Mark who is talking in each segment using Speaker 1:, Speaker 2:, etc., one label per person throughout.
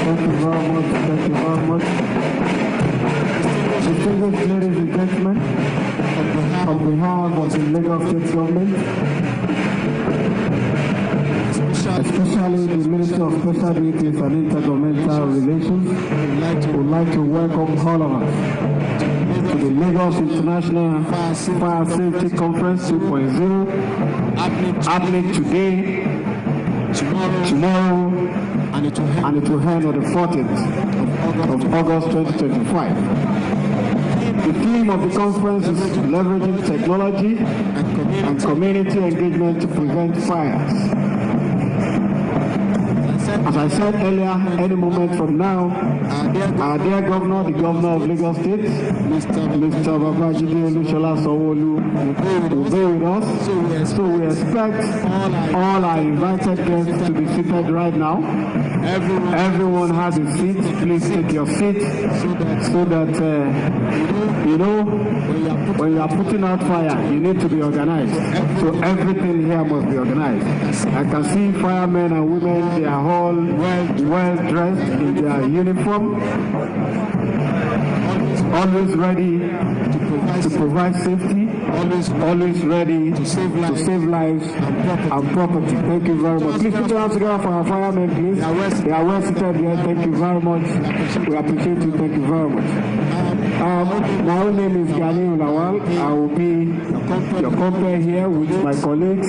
Speaker 1: Thank you very much. Thank you very much. Distinguished ladies and gentlemen, on behalf of the Lagos State government, especially the Ministry of Special Duties and Intergovernmental Relations, would like to welcome all of us to the Lagos International Fire Safety Conference 2.0, happening today, tomorrow, and it will end on the 14th of August 2025. The theme of the conference is leveraging technology and community engagement to prevent fires. As I said earlier, any moment from now, our dear governor, the governor of Lagos State, Mr. Babajide Olushola Sanwo-Olu, will be with us. So we expect all our invited guests to be seated right now. Everyone has a seat. Please take your seat so that when you are putting out fire, you need to be organized. So everything here must be organized. I can see firemen and women, they are all well dressed in their uniform, always ready to provide safety, always ready to save lives and property. Thank you very much. Please put your hands together for our firemen, please. They are well seated here. Thank you very much. We appreciate you. Thank you very much. My own name is Gani Lawal. I will be your compare here with my colleagues.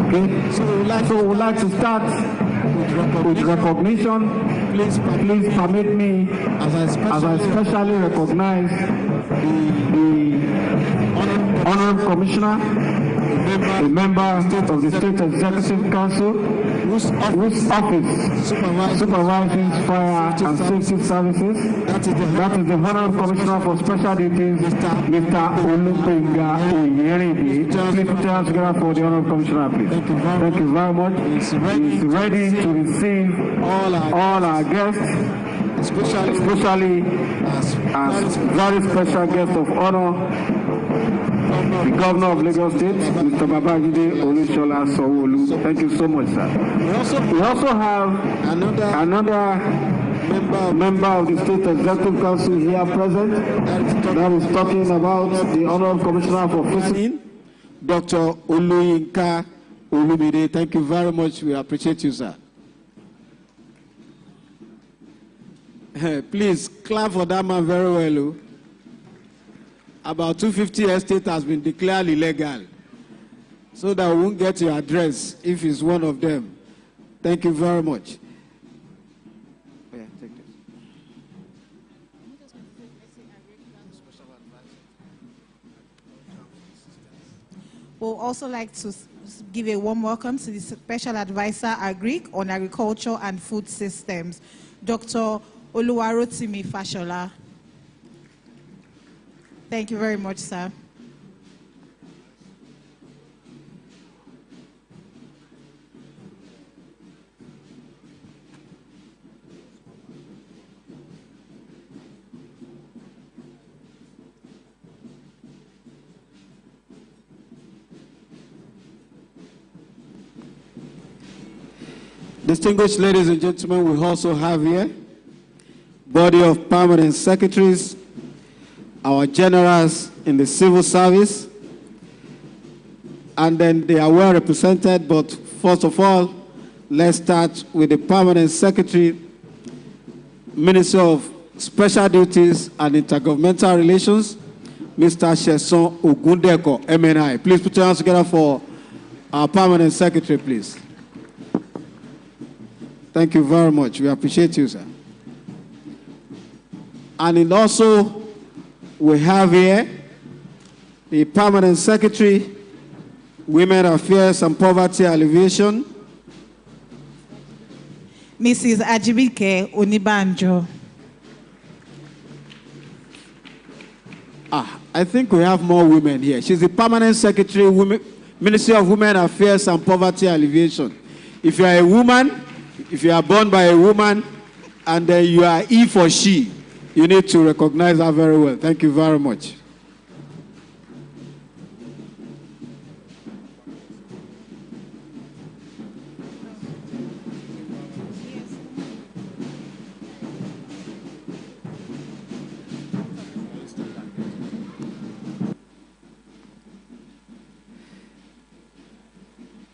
Speaker 1: Okay, so we would like to start with recognition. Please permit me, as I specially recognize the Honorable Commissioner, a member of the State Executive Council, whose office supervises fire and safety services. That is the Honorable Commissioner for Special Duties, Mr. Olupenga Oyerebe. Please put your hands together for the Honorable Commissioner, please. Thank you very much. He is ready to receive all our guests, especially as very special guest of honor, the Governor of Lagos State, Mr. Babajide Olushola Sanwo-Olu. Thank you so much, sir. We also have another member of the State Executive Council here present that is talking about the Honorable Commissioner for Fiscal, Dr. Oluyinka Olumide. Thank you very much. We appreciate you, sir. Please clap for that man very well. About 250 estate has been declared illegal, so that we won't get your address if it's one of them. Thank you very much. Yeah, take this.
Speaker 2: We'll also like to give a warm welcome to the Special Advisor Agric on Agriculture and Food Systems, Dr. Oluwarotimi Fashola. Thank you very much, sir.
Speaker 1: Distinguished ladies and gentlemen, we also have here body of permanent secretaries, our generals in the civil service, and then they are well represented. But first of all, let's start with the permanent secretary, Minister of Special Duties and Intergovernmental Relations, Mr. Sheson Ogundeko, MNI. Please put your hands together for our permanent secretary, please. Thank you very much. We appreciate you, sir. And also, we have here the permanent secretary, Women Affairs and Poverty Alleviation,
Speaker 2: Mrs. Ajibike Onibanjo.
Speaker 1: I think we have more women here. She's the permanent secretary, Ministry of Women Affairs and Poverty Alleviation. If you are a woman, if you are born by a woman, and then you are he for she, you need to recognize her very well. Thank you very much.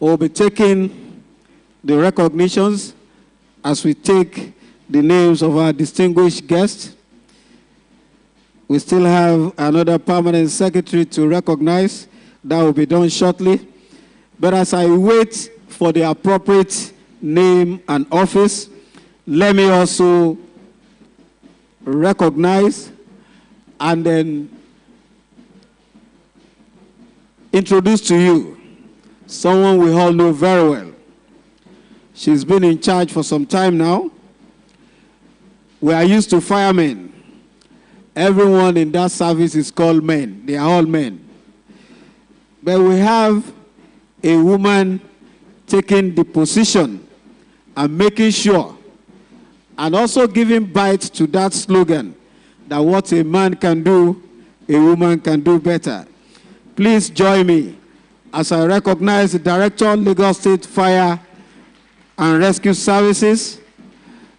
Speaker 1: We'll be taking the recognitions as we take the names of our distinguished guests. We still have another permanent secretary to recognize. That will be done shortly. But as I wait for the appropriate name and office, let me also recognize and then introduce to you someone we all know very well. She's been in charge for some time now. We are used to firemen. Everyone in that service is called men. They are all men. But we have a woman taking the position and making sure and also giving bite to that slogan that what a man can do, a woman can do better. Please join me as I recognize the Director of Lagos State Fire and Rescue Services.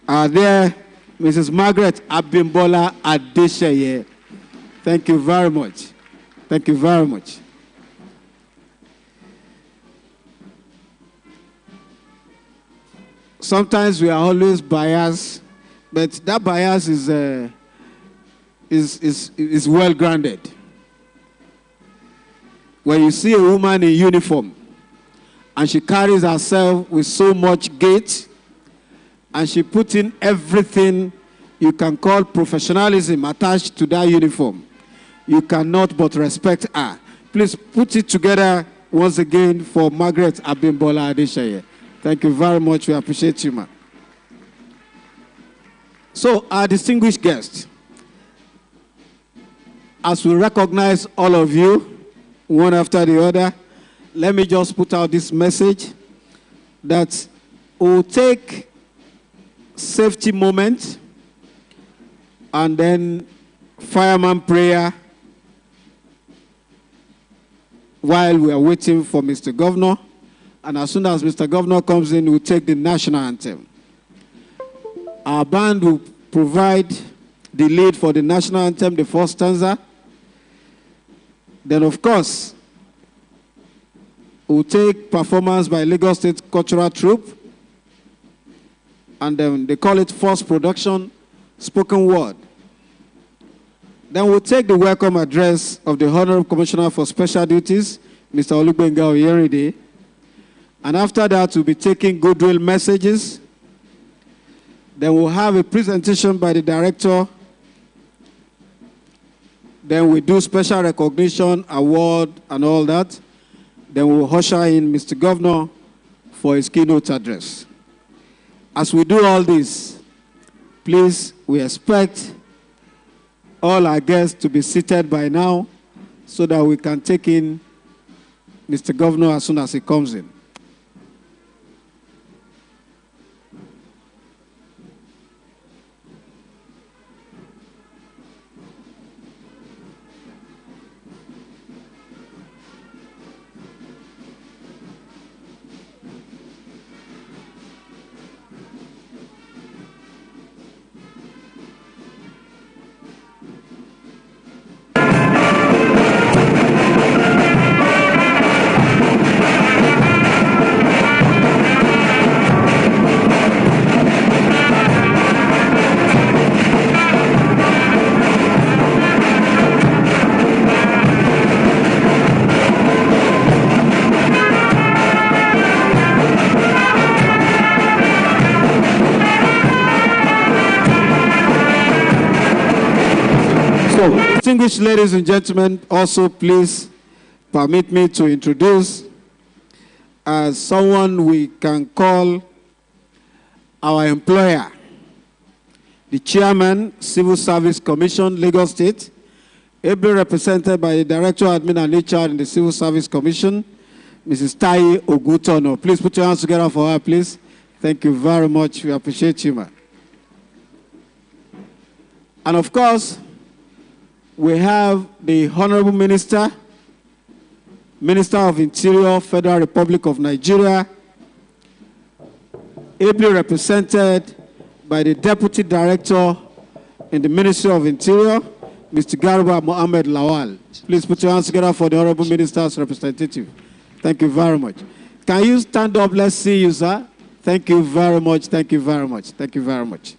Speaker 1: There, Mrs. Margaret Abimbola Adesheye. Thank you very much. Thank you very much. Sometimes we are always biased, but that bias is well grounded. When you see a woman in uniform and she carries herself with so much gait and she puts in everything you can call professionalism attached to that uniform, you cannot but respect her. Please put it together once again for Margaret Abimbola Adesheye. Thank you very much. We appreciate you, ma'am. So, our distinguished guests, as we recognize all of you, one after the other, let me just put out this message that we'll take safety moment and then fireman prayer while we are waiting for Mr. Governor. And as soon as Mr. Governor comes in, we'll take the national anthem. Our band will provide the lead for the national anthem, the first stanza. Then, of course, we'll take performance by Lagos State Cultural Troupe. And then they call it first production, spoken word. Then we'll take the welcome address of the Honorable Commissioner for Special Duties, Mr. Olugbenga Oyeride. And after that, we'll be taking Goodwill messages. Then we'll have a presentation by the director. Then we do special recognition, award, and all that. Then we'll usher in Mr. Governor for his keynote address. As we do all this, please, we expect all our guests to be seated by now so that we can take in Mr. Governor as soon as he comes in. Distinguished ladies and gentlemen, also please permit me to introduce as someone we can call our employer, the Chairman, Civil Service Commission, Lagos State, ably represented by the Director of Admin and HR in the Civil Service Commission, Mrs. Tai Ogutono. Please put your hands together for her, please. Thank you very much. We appreciate you, ma'am. And of course, we have the Honorable Minister, Minister of Interior, Federal Republic of Nigeria, ably represented by the Deputy Director in the Ministry of Interior, Mr. Garba Mohammed Lawal. Please put your hands together for the Honorable Minister's representative. Thank you very much.
Speaker 3: Can you stand up? Let's see you, sir. Thank you very much. Thank you very much. Thank you very much.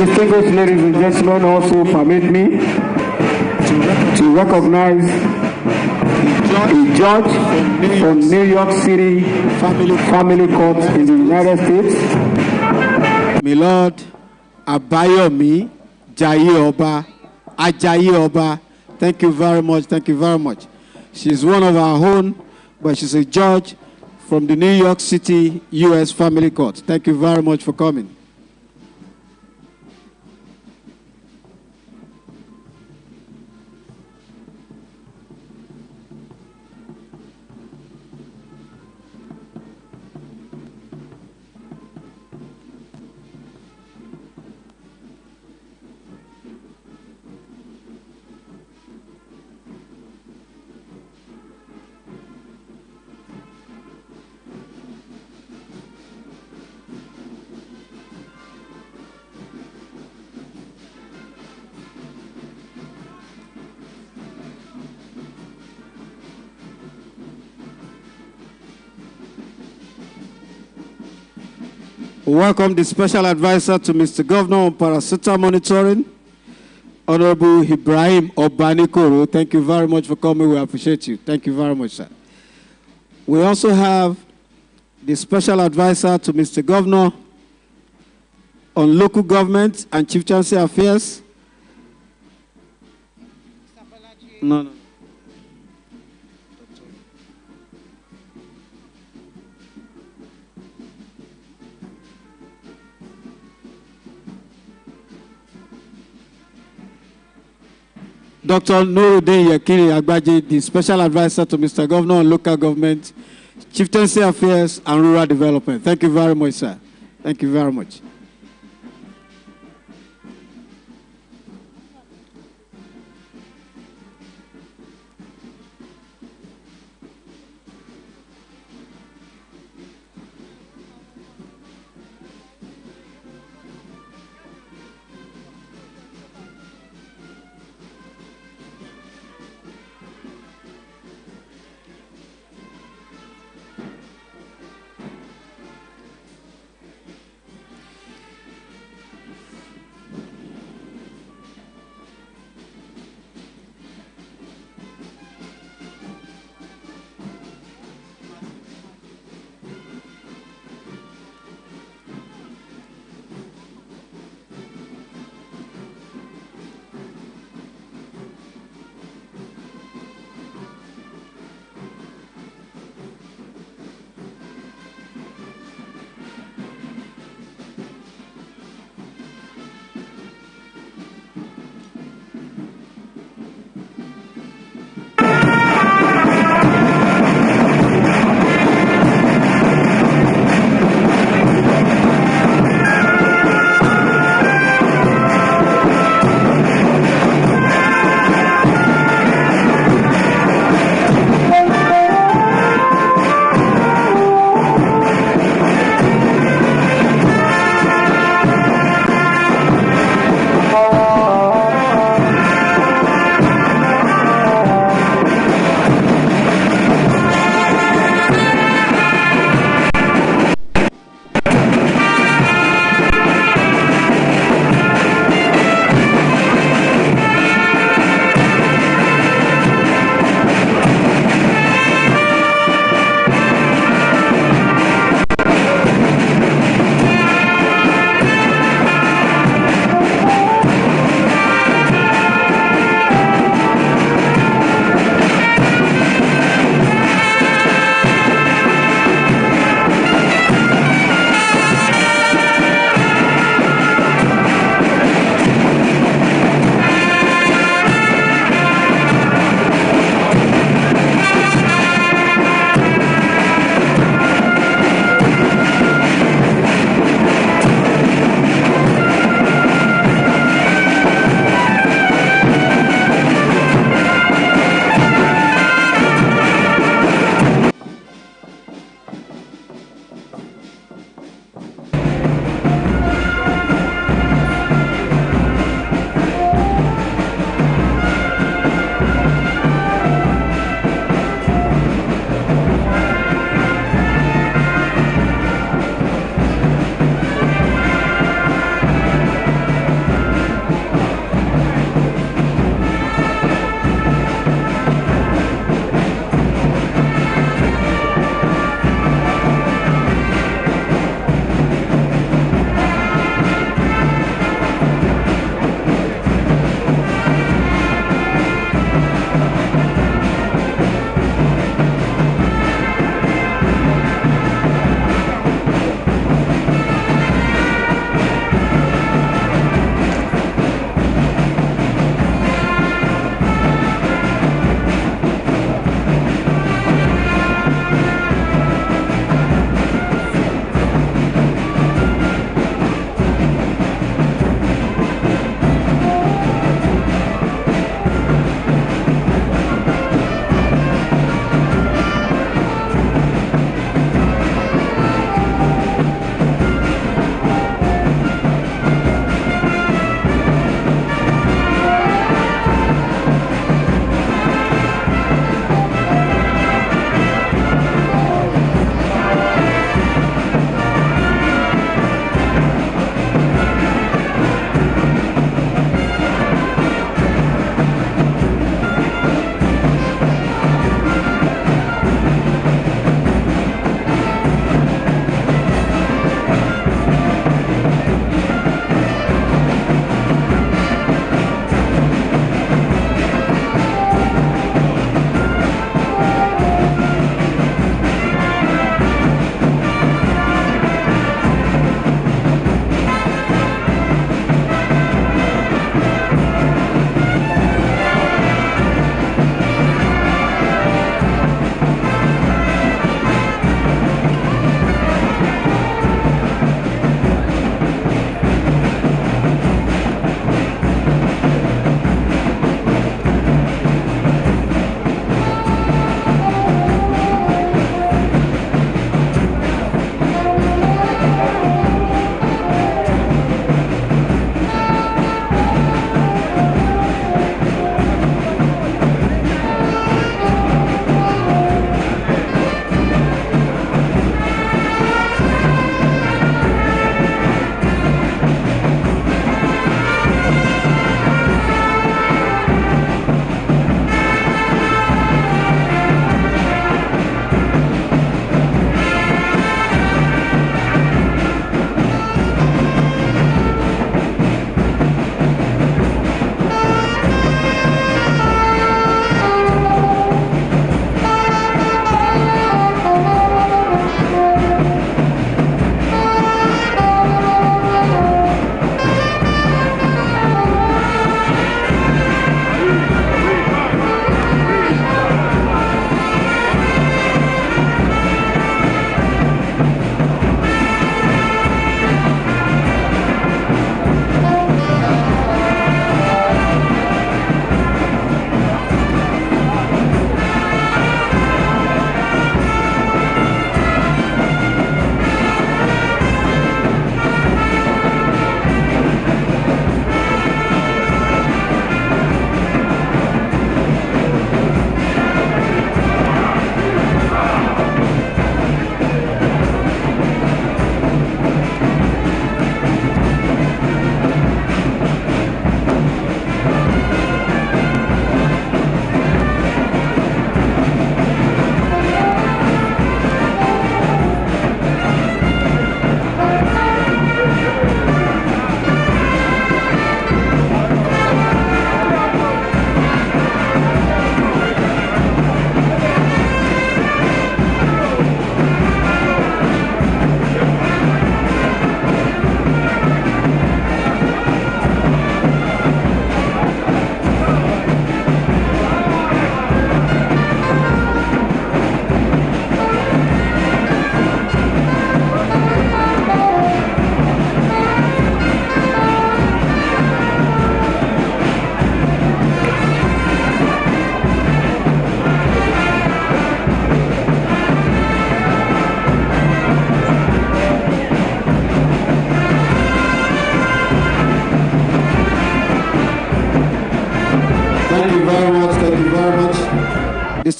Speaker 1: Distinguished ladies and gentlemen, also permit me to recognize a judge from New York City Family Court in the United States.
Speaker 3: Milord Abayomi Jayi Oba. Thank you very much. Thank you very much. She's one of our own, but she's a judge from the New York City U.S. Family Court. Thank you very much for coming. Welcome the Special Advisor to Mr. Governor on Parasita Monitoring, Honorable Ibrahim Obanikoro. Thank you very much for coming. We appreciate you. Thank you very much, sir. We also have the Special Advisor to Mr. Governor on Local Government and Chieftaincy Affairs. No. Dr. Nuruddin Yakini Agbaji, the Special Advisor to Mr. Governor on Local Government, Chieftaincy Affairs and Rural Development. Thank you very much, sir. Thank you very much.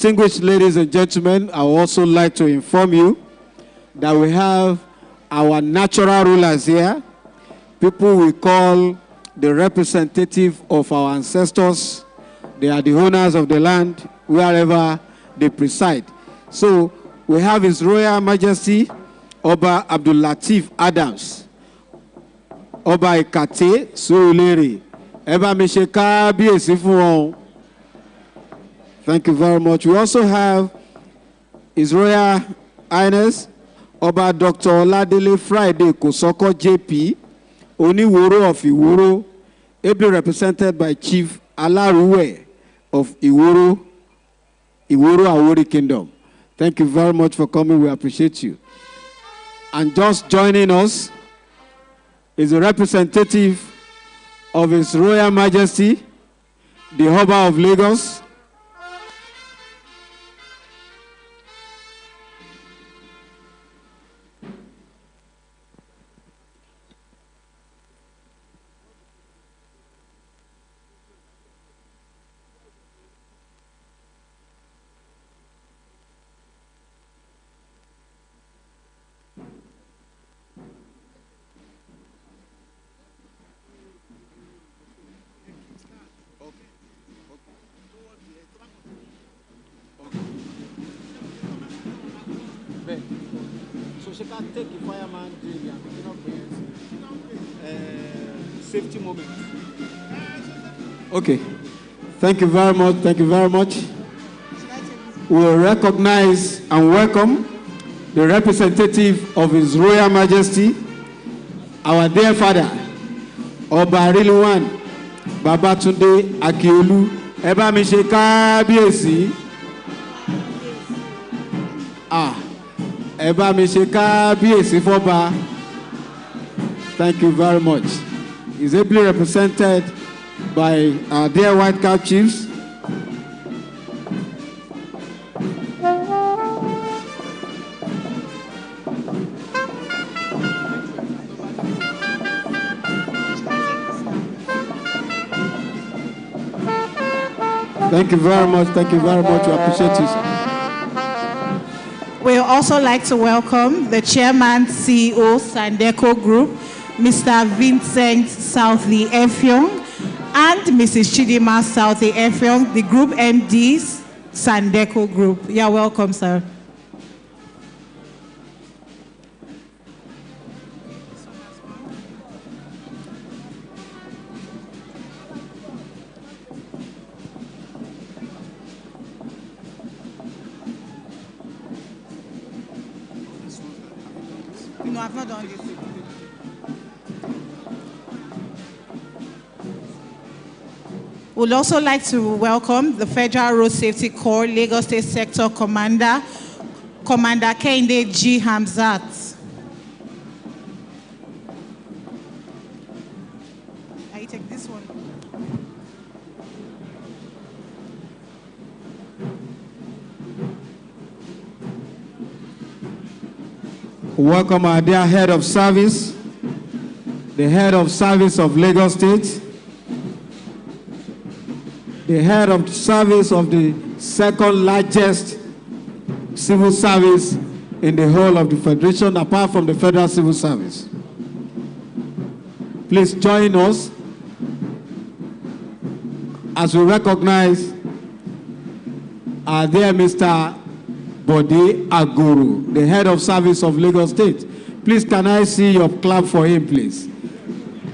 Speaker 3: Distinguished ladies and gentlemen, I would also like to inform you that we have our natural rulers here, people we call the representative of our ancestors. They are the owners of the land wherever they preside. So we have His Royal Majesty Oba Abdul Latif Adams, Oba Ikate Surulere, Eba Mesheka Biesifuon. Thank you very much. We also have His Royal Highness Oba Dr. Oladele Friday Kosoko JP, Oniworo of Iworo, ably represented by Chief Alaruwe of Iworo Awori Kingdom. Thank you very much for coming. We appreciate you. And just joining us is a representative of His Royal Majesty, the Oba of Lagos, so she can take the fireman drill and picking up safety moment. Okay. Thank you very much. Thank you very much. We will recognize and welcome the representative of His Royal Majesty, our dear father, Oba Rilwan Babatunde Akiolu. Eba mi ṣe kábíyèsí. Eba mi ṣe kábíyèsí fọ́ba. Thank you very much. He's ably represented by our dear white cap chiefs. Thank you very much. Thank you very much. We appreciate you, sir.
Speaker 2: We would also like to welcome the Chairman, CEO, Sandeco Group, Mr. Vincent Southey Effiong, and Mrs. Chidima Southey Effiong, the Group MDs, Sandeco Group. You're welcome, sir. No, I've not done this. We'd also like to welcome the Federal Road Safety Corps Lagos State Sector Commander, Commander Kende G. Hamzat. I take this one.
Speaker 3: Welcome our dear head of service, the head of service of Lagos State, the head of service of the second largest civil service in the whole of the Federation, apart from the Federal Civil Service. Please join us as we recognize our dear Mr. Bode Aguru, the head of service of Lagos State. Please, can I see your clap for him, please?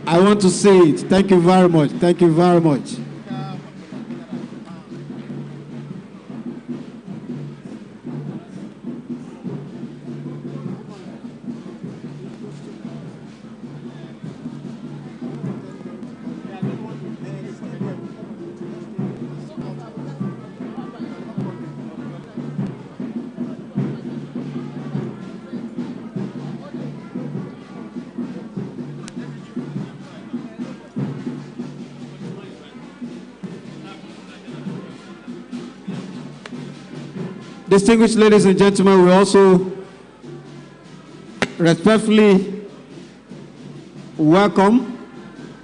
Speaker 3: I want to see it. Thank you very much. Thank you very much. Distinguished ladies and gentlemen, we also respectfully welcome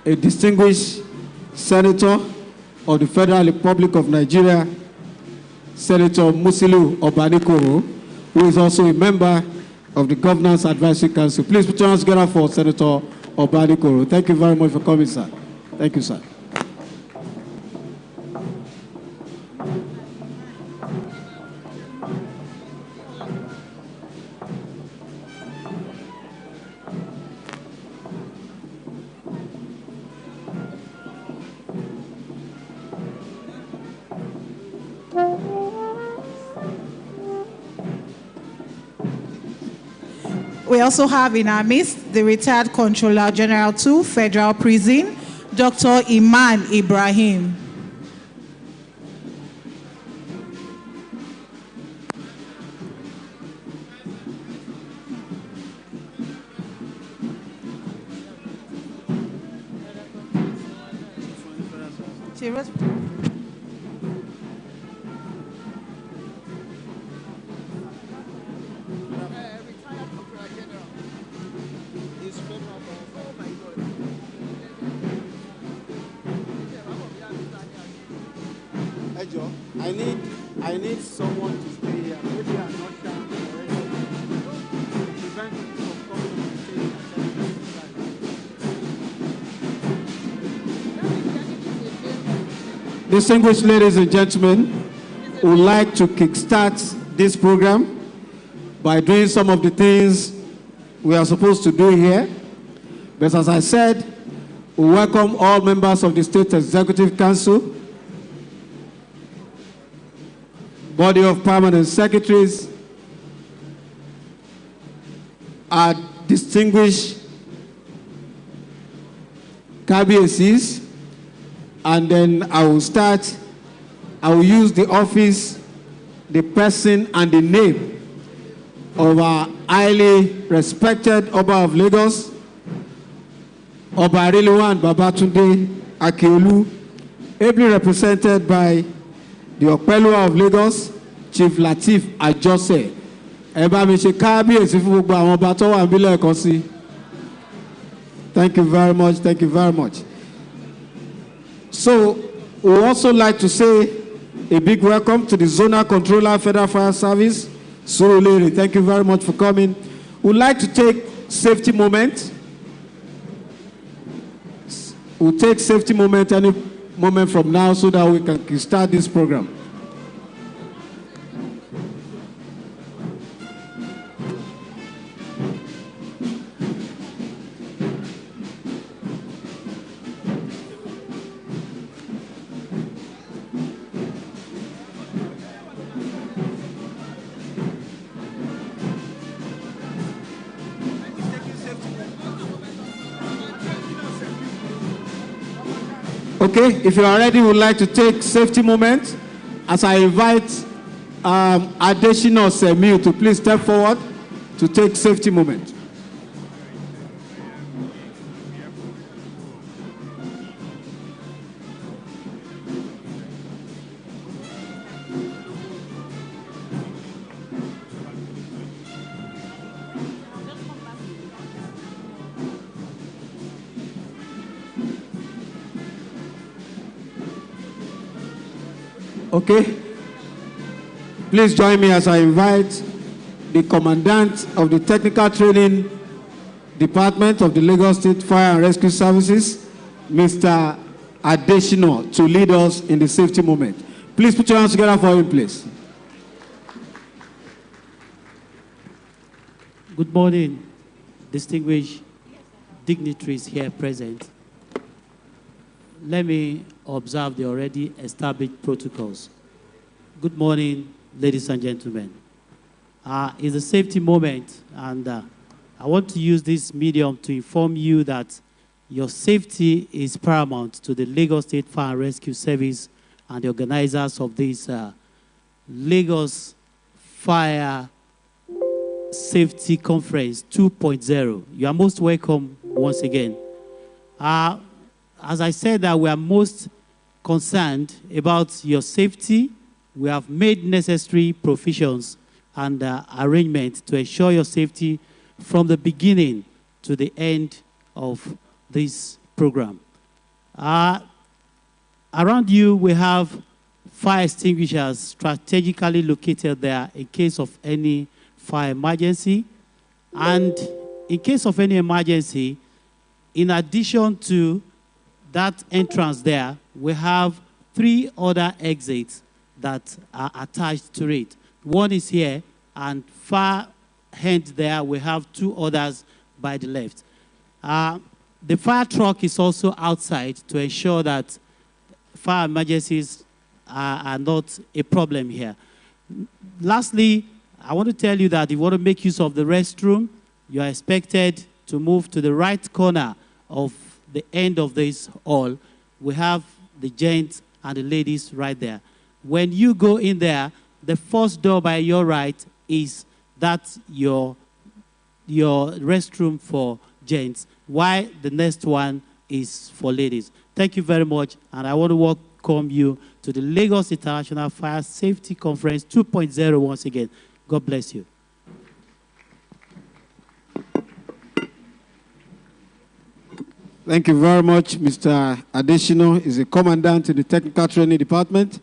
Speaker 3: a distinguished senator of the Federal Republic of Nigeria, Senator Musilu Obanikoro, who is also a member of the Governance Advisory Council. Please put your hands together for Senator Obanikoro. Thank you very much for coming, sir. Thank you, sir.
Speaker 2: We also have in our midst the retired Controller General 2, Federal Prison, Dr. Iman Ibrahim.
Speaker 3: I need someone to stay here. Maybe I'm not sure. Distinguished ladies and gentlemen, we would like to kickstart this program by doing some of the things we are supposed to do here. But as I said, we welcome all members of the State Executive Council, body of permanent secretaries, our distinguished KBACs, and then I will use the office, the person, and the name of our highly respected Oba of Lagos, Oba Ariliwan Babatunde Akiolu, ably represented by the Okpelua of Lagos, Chief Lateef Ajose. Thank you very much. Thank you very much. So, we would also like to say a big welcome to the Zonal Controller, Federal Fire Service, Surulere. Thank you very much for coming. We'd like to take safety moment. We'll take safety moment any moment from now so that we can start this program. Okay, if you are ready, we would like to take safety moment as I invite Adesina Semiu to please step forward to take safety moment. Okay, please join me as I invite the Commandant of the Technical Training Department of the Lagos State Fire and Rescue Services, Mr. Adesina, to lead us in the safety moment. Please put your hands together for him, please.
Speaker 4: Good morning, distinguished dignitaries here present. Let me observe the already established protocols. Good morning, ladies and gentlemen. It's a safety moment, and I want to use this medium to inform you that your safety is paramount to the Lagos State Fire and Rescue Service and the organizers of this Lagos Fire Safety Conference 2.0. You are most welcome once again. As I said, that we are most concerned about your safety. We have made necessary provisions and arrangements to ensure your safety from the beginning to the end of this program. Around you, we have fire extinguishers strategically located there in case of any fire emergency. And in case of any emergency, in addition to that entrance there, we have 3 other exits that are attached to it. One is here, and far end there, we have 2 others by the left. The fire truck is also outside to ensure that fire emergencies are not a problem here. Lastly, I want to tell you that if you want to make use of the restroom, you are expected to move to the right corner of the end of this hall. We have the gents and the ladies right there. When you go in there, the first door by your right is your restroom for gents, while the next one is for ladies. Thank you very much, and I want to welcome you to the Lagos International Fire Safety Conference 2.0 once again. God bless you.
Speaker 3: Thank you very much, Mr. Adesina. He's a commandant in the Technical Training Department.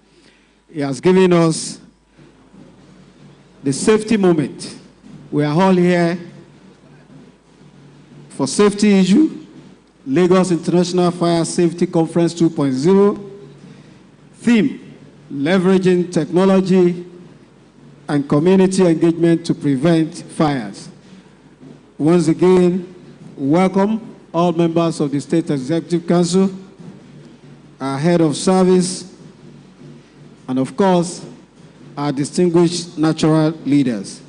Speaker 3: He has given us the safety moment. We are all here for safety issue, Lagos International Fire Safety Conference 2.0. Theme, leveraging technology and community engagement to prevent fires. Once again, welcome all members of the State Executive Council, our head of service, and of course, our distinguished natural leaders.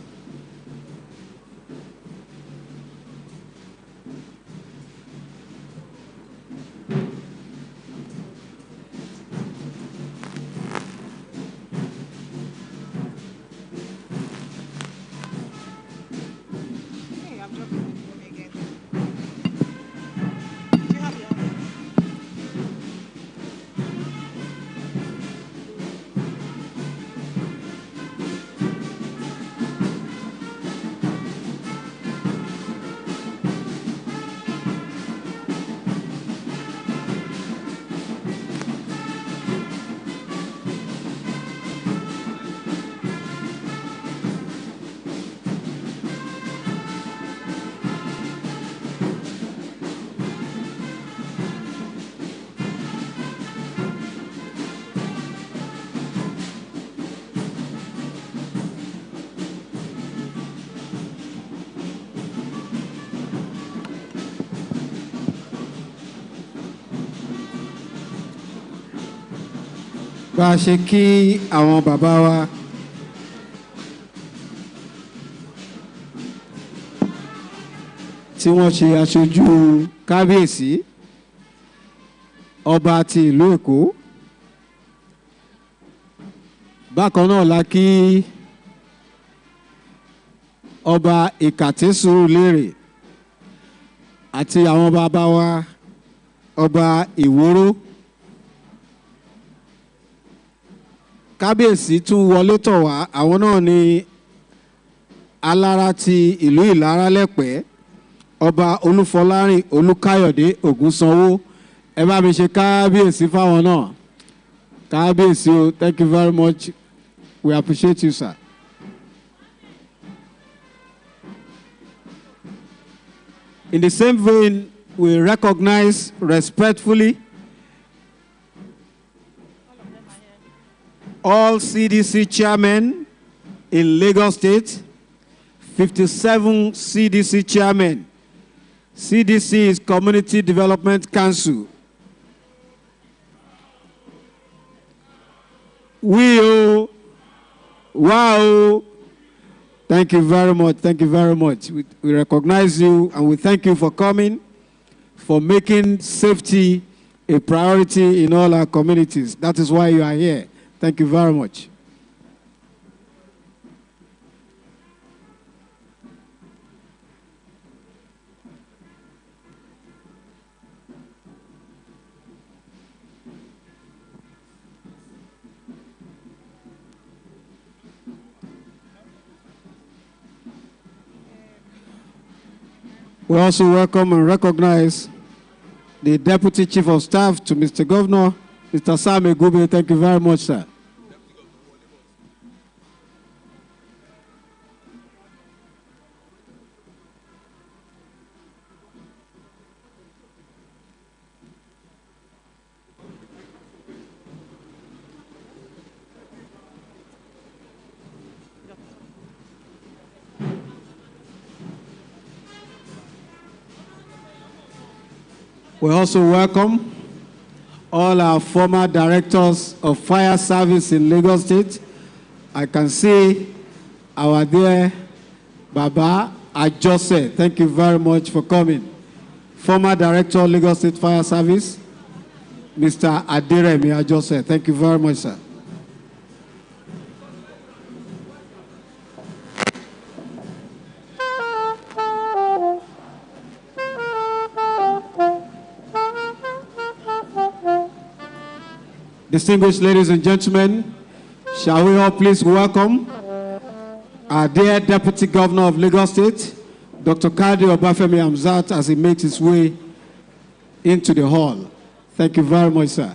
Speaker 3: Bá a ṣe kí àwọn bàbá wa tí wọ́n ṣe aṣojú kábíyèsí ọba ti ìlú Èkó. Bákan náà la kí ọba Ìkàtẹ́ Sùúrùlérè àti àwọn bàbá wa ọba Ìwòrò. Kábíyèsí tún wọlé tọ̀ wá, àwọn náà ni alára ti ìlú Ìlara Lẹ́pẹ́, ọba Olúfọlárìn Olúkáyọ̀dé Ògúnsanwó. Ẹ bá mi ṣe kábíyèsí fáwọn náà. Kábíyèsí o, thank you very much. We appreciate you, sir. In the same vein, we recognize respectfully all CDC chairmen in Lagos State, 57 CDC chairmen. CDC is Community Development Council. Wow. Thank you very much. Thank you very much. We recognize you and we thank you for coming, for making safety a priority in all our communities. That is why you are here. Thank you very much. We also welcome and recognize the Deputy Chief of Staff to Mr. Governor, Mr. Sam Egube. Thank you very much, sir. We also welcome all our former directors of fire service in Lagos State. I can see our dear Baba Ajose. Thank you very much for coming. Former Director of Lagos State Fire Service, Mr. Adiremi Ajose. Thank you very much, sir. Distinguished ladies and gentlemen, shall we all please welcome our dear Deputy Governor of Lagos State, Dr. Kadri Obafemi Hamzat, as he makes his way into the hall. Thank you very much, sir.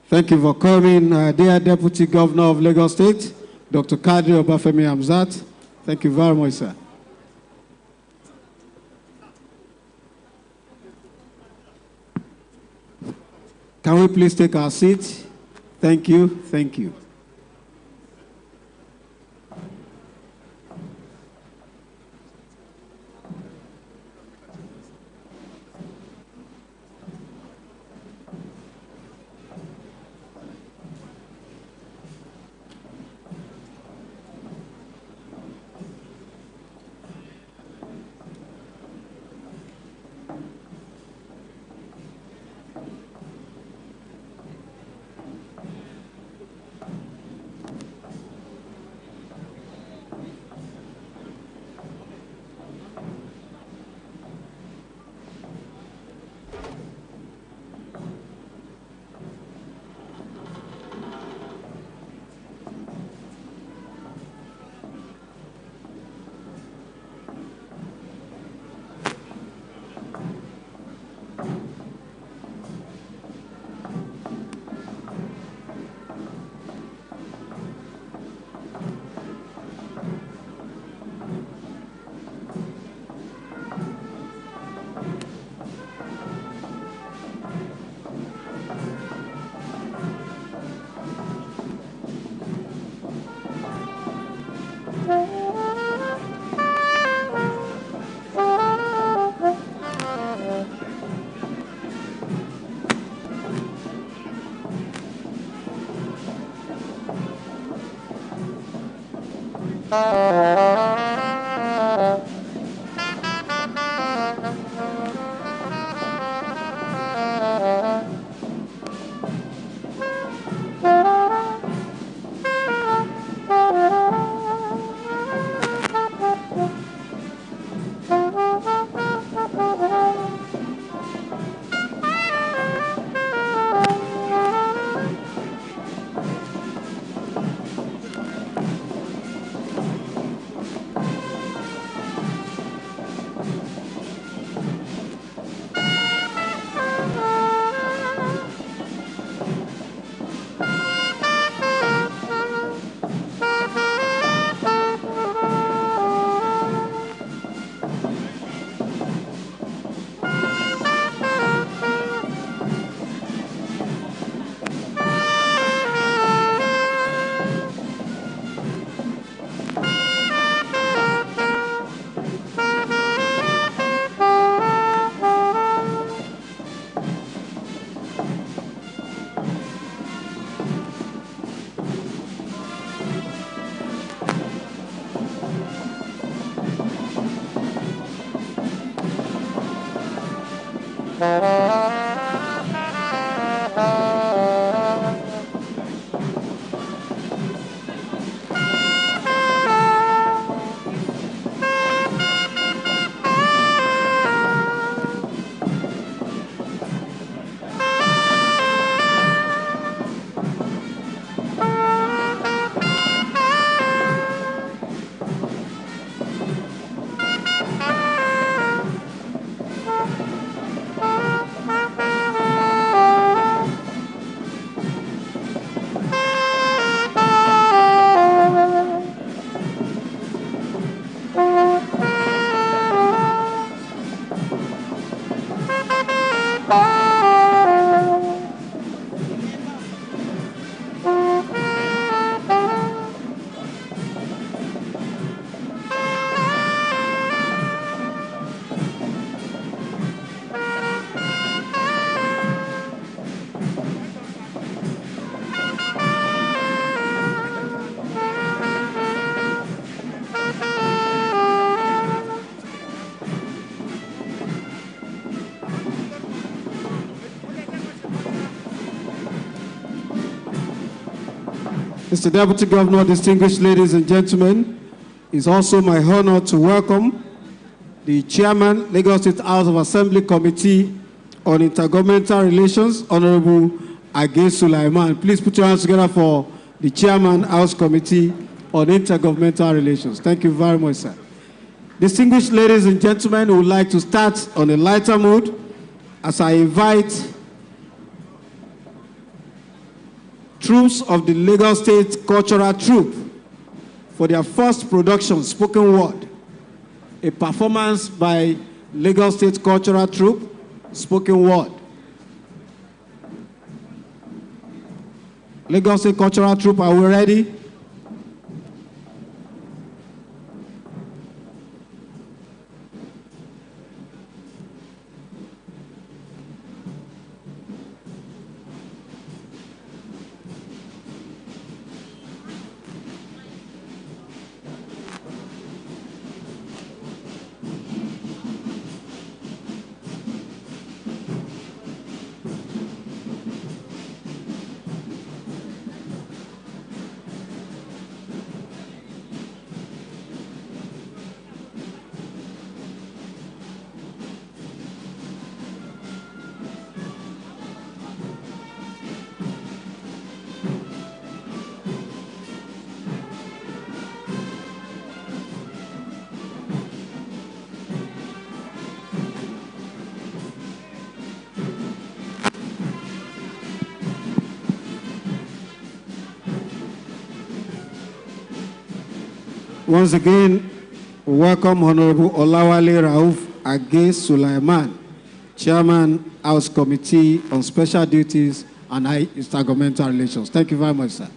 Speaker 3: Thank you for coming, dear Deputy Governor of Lagos State, Dr. Kadri Obafemi Hamzat. Thank you very much, sir. Can we please take our seats? Thank you, thank you. Mr. Deputy Governor, distinguished ladies and gentlemen, it's also my honor to welcome the Chairman, Lagos State House of Assembly Committee on Intergovernmental Relations, Honorable Age Sulaiman. Please put your hands together for the Chairman, House Committee on Intergovernmental Relations. Thank you very much, sir. Distinguished ladies and gentlemen, we would like to start on a lighter mood as I invite troops of the Lagos State Cultural Troupe for their first production, Spoken Word, a performance by Lagos State Cultural Troupe, Spoken Word. Lagos State Cultural Troupe, are we ready? Once again, welcome Honorable Olawale Rauf Age Sulaiman, Chairman, House Committee on Special Duties and Intergovernmental Relations. Thank you very much, sir.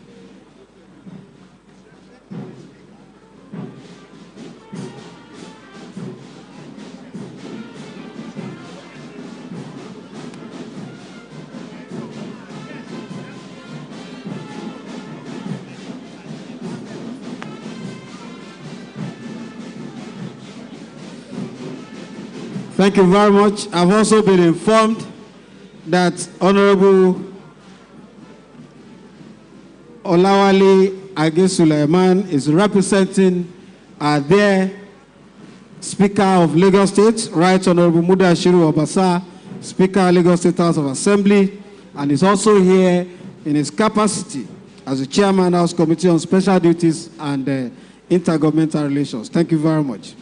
Speaker 3: Thank you very much. I've also been informed that Honorable Olawale Age Sulaiman is representing their Speaker of Lagos State, Right Honorable Mudashiru Obasa, Speaker of Lagos State House of Assembly, and is also here in his capacity as the Chairman, House Committee on Special Duties and Intergovernmental Relations. Thank you very much.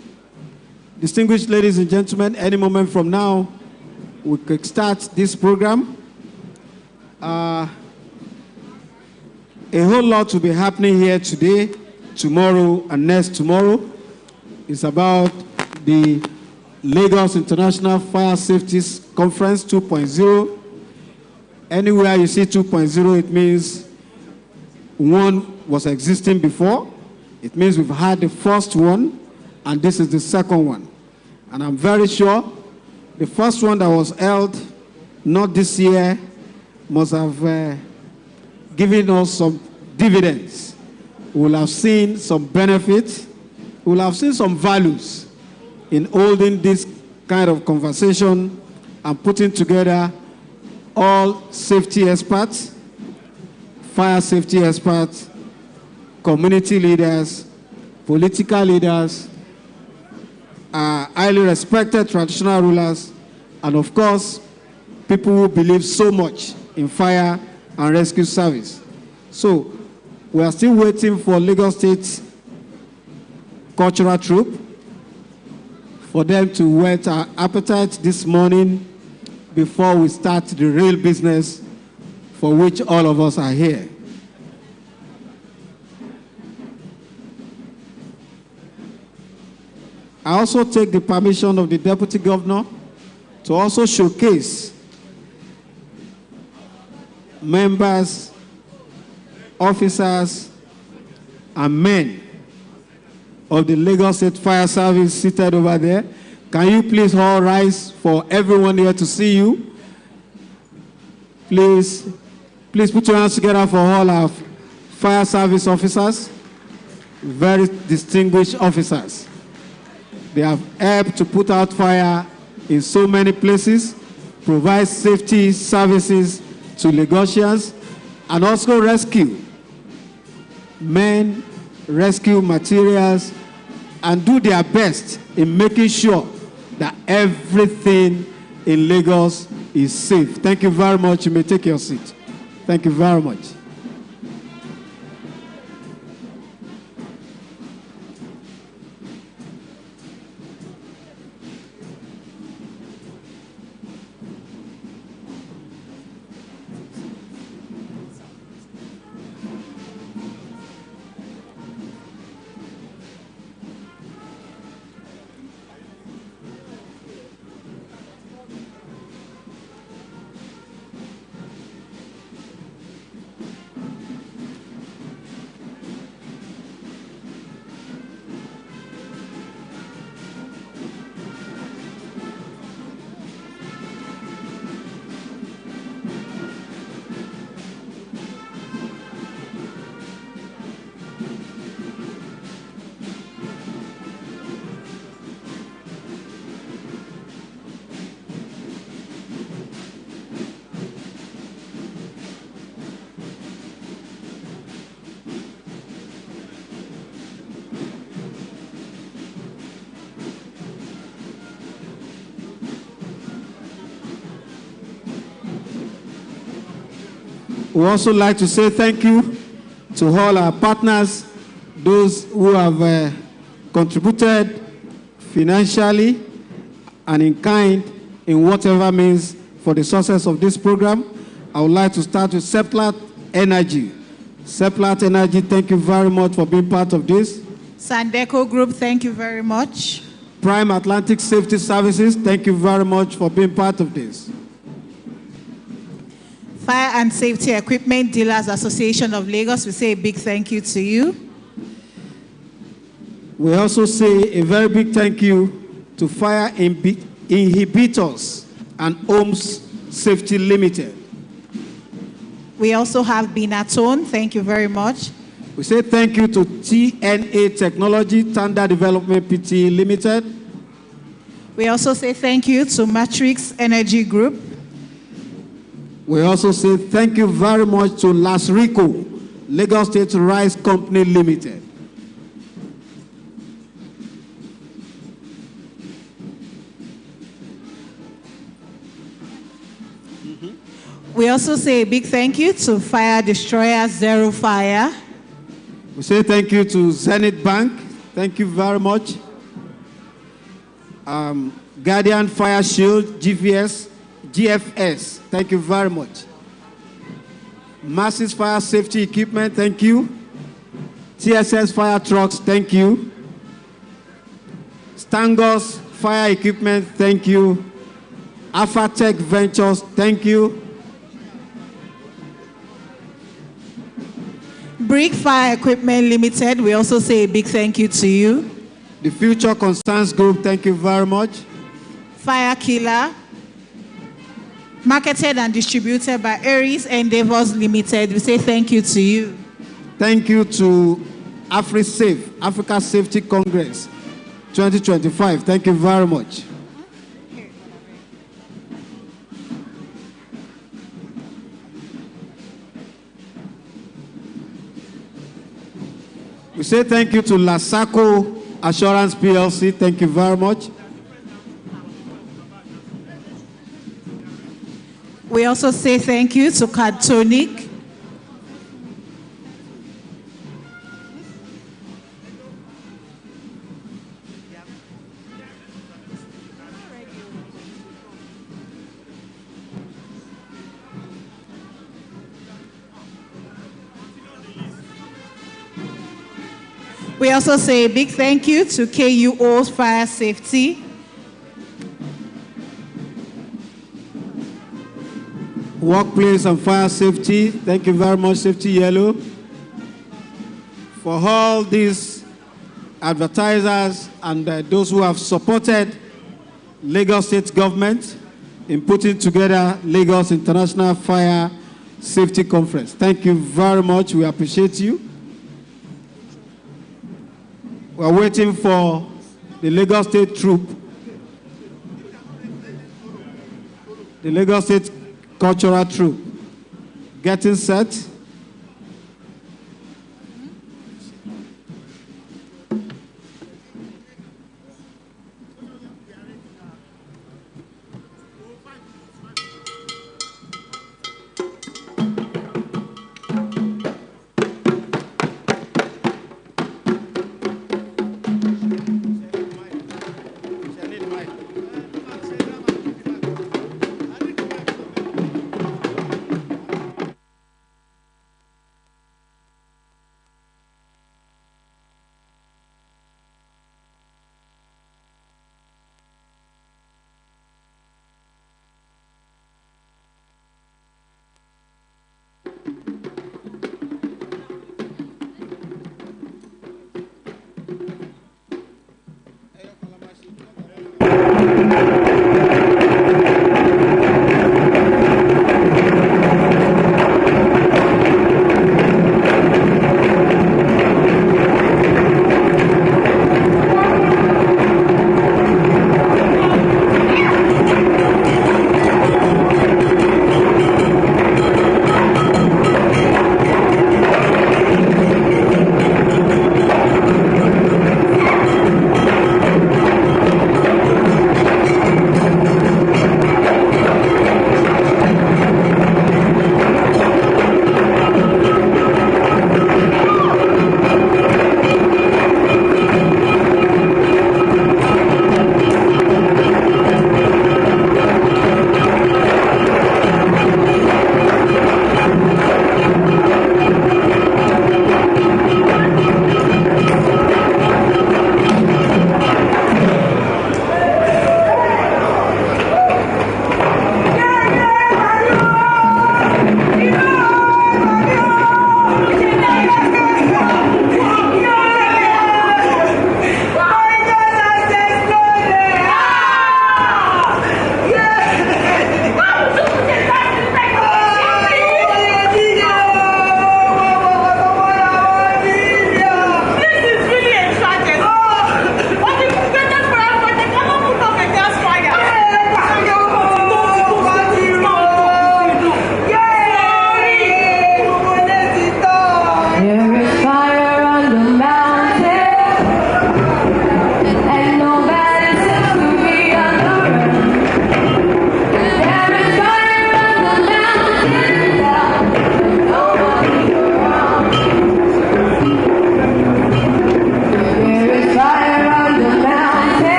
Speaker 3: Distinguished ladies and gentlemen, any moment from now, we could start this program. A whole lot will be happening here today, tomorrow, and next tomorrow. It's about the Lagos International Fire Safety Conference 2.0. Anywhere you see 2.0, it means one was existing before. It means we've had the first one, and this is the second one. And I'm very sure the first one that was held, not this year, must have given us some dividends. We will have seen some benefits. We will have seen some values in holding this kind of conversation and putting together all safety experts, fire safety experts, community leaders, political leaders, highly respected traditional rulers, and of course, people who believe so much in fire and rescue service. So we are still waiting for Lagos State cultural troupe for them to whet our appetite this morning before we start the real business for which all of us are here. I also take the permission of the Deputy Governor to also showcase members, officers, and men of the Lagos State Fire Service seated over there. Can you please all rise for everyone here to see you? Please put your hands together for all our fire service officers, very distinguished officers. They have helped to put out fire in so many places, provide safety services to Lagosians, and also rescue men, rescue materials, and do their best in making sure that everything in Lagos is safe. Thank you very much. You may take your seat. Thank you very much. We also like to say thank you to all our partners, those who have contributed financially and in kind in whatever means for the success of this program. I would like to start with Seplat Energy. Seplat Energy, thank you very much for being part of this.
Speaker 2: Sandeco Group, thank you very much.
Speaker 3: Prime Atlantic Safety Services, thank you very much for being part of this.
Speaker 2: Fire and Safety Equipment Dealers Association of Lagos, we say a big thank you to you.
Speaker 3: We also say a very big thank you to Fire Inhibitors and Homes Safety Limited.
Speaker 2: We also have Binatone, thank you very much.
Speaker 3: We say thank you to TNA Technology Standard Development Pte. Limited.
Speaker 2: We also say thank you to Matrix Energy Group.
Speaker 3: We also say thank you very much to Las Rico, Lagos State Rice Company Limited.
Speaker 2: We also say a big thank you to Fire Destroyer Zero Fire.
Speaker 3: We say thank you to Zenith Bank. Thank you very much. Guardian Fire Shield, GFS, thank you very much. Masses Fire Safety Equipment, thank you. TSS Fire Trucks, thank you. Stangos Fire Equipment, thank you. Alphatech Ventures, thank you.
Speaker 2: Brick Fire Equipment Limited, we also say a big thank you to you.
Speaker 3: The Future Concerns Group, thank you very much.
Speaker 2: Fire Killer, marketed and distributed by Aries Endeavors Limited, we say thank you to you.
Speaker 3: Thank you to AfriSafe, Africa Safety Congress 2025. Thank you very much. We say thank you to Lasaco Assurance PLC. Thank you very much.
Speaker 2: We also say thank you to Cartonic. We also say a big thank you to KUO Fire Safety.
Speaker 3: Workplace and Fire Safety. Thank you very much, Safety Yellow, for all these advertisers and those who have supported Lagos State Government in putting together Lagos International Fire Safety Conference. Thank you very much. We appreciate you. We're waiting for the Lagos State troop, the Lagos State cultural troop, getting set.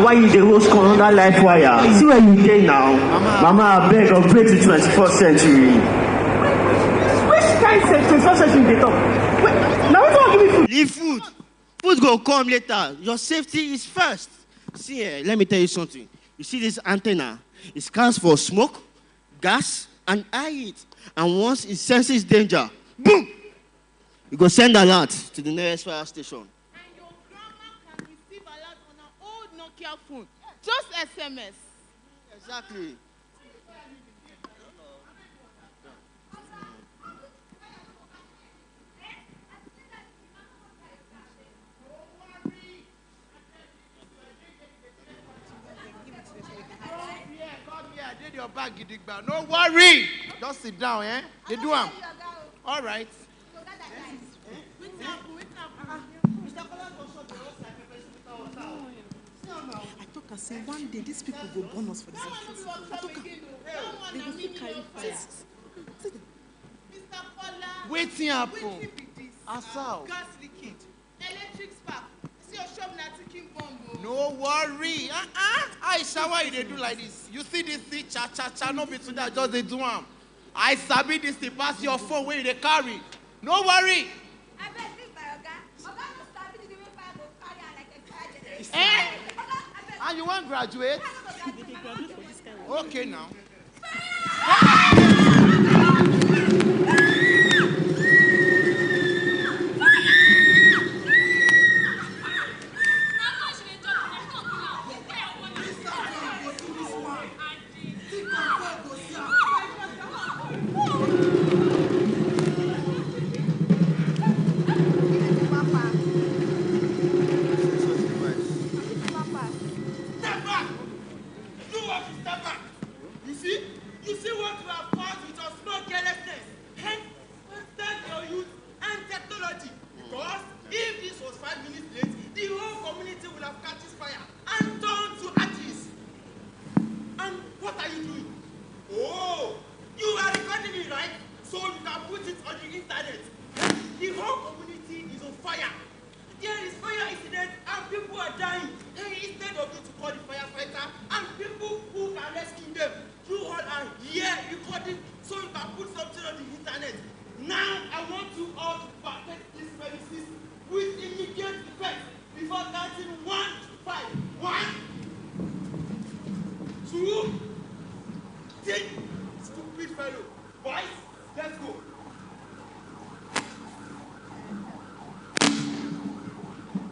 Speaker 5: why you dey host under life wire? See where you dey now. Mama, I beg, upgrade to 21st century.
Speaker 6: Which kind of 21st century they talk? Wait, now we don't give me food.
Speaker 5: Leave food. Food go come later. Your safety is first. See, let me tell you something. You see this antenna? It scans for smoke, gas, and air heat. And once it senses danger, boom! You go send alert to the nearest fire station.
Speaker 7: And your grandma can receive alert on an old Nokia phone. Just SMS.
Speaker 5: Exactly.
Speaker 8: Your bag, no worry. Just sit down, eh? They do them. All right.
Speaker 6: I talk and say one day these people go burn us for this. They will still carry fire.
Speaker 8: Waiting happen. Asal.
Speaker 7: Gas leakage. Electric spark. See your shop now ticking bomb.
Speaker 8: No worry. I shower you they do like this. You see this thing, cha no be today, just they do them. I sabi this thing pass your phone where they carry. No worry. And you want to graduate? Okay now.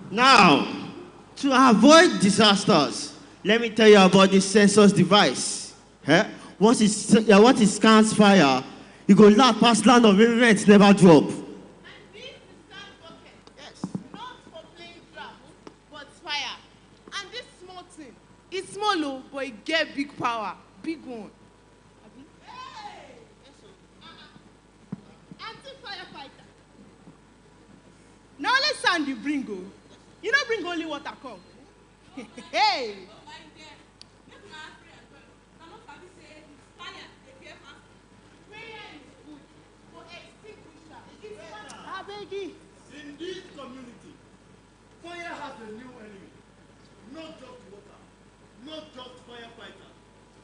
Speaker 8: Now, to avoid disasters, let me tell you about this sensors device. Once it scans fire, it go loud past land of rent never drop.
Speaker 7: And this is scan bucket.
Speaker 8: Yes.
Speaker 7: Not for playing draft, but fire. And this small thing, it's small, but it get big power. Big one. Hey! Anti-firefighter. Now let's sand you bring go. You don't bring only water, come. Hey!
Speaker 8: In this community, fire has a new enemy. Not just water, not just firefighter,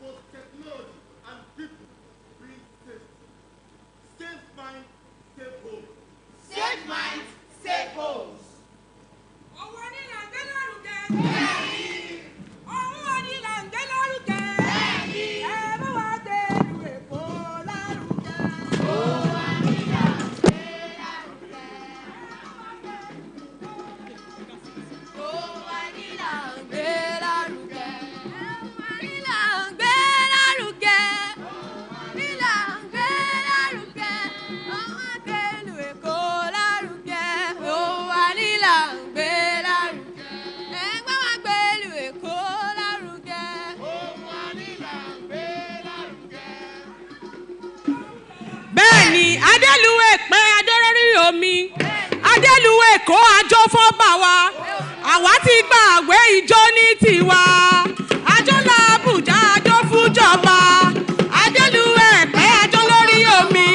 Speaker 8: but technology and people bring safety. Safe mind, safe home.
Speaker 7: Safe minds, safe homes.
Speaker 2: Adélùwé kó àjọ fọ́bà wa àwa ti gbàgbé ìjọ ní tiwa àjọ làbújá àjọ fújọba Adélùwé pé àjọ lórí omi.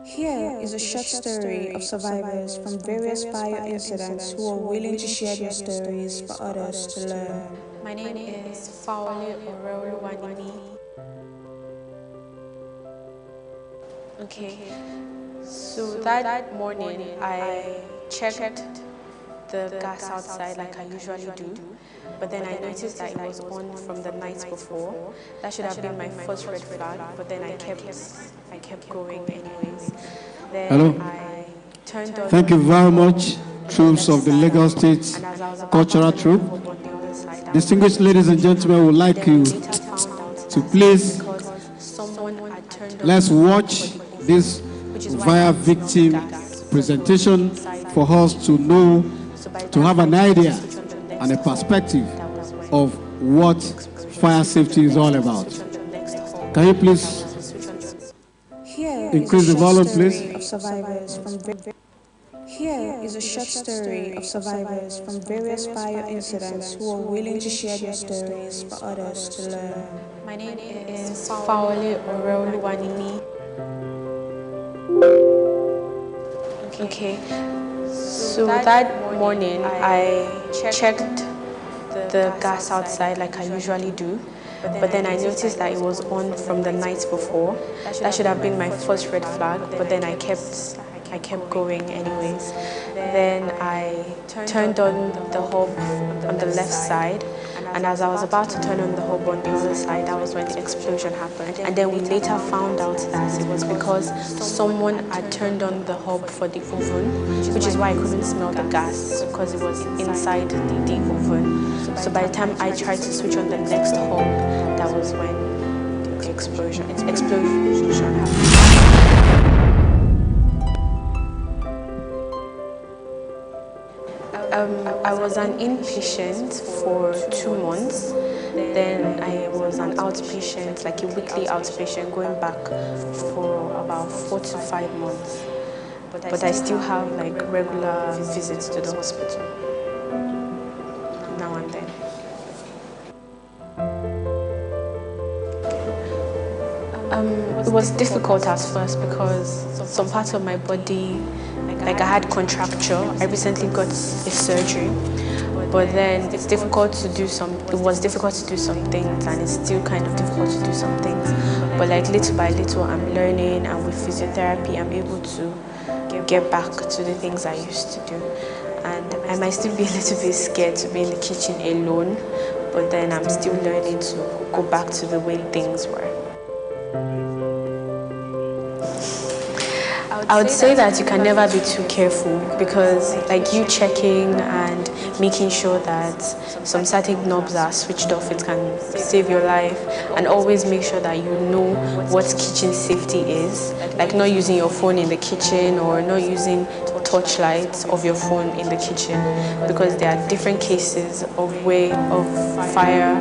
Speaker 9: Here is a short story of survivors from various fire incidents who are willing to share their stories for others to learn.
Speaker 10: My name is Faole Oreoluwanimi. Okay, so that morning I checked the gas outside like I usually do, but then I noticed that it was on from the night before. That should have been my first red flag, but then I kept going anyways. Then
Speaker 3: Hello.
Speaker 10: I turned on.
Speaker 3: Thank you very much, troops of the Lagos State Cultural Troop. Distinguished ladies and gentlemen, we would like you to please, let's watch this via victim presentation for us to know, to have an idea and a perspective of what fire safety is all about. Can you please increase the volume, please?
Speaker 9: Here is a short story of survivors from various fire incidents who are willing to share their stories for others to learn.
Speaker 10: My name is Faole Oreoluwanimi. Okay, so that morning I checked the gas outside like I usually do, but then I noticed that it was on from the night before. That should have been my first red flag, but then I kept going anyways. Then I turned on the hob on the left side, and as I was about to turn on the hob on the other side, that was when the explosion happened. And then we later found out that it was because someone had turned on the hob for the oven, which is why I couldn't smell the gas, because it was inside the oven. So by the time I tried to switch on the next hob, that was when the explosion happened. I was an inpatient for 2 months. Then I was an outpatient, like a weekly outpatient, going back for about 4 to 5 months. But I still have like regular visits to the hospital now and then. It was difficult at first because some parts of my body, like I had contracture. I recently got a surgery, but then it was difficult to do some things, and it's still kind of difficult to do some things. But like little by little, I'm learning, and with physiotherapy, I'm able to get back to the things I used to do. And I might still be a little bit scared to be in the kitchen alone, but then I'm still learning to go back to the way things were. I would say that you can never be too careful, because like you checking and making sure that some certain knobs are switched off, it can save your life. And always make sure that you know what kitchen safety is, like not using your phone in the kitchen or not using torchlight of your phone in the kitchen, because there are different cases of fire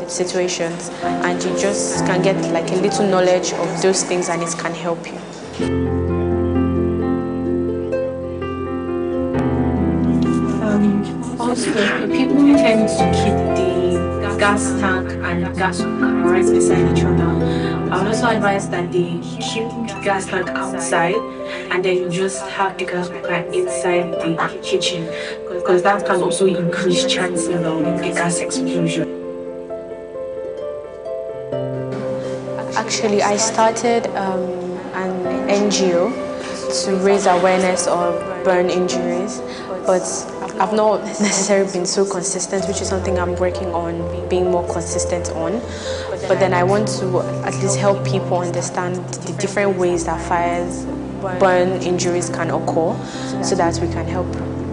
Speaker 10: situations, and you just can get like a little knowledge of those things, and it can help you.
Speaker 11: Also, people tend to keep the gas tank and gas cooker right beside each other. I would also advise that they keep the gas tank outside, and then you just have the gas cooker inside the kitchen, because that can also increase chances of the gas explosion.
Speaker 10: Actually, I started an NGO to raise awareness of burn injuries, but I've not necessarily been so consistent, which is something I'm working on, being more consistent on. But then I want to at least help people understand the different ways that burn injuries can occur, so that we can help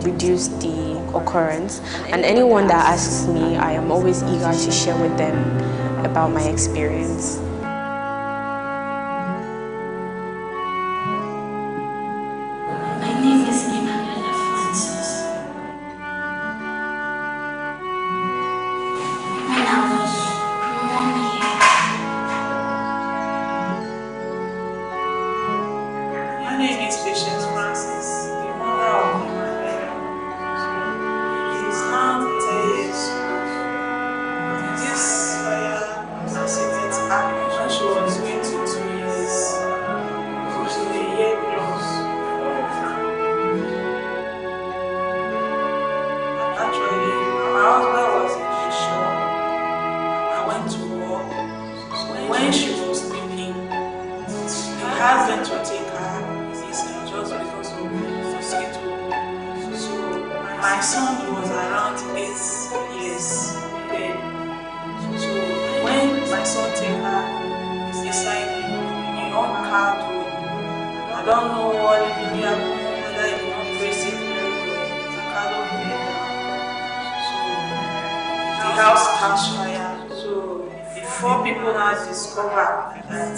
Speaker 10: reduce the occurrence. And anyone that asks me, I am always eager to share with them about my experience.
Speaker 12: This fire accident happened my husband was in the shop. I went to work. When she was sleeping, the husband to take her just because of mosquito. So my son was around 8 years then. So when my son take her, he's beside me, he on car road. I don't know what it will happen, whether he will not brace it very well. The car will be down. So the house catch fire. So before people now discover that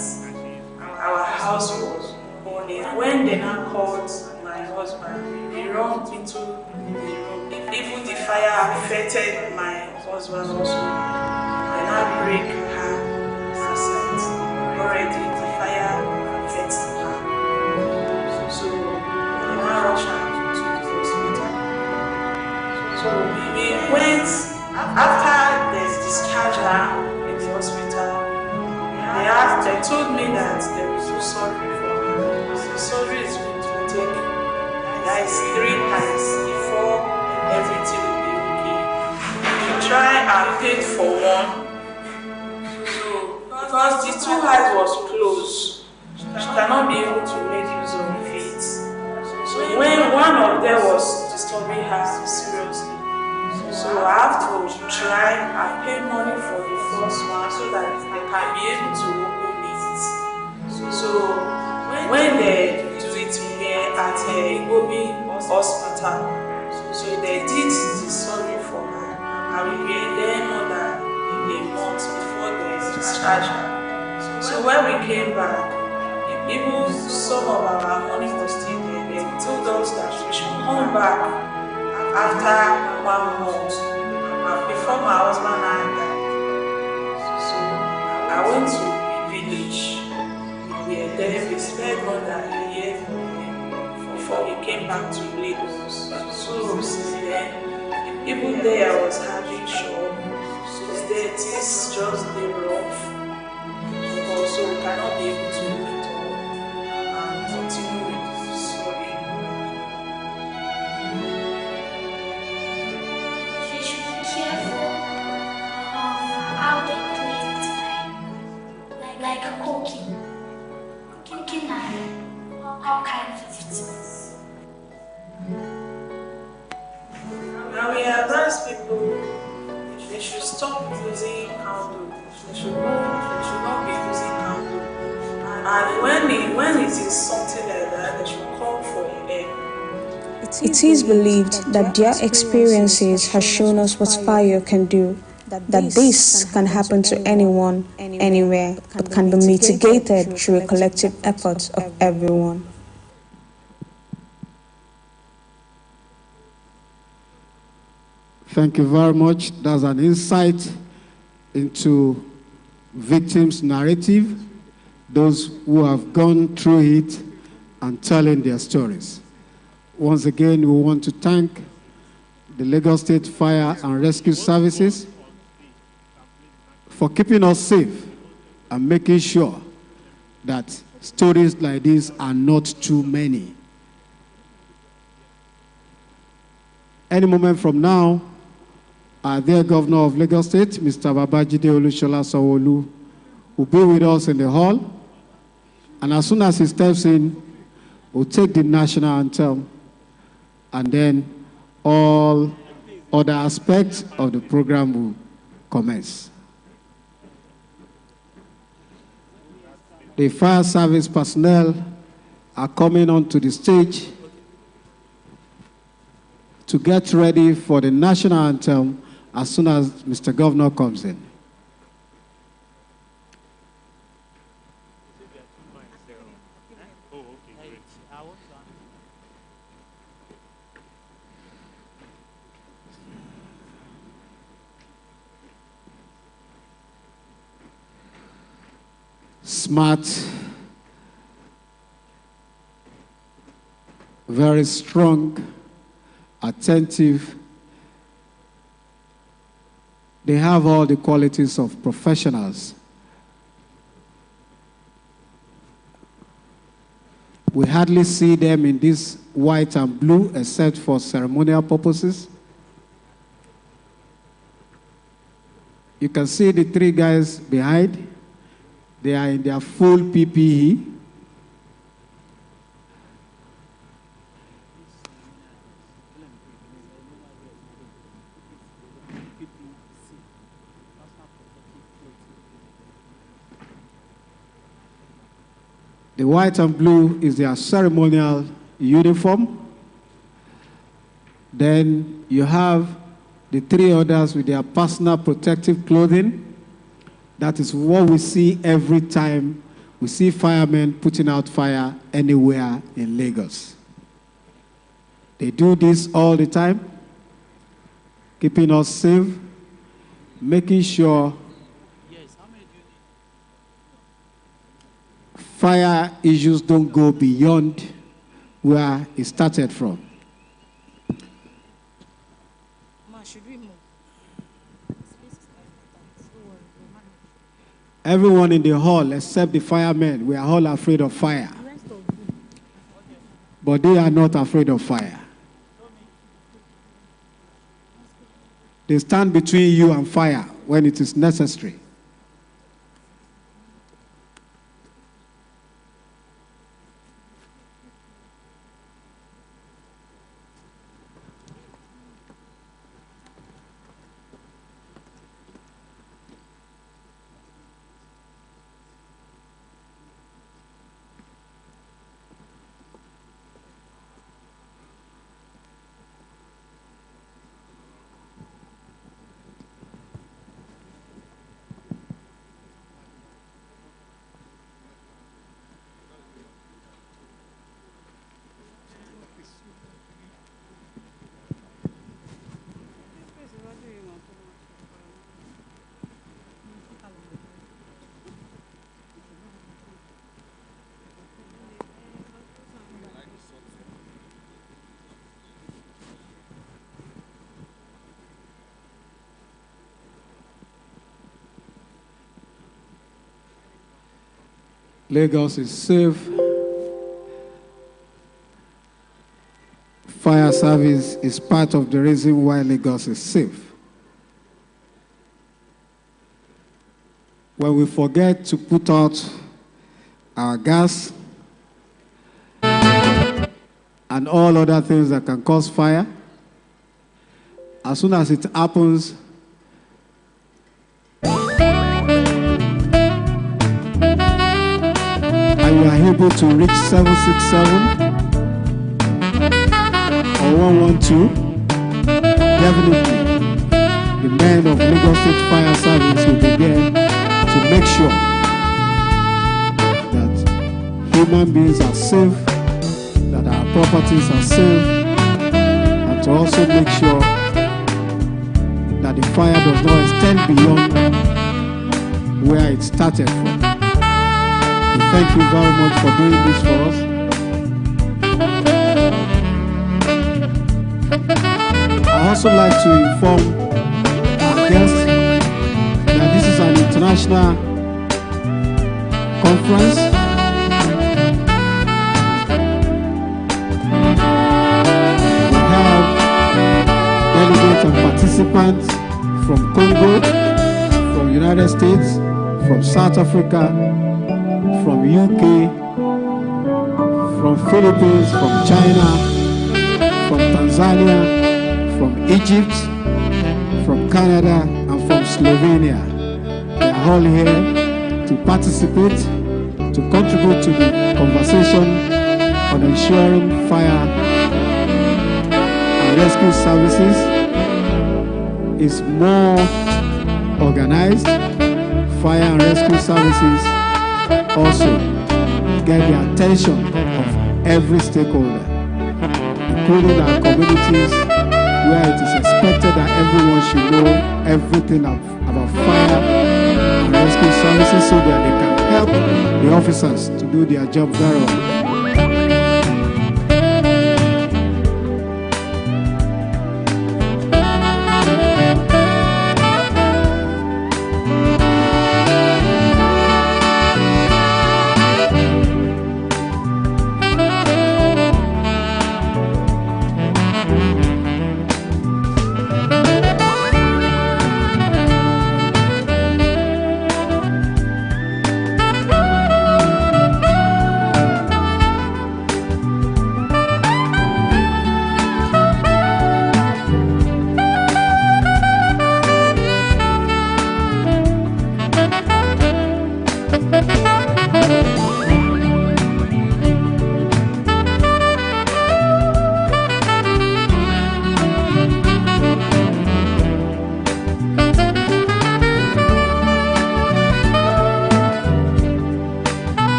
Speaker 12: our house was burning, when they now called my husband, he ran into the room. Even the fire affected my husband also. They now break her assets. Already the fire affected her. So they now rush her to the hospital. So we went, after they discharged her in the hospital, they told me that there was no surgery for her. The surgery is going to take, that is 3 times before everything will be okay. We try and paid for one. So because the 2 eyes was closed, she cannot be able to make use of it. So when one of them was disturbing her seriously, so I have to try and pay money for the first one so that they can be able to open it. So when they do it here at Goodwill hospital, so they did the surgery for her, and we were there more than a month before they discharged her. So when we came back, even some of our money was still there. They told us that we should come back after 1 month, before my husband and I died. So I went to the village. We were there, we spent more than a year before we came back to Lagos. So since then, even there I was having shock. Since then, things just dey rough. Also, we cannot be able to meet all and continue with the story.
Speaker 13: They should be careful how they clean time, like cooking and all kinds of things.
Speaker 12: Now we advise people they should stop using candle. They should not be using candle. And when it is something like that, they should call for help.
Speaker 9: It is believed that their experiences have shown us what fire can do, that this can happen to anyone, anywhere, but can be mitigated through a collective effort of everyone.
Speaker 3: Thank you very much. That's an insight into victims' narrative, those who have gone through it and telling their stories. Once again, we want to thank the Lagos State Fire and Rescue Services for keeping us safe and making sure that stories like this are not too many. Any moment from now, our dear Governor of Lagos State, Mr. Babajide Olusola Sanwo-Olu, will be with us in the hall. And as soon as he steps in, we'll take the national anthem, and then all other aspects of the program will commence. The fire service personnel are coming onto the stage to get ready for the national anthem as soon as Mr. Governor comes in. Smart, very strong, attentive. They have all the qualities of professionals. We hardly see them in this white and blue except for ceremonial purposes. You can see the three guys behind. They are in their full PPE. The white and blue is their ceremonial uniform. Then you have the three others with their personal protective clothing. That is what we see every time we see firemen putting out fire anywhere in Lagos. They do this all the time, keeping us safe, making sure fire issues don't go beyond where it started from. Everyone in the hall, except the firemen, we are all afraid of fire. But they are not afraid of fire. They stand between you and fire when it is necessary. Lagos is safe. Fire service is part of the reason why Lagos is safe. When we forget to put out our gas and all other things that can cause fire, as soon as it happens, and you are able to reach 767 or 112, definitely the men of Lagos State Fire Service will be there to make sure that human beings are safe, that our properties are safe, and to also make sure that the fire does not extend beyond where it started from. Thank you very much for doing this for us. I also like to inform our guests that this is an international conference. We have delegates and participants from Congo, from United States, from South Africa, from UK, from Philippines, from China, from Tanzania, from Egypt, from Canada, and from Slovenia. They are all here to participate, to contribute to the conversation on ensuring fire and rescue services is more organized. Fire and rescue services also get the attention of every stakeholder, including our communities, where it is expected that everyone should know everything about fire and rescue services so that they can help the officers to do their job very well.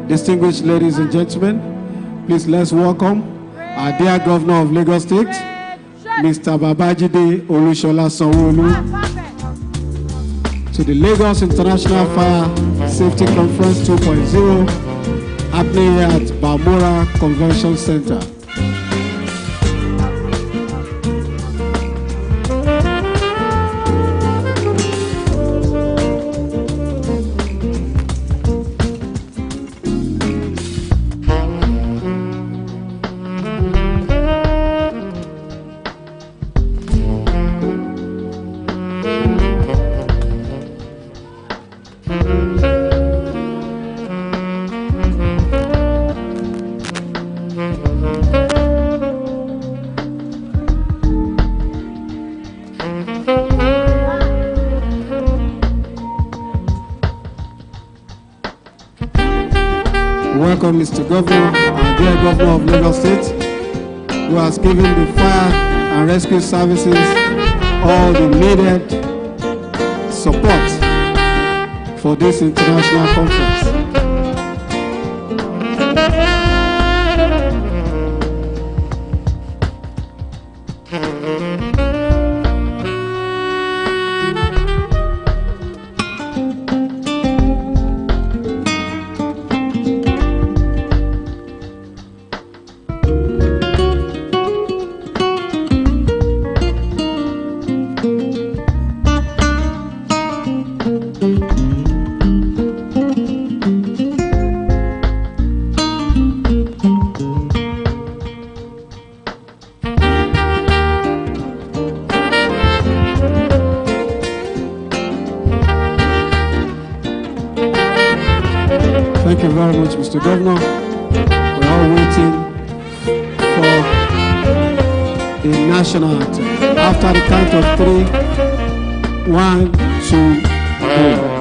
Speaker 3: distinguished ladies and gentlemen, please let's welcome our dear Governor of Lagos State, Mr. Babajide Olusola Sanwo-Olu, to the Lagos International Fire Safety Conference 2.0 happening here at BALMORAL Convention Center. Welcome, Mr. Governor, our dear Governor of Lagos State, who has given the fire and rescue services all the needed support for this international conference. Thank you very much, Mr. Governor. We're all waiting for a national anthem. After the count of 3, 1, 2, 3.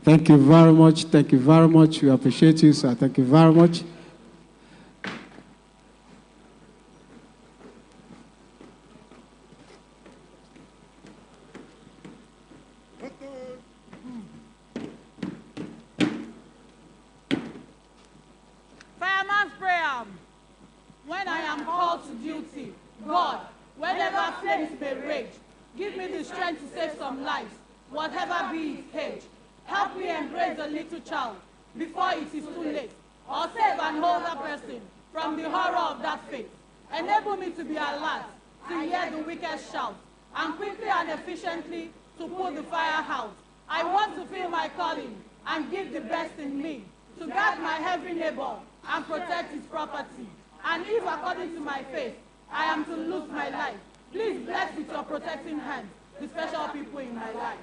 Speaker 3: Thank you very much. Thank you very much. We appreciate you, sir. Thank you very much.
Speaker 14: Fireman's prayer. When I am called to duty, God, whenever flames may rage, give me the strength to save some lives, whatever be its age. Help me embrace a little child before it is too late, or save an older person from the horror of that fate. Enable me to be alert, to hear the wicked shout, and quickly and efficiently to put the fire out. I want to feel my calling and give the best in me, to guard my every neighbor and protect his property. And if, according to my faith, I am to lose my life, please bless with your protecting hand the special people in my life.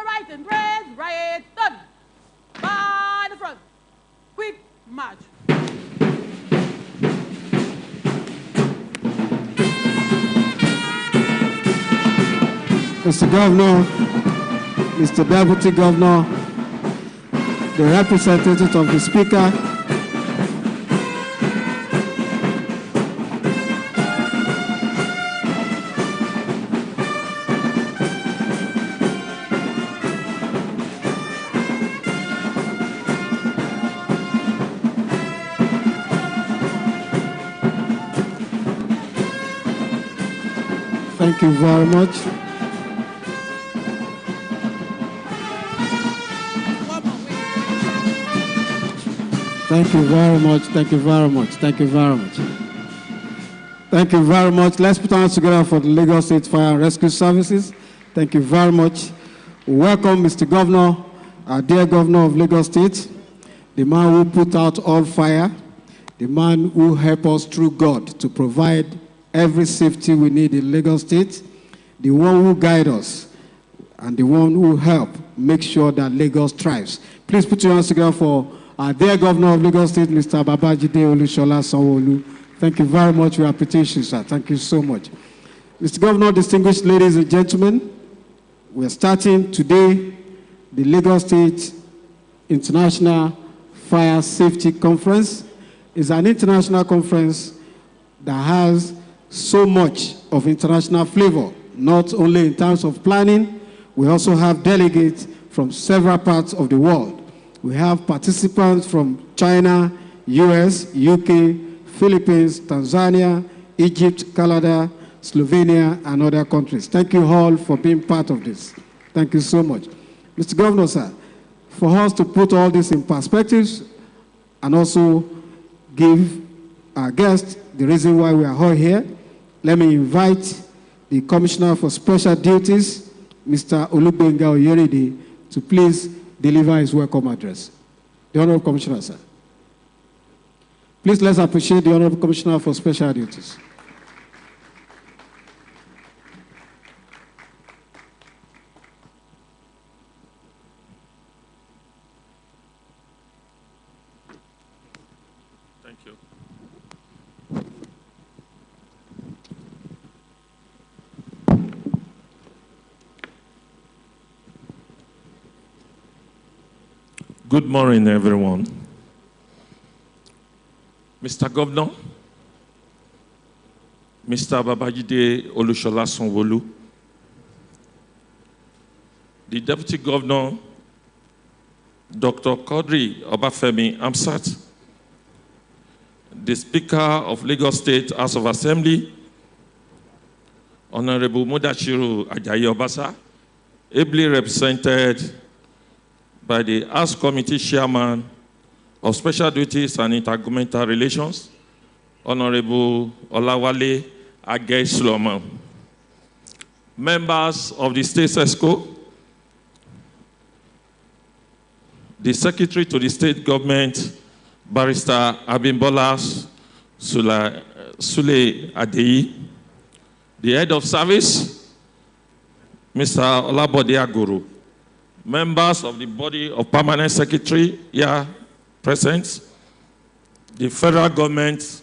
Speaker 14: Right and red, right, done. By the front. Quick march.
Speaker 3: Mr. Governor, Mr. Deputy Governor, the representative of the Speaker, thank you very much. Thank you very much. Thank you very much. Thank you very much. Thank you very much. Let's put our hands together for the Lagos State Fire and Rescue Services. Thank you very much. Welcome, Mr. Governor, our dear Governor of Lagos State, the man who put out all fire, the man who helped us through God to provide every safety we need in Lagos State, the one who guides us, and the one who helps make sure that Lagos thrives. Please put your hands together for our dear Governor of Lagos State, Mr. Babajide Olushola Sanwo-Olu. Thank you very much. We appreciate you, sir. Thank you so much. Mr. Governor, distinguished ladies and gentlemen, we are starting today the Lagos State International Fire Safety Conference. It's an international conference that has so much of international flavor, not only in terms of planning. We also have delegates from several parts of the world. We have participants from China, US, UK, Philippines, Tanzania, Egypt, Canada, Slovenia, and other countries. Thank you all for being part of this. Thank you so much. Mr. Governor, sir, for us to put all this in perspective and also give our guests the reason why we are all here, let me invite the Commissioner for Special Duties, Mr. Olubenga Oyeride, to please deliver his welcome address. The Honorable Commissioner, sir. Please let's appreciate the Honorable Commissioner for Special Duties.
Speaker 15: Thank you. Good morning, everyone. Mr. Governor, Mr. Babajide Olushola Sanwo-Olu, the Deputy Governor, Dr. Quadri Obafemi Amsat, the Speaker of Lagos State House of Assembly, Honorable Mudashiru Ajayi Obasa, ably represented by the House Committee Chairman of Special Duties and Intergovernmental Relations, Honorable Olawale Agei Solomon, members of the State ESCO, the Secretary to the State Government, Barrister Abimbola Sule Adeyi, the Head of Service, Mr. Olabode Aguru, members of the Body of Permanent Secretary here present, the Federal Government,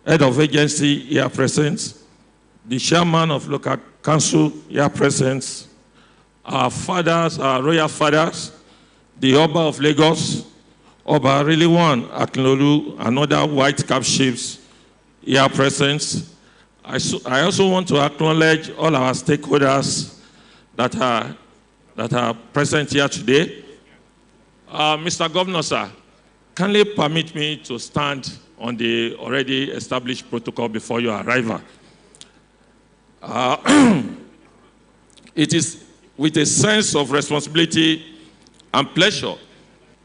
Speaker 15: Head of Agency here present, the Chairman of Local Council here present, our fathers, our royal fathers, the Oba of Lagos, Oba Riliwan Akinlolu, and other white cap chiefs here present. I also want to acknowledge all our stakeholders that are present here today. Mr. Governor, sir, kindly permit me to stand on the already established protocol before your arrival. It is with a sense of responsibility and pleasure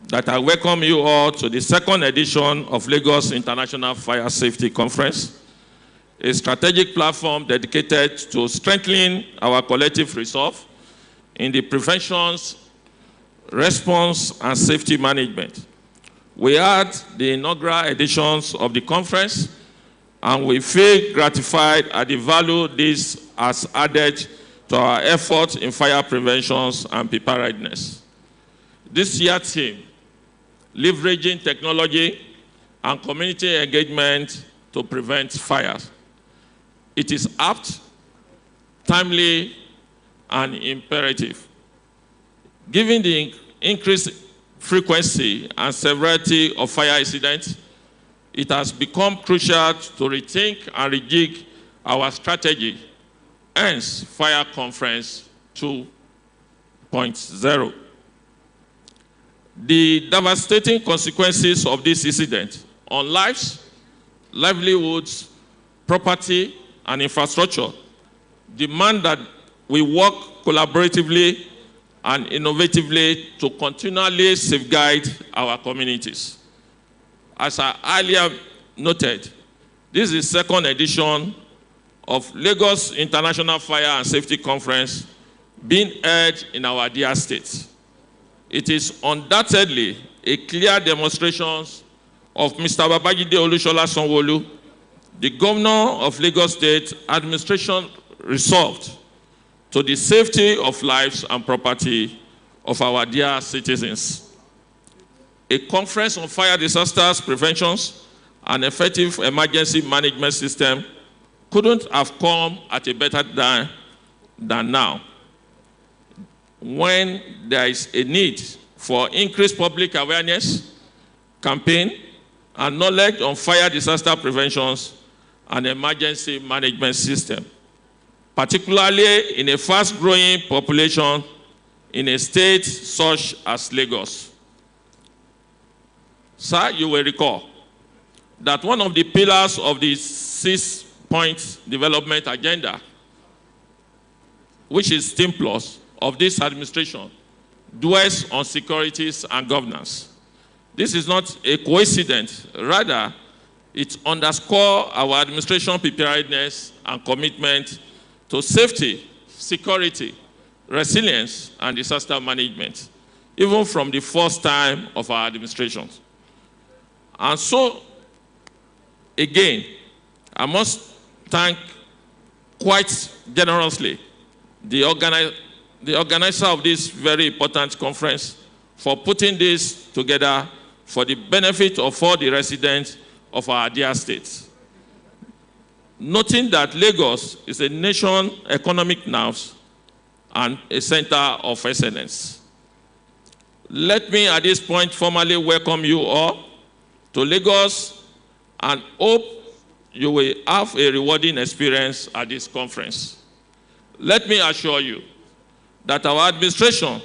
Speaker 15: that I welcome you all to the second edition of Lagos International Fire Safety Conference, a strategic platform dedicated to strengthening our collective resolve in the prevention, response, and safety management. We had the inaugural editions of the conference, and we feel gratified at the value this has added to our efforts in fire prevention and preparedness. This year's theme, leveraging technology and community engagement to prevent fires. It is apt, timely, and imperative. Given the increased frequency and severity of fire incidents, it has become crucial to rethink and rejig our strategy, hence Fire Conference 2.0. The devastating consequences of this incident on lives, livelihoods, property, and infrastructure demand that we work collaboratively and innovatively to continually safeguard our communities. As I earlier noted, this is the second edition of Lagos International Fire and Safety Conference being held in our dear state. It is undoubtedly a clear demonstration of Mr. Babajide Olusola Sanwo-Olu, the governor of Lagos State administration, resolved to the safety of lives and property of our dear citizens. A conference on fire disasters prevention and effective emergency management system couldn't have come at a better time than now, when there is a need for increased public awareness, campaign, and knowledge on fire disaster prevention and emergency management system, particularly in a fast-growing population in a state such as Lagos. Sir, you will recall that one of the pillars of the 6-point development agenda, which is STEAM Plus of this administration, dwells on securities and governance. This is not a coincidence. Rather, it underscores our administration preparedness and commitment to safety, security, resilience, and disaster management, even from the first time of our administration. And so, again, I must thank quite generously the organizer of this very important conference for putting this together for the benefit of all the residents of our dear states. Noting that Lagos is a nation economic nerve and a center of excellence. Let me at this point formally welcome you all to Lagos and hope you will have a rewarding experience at this conference. Let me assure you that our administration,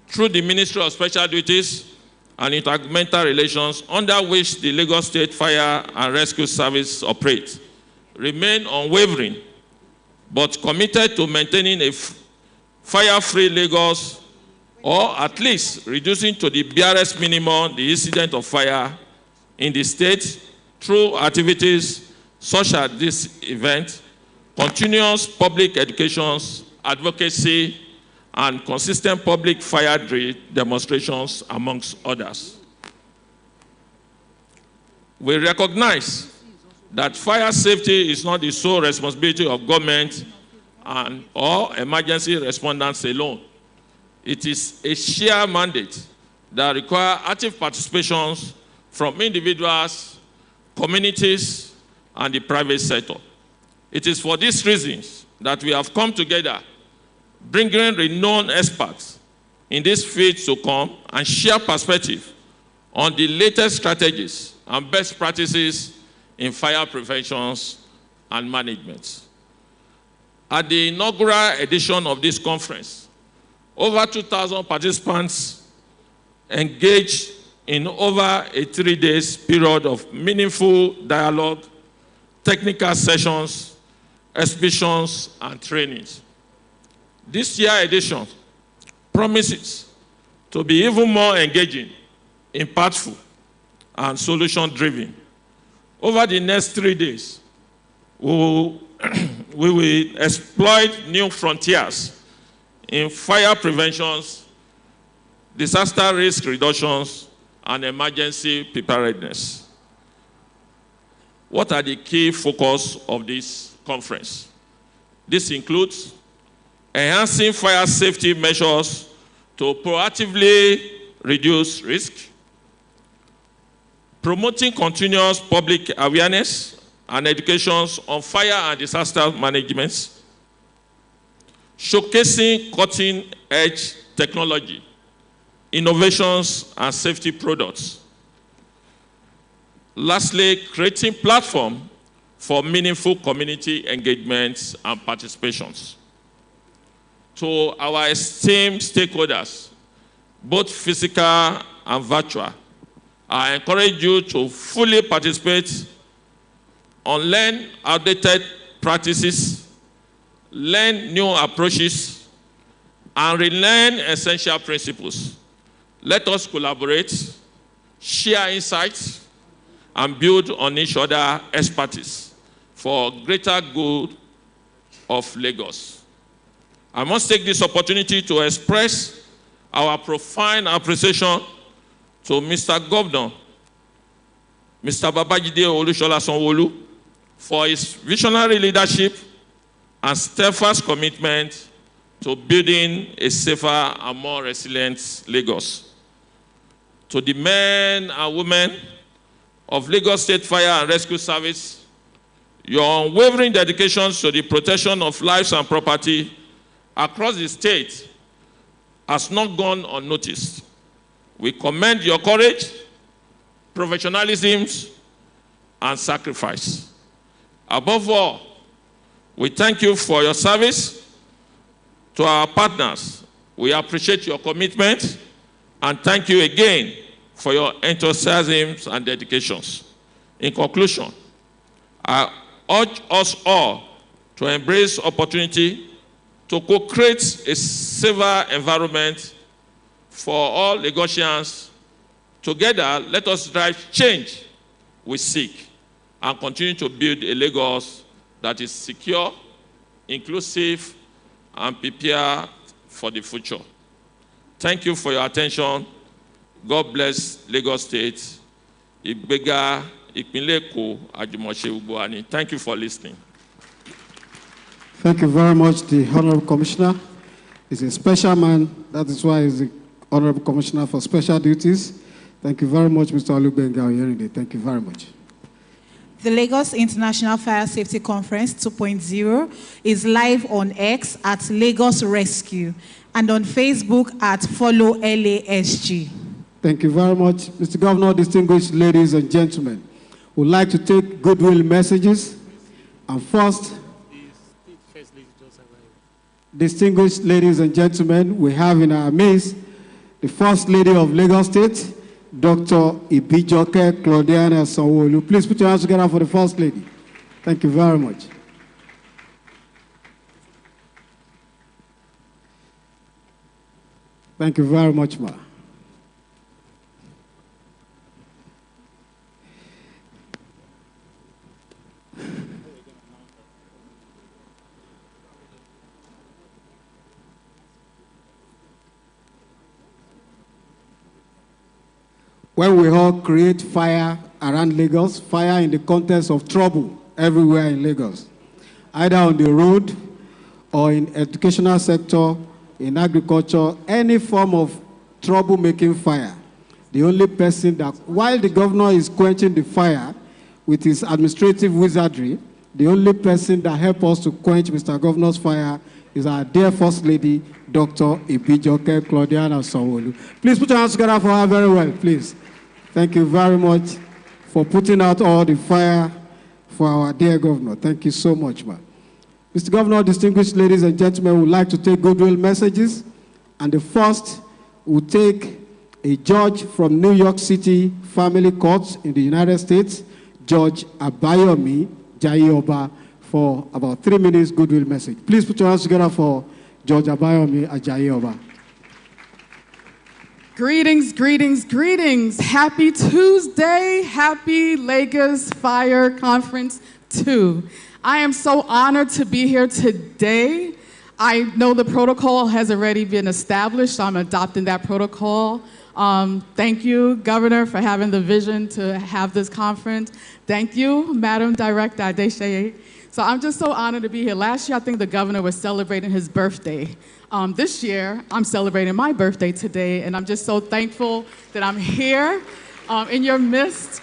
Speaker 15: through the Ministry of Special Duties and Intergovernmental Relations, under which the Lagos State Fire and Rescue Service operates, remain unwavering, but committed to maintaining a fire-free Lagos, or at least reducing to the barest minimum the incident of fire in the state through activities such as this event, continuous public education, advocacy, and consistent public fire drill demonstrations, amongst others. We recognize that fire safety is not the sole responsibility of government or emergency responders alone. It is a shared mandate that requires active participation from individuals, communities, and the private sector. It is for these reasons that we have come together, bringing renowned experts in this field to come and share perspective on the latest strategies and best practices in fire prevention and management. At the inaugural edition of this conference, over 2,000 participants engaged in over a 3-day period of meaningful dialogue, technical sessions, exhibitions, and trainings. This year's edition promises to be even more engaging, impactful, and solution-driven. Over the next 3 days, we will exploit new frontiers in fire preventions, disaster risk reductions, and emergency preparedness. What are the key focus of this conference? This includes enhancing fire safety measures to proactively reduce risk, promoting continuous public awareness and education on fire and disaster management, showcasing cutting-edge technology, innovations, and safety products. Lastly, creating platform for meaningful community engagements and participations. To our esteemed stakeholders, both physical and virtual, I encourage you to fully participate, unlearn outdated practices, learn new approaches, and relearn essential principles. Let us collaborate, share insights, and build on each other's expertise for greater good of Lagos. I must take this opportunity to express our profound appreciation to Mr. Governor, Mr. Babajide Olusola Sanwo-Olu, for his visionary leadership and steadfast commitment to building a safer and more resilient Lagos. To the men and women of Lagos State Fire and Rescue Service, your unwavering dedication to the protection of lives and property across the state has not gone unnoticed. We commend your courage, professionalism, and sacrifice. Above all, we thank you for your service to our partners. We appreciate your commitment and thank you again for your enthusiasm and dedications. In conclusion, I urge us all to embrace opportunity to co-create a safer environment for all Lagosians. Together, let us drive change we seek and continue to build a Lagos that is secure, inclusive, and prepared for the future. Thank you for your attention. God bless Lagos State. Ibega, Ìpínlẹ̀ Èkó, Àjùmọ̀ṣe gbogbo wa ni. Thank you for listening.
Speaker 3: Thank you very much, the Honorable Commissioner. He's a special man. That is why he's the Honorable Commissioner for Special Duties. Thank you very much, Mr. Olubenga Oyerinde. Thank you very much.
Speaker 2: The Lagos International Fire Safety Conference 2.0 is live on X at Lagos Rescue and on Facebook at Follow LASG.
Speaker 3: Thank you very much, Mr. Governor, distinguished ladies and gentlemen. We'd like to take goodwill messages. And first, distinguished ladies and gentlemen, we have in our midst the First Lady of Lagos State, Dr. Ibijoke Claudiana Sanwo-Olu. Please put your hands together for the First Lady. Thank you very much. Thank you very much, ma. When we all create fire around Lagos, fire in the context of trouble everywhere in Lagos, either on the road or in educational sector, in agriculture, any form of trouble-making fire, the only person that, while the governor is quenching the fire with his administrative wizardry, the only person that helps us to quench Mr. Governor's fire is our dear First Lady, Dr. Ibijoke Claudiana Sanwo-Olu. Please put your hands together for her very well, please. Thank you very much for putting out all the fire for our dear governor. Thank you so much, ma'am. Mr. Governor, distinguished ladies and gentlemen, would like to take goodwill messages. And the first will take a judge from New York City Family Court in the United States, Judge Abayomi Jayoba, for about 3 minutes goodwill message. Please put your hands together for Judge Abayomi Jayoba.
Speaker 16: Greetings, greetings, greetings. Happy Tuesday. Happy Lagos Fire Conference 2. I am so honored to be here today. I know the protocol has already been established, so I'm adopting that protocol. Thank you, Governor, for having the vision to have this conference. Thank you, Madam Director Adesheye. So I'm just so honored to be here. Last year, I think the governor was celebrating his birthday. This year, I'm celebrating my birthday today, and I'm just so thankful that I'm here in your midst,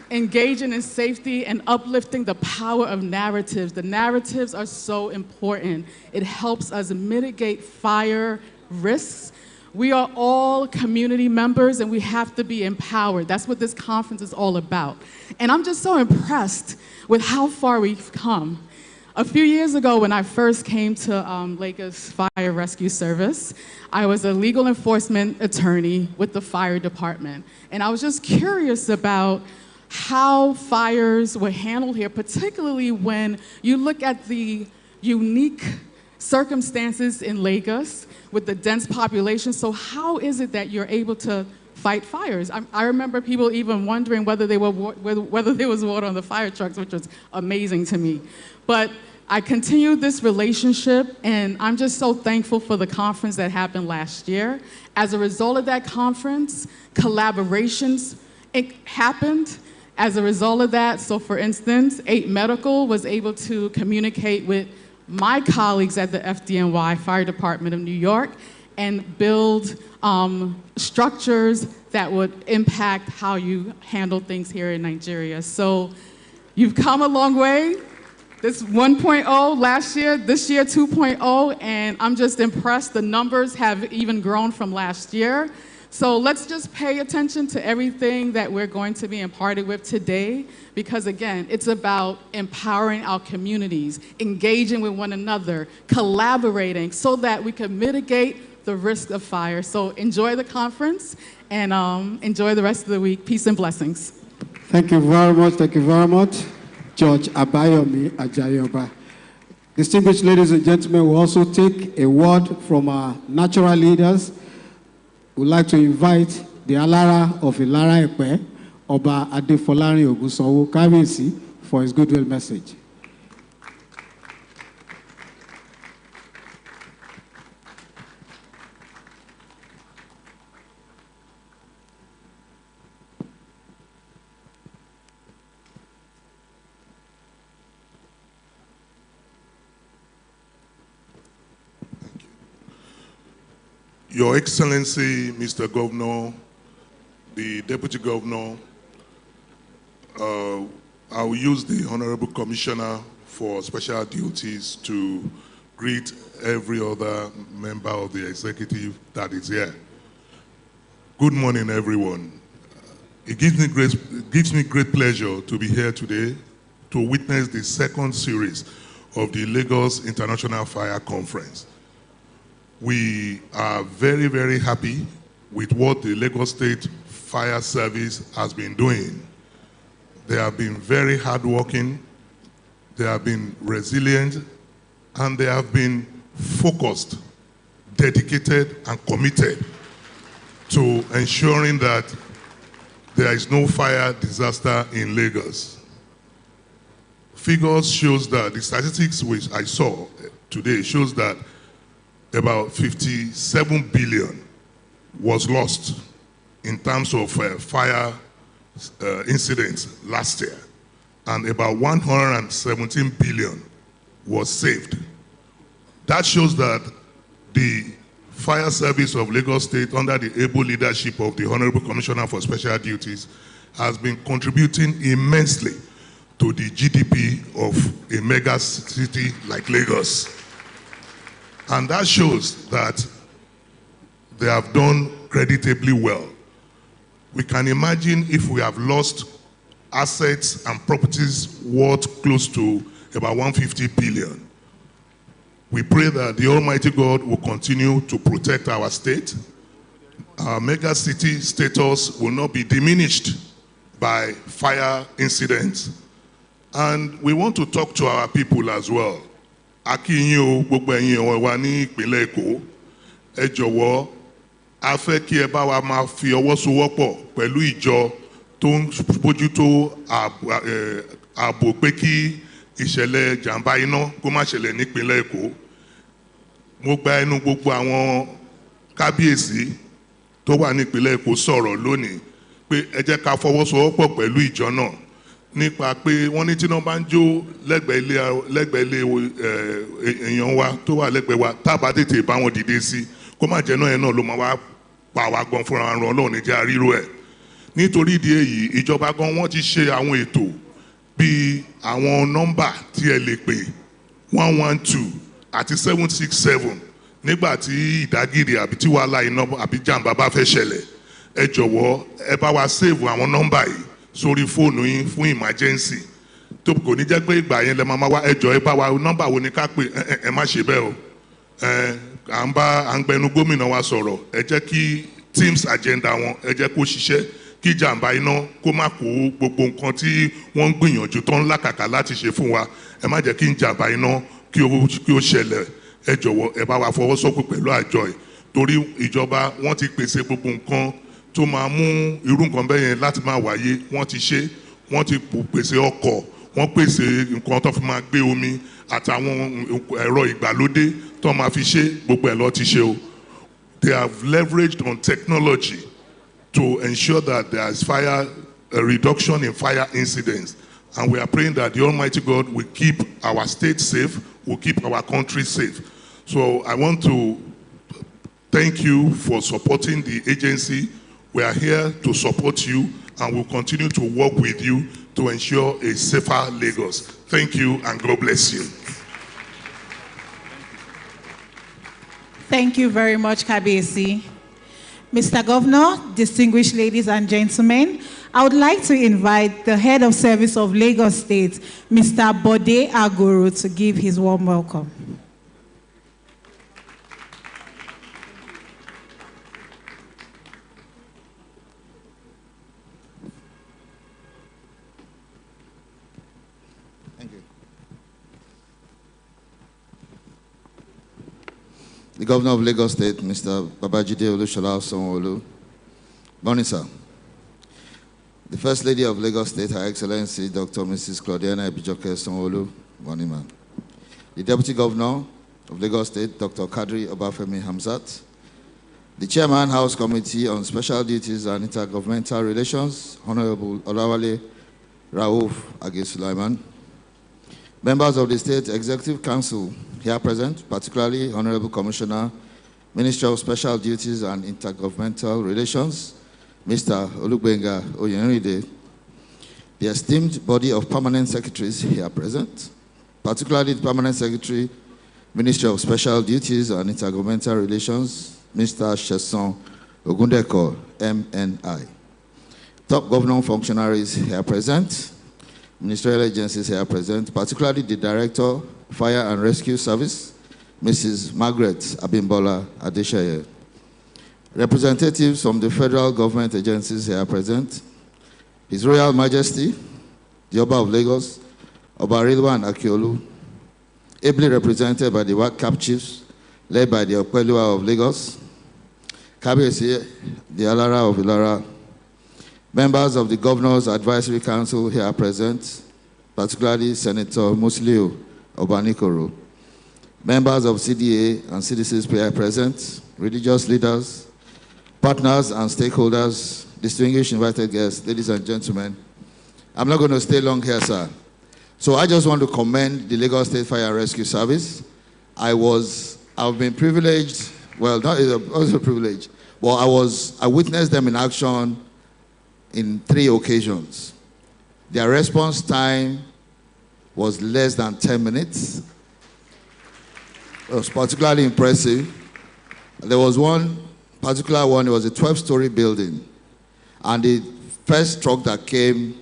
Speaker 16: engaging in safety and uplifting the power of narratives. The narratives are so important. It helps us mitigate fire risks. We are all community members, and we have to be empowered. That's what this conference is all about. And I'm just so impressed with how far we've come. A few years ago, when I first came to Lagos Fire Rescue Service, I was a legal enforcement attorney with the fire department. And I was just curious about how fires were handled here, particularly when you look at the unique circumstances in Lagos with the dense population. So how is it that you're able to fight fires? I remember people even wondering whether there was water on the fire trucks, which was amazing to me. But I continued this relationship, and I'm just so thankful for the conference that happened last year. As a result of that conference, collaborations happened. As a result of that, so for instance, 8 Medical was able to communicate with my colleagues at the FDNY Fire Department of New York and build structures that would impact how you handle things here in Nigeria. So you've come a long way. This 1.0 last year, this year 2.0, and I'm just impressed. The numbers have even grown from last year. So let's just pay attention to everything that we're going to be imparted with today, because again, it's about empowering our communities, engaging with one another, collaborating so that we can mitigate the risk of fire. So enjoy the conference and enjoy the rest of the week. Peace and blessings.
Speaker 3: Thank you very much. Thank you very much, Judge Abayomi Jayoba. Distinguished ladies and gentlemen, we also take a word from our natural leaders. We'd like to invite the Alara of Ilara Epe, Oba Adefolari Ogunsanwo Kabiyesi, for his goodwill message.
Speaker 17: Your Excellency, Mr. Governor, the Deputy Governor, I will use the Honorable Commissioner for Special Duties to greet every other member of the executive that is here. Good morning, everyone. It gives me great pleasure to be here today to witness the second series of the Lagos International Fire Conference. We are very, very happy with what the Lagos State Fire Service has been doing. They have been very hardworking, they have been resilient, and they have been focused, dedicated, and committed to ensuring that there is no fire disaster in Lagos. Figures shows that, the statistics which I saw today shows that about 57 billion was lost in terms of fire incidents last year, and about 117 billion was saved. That shows that the Fire Service of Lagos State, under the able leadership of the Honorable Commissioner for Special Duties, has been contributing immensely to the GDP of a mega city like Lagos. And that shows that they have done creditably well. We can imagine if we have lost assets and properties worth close to about 150 billion. We pray that the Almighty God will continue to protect our state, our mega city status will not be diminished by fire incidents. And we want to talk to our people as well. Akínyìn o, gbogbo ẹ̀yin ọ̀wọ̀ wa ní ìpínlẹ̀ Èkó, ẹ jọ̀wọ́, a fẹ́ kí ẹ bá wa máa fi ọwọ́ sowọ́pọ̀ pẹ̀lú ìjọ tó ń bójútó ààbò pé kí ìṣẹ̀lẹ̀ jàǹbá iná kó má ṣẹlẹ̀ nípínlẹ̀ Èkó. Mo gba ẹnu gbogbo àwọn kábíyèsí tó wà nípínlẹ̀ Èkó sọ̀rọ̀ lónìí pé ẹ jẹ́ ká fọwọ́sowọ́pọ̀ pẹ̀lú ìjọ náà nípa pé wọ́n ní tí iná bá ń jó lẹ́gbẹ̀ẹ́ ilé èèyàn wa tó wà lẹ́gbẹ̀ẹ́ wa tá a bá tètè bá wọn dìde sí kó má jẹ́ náà yẹn náà ló máa wá pa wá gan fúnra wọn Ọlọ́run ní jẹ́ àríro ẹ̀. Nítorí ìdí èyí ìjọba gan wọ́n ti ṣe àwọn ètò bíi àwọn nọ́mbà tí ẹ lè pè 112 àti 767 nígbà tí ìdágìrì àbí tí wàhálà iná àbí jàǹbá bá fẹ́ ṣẹlẹ̀. Ẹ jọ̀wọ́ ẹ bá wa save àwọn nọ́mbà yìí sórí fóònù yín fún emergency tó kò ní jẹ́ pé ìgbà yẹn lẹ máa wá ẹ jọ̀ọ́ ẹ bá wa nọ́mbà wo ni ká pè ẹ má ṣe bẹ́ẹ̀ o. À ń gbẹnu gómìnà wa sọ̀rọ̀ ẹ jẹ́ kí teams agenda wọn ẹ jẹ́ kó ṣiṣẹ́ kí jàǹbá iná kó má kó gbogbo nǹkan tí wọ́n ń gbìyànjú tó ń làkàkà láti ṣe fún wa ẹ má jẹ́ kí jàǹbá iná kí ó ṣẹlẹ̀ ẹ jọ̀wọ́ ẹ bá wa fọwọ́sowọ́pọ̀ pẹ̀lú àjọ ẹ̀ torí ìjọba wọ́n ti pèsè gbogbo nǹkan tó máa mú irú nǹkan bẹ́ẹ̀ yẹn láti máa wáyé wọ́n ti ṣe wọ́n ti pèsè ọkọ̀ wọ́n pèsè nǹkan tó fi máa gbé omi àtàwọn ẹ̀rọ ìgbàlódé tó máa fi ṣe gbogbo ẹ̀ lọ ti ṣe o. They have leveraged on technology to ensure that there is a reduction in fire incidents. And we are praying that the Almighty God will keep our state safe, will keep our country safe. So I want to thank you for supporting the agency. We are here to support you and will continue to work with you to ensure a safer Lagos. Thank you and God bless you.
Speaker 2: Thank you very much, Kabiyesi. Mr. Governor, distinguished ladies and gentlemen, I would like to invite the Head of Service of Lagos State, Mr. Bode Agoro, to give his warm welcome.
Speaker 18: Thank you. The Governor of Lagos State, Mr. Babajide Olushola Sanwo-Olu. Morning, sir. The First Lady of Lagos State, Her Excellency, Dr. Mrs. Claudiana Ebijoke Sanwo-Olu. Morning, ma'am. The Deputy Governor of Lagos State, Dr. Kadri Obafemi Hamzat. The Chairman, House Committee on Special Duties and Intergovernmental Relations, Honorable Olawale Rauf Age-Sulaiman. Members of the State Executive Council here present, particularly Honorable Commissioner, Minister of Special Duties and Intergovernmental Relations, Mr. Olugbenga Oyenride. The esteemed body of permanent secretaries here present, particularly the Permanent Secretary, Ministry of Special Duties and Intergovernmental Relations, Mr. Sheson Ogundeko, MNI. Top government functionaries here present, ministerial agencies here present, particularly the Director, Fire and Rescue Service, Mrs. Margaret Abimbola Adeshaye. Representatives from the federal government agencies here present, His Royal Majesty, the Oba of Lagos, Oba Rilwan Akiolu, ably represented by the White Cap Chiefs, led by the Okpelua of Lagos, Kabiyesi, the Alara of Ilara, members of the Governor's Advisory Council here present, particularly Senator Musliu Obanikoro, members of CDA and CDCs here present, religious leaders, partners and stakeholders, distinguished invited guests, ladies and gentlemen. I'm not going to stay long here, sir. So I just want to commend the Lagos State Fire and Rescue Service. I've been privileged, well, not also privileged, but I witnessed them in action in 3 occasions. Their response time was less than 10 minutes. It was particularly impressive. There was one particular one, it was a 12-story building. And the first truck that came,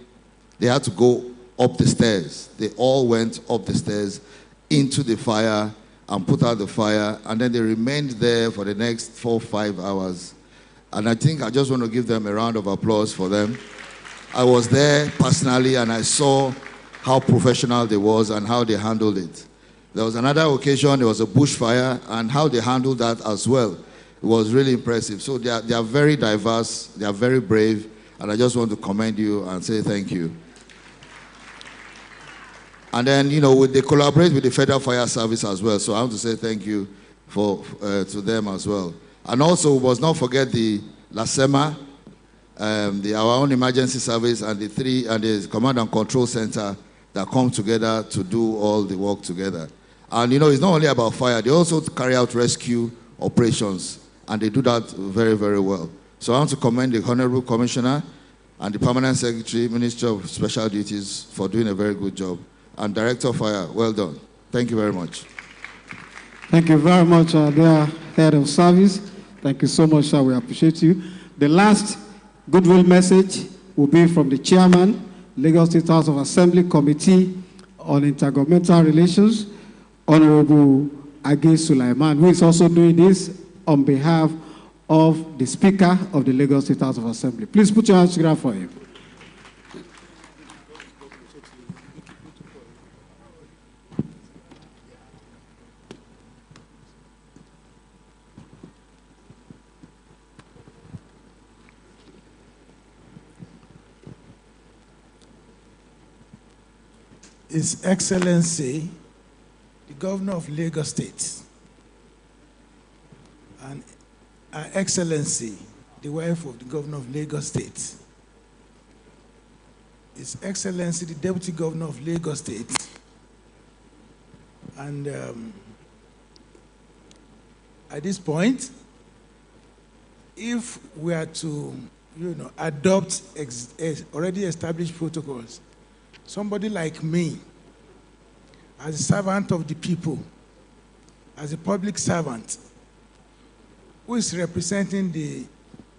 Speaker 18: they had to go up the stairs. They all went up the stairs into the fire and put out the fire, and then they remained there for the next 4 or 5 hours. And I think I just want to give them a round of applause for them. I was there personally and I saw how professional they was and how they handled it. There was another occasion, there was a bushfire, and how they handled that as well. It was really impressive. So they are very diverse, they are very brave, and I just want to commend you and say thank you. And then, you know, they collaborate with the Federal Fire Service as well, so I want to say thank you to them as well. And also, we must not forget the LASEMA, our own emergency service, and the Command and Control Center that come together to do all the work together. And you know, it's not only about fire, they also carry out rescue operations, and they do that very, very well. So I want to commend the Honorable Commissioner and the Permanent Secretary, Minister of Special Duties, for doing a very good job. And Director of Fire, well done. Thank you very much.
Speaker 3: Thank you very much, dear Head of Service. Thank you so much, sir. We appreciate you. The last goodwill message will be from the Chairman, Lagos State House of Assembly Committee on Intergovernmental Relations, Honorable Age Sulaiman, who is also doing this on behalf of the Speaker of the Lagos State House of Assembly. Please put your hands together for him.
Speaker 19: His Excellency, the Governor of Lagos State, and Her Excellency, the wife of the Governor of Lagos State, His Excellency, the Deputy Governor of Lagos State, and at this point, if we are to, adopt already established protocols, somebody like me, as a servant of the people, as a public servant, who is representing the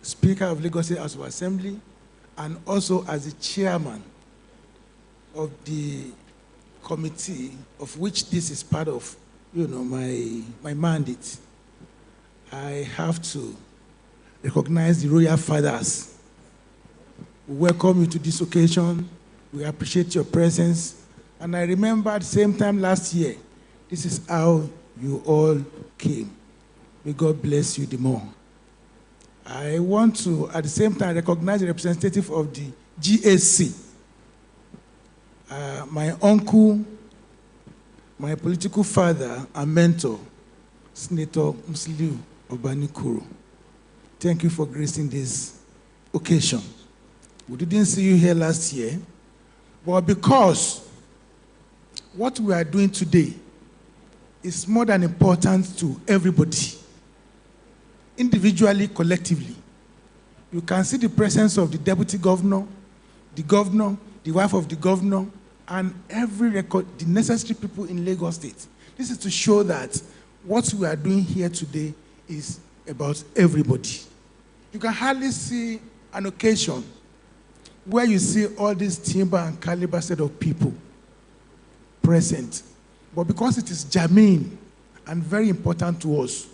Speaker 19: Speaker of Lagos State House of Assembly, and also as the chairman of the committee of which this is part of, my mandate, I have to recognize the royal fathers. We welcome you to this occasion. We appreciate your presence. And I remember at the same time last year, this is how you all came. May God bless you the more. I want to, at the same time, recognize the representative of the GAC, my uncle, my political father and mentor, Senator Musiliu Obanikoro. Thank you for gracing this occasion. We didn't see you here last year, but because what we are doing today is more than important to everybody, individually, collectively. You can see the presence of the deputy governor, the wife of the governor, and the necessary people in Lagos State. This is to show that what we are doing here today is about everybody. You can hardly see an occasion where you see all this timber and caliber set of people present. But because it is germane and very important to us,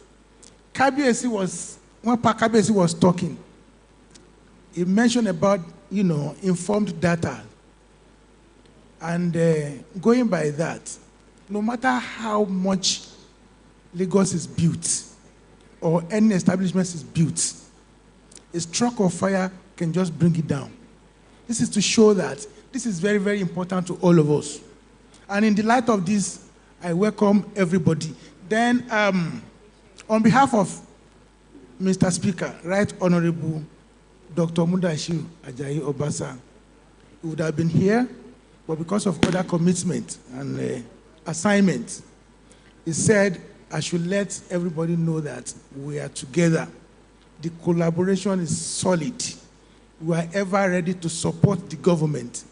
Speaker 19: when Kabiyesi was talking, he mentioned about, informed data. And going by that, no matter how much Lagos is built or any establishment is built, a stroke of fire can just bring it down. This is to show that this is very, very important to all of us. And in the light of this, I welcome everybody. Then, on behalf of Mr. Speaker, Right Honorable Dr. Mudashiru Ajayi Obasa, who would have been here, but because of other commitments and assignments, he said, I should let everybody know that we are together. The collaboration is solid. We are ever ready to support the government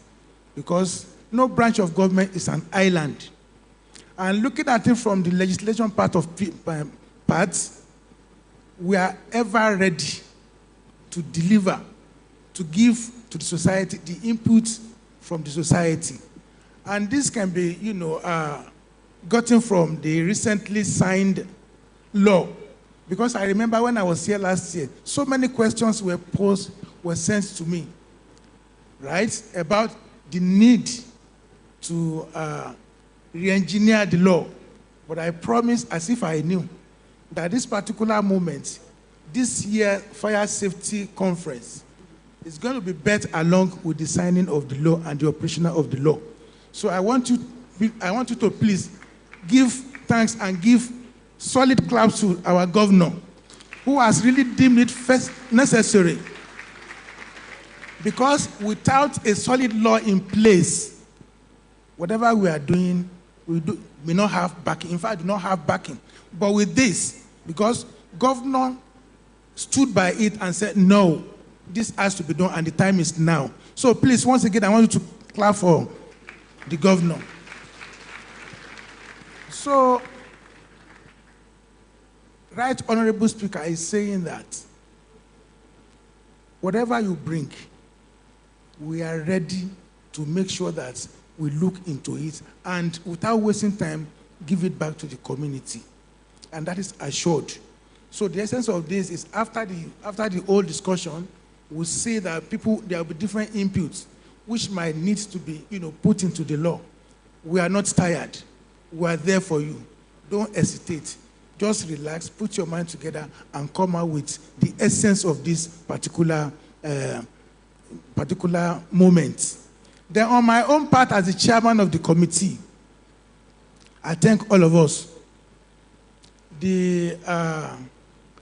Speaker 19: because no branch of government is an island. And looking at it from the legislation parts, we are ever ready to deliver, to give to the society the input from the society. And this can be, gotten from the recently signed law Because I remember when I was here last year, so many questions were posed, were sent to me, right, about the need to re-engineer the law. But I promised, as if I knew, that this particular moment, this year fire safety conference, is going to be bet along with the signing of the law and the operation of the law. So I want you to please give thanks and give solid claps to our governor, who has really deemed it first necessary. Because without a solid law in place, whatever we are doing, we may not have backing. In fact, do not have backing. But with this, because governor stood by it and said, no, this has to be done, and the time is now. So please, once again, I want you to clap for the governor. So, Right Honorable Speaker is saying that whatever you bring, we are ready to make sure that we look into it and without wasting time, give it back to the community. And that is assured. So the essence of this is after the whole discussion, we'll see that there will be different inputs which might need to be put into the law. We are not tired. We are there for you. Don't hesitate. Just relax, put your mind together, and come out with the essence of this particular moment. Then on my own part as the chairman of the committee, I thank all of us. The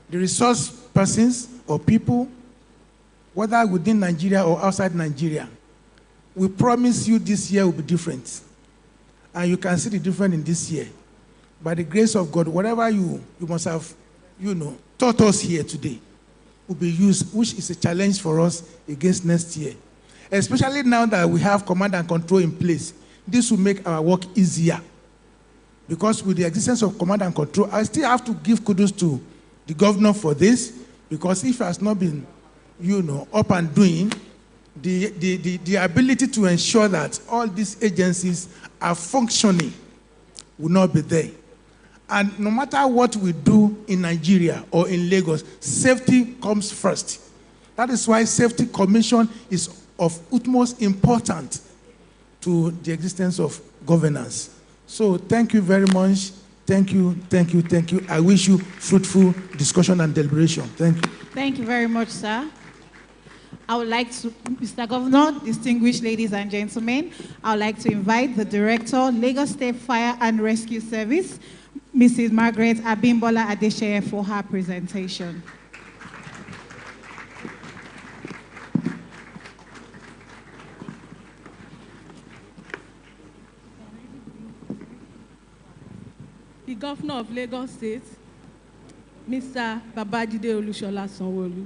Speaker 19: resource persons or people, whether within Nigeria or outside Nigeria, we promise you this year will be different. And you can see the difference in this year. By the grace of God, whatever you must have, taught us here today will be used, which is a challenge for us against next year. Especially now that we have command and control in place, this will make our work easier. Because with the existence of command and control, I still have to give kudos to the governor for this, because if it has not been, up and doing, the ability to ensure that all these agencies are functioning will not be there. And no matter what we do in Nigeria or in Lagos, safety comes first. That is why Safety Commission is of utmost importance to the existence of governance. So thank you very much. Thank you, thank you, thank you. I wish you fruitful discussion and deliberation. Thank you.
Speaker 2: Thank you very much, sir. I would like to, Mr. Governor, distinguished ladies and gentlemen, I would like to invite the Director, Lagos State Fire and Rescue Service, Mrs. Margaret Abimbola Adesheye, for her presentation.
Speaker 14: The Governor of Lagos State, Mr. Babajide Olushola Sanwo-Olu.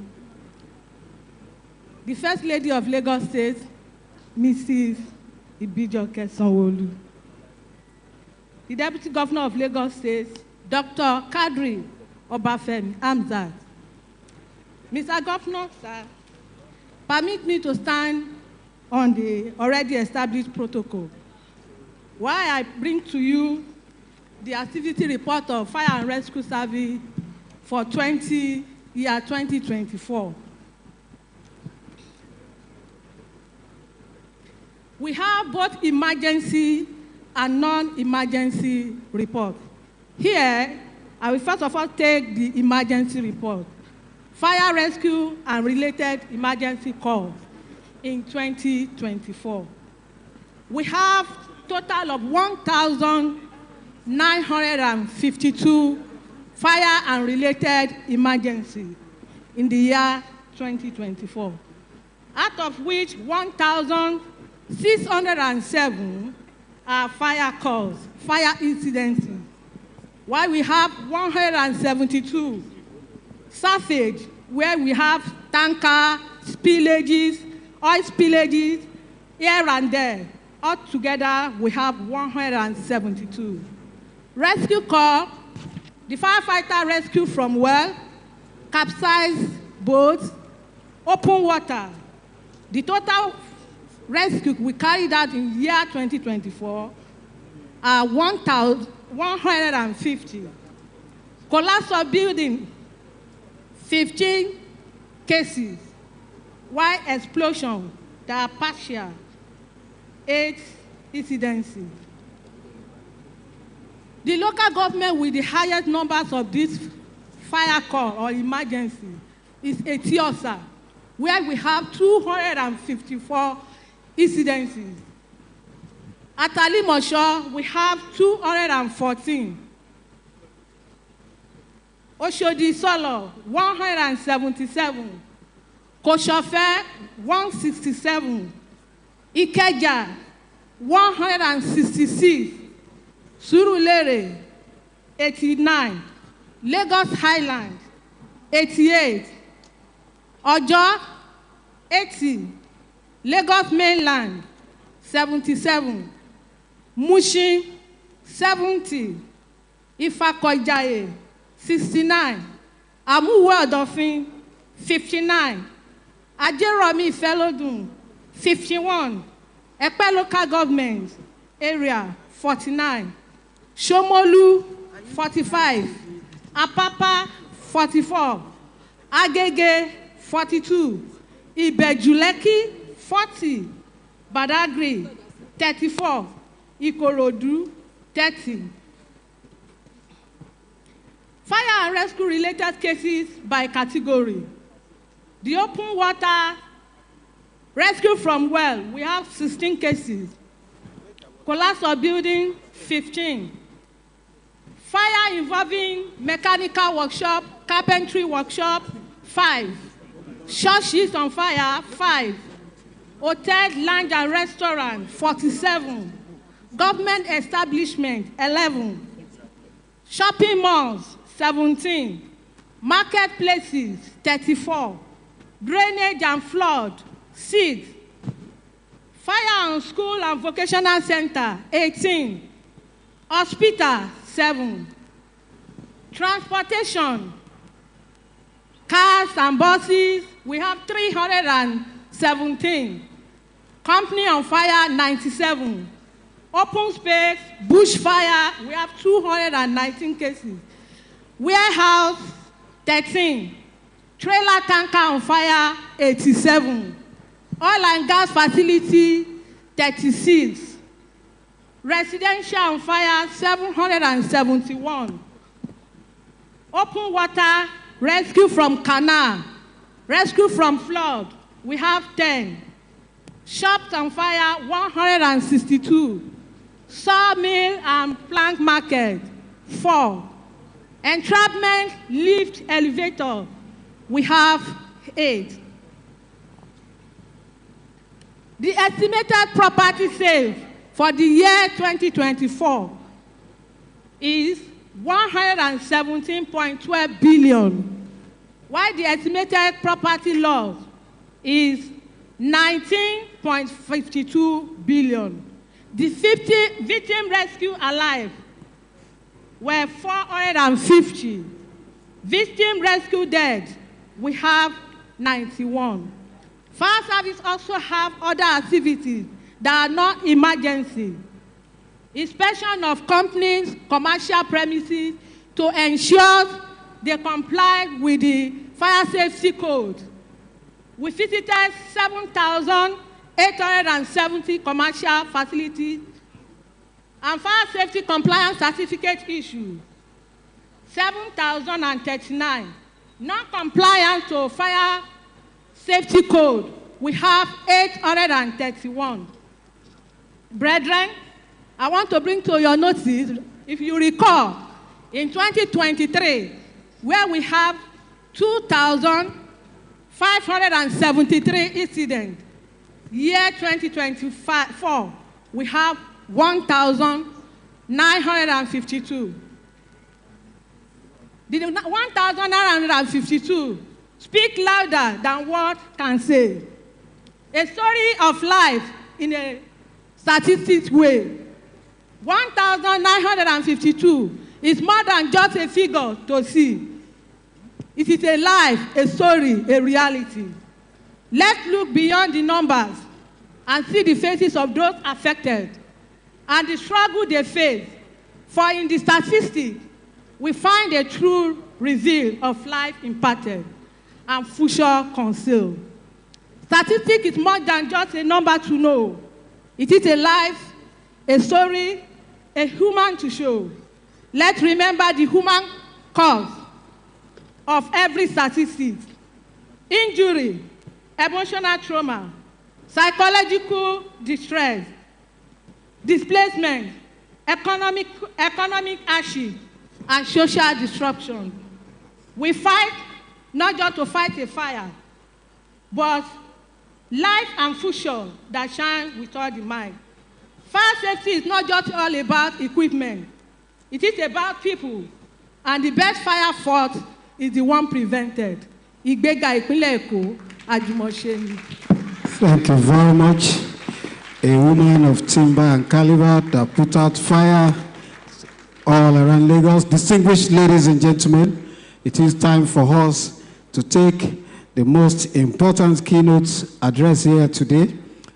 Speaker 14: The First Lady of Lagos State, Mrs. Ibijoke Sanwo-Olu. The Deputy Governor of Lagos State, Dr. Kadri Obafemi Hamzat. Mr. Governor, sir, permit me to stand on the already established protocol while I bring to you the activity report of Fire and Rescue Service for year 2024. We have both emergency and non-emergency report. Here, I will first of all take the emergency report. Fire rescue and related emergency calls in 2024. We have total of 1,952 fire and related emergencies in the year 2024, out of which 1,607 are fire calls, fire incidents, while we have 172 surface, where we have tanker spillages, oil spillages, here and there. Altogether, we have 172. Rescue call, the firefighter rescue from well, capsized boats, open water. The total rescue we carried out in year 2024 are 1,150. Collapse of building 15 cases, while explosion, there are partial, 8 incidences. The local government with the highest numbers of this fire call or emergency is Etiosa, where we have 254 incidences. At Alimosho, we have 214. Oshodi Solo, 177. Koshofe, 167. Ikeja, 166. Surulere, 89. Lagos Highland, 88. Ojo, 80. Lagos Mainland, 77. Mushin, 70. Ifakoijaye, 69. Amuwo Odofin, 59. Ajeromi Ifelodun, 51. Epe local government area, 49. Shomolu, 45. Apapa, 44. Agege, 42. Ibejuleki, 40. Badagry, 34. Ikorodu, 30. Fire and rescue related cases by category. The open water rescue from well, we have 16 cases. Collapse of building, 15. Fire involving mechanical workshop, carpentry workshop, 5. Short sheets on fire, 5. Hotel, lounge and restaurant, 47. Government establishment, 11. Shopping malls, 17. Marketplaces, 34. Drainage and flood, 6. Fire on school and vocational center, 18. Hospital, 7. Transportation, cars and buses, we have 317. Company on fire, 97. Open space, bush fire, we have 219 cases. Warehouse, 13. Trailer tanker on fire, 87. Oil and gas facility, 36. Residential on fire, 771. Open water, rescue from canal, rescue from flood, we have 10. Shops on fire, 162. Sawmill and plank market, 4. Entrapment, lift, elevator, we have 8. The estimated property sale for the year 2024 is 117.12 billion, while the estimated property loss is 19.52 billion. The 50 victim rescue alive were 450. Victim rescue dead, we have 91. Fire service also have other activities that are not emergency. Inspection of companies, commercial premises to ensure they comply with the fire safety code. We visited 7,870 commercial facilities and fire safety compliance certificate issued. 7,039. Non-compliant to fire safety code, we have 831. Brethren, I want to bring to your notice, if you recall, in 2023, where we have 2,573 incidents, year 2024, we have 1,952. The 1,952 speak louder than what can say. A story of life in a statistics way. 1,952 is more than just a figure to see. It is a life, a story, a reality. Let's look beyond the numbers and see the faces of those affected and the struggle they face. For in the statistics, we find a true reveal of life impacted. and Future Council. Statistic is more than just a number to know. It is a life, a story, a human to show. Let's remember the human cause of every statistic: injury, emotional trauma, psychological distress, displacement, economic hardship, and social disruption. We fight not just to fight a fire, but life and future that shine with all the might. Fire safety is not just all about equipment. It is about people, and the best fire fought is the one prevented. Ìgbéga ìpínlẹ̀ Èkó, àjùmọ̀ṣe ni.
Speaker 3: Thank you very much. A woman of timber and caliber that put out fire all around Lagos. Distinguished ladies and gentlemen, it is time for us to take the most important keynote address here today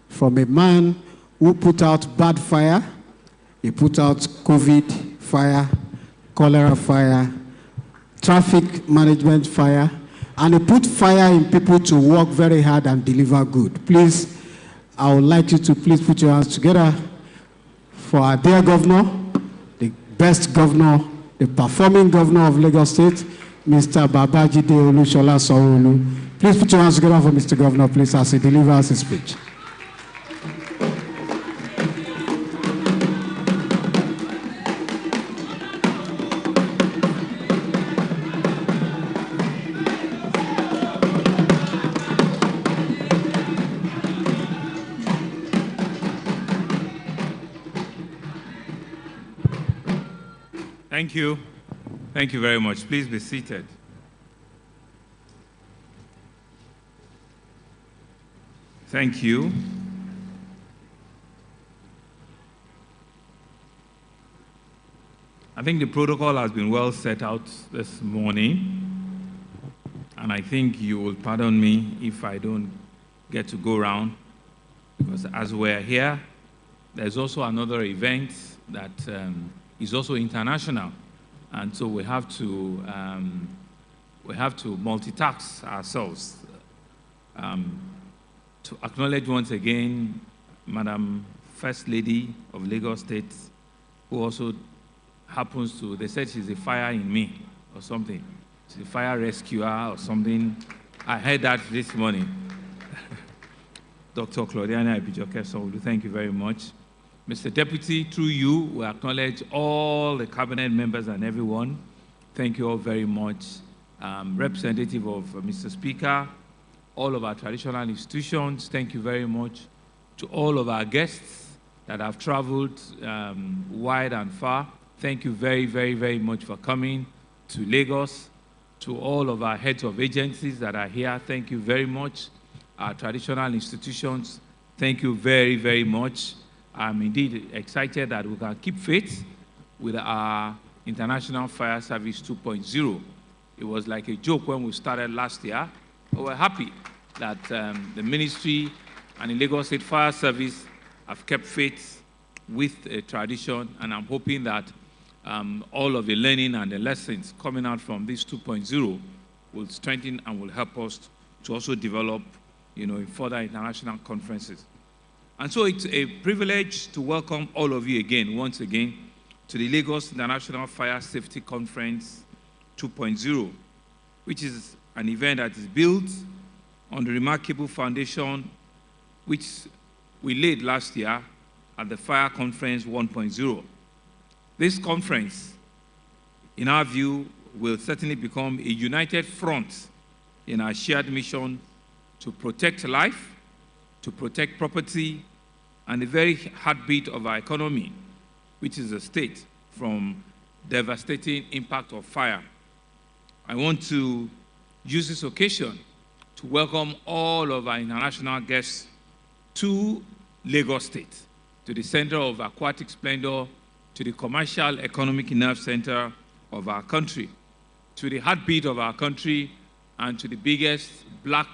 Speaker 3: from a man who put out bad fire. He put out COVID fire, cholera fire, traffic management fire, and he put fire in people to work very hard and deliver good. Please, I would like you to please put your hands together for our dear governor, the best governor, the performing governor of Lagos State, Mr. Babajide Olushola Sanwo-Olu. Please put your hands together for Mr. Governor, please, as he delivers his speech.
Speaker 20: Thank you. Thank you very much. Please be seated. Thank you. I think the protocol has been well set out this morning, and I think you will pardon me if I don't get to go around, because as we're here, there's also another event that is also international, and so we have to multitask ourselves. To acknowledge once again Madam First Lady of Lagos State, who also happens to, they said she's a fire in me or something. She's a fire rescuer or something. I heard that this morning. Dr. Claudiana Ibijoke Sanwo-Olu, thank you very much. Mr. Deputy, through you, we acknowledge all the cabinet members and everyone. Thank you all very much. Representative of Mr. Speaker, all of our traditional institutions, thank you very much. To all of our guests that have traveled wide and far, thank you very, very, very much for coming to Lagos. To all of our heads of agencies that are here, thank you very much. Our traditional institutions, thank you very, very much. I'm indeed excited that we can keep faith with our International Fire Service 2.0. It was like a joke when we started last year, but we're happy that the ministry and the Lagos State Fire Service have kept faith with a tradition, and I'm hoping that all of the learning and the lessons coming out from this 2.0 will strengthen and will help us to also develop, in further international conferences. And so it's a privilege to welcome all of you again, once again, to the Lagos International Fire Safety Conference 2.0, which is an event that is built on the remarkable foundation which we laid last year at the Fire Conference 1.0. This conference, in our view, will certainly become a united front in our shared mission to protect life, to protect property, and the very heartbeat of our economy, which is the state, from devastating impact of fire. I want to use this occasion to welcome all of our international guests to Lagos State, to the center of aquatic splendor, to the commercial economic nerve center of our country, to the heartbeat of our country, and to the biggest black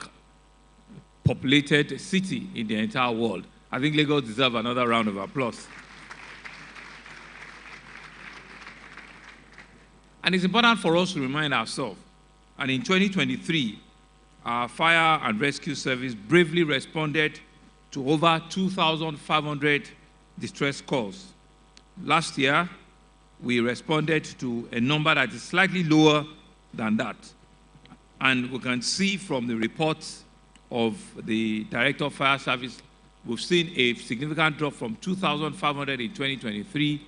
Speaker 20: populated city in the entire world. I think Lagos deserves another round of applause. And it's important for us to remind ourselves, and in 2023, our fire and rescue service bravely responded to over 2,500 distress calls. Last year, we responded to a number that is slightly lower than that. And we can see from the reports of the Director of Fire Service, we've seen a significant drop from 2,500 in 2023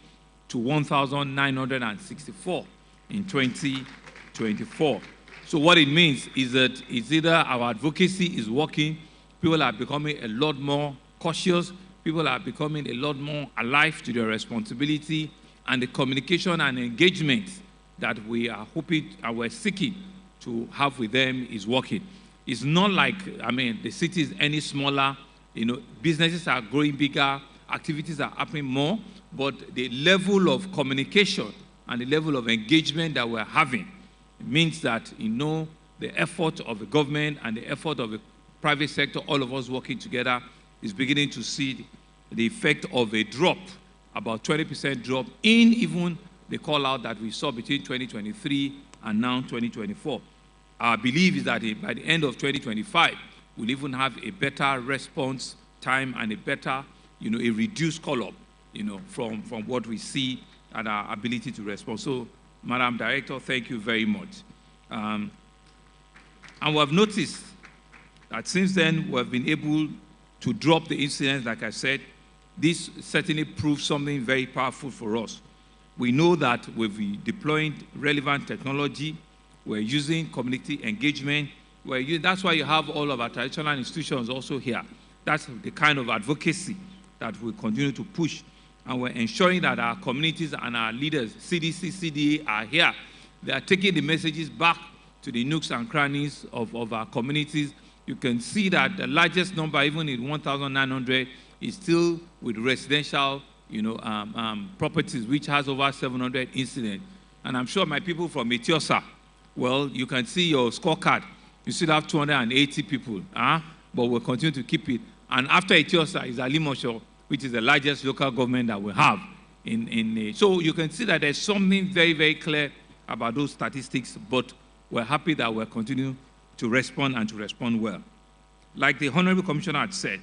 Speaker 20: to 1,964 in 2024. So what it means is that it's either our advocacy is working, people are becoming a lot more cautious, people are becoming a lot more alive to their responsibility, and the communication and engagement that we are hoping and we're seeking to have with them is working. It's not like, the city is any smaller, businesses are growing bigger, activities are happening more, but the level of communication and the level of engagement that we're having means that, the effort of the government and the effort of the private sector, all of us working together, is beginning to see the effect of a drop, about 20% drop in even the call out that we saw between 2023 and now 2024. Our belief is that by the end of 2025, we'll even have a better response time and a better, a reduced call-up, from what we see and our ability to respond. So, Madam Director, thank you very much. And we have noticed that since then, we have been able to drop the incidents, like I said. This certainly proves something very powerful for us. We know that we've been deploying relevant technology, we're using community engagement, that's why you have all of our traditional institutions also here. That's the kind of advocacy that we continue to push. And we're ensuring that our communities and our leaders, CDC, CDA, are here. They are taking the messages back to the nooks and crannies of our communities. You can see that the largest number, even in 1,900, is still with residential properties, which has over 700 incidents. And I'm sure my people from Etiosa, well, you can see your scorecard. You still have 280 people, but we'll continue to keep it. And after Etiosa is Alimosho, which is the largest local government that we have. So you can see that there's something very, very clear about those statistics, but we're happy that we're continuing to respond and to respond well. Like the Honorable Commissioner had said,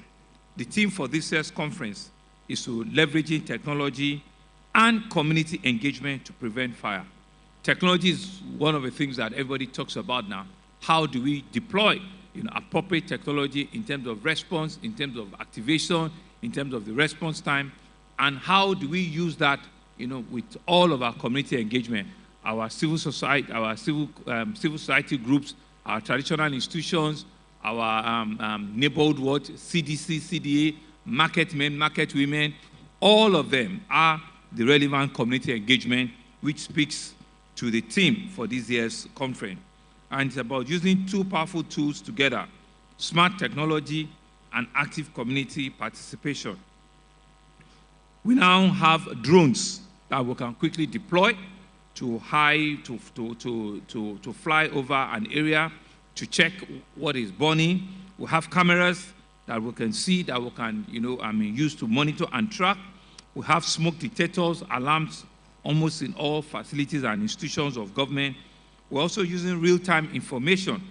Speaker 20: the theme for this year's conference is to leveraging technology and community engagement to prevent fire. Technology is one of the things that everybody talks about now. How do we deploy appropriate technology in terms of response, in terms of activation, in terms of the response time, and how do we use that with all of our community engagement, our civil society, civil society groups, our traditional institutions, our neighborhood watch, CDC, CDA, market men, market women, all of them are the relevant community engagement which speaks to the theme for this year's conference. And it's about using two powerful tools together, smart technology and active community participation. We now have drones that we can quickly deploy to fly over an area to check what is burning. We have cameras that we can see, that we can use to monitor and track. We have smoke detectors, alarms almost in all facilities and institutions of government. We're also using real-time information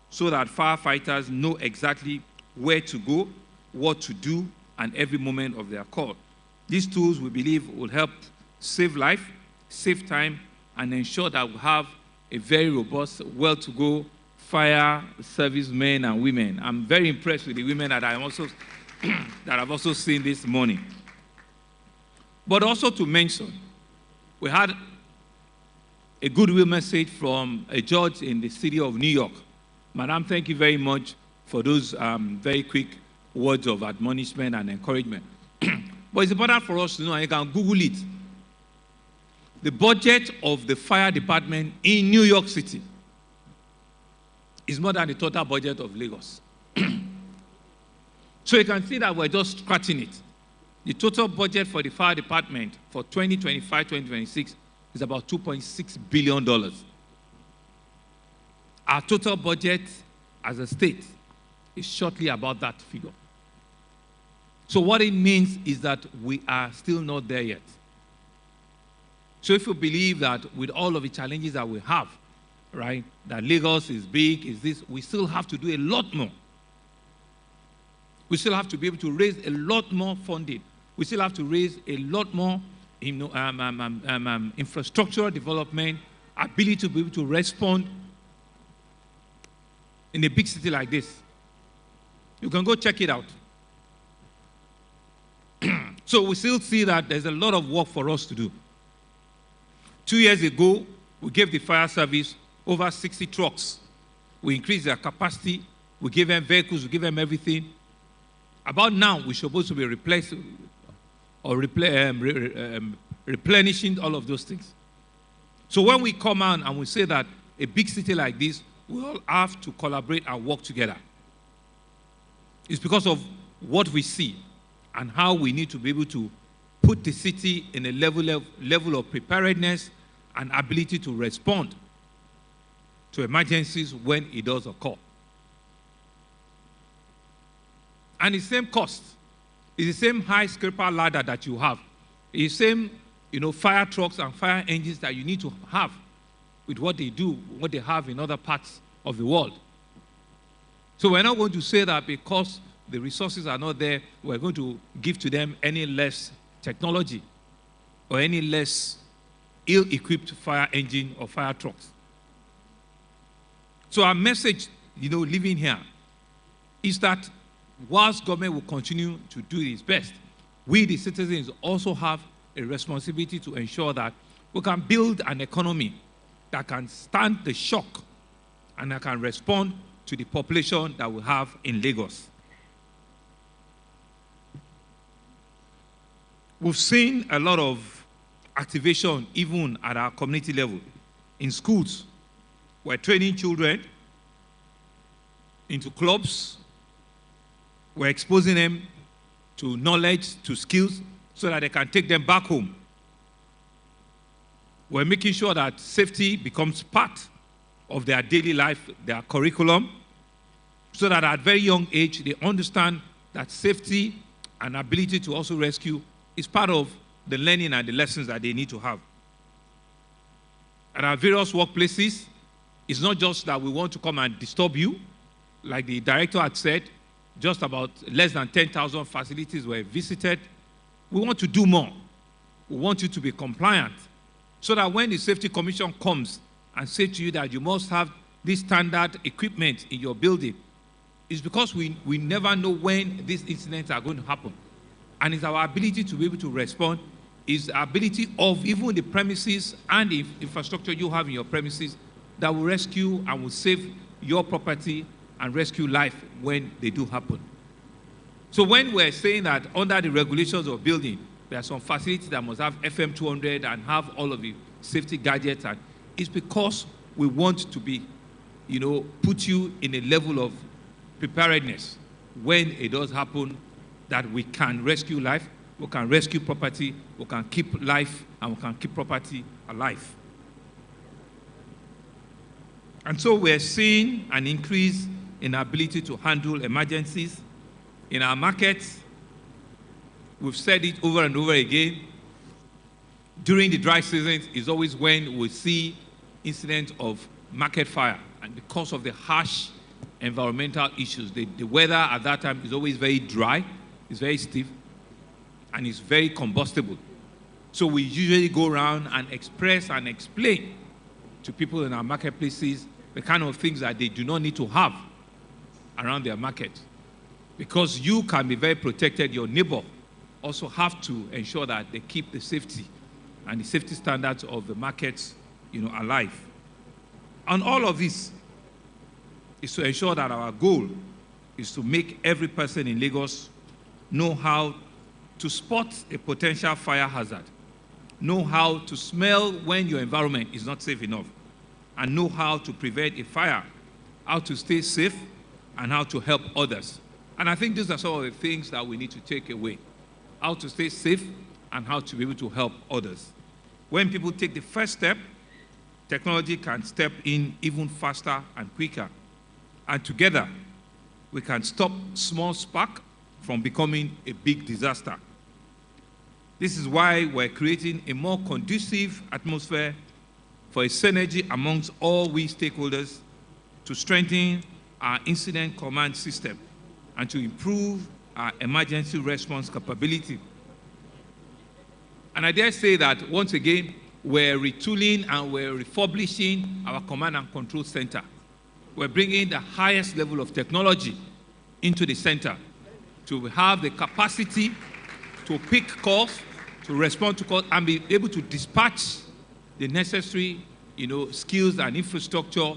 Speaker 20: so that firefighters know exactly where to go, what to do, and every moment of their call. These tools, we believe, will help save life, save time, and ensure that we have a very robust, well-to-go fire service men and women. I'm very impressed with the women that I've also seen this morning. But also to mention, we had a goodwill message from a judge in the city of New York. Madam, thank you very much for those very quick words of admonishment and encouragement. But it's important for us to know, and you can Google it, the budget of the fire department in New York City is more than the total budget of Lagos. So you can see that we're just scratching it. The total budget for the fire department for 2025-2026 is about $2.6 billion. Our total budget as a state is shortly about that figure. So what it means is that we are still not there yet. So if you believe that with all of the challenges that we have, right? That Lagos is big, is this. We still have to do a lot more. We still have to be able to raise a lot more funding. We still have to raise a lot more infrastructural development, ability to be able to respond in a big city like this. You can go check it out. So we still see that there's a lot of work for us to do. 2 years ago, we gave the fire service over 60 trucks. We increased their capacity. We gave them vehicles. We gave them everything. About now, we're supposed to be replacing or replenishing all of those things. So when we come out and we say that a big city like this, we all have to collaborate and work together. It's because of what we see and how we need to be able to put the city in a level of preparedness and ability to respond to emergencies when it does occur. And it's the same cost. It's the same high scraper ladder that you have. It's the same, fire trucks and fire engines that you need to have with what they do, what they have in other parts of the world. So we're not going to say that because the resources are not there, we're going to give to them any less technology or any less ill-equipped fire engine or fire trucks. So our message, living here, is that whilst government will continue to do its best, we, the citizens, also have a responsibility to ensure that we can build an economy that can stand the shock and that can respond to the population that we have in Lagos. We've seen a lot of activation even at our community level. In schools, we're training children into clubs. We're exposing them to knowledge, to skills, so that they can take them back home. We're making sure that safety becomes part of their daily life, their curriculum, so that at a very young age, they understand that safety and ability to also rescue is part of the learning and the lessons that they need to have. At our various workplaces, it's not just that we want to come and disturb you. Like the director had said, just about less than 10,000 facilities were visited. We want to do more. We want you to be compliant so that when the Safety Commission comes and says to you that you must have this standard equipment in your building, it's because we never know when these incidents are going to happen. And it's our ability to be able to respond, is the ability of even the premises and the infrastructure you have in your premises that will rescue and will save your property and rescue life when they do happen. So when we're saying that under the regulations of building, there are some facilities that must have FM 200 and have all of the safety gadgets, and it's because we want to be, put you in a level of preparedness when it does happen, that we can rescue life, we can rescue property, we can keep life, and we can keep property alive. And so we're seeing an increase in our ability to handle emergencies. In our markets, we've said it over and over again, during the dry season is always when we see incidents of market fire, and because of the harsh environmental issues, the weather at that time is always very dry, it's very stiff, and it's very combustible. So we usually go around and express and explain to people in our marketplaces the kind of things that they do not need to have around their market. Because you can be very protected, your neighbor also have to ensure that they keep the safety and the safety standards of the markets, alive. And all of this is to ensure that our goal is to make every person in Lagos know how to spot a potential fire hazard, know how to smell when your environment is not safe enough, and know how to prevent a fire, how to stay safe, and how to help others. And I think these are some of the things that we need to take away. How to stay safe and how to be able to help others. When people take the first step, technology can step in even faster and quicker. And together, we can stop small spark from becoming a big disaster. This is why we're creating a more conducive atmosphere for a synergy amongst all we stakeholders to strengthen our incident command system and to improve our emergency response capability. And I dare say that, once again, we're retooling and we're refurbishing our command and control center. We're bringing the highest level of technology into the center to have the capacity to pick calls, to respond to calls, and be able to dispatch the necessary, skills and infrastructure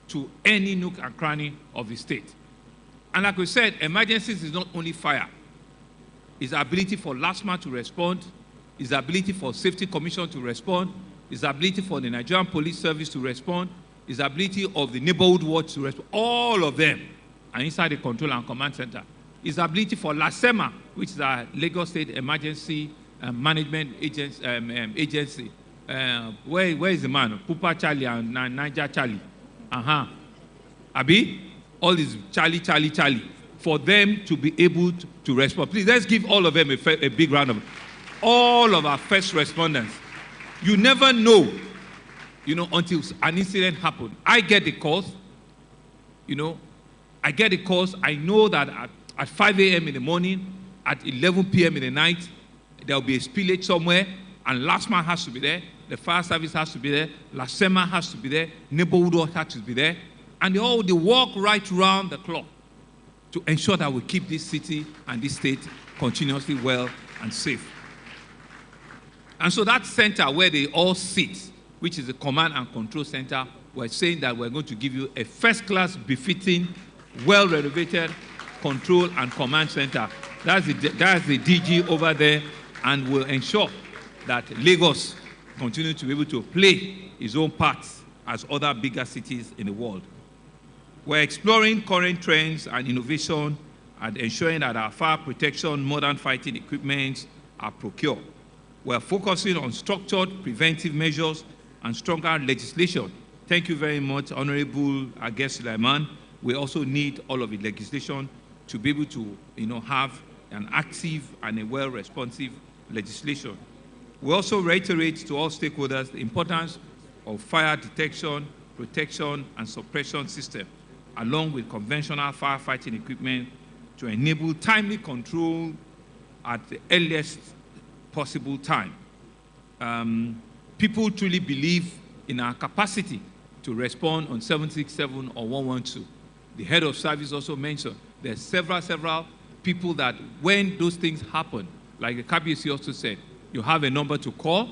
Speaker 20: to any nook and cranny of the state. And like we said, emergencies is not only fire. It's the ability for LASMA to respond, it's the ability for Safety Commission to respond, it's the ability for the Nigerian Police Service to respond, it's the ability of the Neighborhood Watch to respond. All of them are inside the Control and Command Center. It's the ability for LASEMA, which is our Lagos State Emergency Management Agency. Where is the man? Pupa Charlie and Niger Charlie. Abi? All is Charlie. For them to be able to respond. Please, let's give all of them a big round of applause. All of our first responders. You never know, until an incident happens. I get the calls, I know that at 5 a.m. in the morning, at 11 p.m. in the night, there'll be a spillage somewhere, and LASMA has to be there, the fire service has to be there, LASEMA has to be there, Neighborhood Watch has to be there, and they walk right around the clock to ensure that we keep this city and this state continuously well and safe. And so that center where they all sit, which is the Command and Control Center, we're saying that we're going to give you a first-class, befitting, well-renovated Control and Command Center. That's the DG over there, and will ensure that Lagos continue to be able to play its own part as other bigger cities in the world. We're exploring current trends and innovation and ensuring that our fire protection, modern fighting equipment are procured. We're focusing on structured preventive measures and stronger legislation. Thank you very much, Honorable Agnes Sulaiman. We also need all of the legislation to be able to have an active and a well-responsive legislation. We also reiterate to all stakeholders the importance of fire detection, protection, and suppression system, along with conventional firefighting equipment to enable timely control at the earliest possible time. People truly believe in our capacity to respond on 767 or 112. The head of service also mentioned there's several people that when those things happen, like the KBC also said, you have a number to call,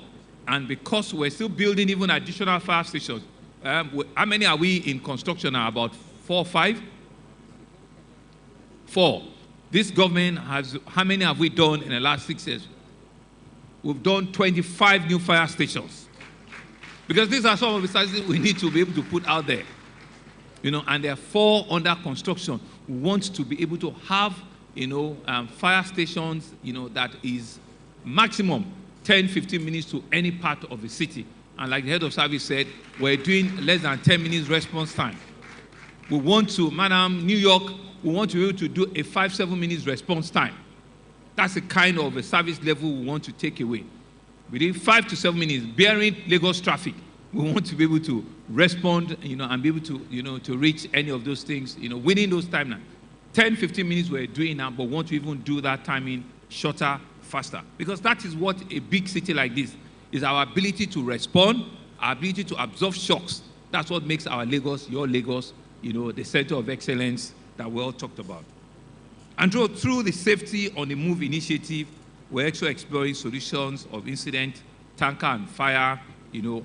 Speaker 20: and because we're still building even additional fire stations, how many are we in construction now? About 4 or 5? 4. This government has, how many have we done in the last 6 years? We've done 25 new fire stations. Because these are some of the services we need to be able to put out there. And there are 4 under construction. We want to be able to have, fire stations, that is maximum 10, 15 minutes to any part of the city. And like the head of service said, we're doing less than 10 minutes response time. We want to, Madam New York, we want to be able to do a 5-7 minutes response time. That's the kind of a service level we want to take away. Within 5 to 7 minutes, bearing Lagos traffic, we want to be able to respond, and be able to, to reach any of those things, within those timelines. 10, 15 minutes we're doing now, but want to even do that timing shorter, faster. Because that is what a big city like this is, our ability to respond, our ability to absorb shocks. That's what makes our Lagos, your Lagos, the center of excellence that we all talked about. And through the Safety on the Move initiative, we're also exploring solutions of incident, tanker and fire,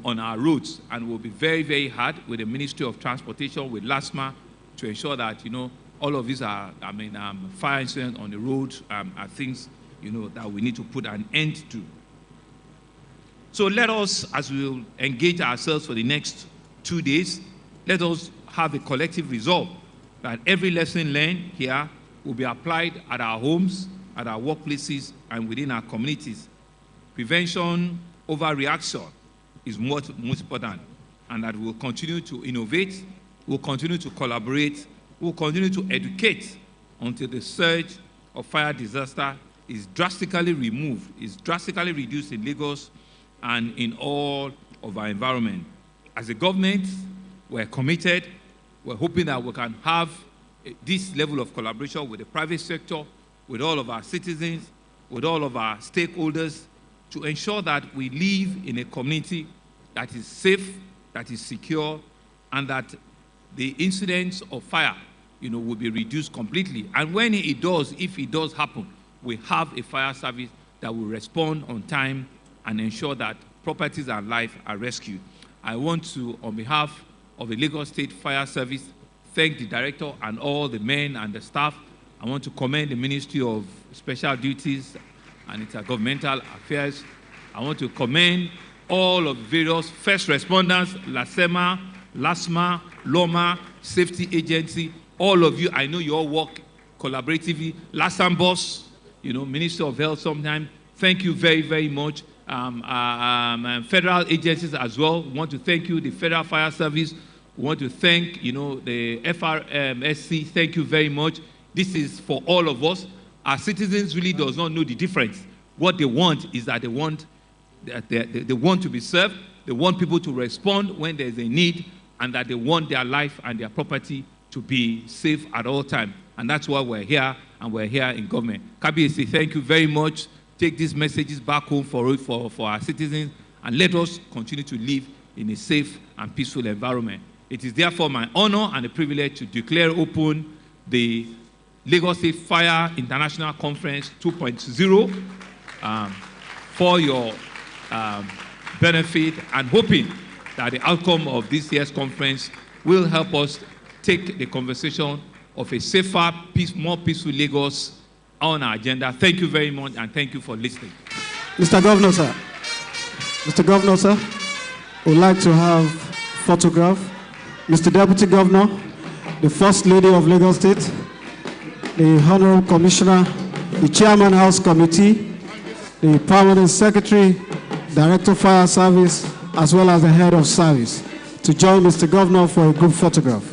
Speaker 20: on our roads. And we'll be very, very hard with the Ministry of Transportation, with LASMA, to ensure that, all of these are, fire incidents on the road are things, that we need to put an end to. So let us, as we engage ourselves for the next 2 days, let us have a collective resolve that every lesson learned here will be applied at our homes, at our workplaces, and within our communities. Prevention over reaction is most important, and that we'll continue to innovate, we'll continue to collaborate, we'll continue to educate until the surge of fire disaster is drastically removed, is drastically reduced in Lagos and in all of our environment. As a government, we're committed. We're hoping that we can have this level of collaboration with the private sector, with all of our citizens, with all of our stakeholders, to ensure that we live in a community that is safe, that is secure, and that the incidents of fire, will be reduced completely. And when if it does happen, we have a fire service that will respond on time and ensure that properties and life are rescued. I want to, on behalf of the Lagos State Fire Service, thank the director and all the men and the staff. I want to commend the Ministry of Special Duties and Intergovernmental Affairs. I want to commend all of the various first responders, LASEMA, LASMA, LOMA, Safety Agency, all of you. I know you all work collaboratively. LASAMBOS, Ministry of Health sometime. Thank you very, very much. Federal agencies as well. We want to thank you, the Federal Fire Service. We want to thank, the FRMSC. Thank you very much. This is for all of us. Our citizens really does not know the difference. What they want is that they want to be served. They want people to respond when there's a need, and that they want their life and their property to be safe at all times. And that's why we're here, and we're here in government. Kabiyesi, thank you very much. Take these messages back home for our citizens, and let us continue to live in a safe and peaceful environment. It is therefore my honor and a privilege to declare open the Lagos State Fire International Conference 2.0 for your benefit, and hoping that the outcome of this year's conference will help us take the conversation of a safer, more peaceful Lagos on our agenda. Thank you very much, and thank you for listening.
Speaker 3: Mr. Governor, sir. Mr. Governor, sir, we'd like to have photograph. Mr. Deputy Governor, the First Lady of Lagos State, the Honorable Commissioner, the Chairman House Committee, the Permanent Secretary, Director Fire Service, as well as the Head of Service, to join Mr. Governor for a group photograph.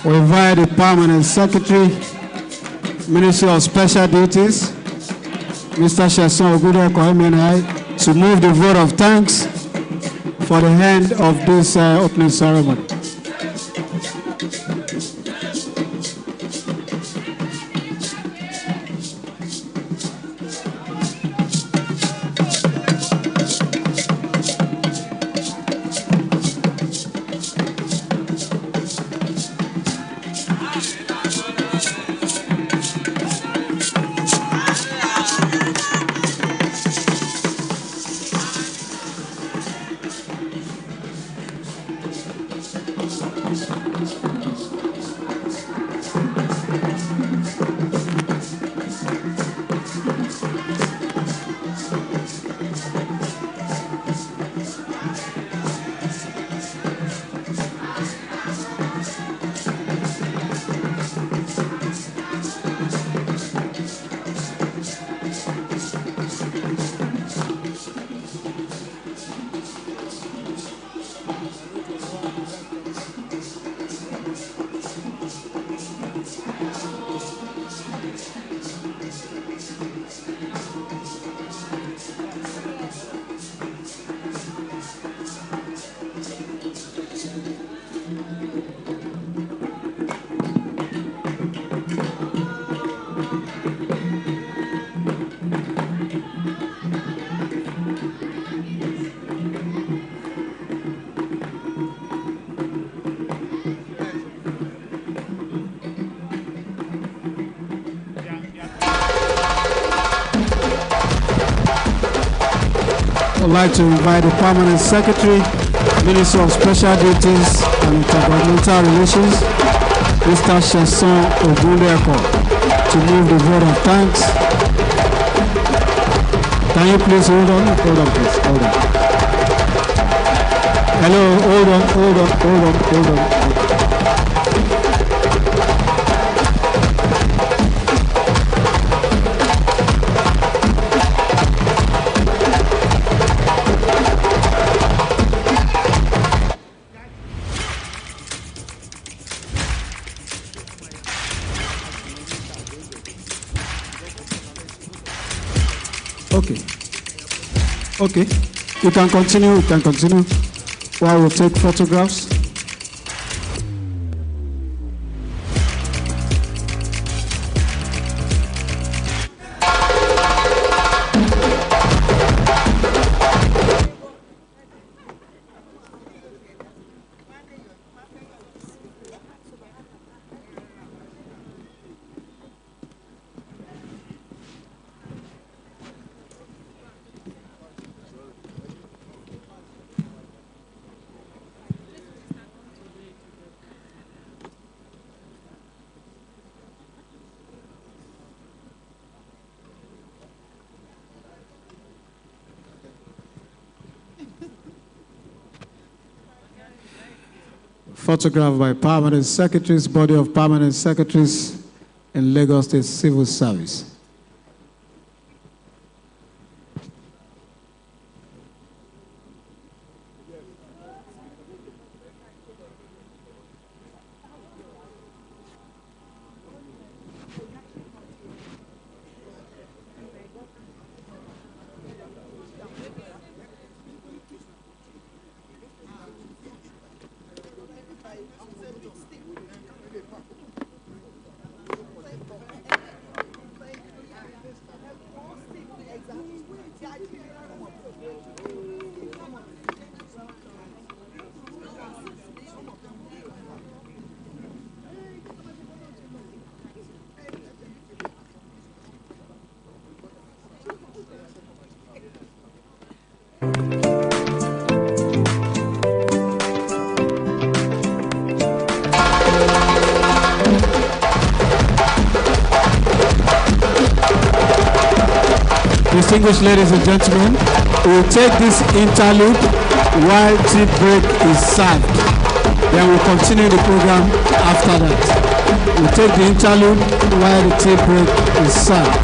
Speaker 3: We invite the Permanent Secretary, Ministry of Special Duties, Mr. Sheson Ogudekoemenai, to move the vote of thanks for the end of this opening ceremony. I'd like to invite the Permanent Secretary, Minister of Special Duties and Intergovernmental Relations, Mr. HSENations, to move the vote of thanks. Can you please hold on? Hold on, please. Hold on. Hello, hold on. Okay, you can continue, while we take photographs. Photographed by Permanent Secretaries, Body of Permanent Secretaries in Lagos State Civil Service. Distinguished ladies and gentlemen, we will take this interlude while tea break is served. Then we'll continue the program after that. We'll take the interlude while the tea break is served.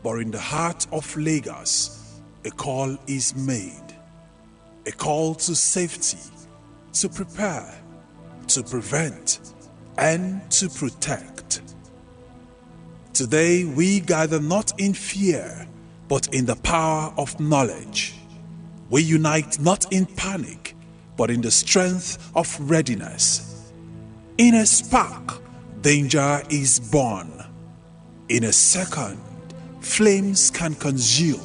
Speaker 21: But in the heart of Lagos, a call is made. A call to safety, to prepare, to prevent, and to protect. Today we gather not in fear, but in the power of knowledge. We unite not in panic, but in the strength of readiness. In a spark, danger is born. In a second, flames can consume.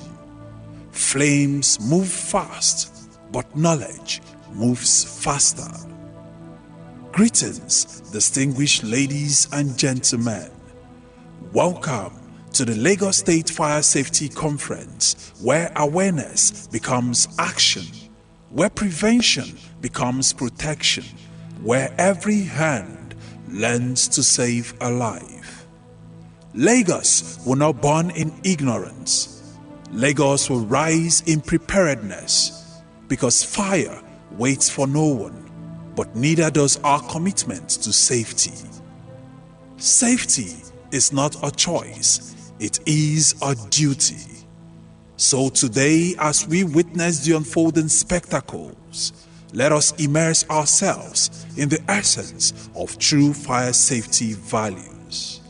Speaker 21: Flames move fast, but knowledge moves faster. Greetings, distinguished ladies and gentlemen. Welcome to the Lagos State Fire Safety Conference, where awareness becomes action, where prevention becomes protection, where every hand learns to save a life. Lagos will not burn in ignorance. Lagos will rise in preparedness, because fire waits for no one, but neither does our commitment to safety. Safety is not a choice, it is a duty. So today, as we witness the unfolding spectacles, let us immerse ourselves in the essence of true fire safety values.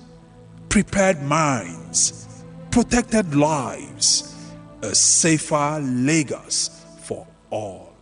Speaker 21: Prepared minds, protected lives, a safer Lagos for all.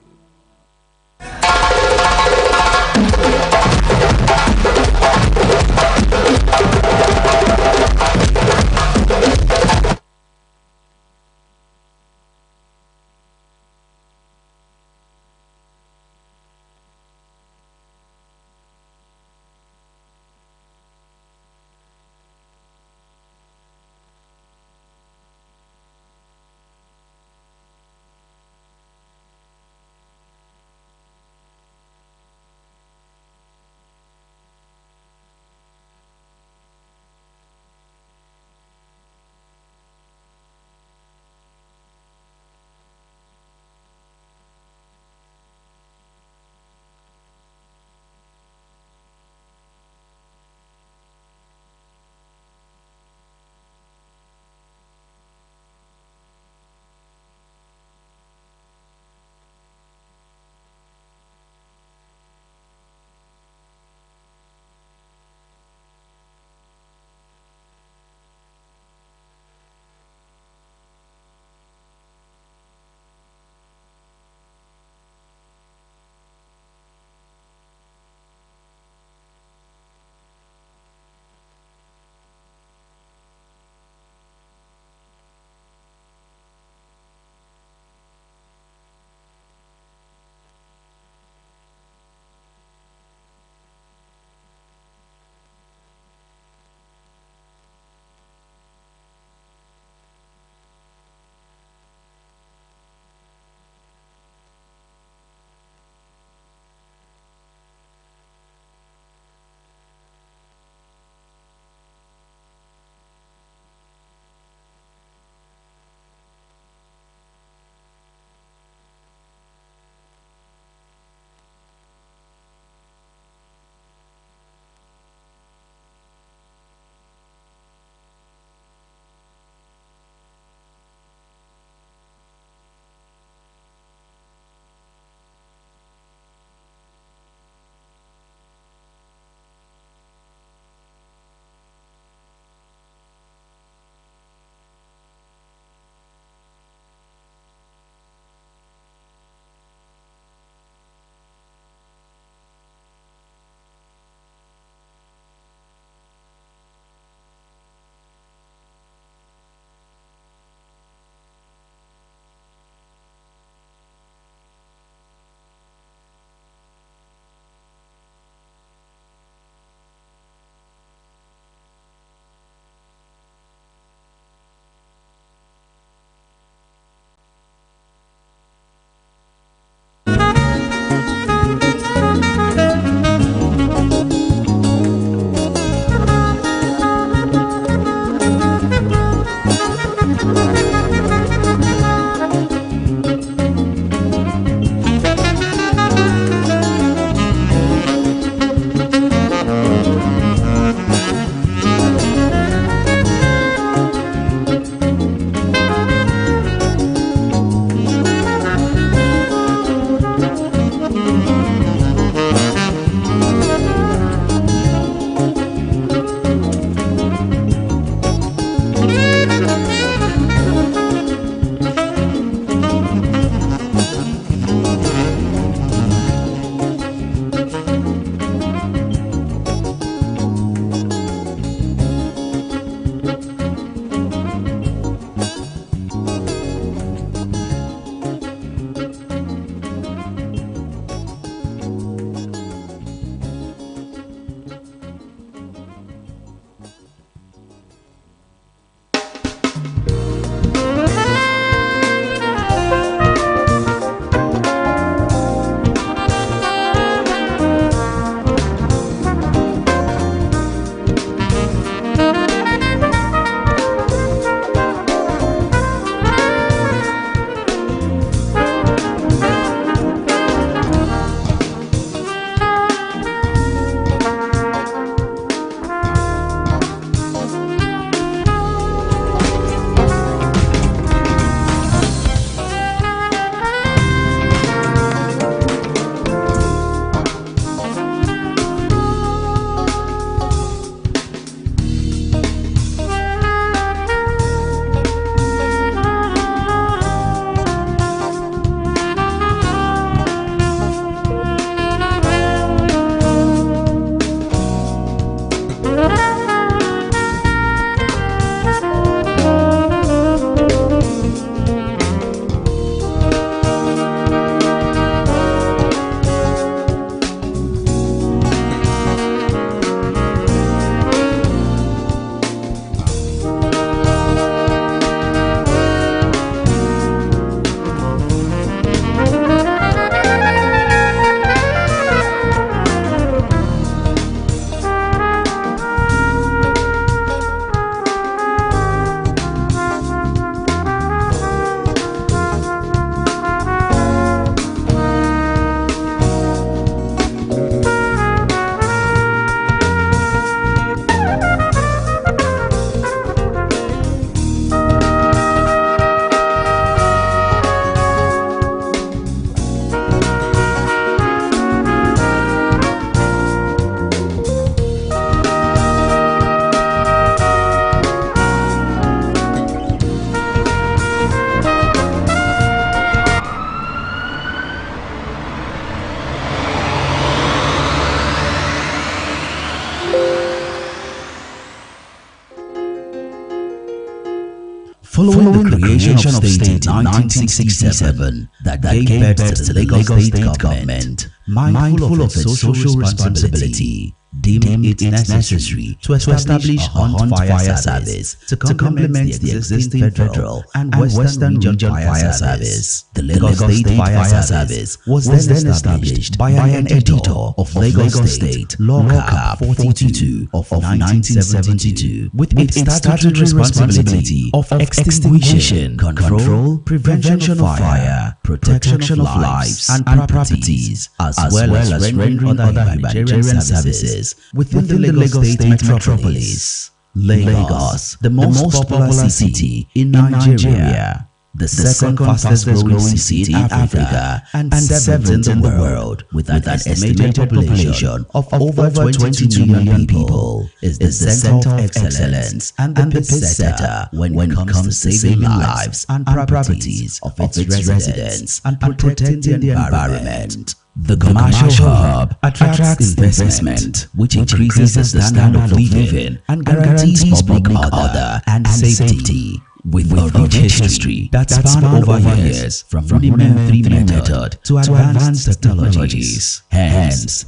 Speaker 1: Following the creation of state in 1967 that gave birth to the Lagos State government, mindful of its social responsibility, deemed it necessary to establish a hunt fire service to complement the existing federal and western region fire service. The Lagos State Fire Service was then established by an editor of Lagos State Law Cap 42 of 1972 with its statutory responsibility of extinguishing, control, prevention of fire, protection of lives and properties, as well as rendering other humanitarian services within the Lagos State metropolis. Lagos, the most popular city in Nigeria, the second fastest growing city in Africa, and seventh in the world, with an estimated population of over 22 million people, is the center of excellence and the pace setter when it comes to saving lives and properties of its residents and protecting the environment. The commercial hub attracts investment, which increases the standard of living and guarantees public order and safety. With a rich history that spans over years, from rudimentary method to advanced technologies. Hence,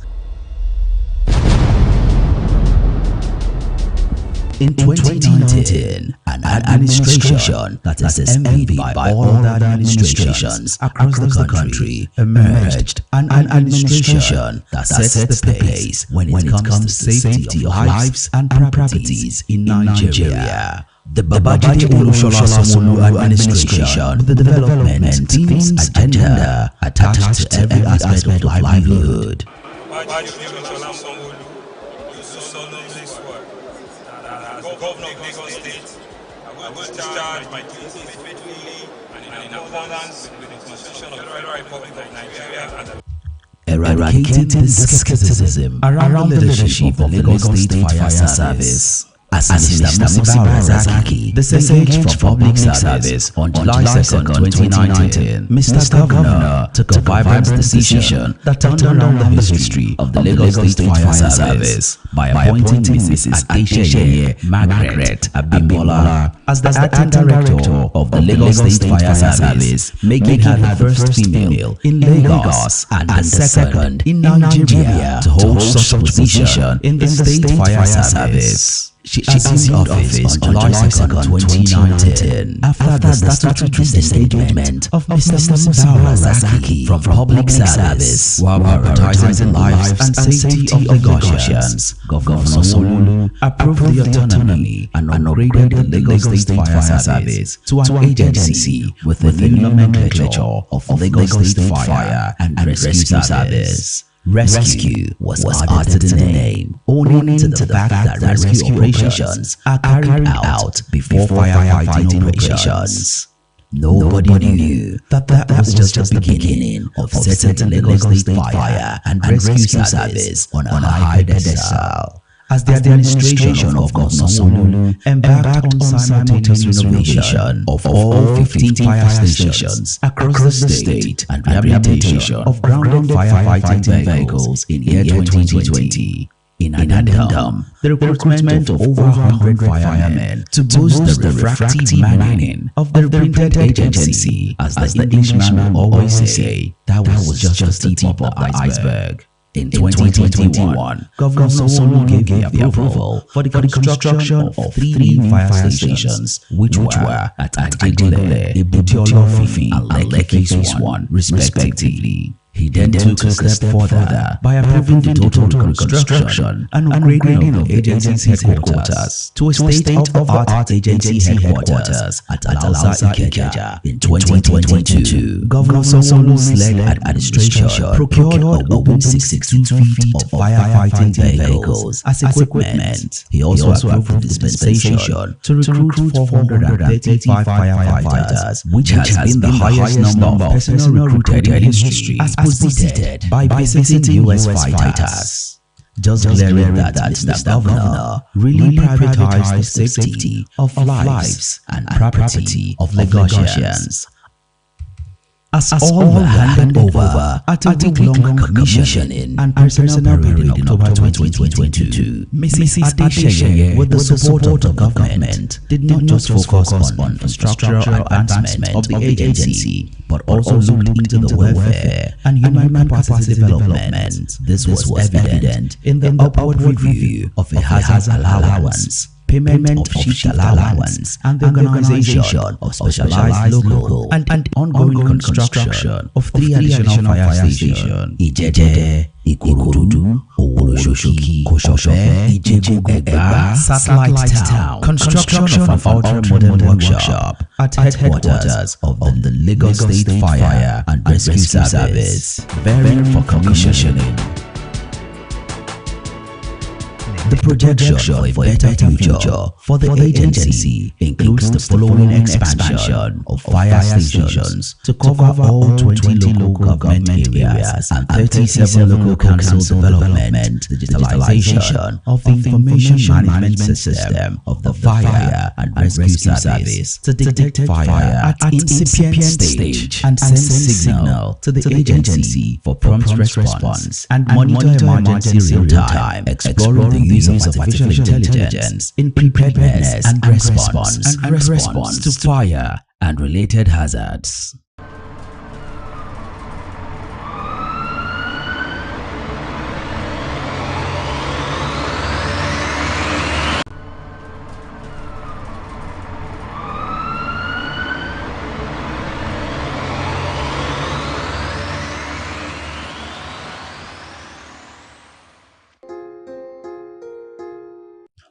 Speaker 1: in 2019, an administration that is envied by all other administrations across the country emerged, an administration that sets the pace when it comes to safety of lives and properties in Nigeria. The Babajide Olusola Sanwo-Olu administration, with the development team's agenda attached to every aspect of livelihood.
Speaker 22: Governor of Lagos State, I will discharge my duties faithfully and in accordance with the Constitution of the Federal Republic of Nigeria and
Speaker 1: eradicating the skepticism around the leadership of the Lagos State Fire Service. As Mr. Musiba Razaki disengaged from public service on July 2nd, 2019, Mr. Governor took a vibrant decision that turned around the history of the Lagos State Fire Service by appointing Mrs. Adesheye Margaret Abimbola as the acting director of the Lagos State Fire Service, making her the first female in Lagos and the second in Nigeria to hold such position in the State Fire Service. She assumed office on July 2nd, 2019, after the statutory disengagement of Mr. Musiba Razaki from public service while prioritizing the lives and safety of Lagosians. Governor Sanwo-Olu approved the autonomy and upgraded the Lagos State Fire Service to an agency with the new nomenclature of Lagos State Fire and Rescue Service. Rescue was added in the name, owing to the fact that rescue operations are carried out before firefighting operations. Nobody knew that was just the beginning of setting the Lagos State Fire and Rescue Service on a high pedestal. As the administration of Governor Sanwo-Olu embarked on simultaneous renovation of all 15 fire stations across the state and rehabilitation of grounded firefighting vehicles in year 2020. In addendum, the recruitment of over 100 firemen to boost the refractive manning of the printed agency, as the Englishman will always say, that was just the tip of the iceberg. In 2021, Governor Sanwo-Olu gave the approval for the construction of 3 new fire stations, which were at Adegbile, Ebute-Olofin, and Lekki Phase 1, respectively. He then took a step further by approving the total reconstruction and upgrading of the agency's headquarters to a state-of-the-art agency headquarters at Alausa Ikeja. In 2022, Governor Sanwo-Olu's led administration procured a whopping 62 feet of firefighting vehicles as equipment. He also approved the dispensation to recruit 435 firefighters, which has been the highest number of personnel recruited in history, as posited by visiting U.S. fighters. Just glaring that Mr. Governor really prioritized the safety of lives and property of Lagosians. as all were handed over at a week-long commissioning and personnel parade in October 2022. Mrs. Adesheye, with the support of the government, did not just focus on the structural advancement of the agency, but also looked into the welfare and human capacity development. This was evident in the upward review of a hazard allowance, payment of shift allowance, and the organization of specialized local and ongoing construction of 3 additional fire stations: Ijeje, Ikorodu, Owoloshoki, Koshofe, Ijebu, Egba, Satellite Town, construction of an ultra-modern workshop at headquarters of the Lagos State Fire and Rescue Service, bearing for commissioning. The projection for a better future for the agency includes the following expansion of fire stations to cover all 20 local government areas and 37 local council development, digitalization of the information management system of the Fire and Rescue Service to detect fire at incipient stage and send signal to the agency for prompt response and monitor emergency real-time, exploring the use of artificial intelligence in preparedness and response to fire and related hazards.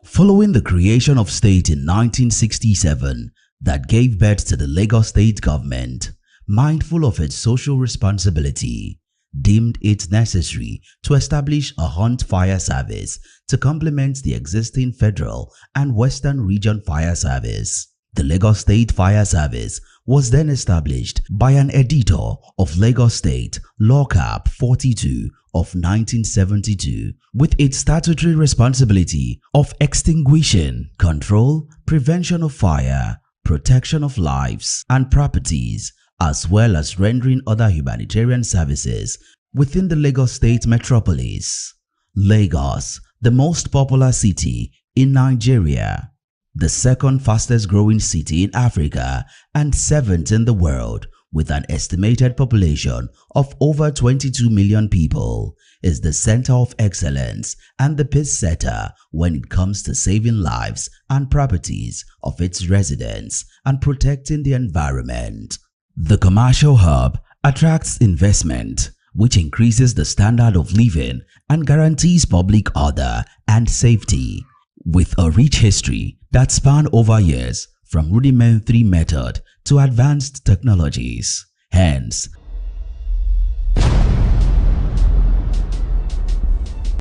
Speaker 1: Following the creation of state in 1967 that gave birth to the Lagos State government, mindful of its social responsibility, deemed it necessary to establish a hunt fire service to complement the existing federal and western region fire service. The Lagos State Fire Service was then established by an editor of Lagos State Law Cap 42 of 1972 with its statutory responsibility of extinguishing, control, prevention of fire, protection of lives and properties, as well as rendering other humanitarian services within the Lagos State metropolis. Lagos, the most popular city in Nigeria, the second fastest growing city in Africa and 7th in the world, with an estimated population of over 22 million people, is the center of excellence and the pace setter when it comes to saving lives and properties of its residents and protecting the environment. The commercial hub attracts investment, which increases the standard of living and guarantees public order and safety. With a rich history that spanned over years, from rudimentary method to advanced technologies. Hence,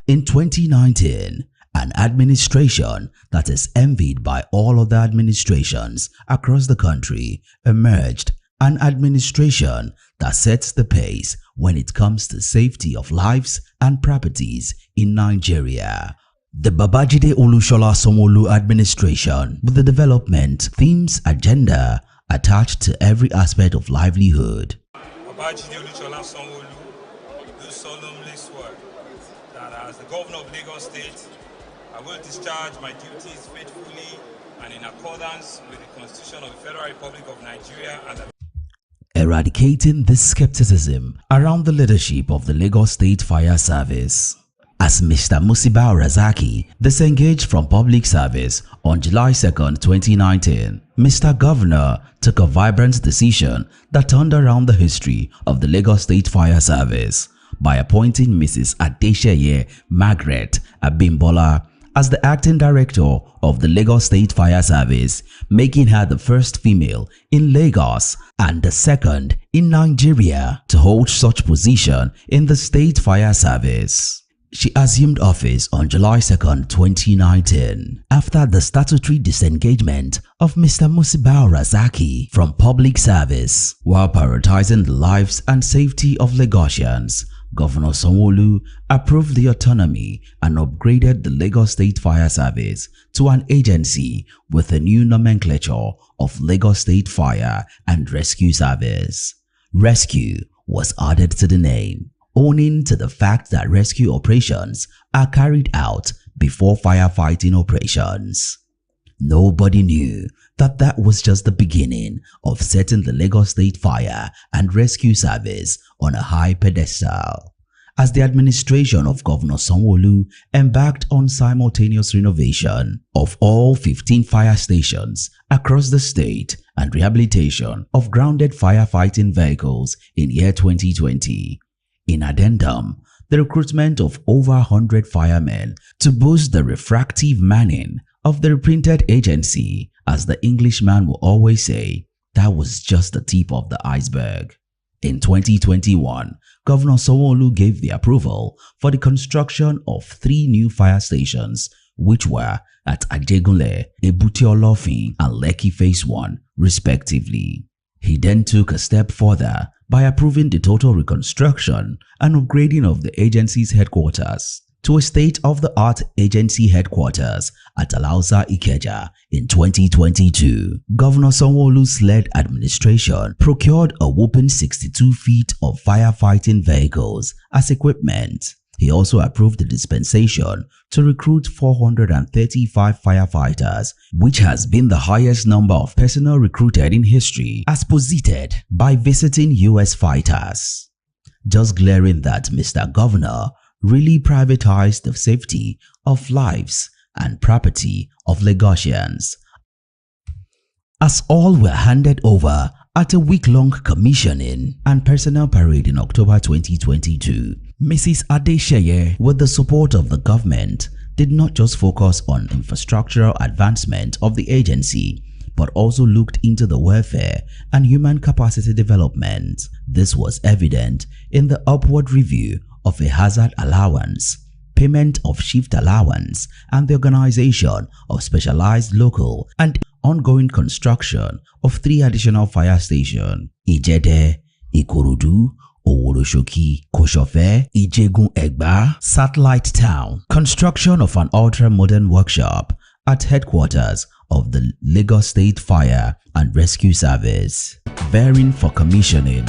Speaker 1: in 2019, an administration that is envied by all other administrations across the country emerged, an administration that sets the pace when it comes to safety of lives and properties in Nigeria. The Babajide Olusola Sanwo-Olu administration, with the development, themes, agenda attached to every aspect of livelihood.
Speaker 22: Babajide Olusola Sanwo-Olu do solemnly swear that as the Governor of Lagos State, I will discharge my duties faithfully and in accordance with the Constitution of the Federal Republic of Nigeria and the
Speaker 1: eradicating this skepticism around the leadership of the Lagos State Fire Service. As Mr. Musibau Razaki disengaged from public service on July 2, 2019, Mr. Governor took a vibrant decision that turned around the history of the Lagos State Fire Service by appointing Mrs. Adesheye Margaret Abimbola as the acting director of the Lagos State Fire Service, making her the first female in Lagos and the second in Nigeria to hold such position in the State Fire Service. She assumed office on July 2, 2019, after the statutory disengagement of Mr. Musibau Razaki from public service. While prioritizing the lives and safety of Lagosians, Governor Sanwo-Olu approved the autonomy and upgraded the Lagos State Fire Service to an agency with a new nomenclature of Lagos State Fire and Rescue Service. Rescue was added to the name, owing to the fact that rescue operations are carried out before firefighting operations. Nobody knew that that was just the beginning of setting the Lagos State Fire and Rescue Service on a high pedestal, as the administration of Governor Sanwo-Olu embarked on simultaneous renovation of all 15 fire stations across the state and rehabilitation of grounded firefighting vehicles in year 2020. In addendum, the recruitment of over 100 firemen to boost the refractive manning of the reprinted agency, as the Englishman will always say, that was just the tip of the iceberg. In 2021, Governor Sanwo-Olu gave the approval for the construction of 3 new fire stations, which were at Ajegunle, Ebute-Olofin and Lekki Phase 1, respectively. He then took a step further by approving the total reconstruction and upgrading of the agency's headquarters to a state-of-the-art agency headquarters at Alausa Ikeja in 2022. Governor Sanwo-Olu's led administration procured a whopping 62 feet of firefighting vehicles as equipment. He also approved the dispensation to recruit 435 firefighters, which has been the highest number of personnel recruited in history, as posited by visiting US fighters. Just glaring that Mr. Governor really privatized the safety of lives and property of Lagosians, as all were handed over at a week-long commissioning and personnel parade in October 2022. Mrs. Adesheye, with the support of the government, did not just focus on infrastructural advancement of the agency, but also looked into the welfare and human capacity development. This was evident in the upward review of a hazard allowance, payment of shift allowance, and the organization of specialized local and ongoing construction of 3 additional fire stations: Ijede, Ikorodu, Owoloshoki, Koshofe, Ijegun Egba, Satellite Town, construction of an ultra-modern workshop at headquarters of the Lagos State Fire and Rescue Service, bearing for commissioning.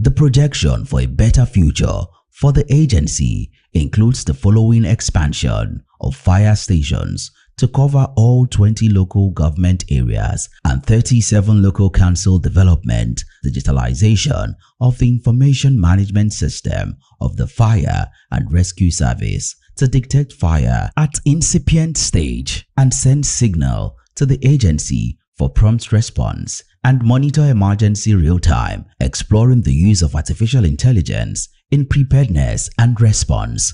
Speaker 1: The projection for a better future for the agency includes the following expansion of fire stations to cover all 20 local government areas and 37 local council development, digitalization of the information management system of the Fire and Rescue Service to detect fire at incipient stage and send signal to the agency for prompt response, and monitor emergency real-time, exploring the use of artificial intelligence in preparedness and response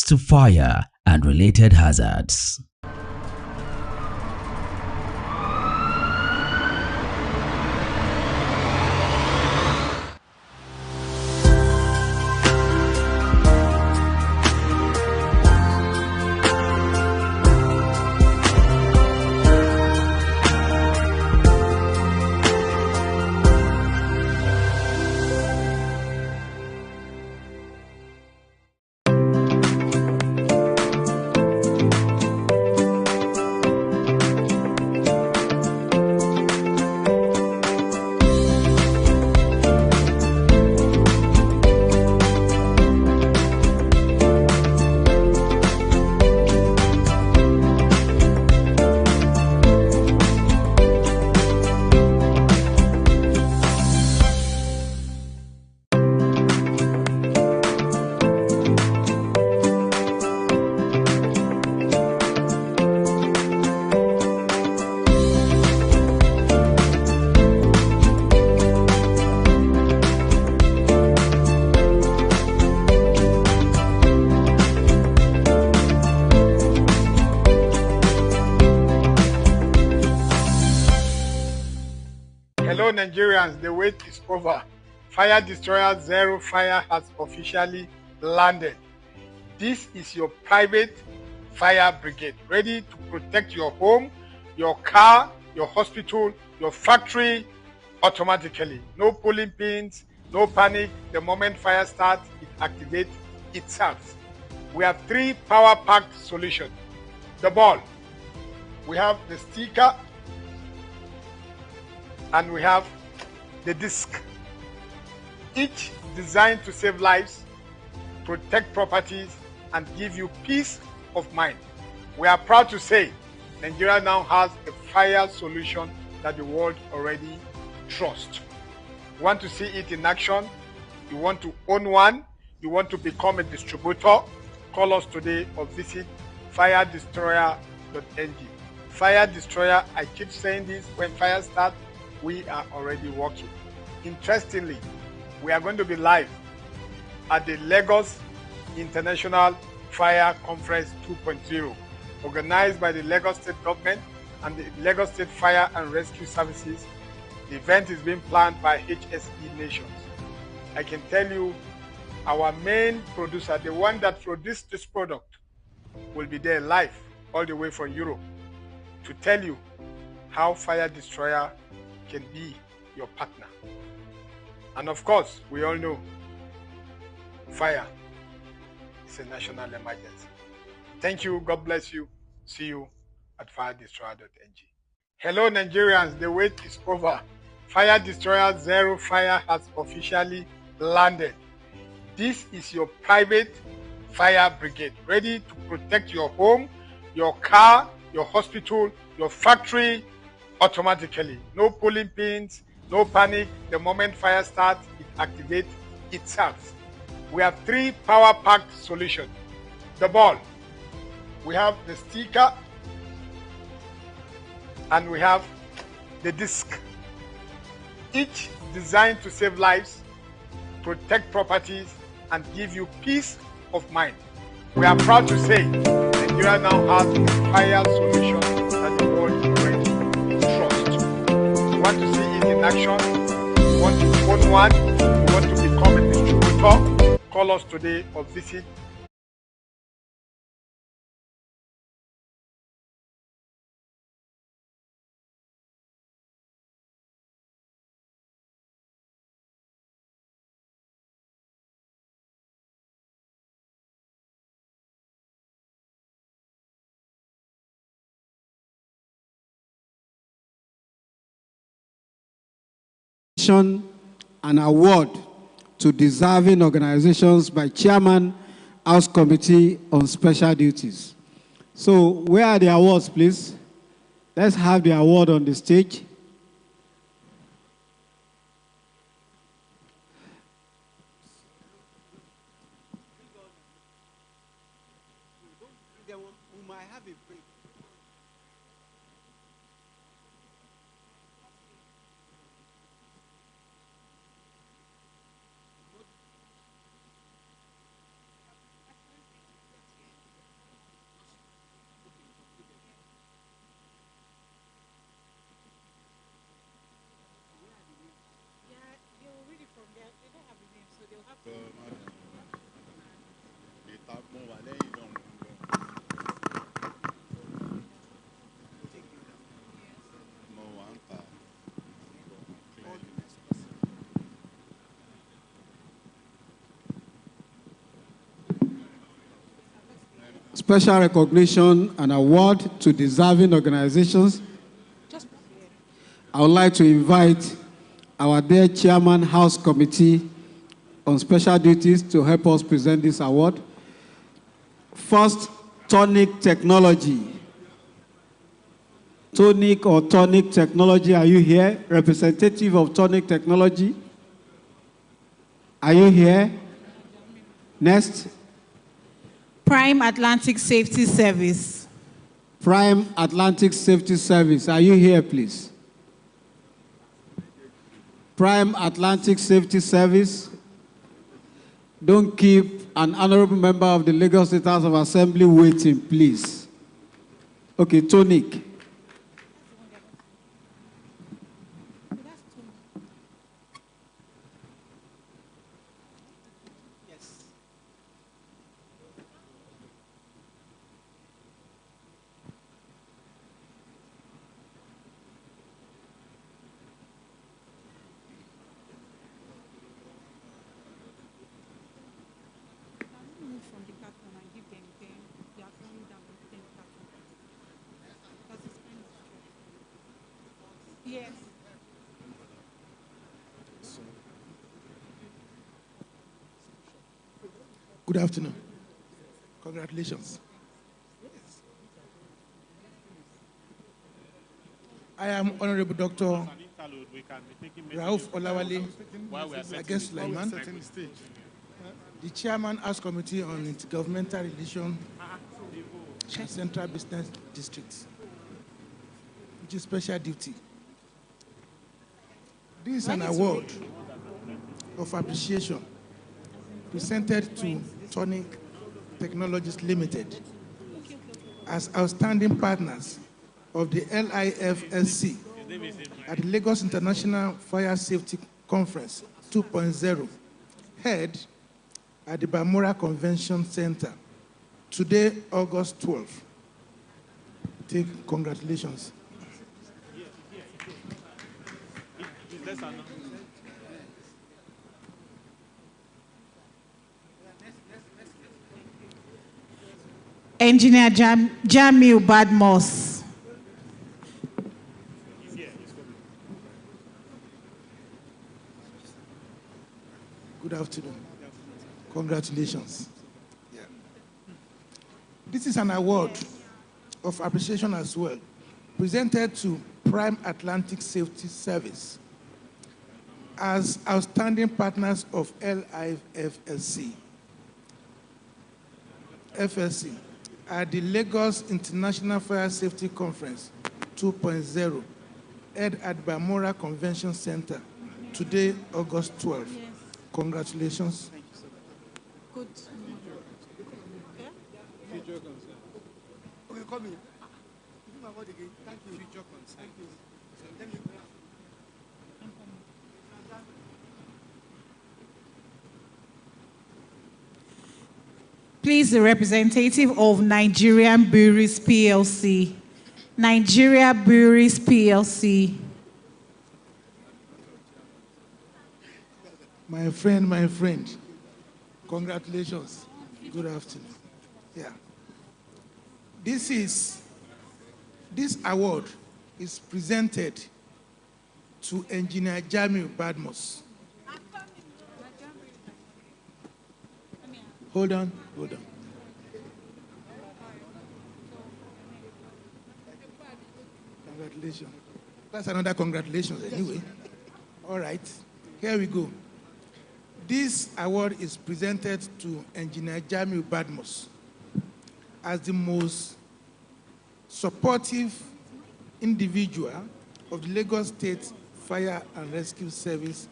Speaker 1: to fire and related hazards.
Speaker 4: Hello Nigerians, the wait is over. Fire Destroyer Zero Fire has officially landed. This is your private fire brigade, ready to protect your home, your car, your hospital, your factory automatically. No pulling pins, no panic. The moment fire starts, it activates itself. We have 3 power-packed solutions. The ball. We have the sticker. and we have the disc, each designed to save lives, protect properties, and give you peace of mind. We are proud to say Nigeria now has a fire solution that the world already trusts. You want to see it in action? You want to own one? You want to become a distributor? Call us today or visit firedestroyer.ng. Fire Destroyer, I keep saying this, when fire starts, we are already working. Interestingly, we are going to be live at the Lagos International Fire Conference 2.0, organized by the Lagos State Government and the Lagos State Fire and Rescue Services. The event is being planned by HSENations. I can tell you, our main producer, the one that produced this product, will be there live all the way from Europe to tell you how Fire Destroyer can be your partner. And of course, we all know fire is a national emergency. Thank you. God bless you. See you at firedestroyer.ng. Hello, Nigerians. The wait is over. Fire Destroyer Zero Fire has officially landed. This is your private fire brigade, ready to protect your home, your car, your hospital, your factory automatically. No pulling pins, no panic. The moment fire starts, it activates itself. We have 3 power-packed solutions. The ball, we have the sticker, and we have the disc. Each designed to save lives, protect properties, and give you peace of mind. We are proud to say Nigeria now has a fire solution that the world already trusts. You want to see it in action? You want to own one? You want to become a distributor? Call us today or visit
Speaker 3: an award to deserving organizations by Chairman, House Committee on Special Duties. So where are the awards, please? Let's have the award on the stage. Special recognition and award to deserving organizations. I would like to invite our dear Chairman, House Committee on Special Duties to help us present this award. First, Tonic Technology. Tonic or Tonic Technology, are you here? Representative of Tonic Technology? Are you here? Next.
Speaker 2: Prime Atlantic Safety Service.
Speaker 3: Prime Atlantic Safety Service, are you here, please? Prime Atlantic Safety Service. Don't keep an honorable member of the Lagos State House of Assembly waiting, please. Okay, Tonic.
Speaker 2: Yes.
Speaker 19: Good afternoon. Congratulations. I am Honorable Dr. Rauf Olawale Against Sulaiman, the Chairman House Committee on Intergovernmental Relations and Central Business Districts, which is special duty. This is an award of appreciation presented to Tonic Technologies Limited as outstanding partners of the LIFSC at the Lagos International Fire Safety Conference 2.0, held at the BALMORAL Convention Center, today, August 12th. Take congratulations.
Speaker 2: Engineer Jamil Badmos.
Speaker 19: Good afternoon. Congratulations. Yeah. This is an award of appreciation as well, presented to Prime Atlantic Safety Service as outstanding partners of LIFSC at the Lagos International Fire Safety Conference 2.0, held at BALMORAL Convention Center, today, August 12th. Yes. Congratulations.
Speaker 2: Thank you, sir. Good.
Speaker 8: Future concern. Okay, come in. Thank you. Future concern. Thank you.
Speaker 2: Please, the representative of Nigerian Breweries PLC. Nigeria Breweries PLC.
Speaker 19: My friend, congratulations. Good afternoon. Yeah. This award is presented to Engineer Jamil Badmos. Hold on. Congratulations. That's another congratulations anyway. All right, here we go. This award is presented to Engineer Jamil Badmos as the most supportive individual of the Lagos State Fire and Rescue Service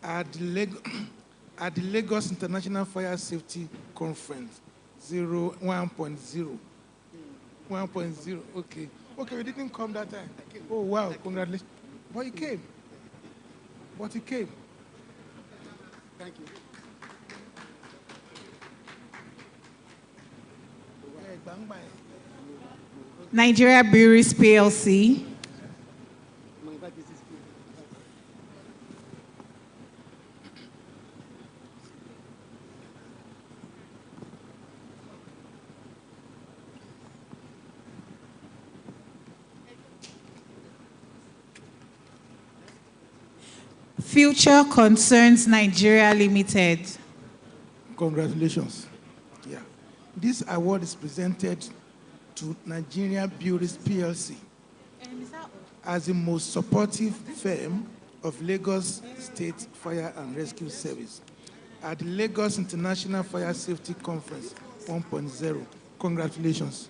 Speaker 19: at the Lagos International Fire Safety Conference 1.0. 1.0, okay. Okay, we didn't come that time. Oh, wow, congratulations. But he came.
Speaker 8: Thank you.
Speaker 2: Nigeria Breweries PLC. Future Concerns Nigeria Limited.
Speaker 19: Congratulations. Yeah. This award is presented to Nigeria Breweries PLC as the most supportive firm of Lagos State Fire and Rescue Service at the Lagos International Fire Safety Conference 1.0. Congratulations.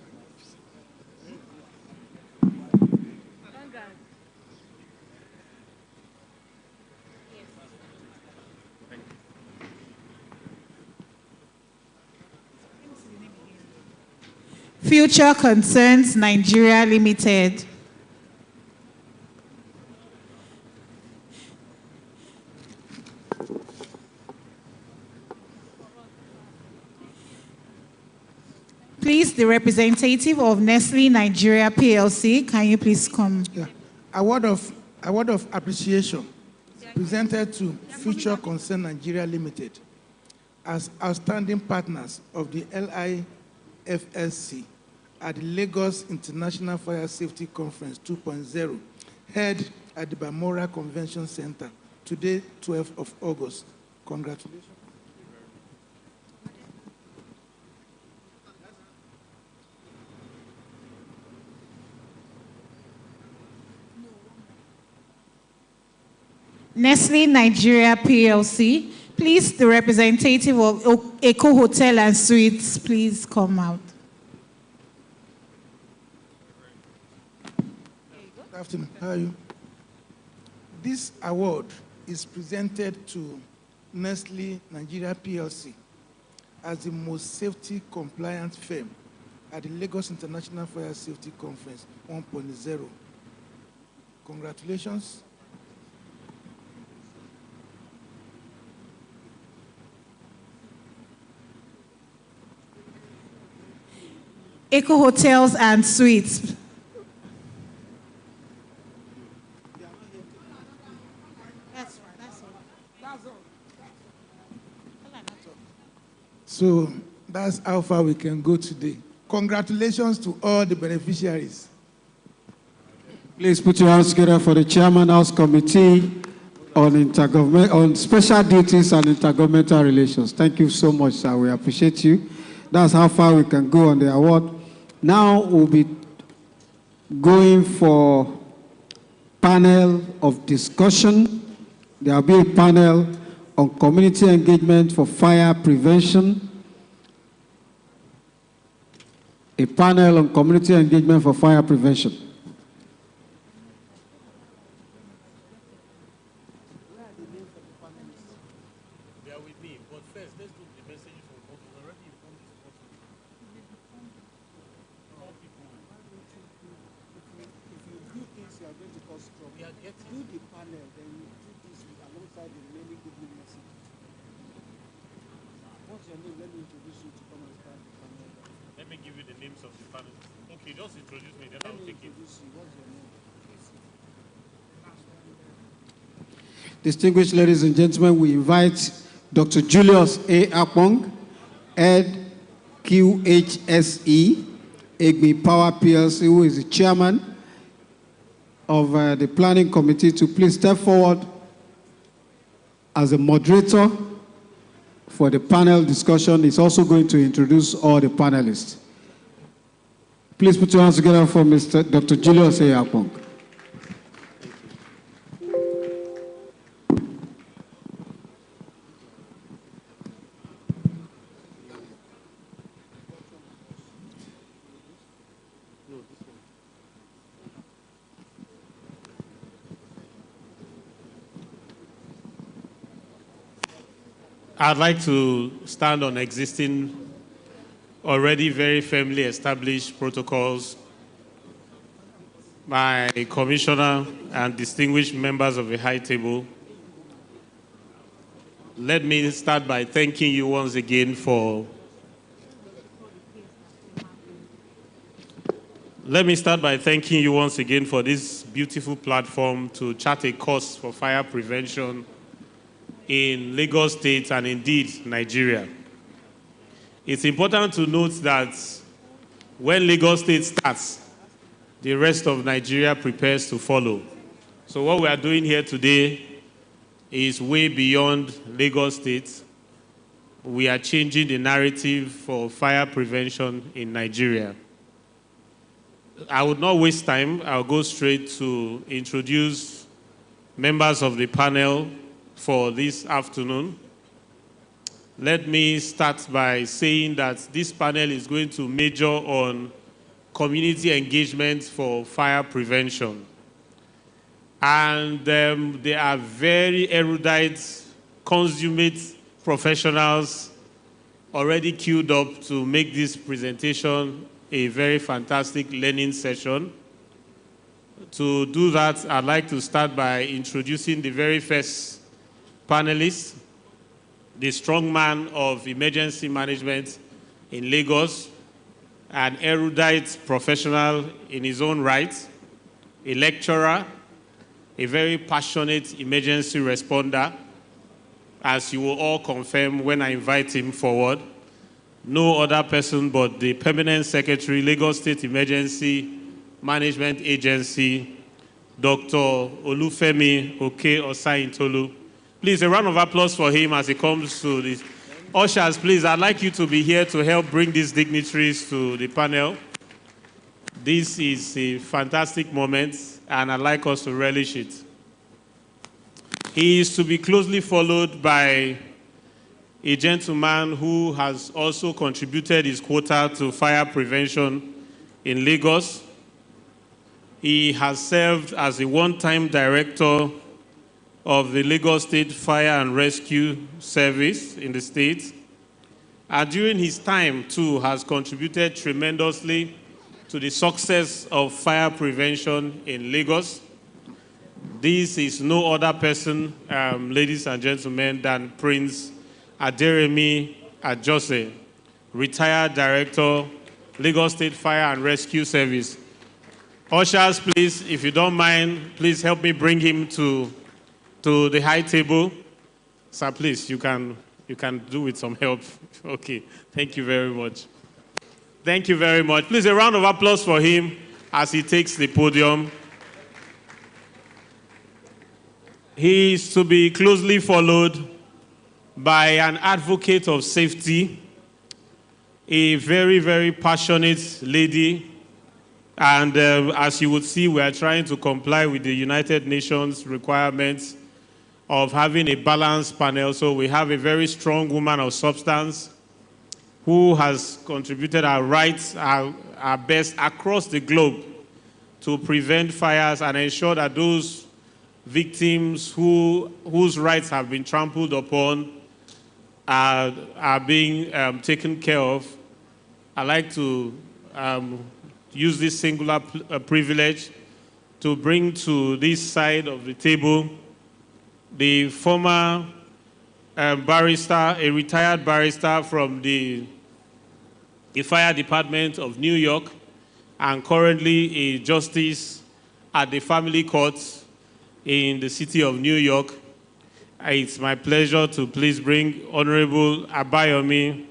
Speaker 2: Future Concerns Nigeria Limited. Please, the representative of Nestle Nigeria PLC, can you please come?
Speaker 19: Yeah. Award of appreciation presented to Future Concern Nigeria Limited as outstanding partners of the LIFSC at the Lagos International Fire Safety Conference 2.0, held at the BALMORAL Convention Center, today, 12th of August. Congratulations.
Speaker 2: Nestle Nigeria PLC. Please, the representative of Eco Hotel and Suites, please come out.
Speaker 19: Good afternoon. How are you? This award is presented to Nestle Nigeria PLC as the most safety compliant firm at the Lagos International Fire Safety Conference 1.0. Congratulations.
Speaker 2: Eco Hotels and Suites.
Speaker 19: So that's how far we can go today. Congratulations to all the beneficiaries.
Speaker 3: Please put your hands together for the Chairman House Committee on Special Duties and Intergovernmental Relations. Thank you so much, sir. We appreciate you. That's how far we can go on the award. Now we'll be going for panel of discussion. There will be a panel on community engagement for fire prevention. A panel on community engagement for fire prevention. Distinguished ladies and gentlemen, we invite Dr. Julius A. Akpong, Head QHSE, Egbe Power PLC, who is the chairman of the planning committee, to please step forward as a moderator for the panel discussion. He's also going to introduce all the panelists. Please put your hands together for Dr. Julius A. Akpong.
Speaker 5: I'd like to stand on existing, already very firmly established protocols by Commissioner and distinguished members of the High Table. Let me start by thanking you once again for this beautiful platform to chart a course for fire prevention in Lagos State and indeed Nigeria. It's important to note that when Lagos State starts, the rest of Nigeria prepares to follow. So what we are doing here today is way beyond Lagos State. We are changing the narrative for fire prevention in Nigeria. I would not waste time. I'll go straight to introduce members of the panel for this afternoon. Let me start by saying that this panel is going to major on community engagement for fire prevention. And they are very erudite, consummate professionals already queued up to make this presentation a very fantastic learning session. To do that, I'd like to start by introducing the very first panelist, the strongman of emergency management in Lagos, an erudite professional in his own right, a lecturer, a very passionate emergency responder, as you will all confirm when I invite him forward. No other person but the Permanent Secretary, Lagos State Emergency Management Agency, Dr. Olufemi Oke-Osayintolu. Please, a round of applause for him as he comes to this. Ushers, please, I'd like you to be here to help bring these dignitaries to the panel. This is a fantastic moment, and I'd like us to relish it. He is to be closely followed by a gentleman who has also contributed his quota to fire prevention in Lagos. He has served as a one-time director of the Lagos State Fire and Rescue Service in the state. And during his time, too, has contributed tremendously to the success of fire prevention in Lagos. This is no other person, ladies and gentlemen, than Prince Aderemi Ajose, retired director, Lagos State Fire and Rescue Service. Ushers, please, if you don't mind, please help me bring him to the high table. Sir, please, you can do with some help. Okay, thank you very much. Thank you very much. Please, a round of applause for him as he takes the podium. He is to be closely followed by an advocate of safety, a very, very passionate lady. And as you would see, we are trying to comply with the United Nations requirements of having a balanced panel. So we have a very strong woman of substance who has contributed our rights, our best across the globe to prevent fires and ensure that those victims whose rights have been trampled upon are being taken care of. I'd like to use this singular privilege to bring to this side of the table the former barrister, a retired barrister from the Fire Department of New York, and currently a justice at the family courts in the city of New York. It's my pleasure to please bring Honorable Abayomi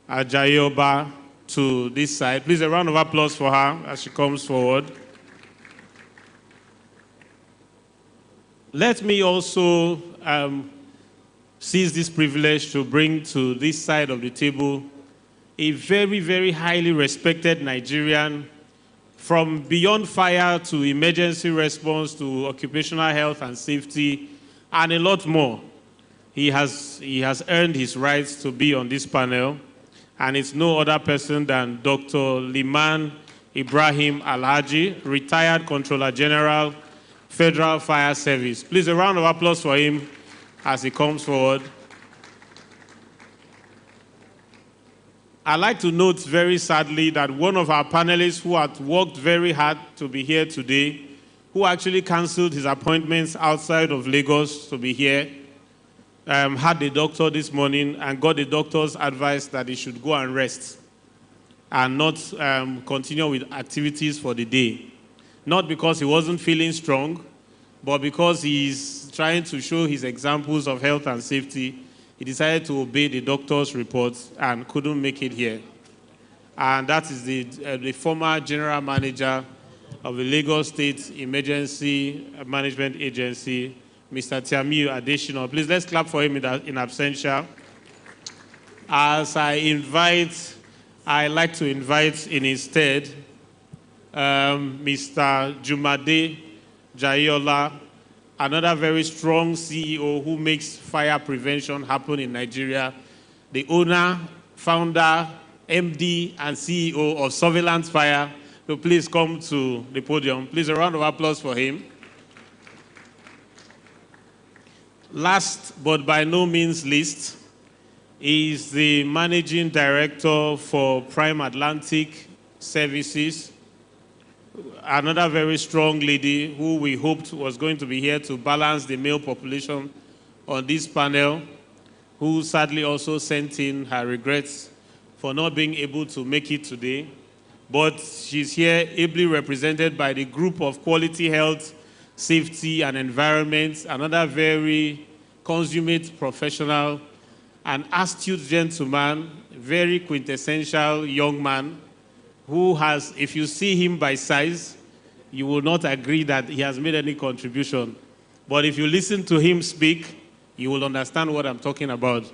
Speaker 5: Ajayoba to this side. Please, a round of applause for her as she comes forward. Let me also seize this privilege to bring to this side of the table a very, very highly respected Nigerian, from beyond fire to emergency response to occupational health and safety, and a lot more. He has earned his rights to be on this panel, and it's no other person than Dr. Liman Ibrahim Alhaji, retired Controller General, Federal Fire Service. Please, a round of applause for him as he comes forward. I'd like to note very sadly that one of our panelists who had worked very hard to be here today, who actually canceled his appointments outside of Lagos to be here, had the doctor this morning and got the doctor's advice that he should go and rest and not continue with activities for the day. Not because he wasn't feeling strong, but because he's trying to show his examples of health and safety. He decided to obey the doctor's reports and couldn't make it here. And that is the former general manager of the Lagos State Emergency Management Agency, Mr. Tiamiyu Adeshina. Please, let's clap for him in absentia. As I'd like to invite in his stead Mr. Jumade Jayola, another very strong CEO who makes fire prevention happen in Nigeria, the owner, founder, MD, and CEO of Surveillance Fire. So please come to the podium. Please, a round of applause for him. Last but by no means least is the Managing Director for Prime Atlantic Services, another very strong lady who we hoped was going to be here to balance the male population on this panel, who sadly also sent in her regrets for not being able to make it today. But she's here ably represented by the group of Quality Health, Safety and Environment, another very consummate professional, an astute gentleman, very quintessential young man, who has, if you see him by size, you will not agree that he has made any contribution. But if you listen to him speak, you will understand what I'm talking about.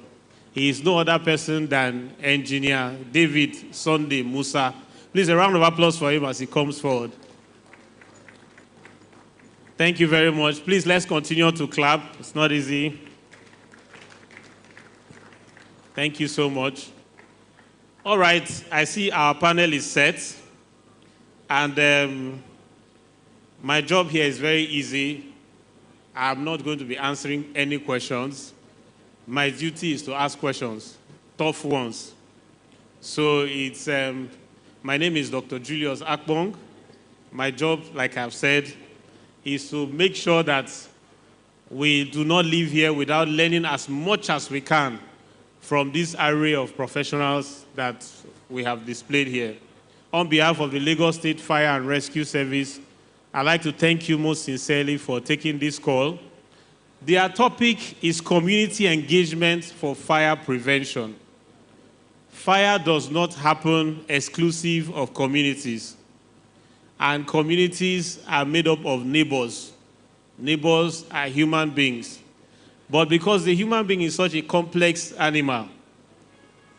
Speaker 5: He is no other person than Engineer David Sunday Musa. Please, a round of applause for him as he comes forward. Thank you very much. Please, let's continue to clap. It's not easy. Thank you so much. All right, I see our panel is set. And my job here is very easy. I'm not going to be answering any questions. My duty is to ask questions, tough ones. So it's, my name is Dr. Julius Akpong. My job, like I've said, is to make sure that we do not leave here without learning as much as we can from this array of professionals that we have displayed here. On behalf of the Lagos State Fire and Rescue Service, I'd like to thank you most sincerely for taking this call. Their topic is community engagement for fire prevention. Fire does not happen exclusive of communities. And communities are made up of neighbors. Neighbors are human beings. But because the human being is such a complex animal,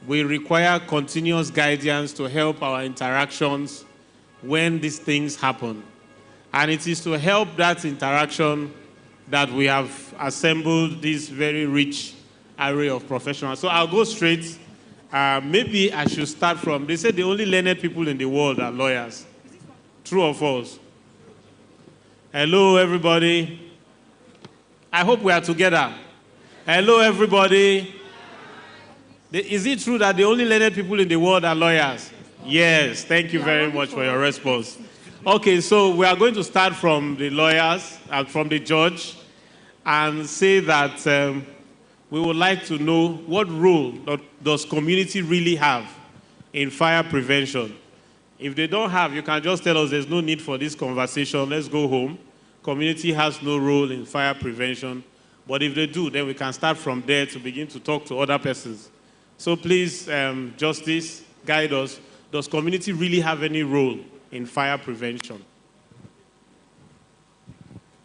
Speaker 5: we require continuous guidance to help our interactions when these things happen. And it is to help that interaction that we have assembled this very rich array of professionals. So I'll go straight. Maybe I should start from, they said the only learned people in the world are lawyers. True or false? Hello, everybody. I hope we are together. Hello, everybody. Is it true that the only learned people in the world are lawyers? Yes, thank you very much for your response. Okay, so we are going to start from the lawyers and from the judge and say that we would like to know what role does community really have in fire prevention. If they don't have, you can just tell us there's no need for this conversation, let's go home. Community has no role in fire prevention. But if they do, then we can start from there to begin to talk to other persons. So please, Justice, guide us. Does community really have any role in fire prevention?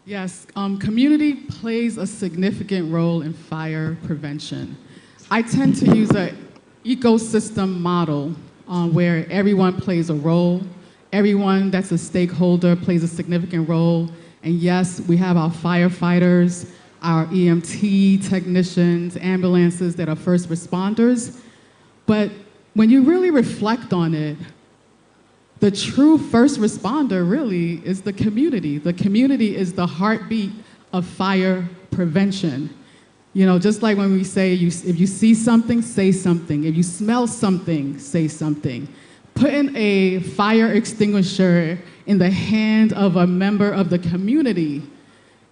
Speaker 16: Yes, community plays a significant role in fire prevention. I tend to use an ecosystem model where everyone plays a role. Everyone that's a stakeholder plays a significant role. And yes, we have our firefighters, our EMT technicians, ambulances that are first responders. But when you really reflect on it, the true first responder really is the community. The community is the heartbeat of fire prevention. You know, just like when we say, if you see something, say something. If you smell something, say something. Putting a fire extinguisher in the hand of a member of the community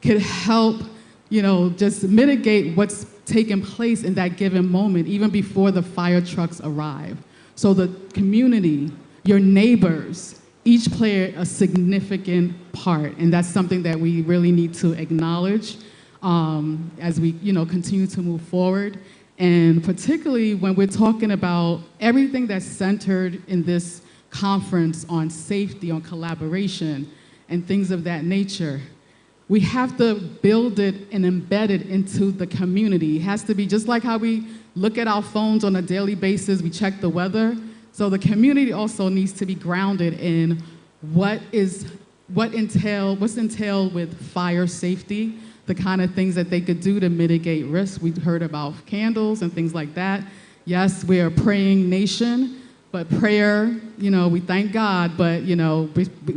Speaker 16: could help, you know, just mitigate what's taking place in that given moment, even before the fire trucks arrive. So the community, your neighbors, each play a significant part, and that's something that we really need to acknowledge as we, you know, continue to move forward. And particularly when we're talking about everything that's centered in this conference on safety, on collaboration, and things of that nature, we have to build it and embed it into the community. It has to be just like how we look at our phones on a daily basis, we check the weather. So the community also needs to be grounded in what's entailed with fire safety, the kind of things that they could do to mitigate risk. We've heard about candles and things like that. Yes, we are a praying nation, but prayer, you know, we thank God, but, you know,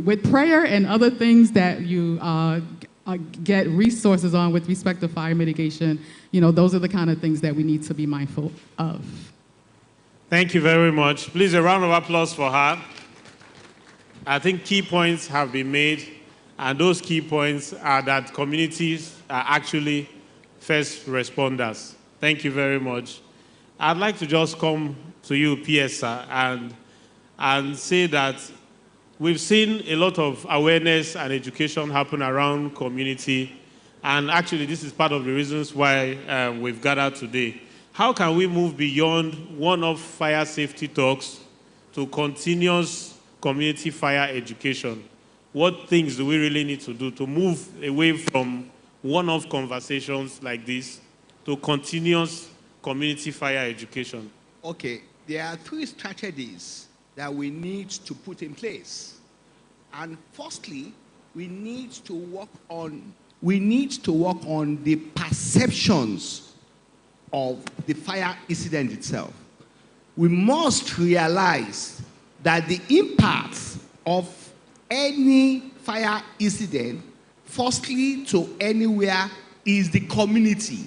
Speaker 16: with prayer and other things that you get resources on with respect to fire mitigation, you know, those are the kind of things that we need to be mindful of.
Speaker 5: Thank you very much. Please, a round of applause for her. I think key points have been made, and those key points are that communities are actually first responders. Thank you very much. I'd like to just come to you, PS, and say that we've seen a lot of awareness and education happen around community, and actually this is part of the reasons why we've gathered today. How can we move beyond one-off fire safety talks to continuous community fire education? What things do we really need to do to move away from one-off conversations like this to continuous community fire education?
Speaker 6: Okay, there are 3 strategies that we need to put in place. And firstly, we need to work on the perceptions of the fire incident itself. We must realize that the impact of any fire incident, firstly to anywhere, is the community.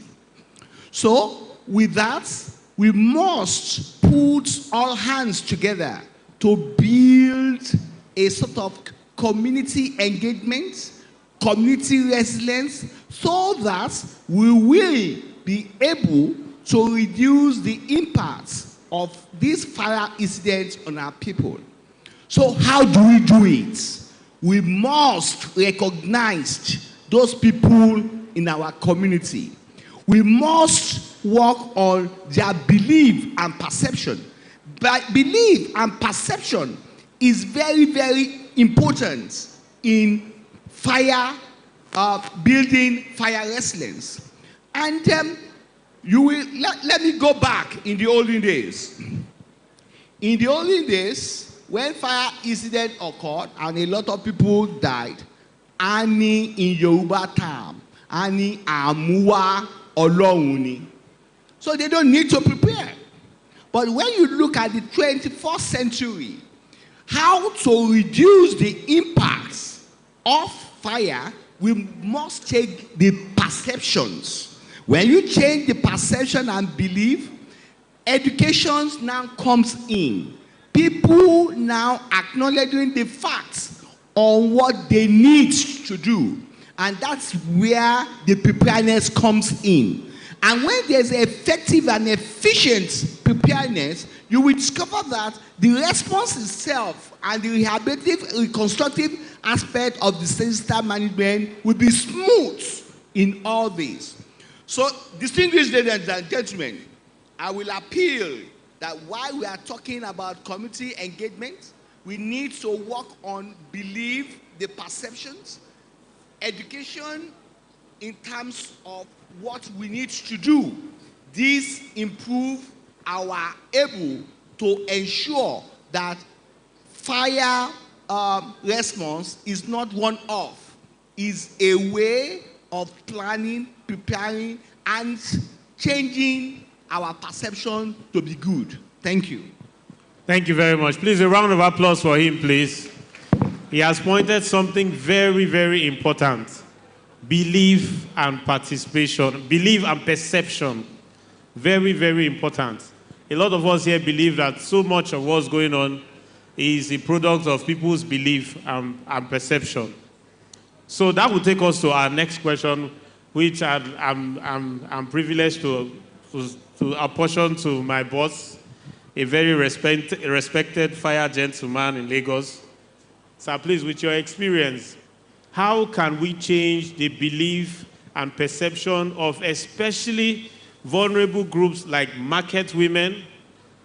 Speaker 6: So with that, we must put all hands together to build a sort of community engagement, community resilience, so that we will be able to reduce the impact of these fire incidents on our people. So how do we do it? We must recognize those people in our community. We must work on their belief and perception. But belief and perception is very, very important in fire, building fire resilience. And you will let me go back in the olden days. In the olden days, when fire incident occurred and a lot of people died, Ani in Yoruba term, Ani Amuwa Oloruni. So they don't need to prepare. But when you look at the 21st century, how to reduce the impacts of fire, we must change the perceptions. When you change the perception and belief, education now comes in. People now acknowledging the facts on what they need to do. And that's where the preparedness comes in. And when there's effective and efficient preparedness, you will discover that the response itself and the rehabilitative, reconstructive aspect of the disaster management will be smooth in all this. So, distinguished ladies and gentlemen, I will appeal that while we are talking about community engagement, we need to work on belief, the perceptions, education in terms of what we need to do. This improve our able to ensure that fire response is not one-off, is a way of planning, preparing, and changing our perception to be good. Thank you.
Speaker 5: Thank you very much. Please, a round of applause for him, please. He has pointed something very, very important. Belief and participation, belief and perception. Very, very important. A lot of us here believe that so much of what's going on is a product of people's belief and perception. So that will take us to our next question, which I'm privileged to apportion to my boss, a very respected fire gentleman in Lagos. Sir, please, with your experience, how can we change the belief and perception of especially vulnerable groups like market women,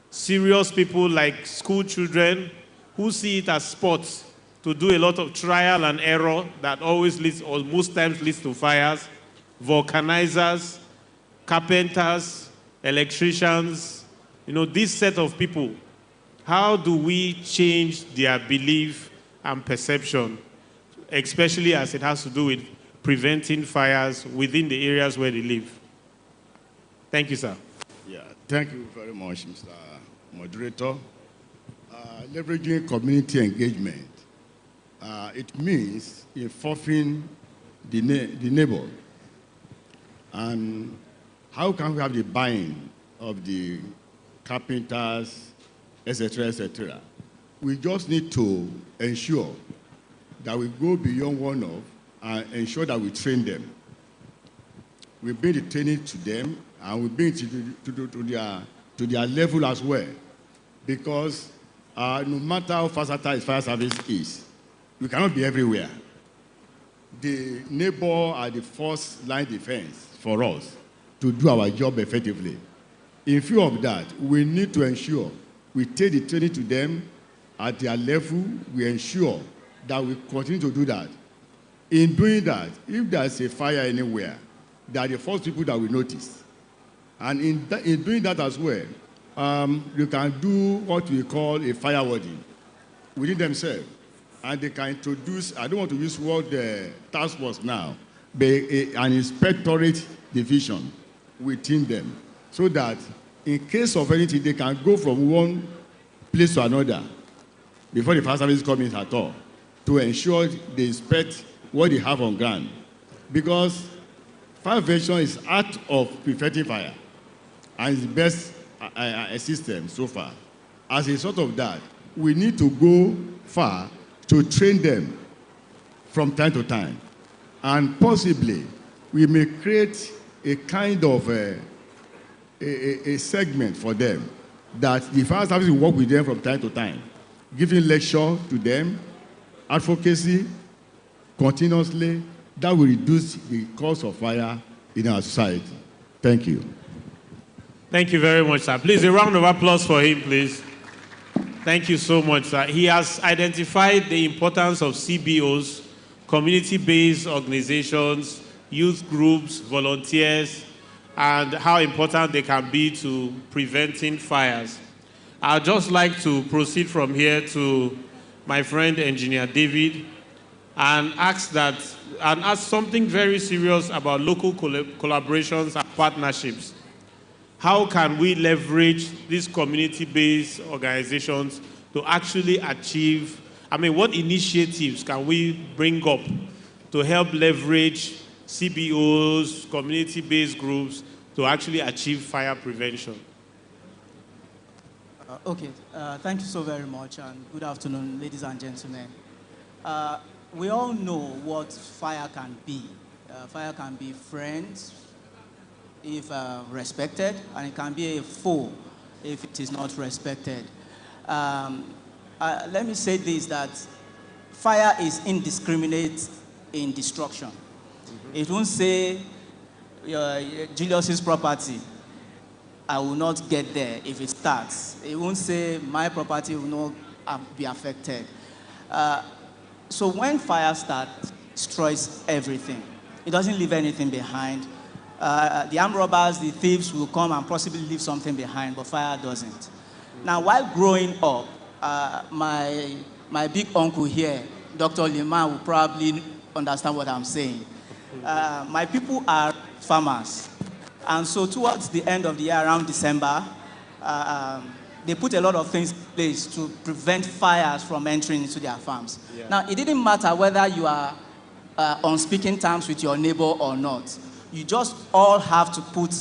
Speaker 5: serious people like school children, who see it as sports to do a lot of trial and error that always leads, or most times leads to fires, vulcanizers, carpenters, electricians, this set of people, how do we change their belief and perception, especially as it has to do with preventing fires within the areas where they live? Thank you, sir.
Speaker 7: Yeah, thank you very much, Mr. Moderator. Leveraging community engagement, it means involving the neighbor. And how can we have the buy-in of the carpenters, etc., etc.? We just need to ensure that we go beyond one-off and ensure that we train them. We bring the training to them and we bring it to their level as well. Because no matter how versatile fire service is, we cannot be everywhere. The neighbor are the first line defense for us to do our job effectively. In view of that, we need to ensure we take the training to them at their level. We ensure that we continue to do that. In doing that, if there's a fire anywhere, they are the first people that we notice. And in doing that as well, you can do what we call a fire warding within themselves. and they can introduce, I don't want to use word task force now, but an inspectorate division within them, so that in case of anything, they can go from one place to another before the fire service come in at all, to ensure they inspect what they have on ground. Because fire prevention is art of preventing fire, and it's the best system so far. As a result of that, we need to go far to train them from time to time. And possibly, we may create a kind of a segment for them that the fire service will work with them from time to time, giving lecture to them, advocacy continuously. That will reduce the cause of fire in our society. Thank you.
Speaker 5: Thank you very much, sir. Please, a round of applause for him, please. Thank you so much, sir. He has identified the importance of CBOs, community-based organizations, youth groups, volunteers, and how important they can be to preventing fires. I'd just like to proceed from here to my friend, Engineer David, and ask something very serious about local collaborations and partnerships. How can we leverage these community-based organizations to actually achieve, what initiatives can we bring up to help leverage CBOs, community-based groups, to actually achieve fire prevention?
Speaker 10: Thank you so very much, and good afternoon, ladies and gentlemen. We all know what fire can be. Fire can be friends, if respected, and it can be a foe if it is not respected. Let me say this, that fire is indiscriminate in destruction. It won't say Julius's property, I will not get there if it starts. It won't say my property will not be affected. So when fire starts, it destroys everything. It doesn't leave anything behind. The armed robbers, the thieves will come and possibly leave something behind, but fire doesn't. Now, while growing up, my big uncle here, Dr. Lima, will probably understand what I'm saying. My people are farmers. And so towards the end of the year, around December, they put a lot of things in place to prevent fires from entering into their farms. Yeah. Now, it didn't matter whether you are on speaking terms with your neighbor or not. You just all have to put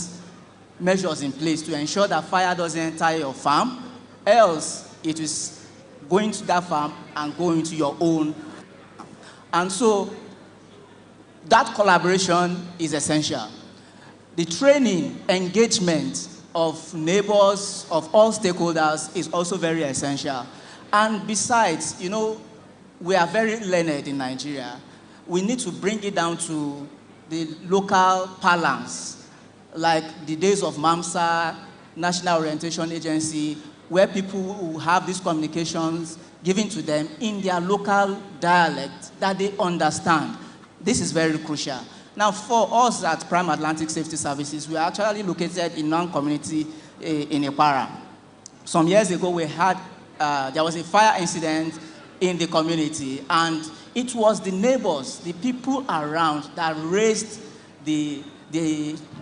Speaker 10: measures in place to ensure that fire doesn't enter your farm, else it is going to that farm and going to your own. And so that collaboration is essential. The training, engagement of neighbors, of all stakeholders is also very essential. And besides, we are very learned in Nigeria. We need to bring it down to the local parlance, like the days of MAMSA, National Orientation Agency, where people will have these communications given to them in their local dialect that they understand. This is very crucial. Now, for us at Prime Atlantic Safety Services, we are actually located in non-community in Ipara. Some years ago, we had, there was a fire incident in the community, and it was the neighbors, the people around, that raised the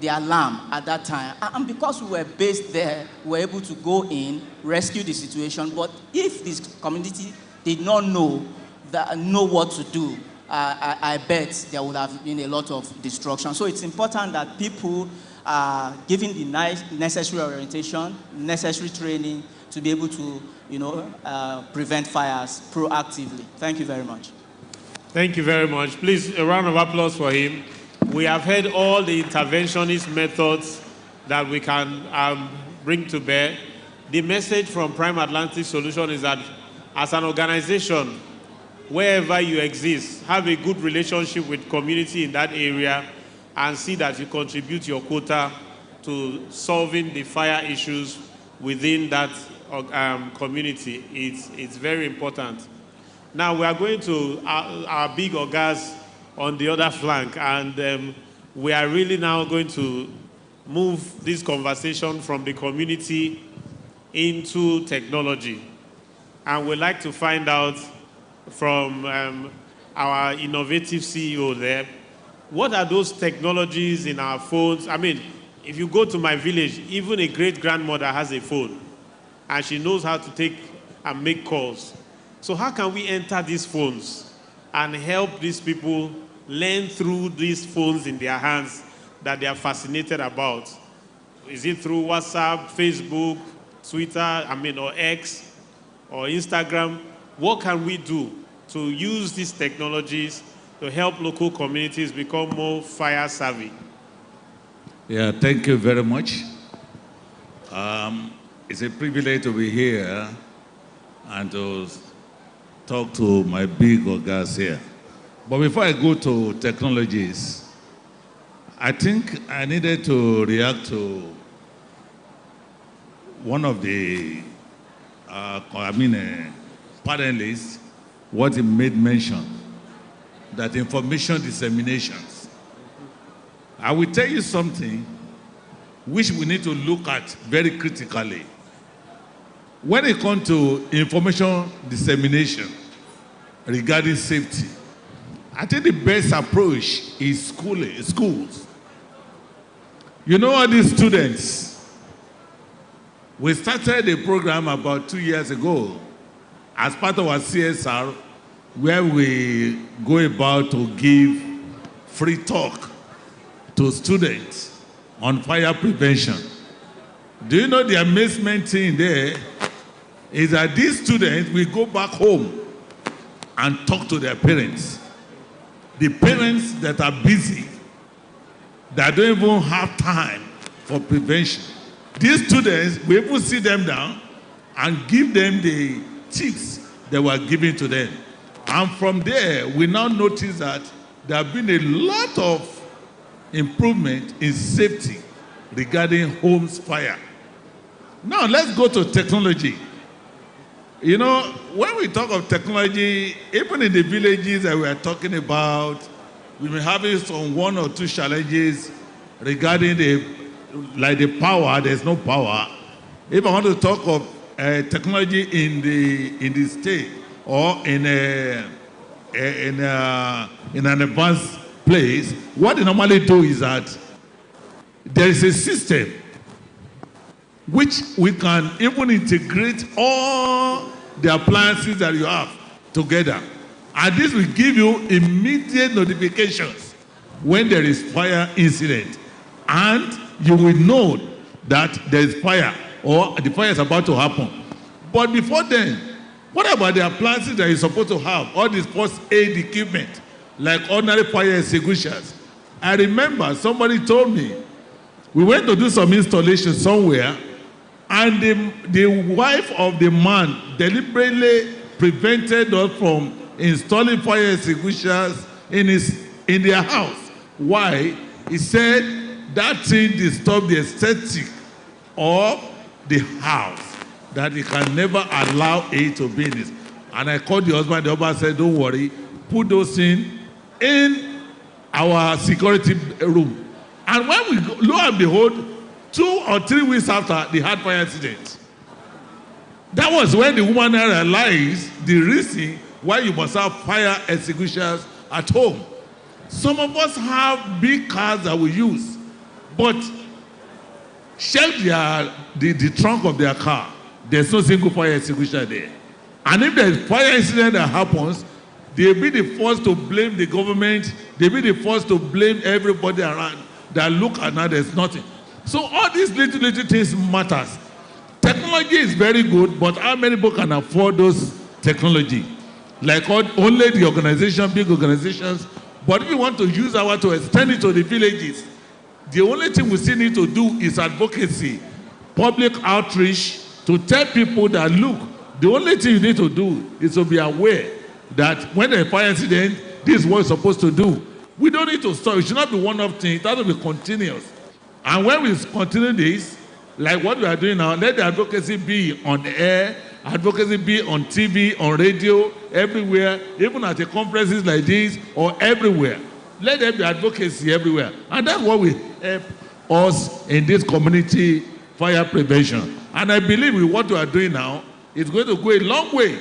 Speaker 10: alarm at that time. And because we were based there, we were able to go in, rescue the situation. But if this community did not know what to do, I bet there would have been a lot of destruction. So it's important that people are given the necessary orientation, necessary training to be able to, prevent fires proactively. Thank you very much.
Speaker 5: Thank you very much. Please, a round of applause for him. We have heard all the interventionist methods that we can bring to bear. The message from Prime Atlantic Solution is that as an organization, wherever you exist, have a good relationship with community in that area and see that you contribute your quota to solving the fire issues within that community. It's very important. Now we are going to our big ogas on the other flank, and we are really now going to move this conversation from the community into technology. And we'd like to find out from our innovative CEO there. What are those technologies in our phones? I mean, if you go to my village, even a great-grandmother has a phone, and she knows how to take and make calls. So how can we enter these phones and help these people learn through these phones in their hands that they are fascinated about? Is it through WhatsApp, Facebook, Twitter, or X, or Instagram? What can we do to use these technologies to help local communities become more fire savvy?
Speaker 11: Yeah, thank you very much. It's a privilege to be here and to talk to my big guys here. But before I go to technologies, I think I needed to react to one of the panelists, what he made mention, that information disseminations. I will tell you something which we need to look at very critically. When it comes to information dissemination regarding safety, I think the best approach is schools. You know, all these students, we started a program about 2 years ago as part of our CSR, where we go about to give free talk to students on fire prevention. Do you know the amazement thing there is that these students will go back home and talk to their parents. The parents that are busy, that don't even have time for prevention. These students, we even sit them down and give them the tips that were given to them. And from there, we now notice that there have been a lot of improvement in safety regarding homes fire. Now, let's go to technology. You know, when we talk of technology, even in the villages that we are talking about, we've been having some 1 or 2 challenges regarding the power. There's no power. If I want to talk of technology in the state or in an advanced place, what they normally do is that there is a system which we can even integrate all the appliances that you have together. And this will give you immediate notifications when there is fire incident. And you will know that there is fire or the fire is about to happen. But before then, what about the appliances that you're supposed to have? All this first aid equipment, like ordinary fire extinguishers. I remember somebody told me, we went to do some installation somewhere, and the wife of the man deliberately prevented us from installing fire extinguishers in their house. Why? He said that thing disturbed the aesthetic of the house, that he can never allow it to be in this. And I called the husband. The husband said, don't worry, put those in our security room. And when we go, lo and behold, 2 or 3 weeks after, they had fire incident. That was when the woman realized the reason why you must have fire extinguishers at home. Some of us have big cars that we use, but check the trunk of their car. There's no single fire extinguisher there. And if there's fire incident that happens, they'll be the first to blame the government. They'll be the first to blame everybody around. That look at now, there's nothing. So all these little things matters. Technology is very good, but how many people can afford those technology? Like only the organization, big organizations. But if we want to use to extend it to the villages, the only thing we still need to do is advocacy, public outreach, to tell people that, look, the only thing you need to do is to be aware that when there's a fire incident, this is what you're supposed to do. We don't need to stop. It should not be one-off thing. It has to be continuous. And when we continue this, like what we are doing now, let the advocacy be on the air, advocacy be on TV, on radio, everywhere, even at the conferences like this or everywhere. Let there be advocacy everywhere. And that's what will help us in this community fire prevention. And I believe with what we are doing now, it's going to go a long way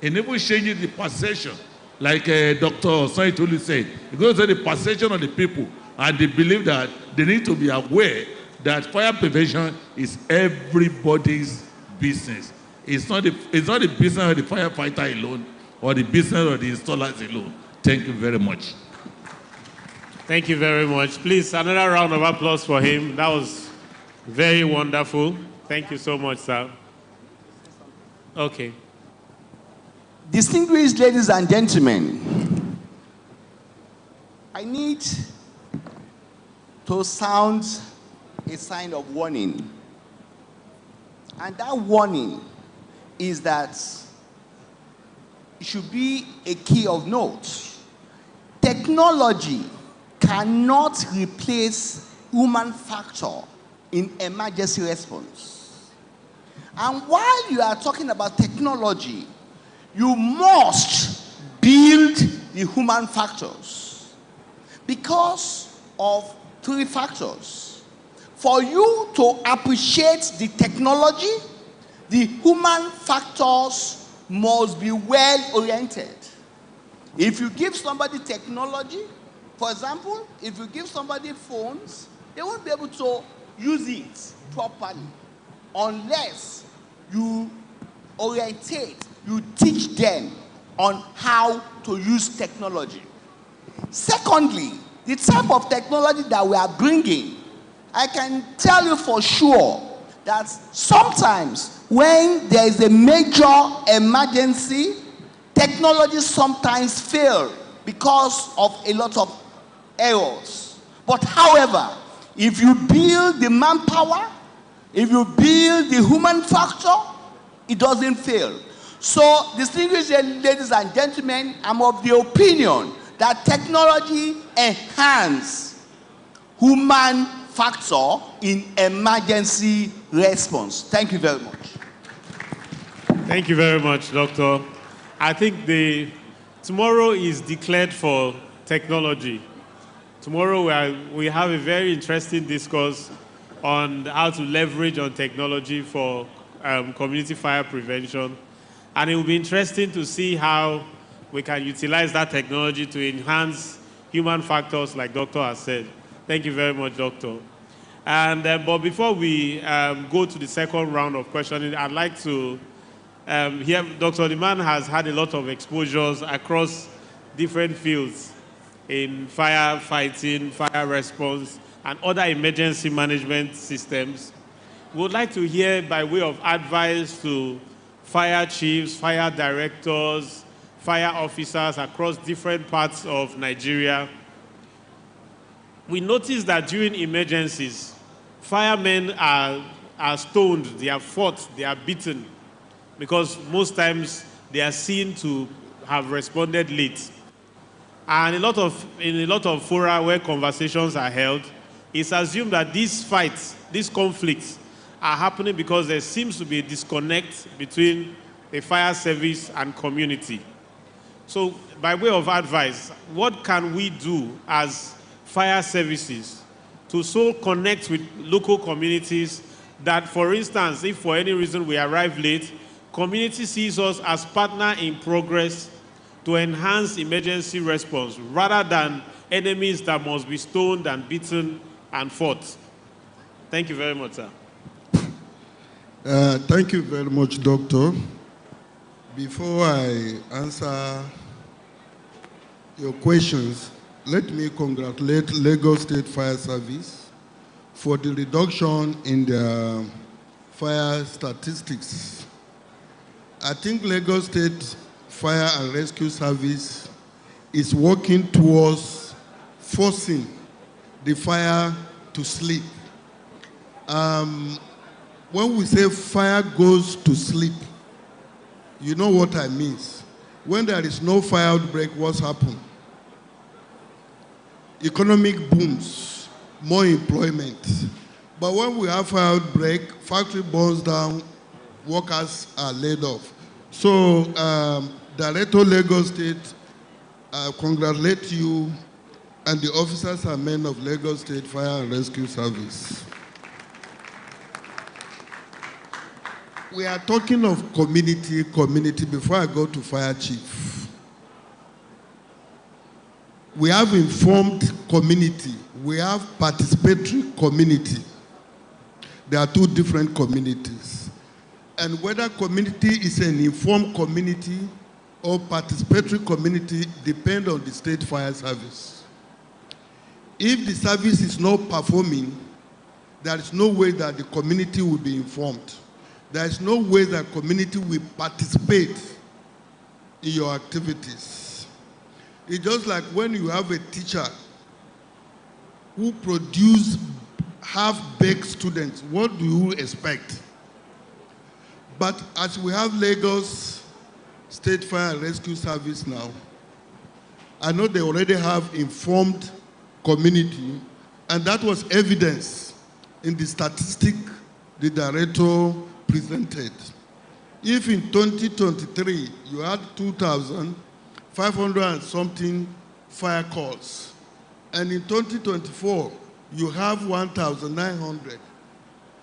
Speaker 11: and even changing the perception, like Dr. Saitolu said, because of the perception of the people, and they believe that they need to be aware that fire prevention is everybody's business. It's not the business of the firefighter alone or the business of the installers alone. Thank you very much.
Speaker 5: Thank you very much. Please, another round of applause for him. That was very wonderful. Thank you so much, sir. Okay.
Speaker 6: Distinguished ladies and gentlemen, I need to sound a sign of warning. And that warning is that it should be a key of note. Technology cannot replace human factor in emergency response. And while you are talking about technology, you must build the human factors because of three factors. For you to appreciate the technology, the human factors must be well oriented. If you give somebody technology, for example, if you give somebody phones, they won't be able to use it properly unless you orientate, you teach them on how to use technology. Secondly, the type of technology that we are bringing, I can tell you for sure that sometimes when there is a major emergency, technology sometimes fail because of a lot of errors. But however, if you build the manpower, if you build the human factor, it doesn't fail. So, distinguished ladies and gentlemen, I'm of the opinion that technology enhances human factor in emergency response. Thank you very much.
Speaker 5: Thank you very much, Doctor. I think tomorrow is declared for technology. Tomorrow we have a very interesting discourse on how to leverage on technology for community fire prevention. And it will be interesting to see how we can utilize that technology to enhance human factors like Doctor has said. Thank you very much, Doctor. And but before we go to the second round of questioning, I'd like to hear Dr. Liman has had a lot of exposures across different fields in fire fighting, fire response, and other emergency management systems. We would like to hear, by way of advice to fire chiefs, fire directors, fire officers across different parts of Nigeria. We notice that during emergencies, firemen are stoned, they are fought, they are beaten, because most times they are seen to have responded late. And in a lot of fora where conversations are held, it's assumed that these fights, these conflicts, are happening because there seems to be a disconnect between the fire service and community. So, by way of advice, what can we do as fire services to so connect with local communities that, for instance, if for any reason we arrive late, community sees us as partner in progress to enhance emergency response rather than enemies that must be stoned and beaten and fought? Thank you very much, sir.
Speaker 12: Thank you very much, Doctor. Before I answer your questions, let me congratulate Lagos State Fire Service for the reduction in their fire statistics. I think Lagos State Fire and Rescue Service is working towards forcing the fire to sleep. When we say fire goes to sleep, you know what I mean. When there is no fire outbreak, what's happened? Economic booms, more employment. But when we have fire outbreak, factory burns down, workers are laid off. So, Director Lagos State, congratulate you and the officers and men of Lagos State Fire and Rescue Service. We are talking of community before I go to fire chief. We have informed community. We have participatory community. There are two different communities. And whether community is an informed community or participatory community depends on the state fire service. If the service is not performing, there is no way that the community will be informed. There is no way that community will participate in your activities. It's just like when you have a teacher who produce half-baked students, what do you expect? But as we have Lagos State Fire and Rescue Service now, I know they already have informed community, and that was evidence in the statistic the director presented. If in 2023 you had 2,500 and something fire calls, and in 2024 you have 1,900,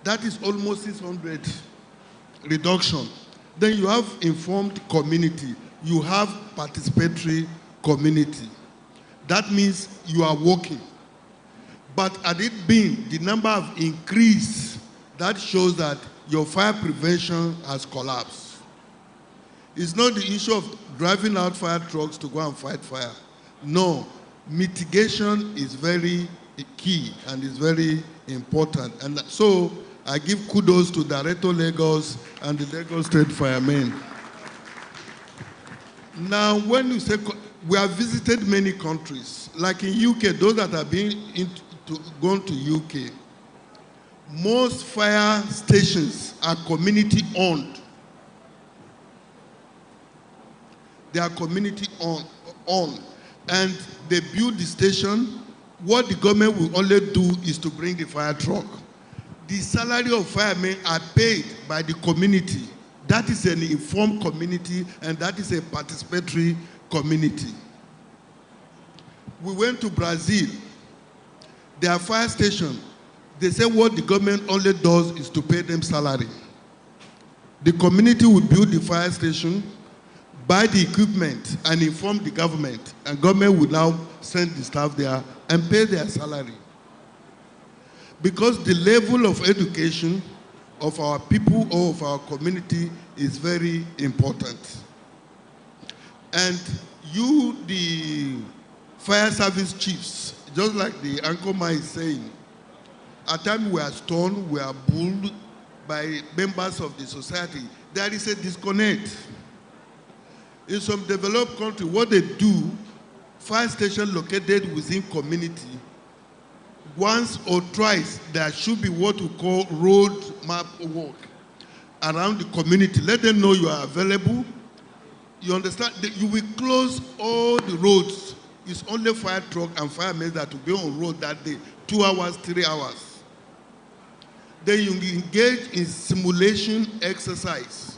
Speaker 12: that is almost 600 reduction. Then you have informed community, you have participatory community. That means you are working. But had it been the number of increase, that shows that your fire prevention has collapsed. It's not the issue of driving out fire trucks to go and fight fire. No, mitigation is very key and is very important. And so I give kudos to Director Lagos and the Lagos State Firemen. Now, when you say, we have visited many countries, like in UK, those that have gone to UK, most fire stations are community owned. They are community owned. And they build the station. What the government will only do is to bring the fire truck. The salary of firemen are paid by the community. That is an informed community, and that is a participatory community. We went to Brazil. Their fire station, they say what the government only does is to pay them salary. The community will build the fire station, buy the equipment, and inform the government. And government will now send the staff there and pay their salary. Because the level of education of our people or of our community is very important. And you, the fire service chiefs, just like the Ankoma is saying, at times we are stoned, we are bullied by members of the society. There is a disconnect. In some developed countries, what they do, fire station located within community, once or twice, there should be what we call road map work around the community. Let them know you are available. You understand? You will close all the roads. It's only fire truck and firemen that will be on road that day, 2 hours, 3 hours. Then you engage in simulation exercise.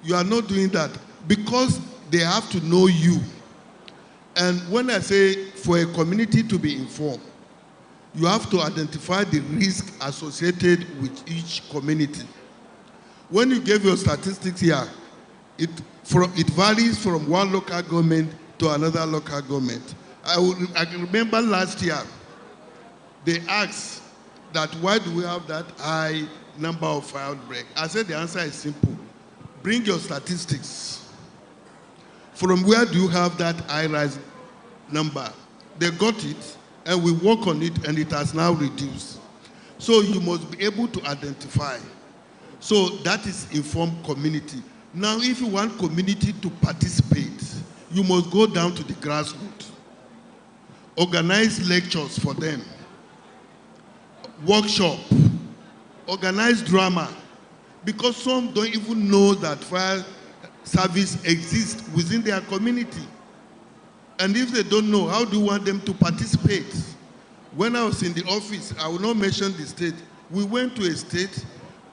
Speaker 12: You are not doing that because they have to know you. And when I say for a community to be informed, you have to identify the risk associated with each community. When you gave your statistics here, it varies from one local government to another local government. I can remember last year, they asked that why do we have that high number of fire outbreaks? I said the answer is simple. Bring your statistics. From where do you have that high rise number? They got it, and we work on it, and it has now reduced. So you must be able to identify. So that is informed community. Now, if you want community to participate, you must go down to the grassroots. Organize lectures for them. Workshop. Organize drama. Because some don't even know that fire service exists within their community. And if they don't know, how do you want them to participate? When I was in the office, I will not mention the state, we went to a state,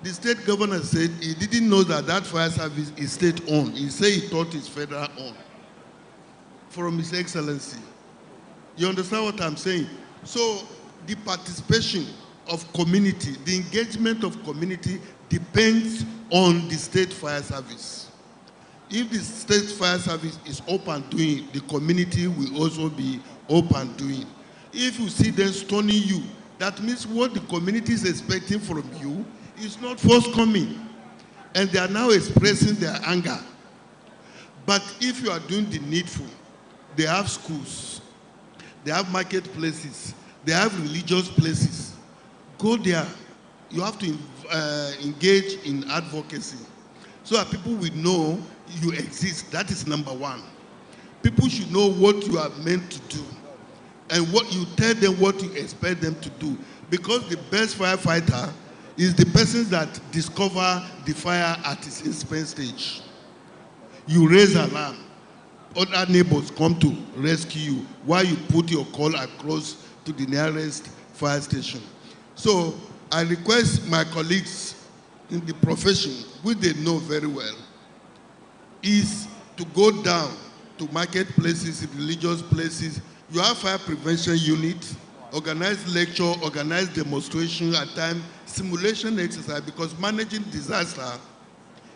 Speaker 12: the state governor said he didn't know that that fire service is state-owned. He said he thought it's federal-owned from His Excellency. You understand what I'm saying? So the participation of community, the engagement of community, depends on the state fire service. If the state fire service is up and doing, the community will also be up and doing. If you see them stoning you, that means what the community is expecting from you is not forthcoming. And they are now expressing their anger. But if you are doing the needful, they have schools, they have marketplaces, they have religious places. Go there. You have to engage in advocacy so that people will know you exist. That is number one. People should know what you are meant to do and what you tell them what you expect them to do. Because the best firefighter is the person that discover the fire at its infant stage. You raise alarm. Other neighbors come to rescue you while you put your call across to the nearest fire station. So I request my colleagues in the profession, which they know very well, is to go down to marketplaces, religious places. You have fire prevention unit, organize lecture, organize demonstration, at times simulation exercise, because managing disaster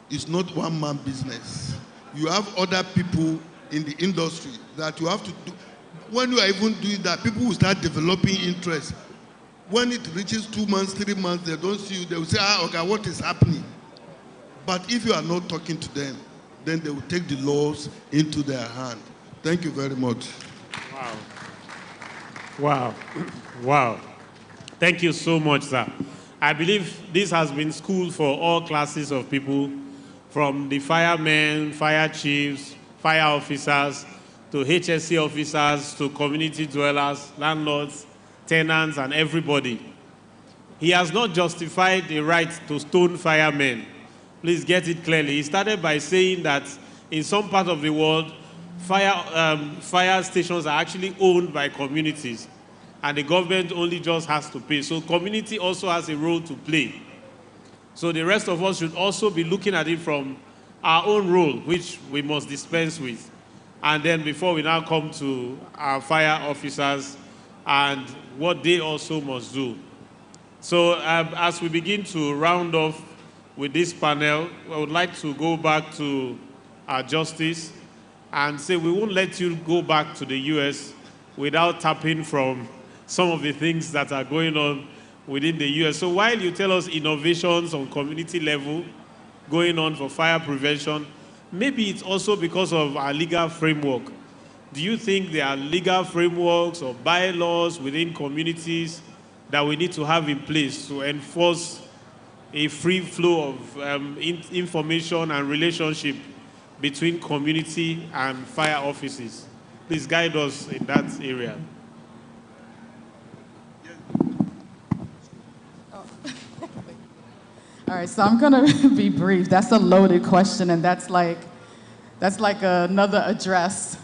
Speaker 12: is not one-man business. You have other people in the industry that you have to do. When you are even doing that, people will start developing interest. When it reaches 2 months, 3 months, they don't see you, they will say, okay, what is happening? But if you are not talking to them, then they will take the laws into their hand. Thank you very much.
Speaker 5: Wow. Wow. Wow. Thank you so much, sir. I believe this has been school for all classes of people, from the firemen, fire chiefs, fire officers, to HSE officers, to community dwellers, landlords, tenants, and everybody. He has not justified the right to stone firemen. Please get it clearly. He started by saying that in some part of the world, fire stations are actually owned by communities, and the government only just has to pay. So community also has a role to play. So the rest of us should also be looking at it from our own role, which we must dispense with. And then before we now come to our fire officers and what they also must do. So as we begin to round off with this panel, I would like to go back to our justice and say we won't let you go back to the US without tapping from some of the things that are going on within the US. So while you tell us innovations on community level going on for fire prevention, maybe it's also because of our legal framework. Do you think there are legal frameworks or bylaws within communities that we need to have in place to enforce a free flow of information and relationship between community and fire offices? Please guide us in that area.
Speaker 16: All right, so I'm gonna be brief. That's a loaded question, and that's like another address.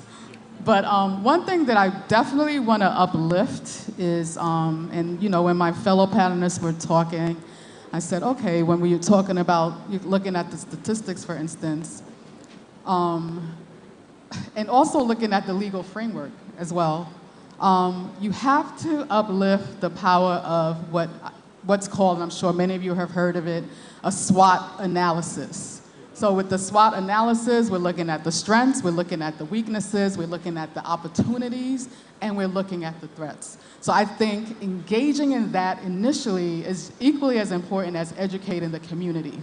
Speaker 16: But one thing that I definitely want to uplift is, and you know, when my fellow panelists were talking, I said, okay, when we were talking about looking at the statistics, for instance, and also looking at the legal framework as well, you have to uplift the power of what's called, and I'm sure many of you have heard of it, a SWOT analysis. So with the SWOT analysis, we're looking at the strengths, we're looking at the weaknesses, we're looking at the opportunities, and we're looking at the threats. So I think engaging in that initially is equally as important as educating the community.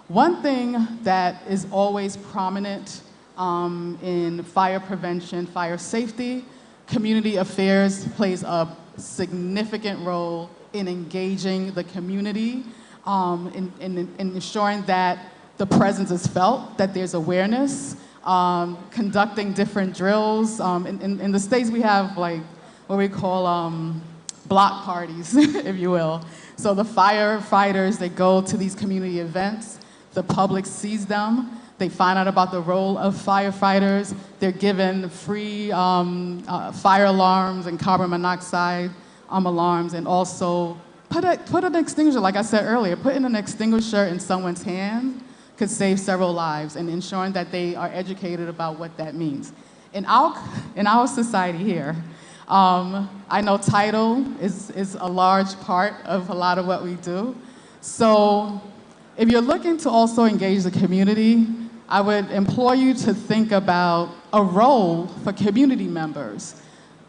Speaker 16: One thing that is always prominent in fire prevention, fire safety, community affairs plays a significant role in engaging the community, in ensuring that the presence is felt, that there's awareness, conducting different drills. In the States, we have like what we call block parties, if you will. So the firefighters, they go to these community events, the public sees them, they find out about the role of firefighters, they're given free fire alarms and carbon monoxide alarms, and also put an extinguisher, like I said earlier, putting an extinguisher in someone's hand could save several lives, and ensuring that they are educated about what that means. In our society here, I know title is a large part of a lot of what we do. So if you're looking to also engage the community, I would implore you to think about a role for community members.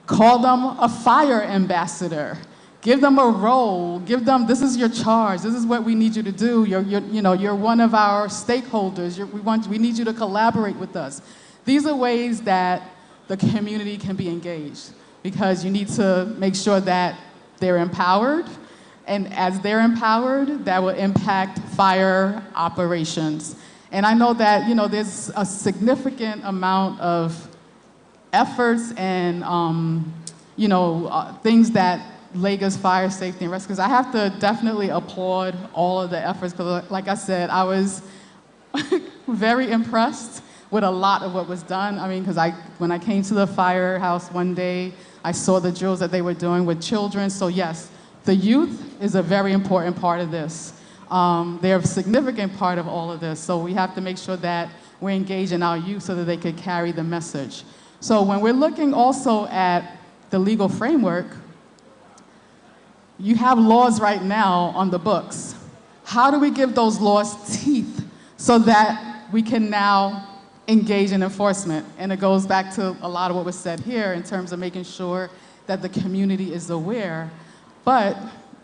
Speaker 16: Call them a fire ambassador. Give them a role. Give them, this is your charge. This is what we need you to do. You're one of our stakeholders. We need you to collaborate with us. These are ways that the community can be engaged, because you need to make sure that they're empowered. And as they're empowered, that will impact fire operations. And I know that, there's a significant amount of efforts and, things that Lagos Fire Safety and Rescue, because I have to definitely applaud all of the efforts, because like I said, I was very impressed with a lot of what was done. I mean, because when I came to the firehouse one day, I saw the drills that they were doing with children. So yes, the youth is a very important part of this. They're a significant part of all of this. So we have to make sure that we're engaging our youth so that they could carry the message. So when we're looking also at the legal framework, you have laws right now on the books. How do we give those laws teeth so that we can now engage in enforcement? And it goes back to a lot of what was said here in terms of making sure that the community is aware.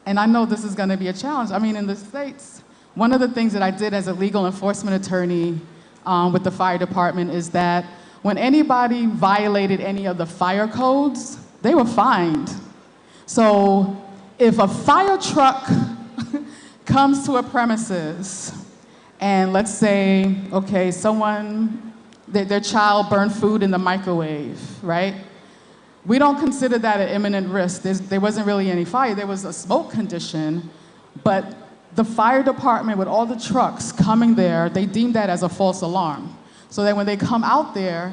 Speaker 16: And I know this is going to be a challenge. I mean, in the States, one of the things that I did as a legal enforcement attorney with the fire department is that when anybody violated any of the fire codes, they were fined. So if a fire truck comes to a premises and let's say, okay, their child burned food in the microwave, right? We don't consider that an imminent risk. There wasn't really any fire. There was a smoke condition, but the fire department with all the trucks coming there, they deemed that as a false alarm. So that when they come out there,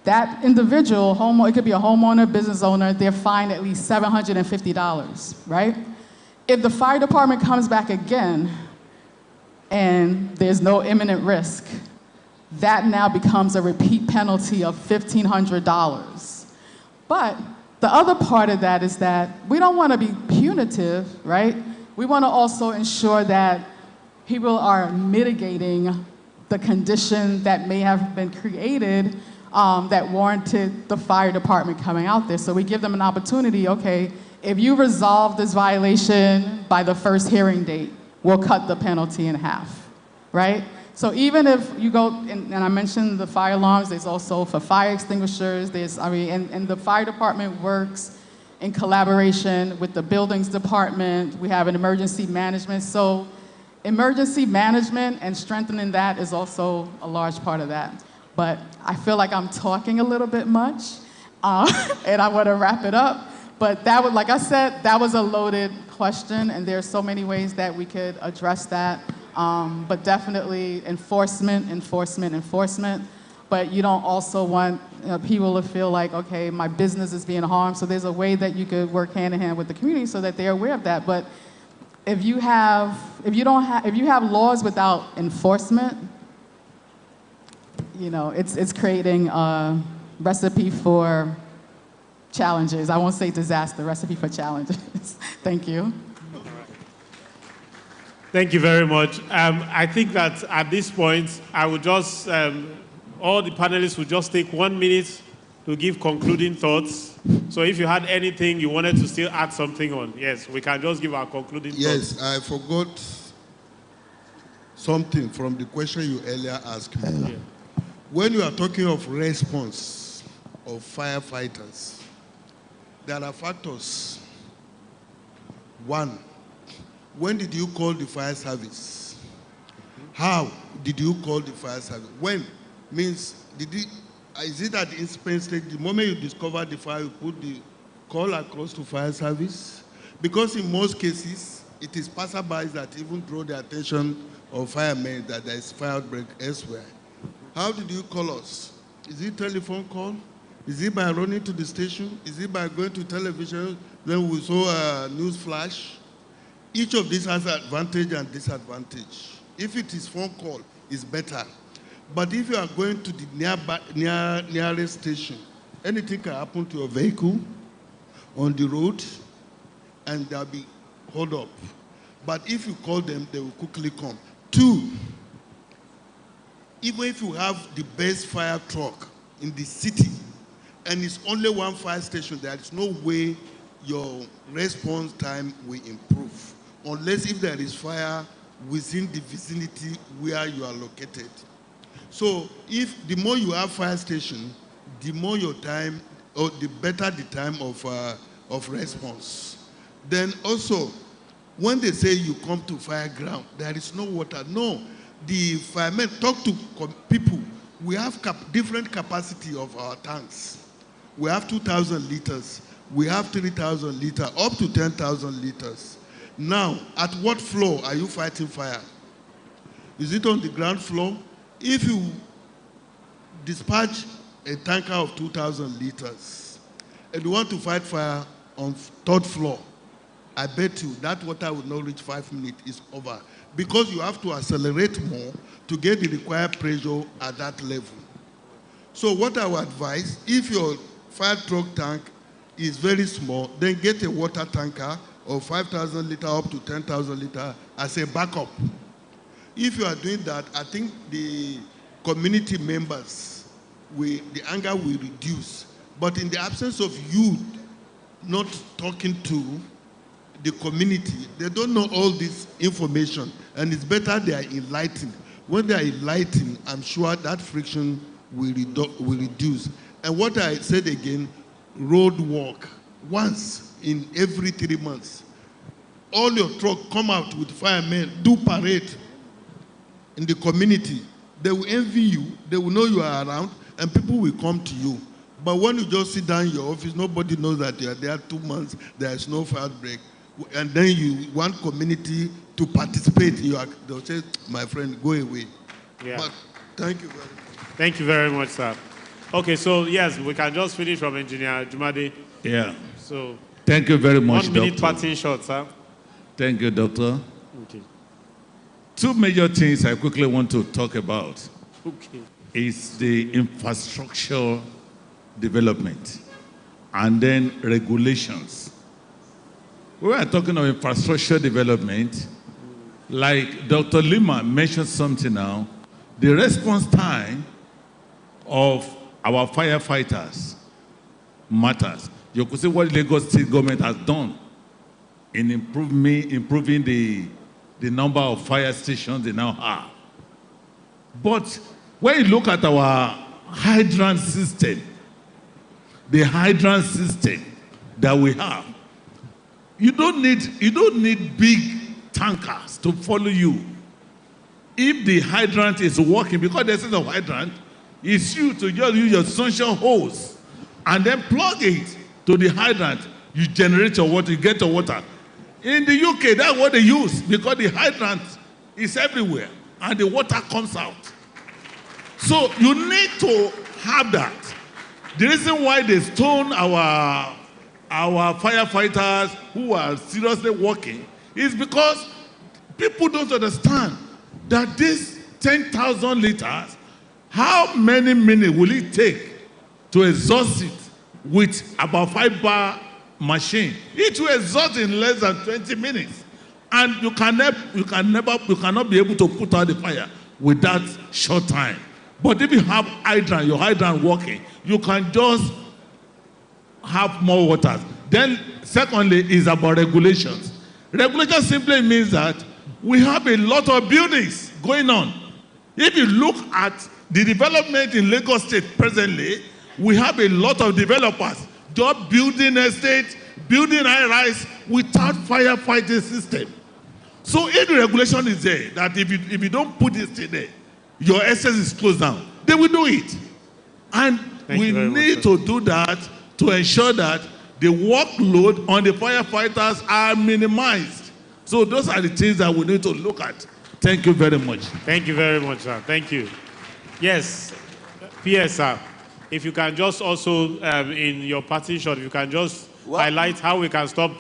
Speaker 16: that individual, it could be a homeowner, business owner, they're fined at least $750, right? If the fire department comes back again and there's no imminent risk, that now becomes a repeat penalty of $1,500. But the other part of that is that we don't want to be punitive, right? We want to also ensure that people are mitigating the condition that may have been created that warranted the fire department coming out there. So we give them an opportunity, okay, if you resolve this violation by the first hearing date, we'll cut the penalty in half, right? So even if you go, and I mentioned the fire alarms, there's also for fire extinguishers, and the fire department works in collaboration with the buildings department. We have an emergency management. So emergency management and strengthening that is also a large part of that. But I feel like I'm talking a little bit much, and I want to wrap it up. But that was, like I said, that was a loaded question, and there's so many ways that we could address that. But definitely enforcement. But you don't also want people to feel like, okay, my business is being harmed. So there's a way that you could work hand in hand with the community so that they're aware of that. But if you have laws without enforcement, it's creating a recipe for challenges. I won't say disaster, recipe for challenges. Thank you.
Speaker 5: Thank you very much. I think that at this point, I would just, all the panelists would just take 1 minute to give concluding thoughts. So if you had anything you wanted to still add something on, yes, we can just give our concluding thoughts.
Speaker 12: Yes, I forgot something from the question you earlier asked me.
Speaker 5: Yeah.
Speaker 12: When you are talking of response of firefighters, there are factors. One, when did you call the fire service? How did you call the fire service? When means, is it at the inspection stage, the moment you discover the fire, you put the call across to fire service? Because in most cases, it is passerbys that even draw the attention of firemen that there is fire outbreak elsewhere. How did you call us? Is it telephone call? Is it by running to the station? Is it by going to television? Then we saw a news flash. Each of these has advantage and disadvantage. If it is phone call, it's better. But if you are going to the nearest station, anything can happen to your vehicle on the road, and there'll be hold up. But if you call them, they will quickly come. Two, even if you have the best fire truck in the city and it's only one fire station, there is no way your response time will improve unless if there is fire within the vicinity where you are located. So if the more you have fire station, the more your time, or the better the time of response. Then also, when they say you come to fire ground, there is no water. No, the firemen talk to people. We have different capacity of our tanks. We have 2,000 liters. We have 3,000 liters, up to 10,000 liters. Now, at what floor are you fighting fire? Is it on the ground floor? If you dispatch a tanker of 2,000 liters and you want to fight fire on third floor, I bet you that water will not reach 5 minutes, it's over. Because you have to accelerate more to get the required pressure at that level. So what I would advise, if your fire truck tank is very small, then get a water tanker of 5,000 liters up to 10,000 liters as a backup. If you are doing that, I think the community members, the anger will reduce. But in the absence of you not talking to the community, they don't know all this information, and it's better they are enlightened. When they are enlightened, I'm sure that friction will reduce. And what I said again, road walk, once in every 3 months. All your truck come out with firemen, do parade in the community. They will envy you, they will know you are around, and people will come to you. But when you just sit down in your office, nobody knows that you are there 2 months, there is no fire break. And then you want community to participate. They'll say, my friend, go away.
Speaker 5: Yeah.
Speaker 12: But thank you very much.
Speaker 5: Thank you very much, sir. Okay, so yes, we can just finish from Engineer Jumade.
Speaker 11: Yeah.
Speaker 5: So
Speaker 11: thank you very much,
Speaker 5: 1 minute
Speaker 11: Doctor.
Speaker 5: parting shot, sir.
Speaker 11: Thank you, Doctor.
Speaker 5: Okay.
Speaker 11: Two major things I quickly want to talk about
Speaker 5: Okay.
Speaker 11: is the infrastructure development and then regulations. We are talking of infrastructure development, like Dr. Lima mentioned something now, the response time of our firefighters matters. You could see what Lagos State government has done in improving the number of fire stations they now have. But when you look at our hydrant system, the hydrant system that we have, you don't need big tankers to follow you. If the hydrant is working, because there's a hydrant, it's you to just use your suction hose and then plug it to the hydrant. You generate your water, you get your water. In the UK, that's what they use because the hydrant is everywhere and the water comes out. So you need to have that. The reason why they stone our firefighters who are seriously working is because people don't understand that this 10,000 liters, how many minutes will it take to exhaust it with about 5-bar machine? It will exhaust in less than 20 minutes. And you cannot be able to put out the fire with that short time. But if you have your hydrant working, you can just have more water. Then, secondly, is about regulations. Regulation simply means that we have a lot of buildings going on. If you look at the development in Lagos State presently, we have a lot of developers just building estates, building high-rise without firefighting system. So if the regulation is there, that if you don't put this thing there, your SS is closed down, they will do it. And we need to do that to ensure that the workload on the firefighters are minimized. So those are the things that we need to look at. Thank you very much.
Speaker 5: Thank you very much, sir. Thank you. Yes, PS, sir. If you can just also, in your parting shot, if you can just highlight how we can stop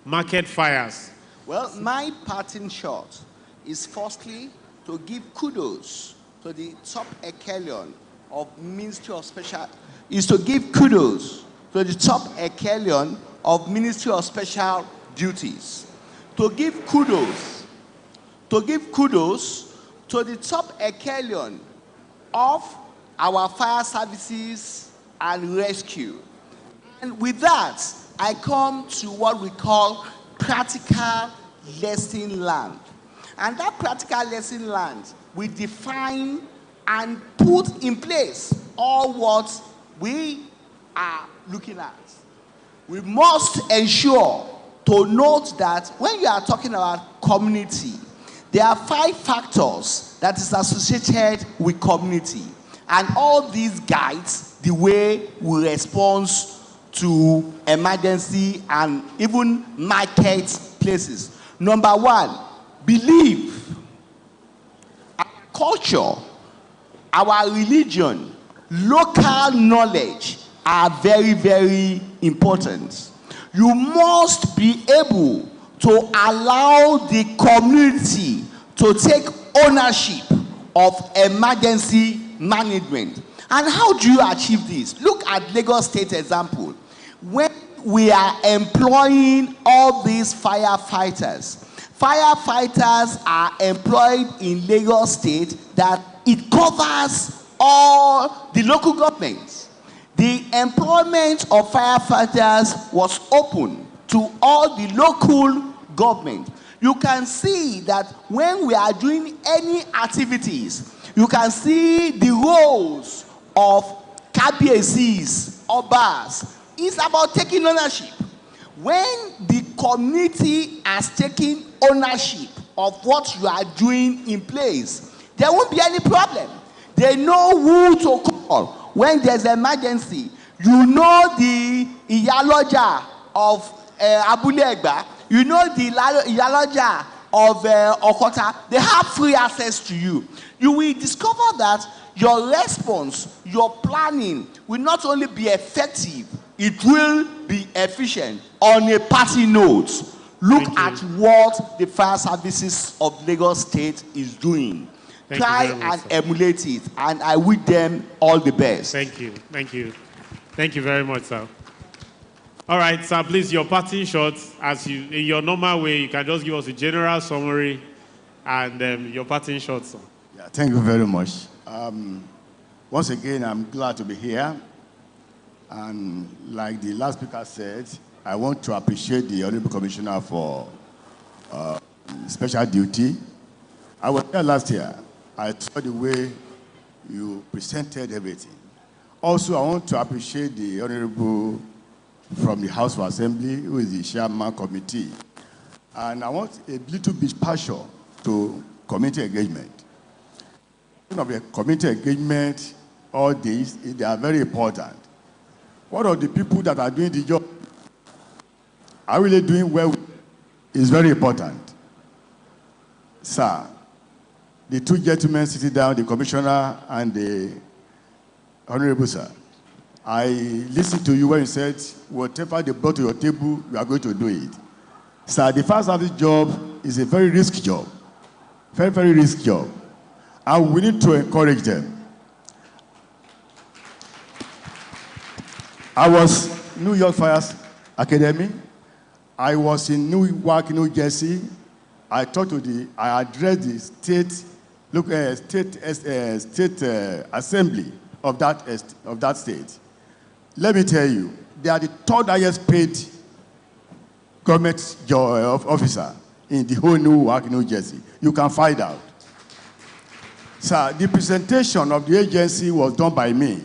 Speaker 5: market fires.
Speaker 6: Well, my parting shot is firstly to give kudos to the top echelon of Ministry of Special, Duties. To give kudos to the top echelon of our fire services and rescue. And with that, I come to what we call practical lesson learned. And that practical lesson learned, we define and put in place all what we are looking at. We must ensure to note that when you are talking about community, there are 5 factors that is associated with community. And all these guides the way we respond to emergency and even marketplaces. Number 1, belief. Our culture, our religion, local knowledge are very, very important. You must be able to allow the community to take ownership of emergency management. And how do you achieve this? Look at Lagos State example. When we are employing all these firefighters are employed in Lagos State that it covers all the local governments. The employment of firefighters was open to all the local government. You can see that when we are doing any activities, you can see the roles of KBACs or bars. It's about taking ownership. When the community has taken ownership of what you are doing in place, there won't be any problem. They know who to call when there's an emergency. You know the Iyaloja of Abule Egba. You know the Iyaloja of Okota. They have free access to you. You will discover that your response, your planning will not only be effective, it will be efficient. On a party note, look at what the fire services of Lagos State is doing. Try and emulate it, and I wish them all the best.
Speaker 5: Thank you. Thank you. Thank you very much, sir. All right, sir, please, your parting shots, as you, in your normal way, you can just give us a general summary and your parting shots, sir.
Speaker 7: Yeah, thank you very much. Once again, I'm glad to be here. And like the last speaker said, I want to appreciate the Honorable Commissioner for special duty. I was here last year. I saw the way you presented everything. Also, I want to appreciate the Honorable from the House of Assembly, who is the Chairman Committee. And I want a little bit partial to community engagement. Of a community engagement, all these, they are very important. What are the people that are doing the job? Are really doing well? Is very important. Sir, the 2 gentlemen sitting down, the commissioner and the honorable sir, I listened to you when you said, whatever they brought to your table, you are going to do it. Sir, the fire service job is a very risky job. Very, very risky job. And we need to encourage them. I was New York Fire Academy. I was in Newark, New Jersey. I addressed the state assembly of that state. Let me tell you, they are the 3rd highest paid government officer in the whole Newark, New Jersey. You can find out. Sir, the presentation of the agency was done by me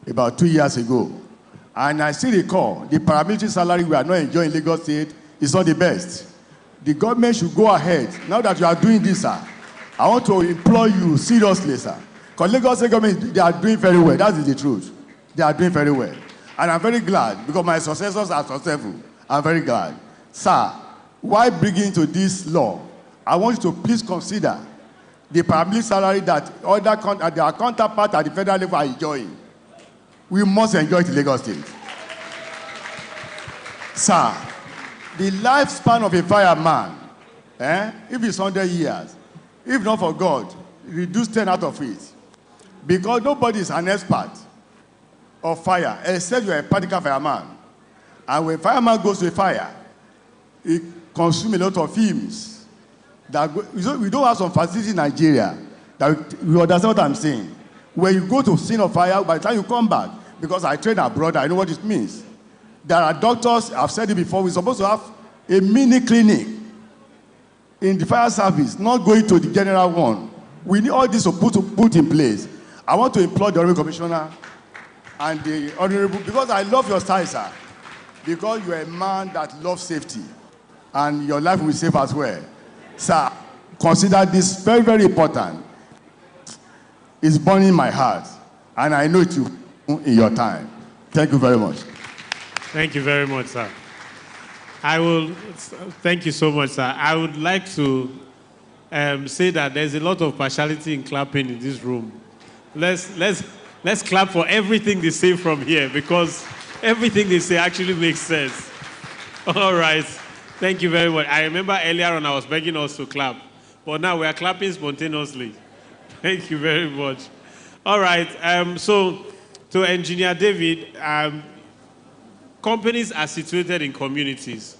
Speaker 7: about 2 years ago. And I still recall the paramilitary salary we are not enjoying in Lagos State is not the best. The government should go ahead. Now that you are doing this, sir, I want to implore you seriously, sir. Because Lagos State government, they are doing very well. That is the truth. They are doing very well. And I'm very glad because my successors are successful. I'm very glad. Sir, while bringing to this law, I want you to please consider the paramilitary salary that their counterpart at the federal level are enjoying. We must enjoy it in Lagos State. Sir, the lifespan of a fireman, if it's 100 years, if not for God, reduce 10 out of it. Because nobody is an expert of fire, except you are a practical fireman. And when a fireman goes to a fire, it consumes a lot of fumes. we don't have some facilities in Nigeria that we understand what I'm saying. When you go to scene of fire, by the time you come back, because I train abroad, I know what it means. There are doctors, I've said it before, we're supposed to have a mini clinic in the fire service, not going to the general one. We need all this to put in place. I want to implore the Honorable Commissioner and the Honorable, because I love your style, sir, because you're a man that loves safety, and your life will be safe as well. Sir, consider this very, very important. It's burning my heart, and I know it will in your time. Thank you very much.
Speaker 5: Thank you very much, sir. Thank you so much, sir. I would like to say that there's a lot of partiality in clapping in this room. Let's clap for everything they say from here, because everything they say actually makes sense. All right. Thank you very much. I remember earlier on I was begging us to clap, but now we are clapping spontaneously. Thank you very much. All right. So to Engineer David, companies are situated in communities.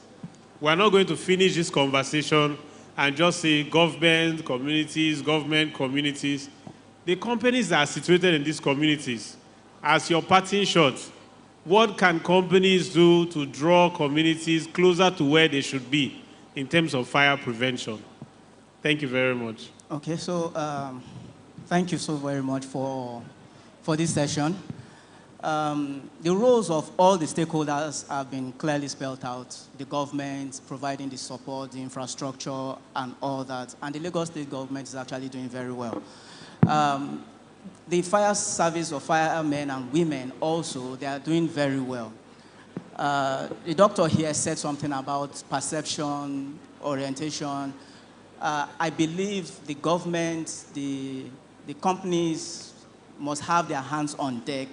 Speaker 5: We're not going to finish this conversation and just say government, communities, government, communities. The companies that are situated in these communities, as your parting shot, what can companies do to draw communities closer to where they should be in terms of fire prevention? Thank you very much.
Speaker 10: Okay, so thank you so very much for this session. The roles of all the stakeholders have been clearly spelled out. The government providing the support, the infrastructure, and all that. And the Lagos State government is actually doing very well. The fire service of firemen and women also, they are doing very well. The doctor here said something about perception, orientation. I believe the government, the companies must have their hands on deck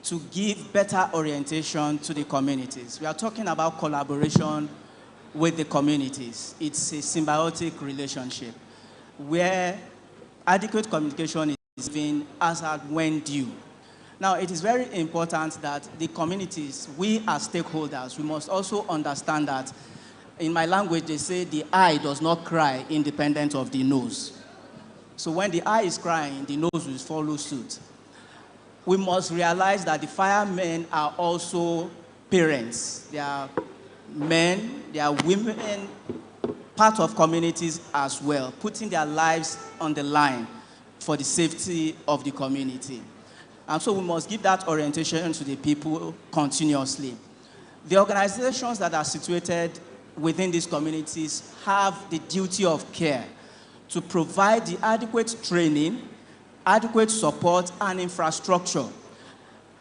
Speaker 10: to give better orientation to the communities. We are talking about collaboration with the communities. It's a symbiotic relationship where adequate communication is given as at when due. Now, it is very important that the communities, we as stakeholders, we must also understand that, in my language, they say the eye does not cry independent of the nose. So when the eye is crying, the nose will follow suit. We must realize that the firemen are also parents. They are men, they are women, part of communities as well, putting their lives on the line for the safety of the community. And so we must give that orientation to the people continuously. The organizations that are situated within these communities have the duty of care to provide the adequate training, adequate support, and infrastructure.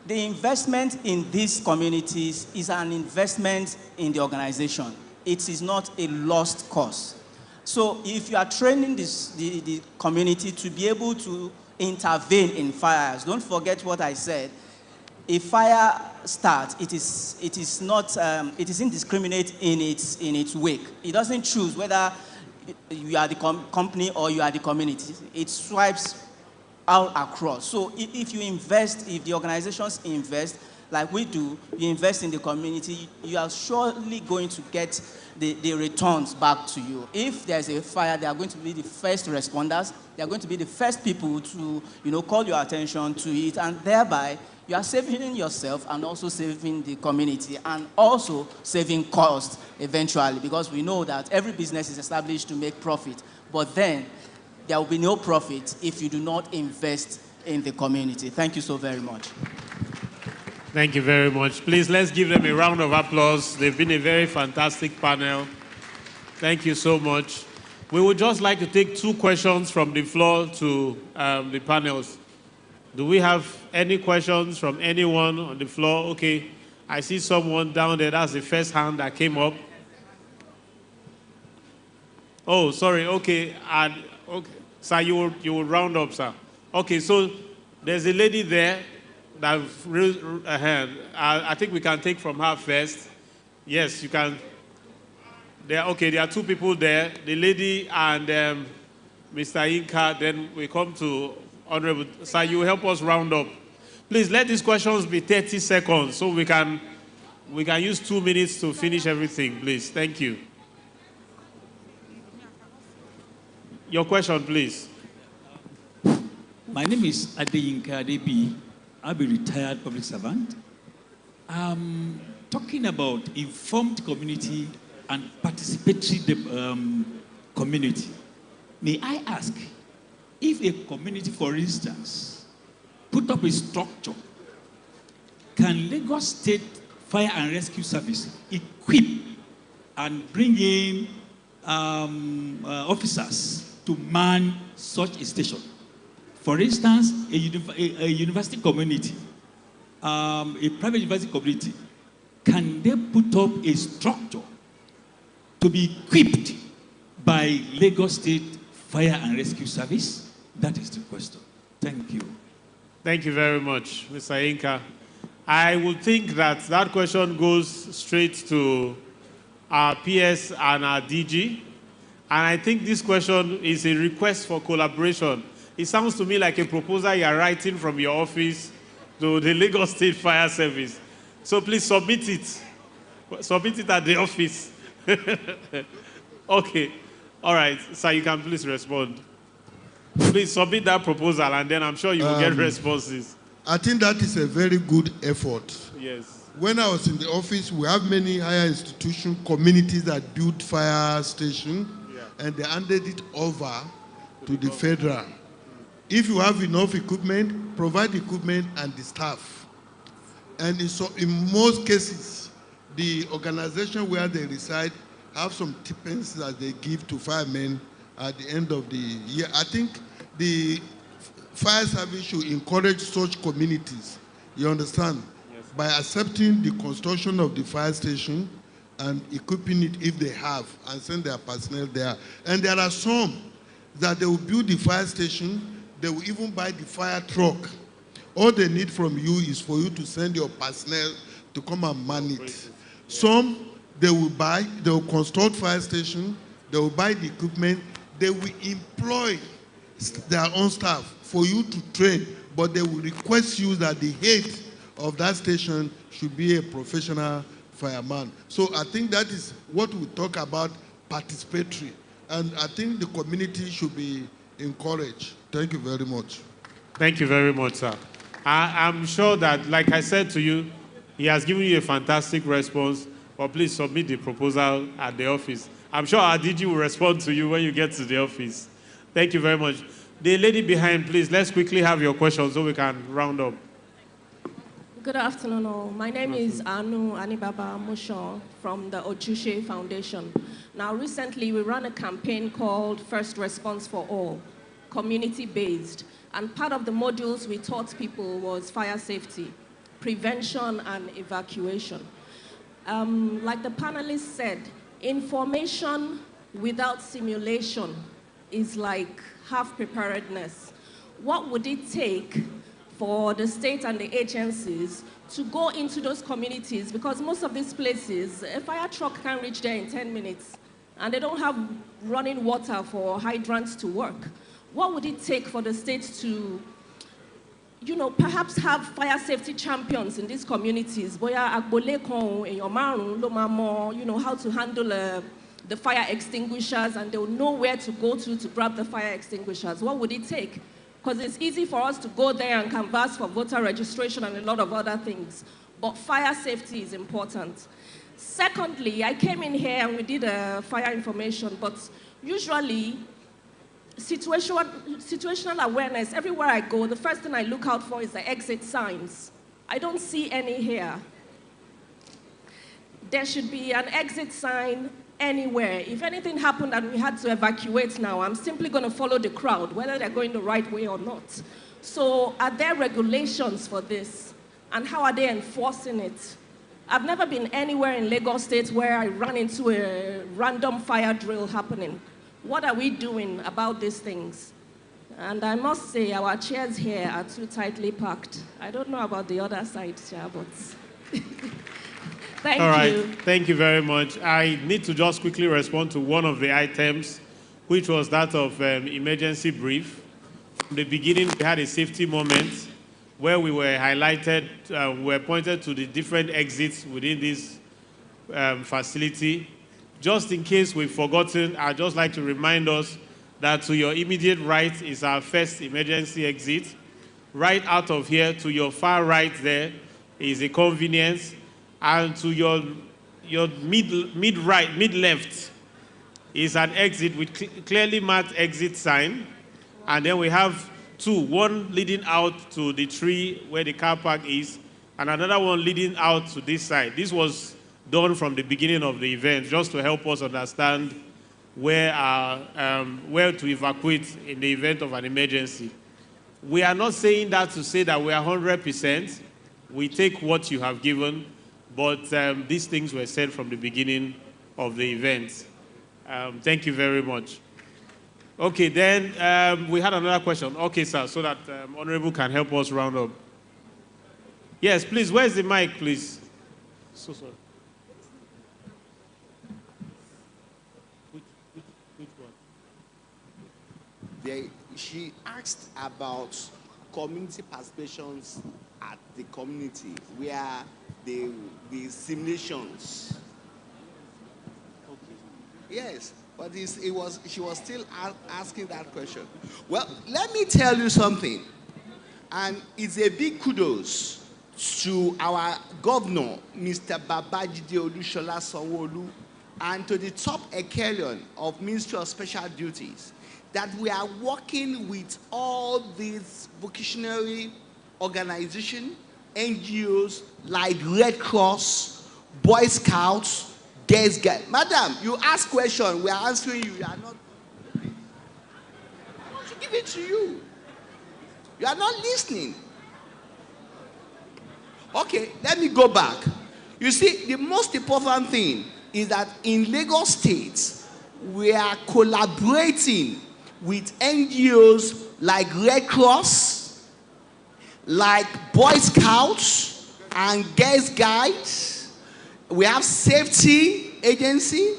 Speaker 10: The investment in these communities is an investment in the organization. It is not a lost cause. So if you are training the community to be able to intervene in fires, don't forget what I said. A fire starts, it is indiscriminate in its wake. It doesn't choose whether you are the company or you are the community. It swipes all across. So if you invest, if the organizations invest, like we do, you invest in the community, you are surely going to get the returns back to you. If there's a fire, they are going to be the first responders. They are going to be the first people to, call your attention to it, and thereby you are saving yourself and also saving the community and also saving costs eventually, because we know that every business is established to make profit, but then there will be no profit if you do not invest in the community. Thank you so very much.
Speaker 5: Thank you very much. Please, let's give them a round of applause. They've been a very fantastic panel. Thank you so much. We would just like to take 2 questions from the floor to the panels. Do we have any questions from anyone on the floor? Okay, I see someone down there. That's the first hand that came up. Oh, sorry. Okay. Okay. Sir, you will round up, sir. Okay, so there's a lady there that raised her hand. I think we can take from her first. Yes, you can. There are 2 people there. The lady and Mr. Inka. Then we come to Honorable. Sir, you will help us round up. Please let these questions be 30 seconds so we can use 2 minutes to finish everything, please. Thank you. Your question, please.
Speaker 9: My name is Adeyinka Adebi. I'm a retired public servant. I'm talking about informed community and participatory community. May I ask, if a community, for instance, put up a structure, can Lagos State Fire and Rescue Service equip and bring in officers to man such a station? For instance, a university community, a private university community, can they put up a structure to be equipped by Lagos State Fire and Rescue Service? That is the question. Thank you.
Speaker 5: Thank you very much, Mr. Inka. I would think that that question goes straight to our PS and our DG. And I think this question is a request for collaboration. It sounds to me like a proposal you are writing from your office to the Lagos State Fire Service. So please submit it. Submit it at the office. Okay. All right. Sir, you can please respond. Please submit that proposal, and then I'm sure you will get responses.
Speaker 12: I think that is a very good effort.
Speaker 5: Yes.
Speaker 12: When I was in the office, we have many higher institution communities that build fire stations, and they handed it over to the federal. If you have enough equipment, provide equipment and the staff. And in most cases, the organization where they reside have some stipends that they give to firemen at the end of the year. I think the fire service should encourage such communities, you understand, yes, by accepting the construction of the fire station and equipping it if they have, and send their personnel there. And there are some that they will build the fire station, they will even buy the fire truck. All they need from you is for you to send your personnel to come and man it. Some, they will construct fire station, they will buy the equipment, they will employ their own staff for you to train, but they will request you that the head of that station should be a professional fireman. So I think that is what we talk about, participatory. And I think the community should be encouraged. Thank you very much.
Speaker 5: Thank you very much, sir. I'm sure that, like I said to you, he has given you a fantastic response, but please submit the proposal at the office. I'm sure our DG will respond to you when you get to the office. Thank you very much. The lady behind, please, let's quickly have your questions so we can round up.
Speaker 13: Good afternoon, all. My name is Anu Anibaba Mushon from the Ochushe Foundation. Now, recently, we ran a campaign called First Response for All, community-based. And part of the modules we taught people was fire safety, prevention, and evacuation. Like the panelists said, information without simulation is like half preparedness. What would it take for the state and the agencies to go into those communities? Because most of these places, a fire truck can't reach there in 10 minutes, and they don't have running water for hydrants to work. What would it take for the state to, you know, perhaps have fire safety champions in these communities? You know, how to handle the fire extinguishers, and they'll know where to go to grab the fire extinguishers. What would it take? Because it's easy for us to go there and canvass for voter registration and a lot of other things. But fire safety is important. Secondly, I came in here and we did a fire information, but usually situational awareness, everywhere I go, the first thing I look out for is the exit signs. I don't see any here. There should be an exit sign anywhere. If anything happened and we had to evacuate now, I'm simply going to follow the crowd, whether they're going the right way or not. So are there regulations for this? And how are they enforcing it? I've never been anywhere in Lagos State where I ran into a random fire drill happening. What are we doing about these things? And I must say, our chairs here are too tightly packed. I don't know about the other side, Chair, but... Thank you.
Speaker 5: All right, thank you very much. I need to just quickly respond to one of the items, which was that of emergency brief. From the beginning, we had a safety moment where we were highlighted, we were pointed to the different exits within this facility. Just in case we've forgotten, I'd just like to remind us that to your immediate right is our first emergency exit. Right out of here to your far right there is a convenience, and to your mid-left is an exit with clearly marked exit sign. And then we have two, one leading out to the tree where the car park is, and another one leading out to this side. This was done from the beginning of the event just to help us understand where to evacuate in the event of an emergency. We are not saying that to say that we are 100%. We take what you have given, but these things were said from the beginning of the event. Thank you very much. Okay, then we had another question. Okay, sir, so that Honorable can help us round up. Yes, please, where's the mic, please? So sorry. Which one?
Speaker 6: She asked about community participations at the community, where the simulations. Okay. Yes, but she was still asking that question. Well, let me tell you something, and it's a big kudos to our governor, Mr. Babajide Olushola Sanwo-Olu, and to the top echelon of Ministry of Special Duties, that we are working with all these vocational organizations, NGOs like Red Cross, Boy Scouts, Girl Scouts. Madam, you ask questions, we are answering you. You are not. I want to give it to you. You are not listening. Okay, let me go back. You see, the most important thing is that in Lagos State, we are collaborating with NGOs like Red Cross, like Boy Scouts and Girl Guides. We have safety agency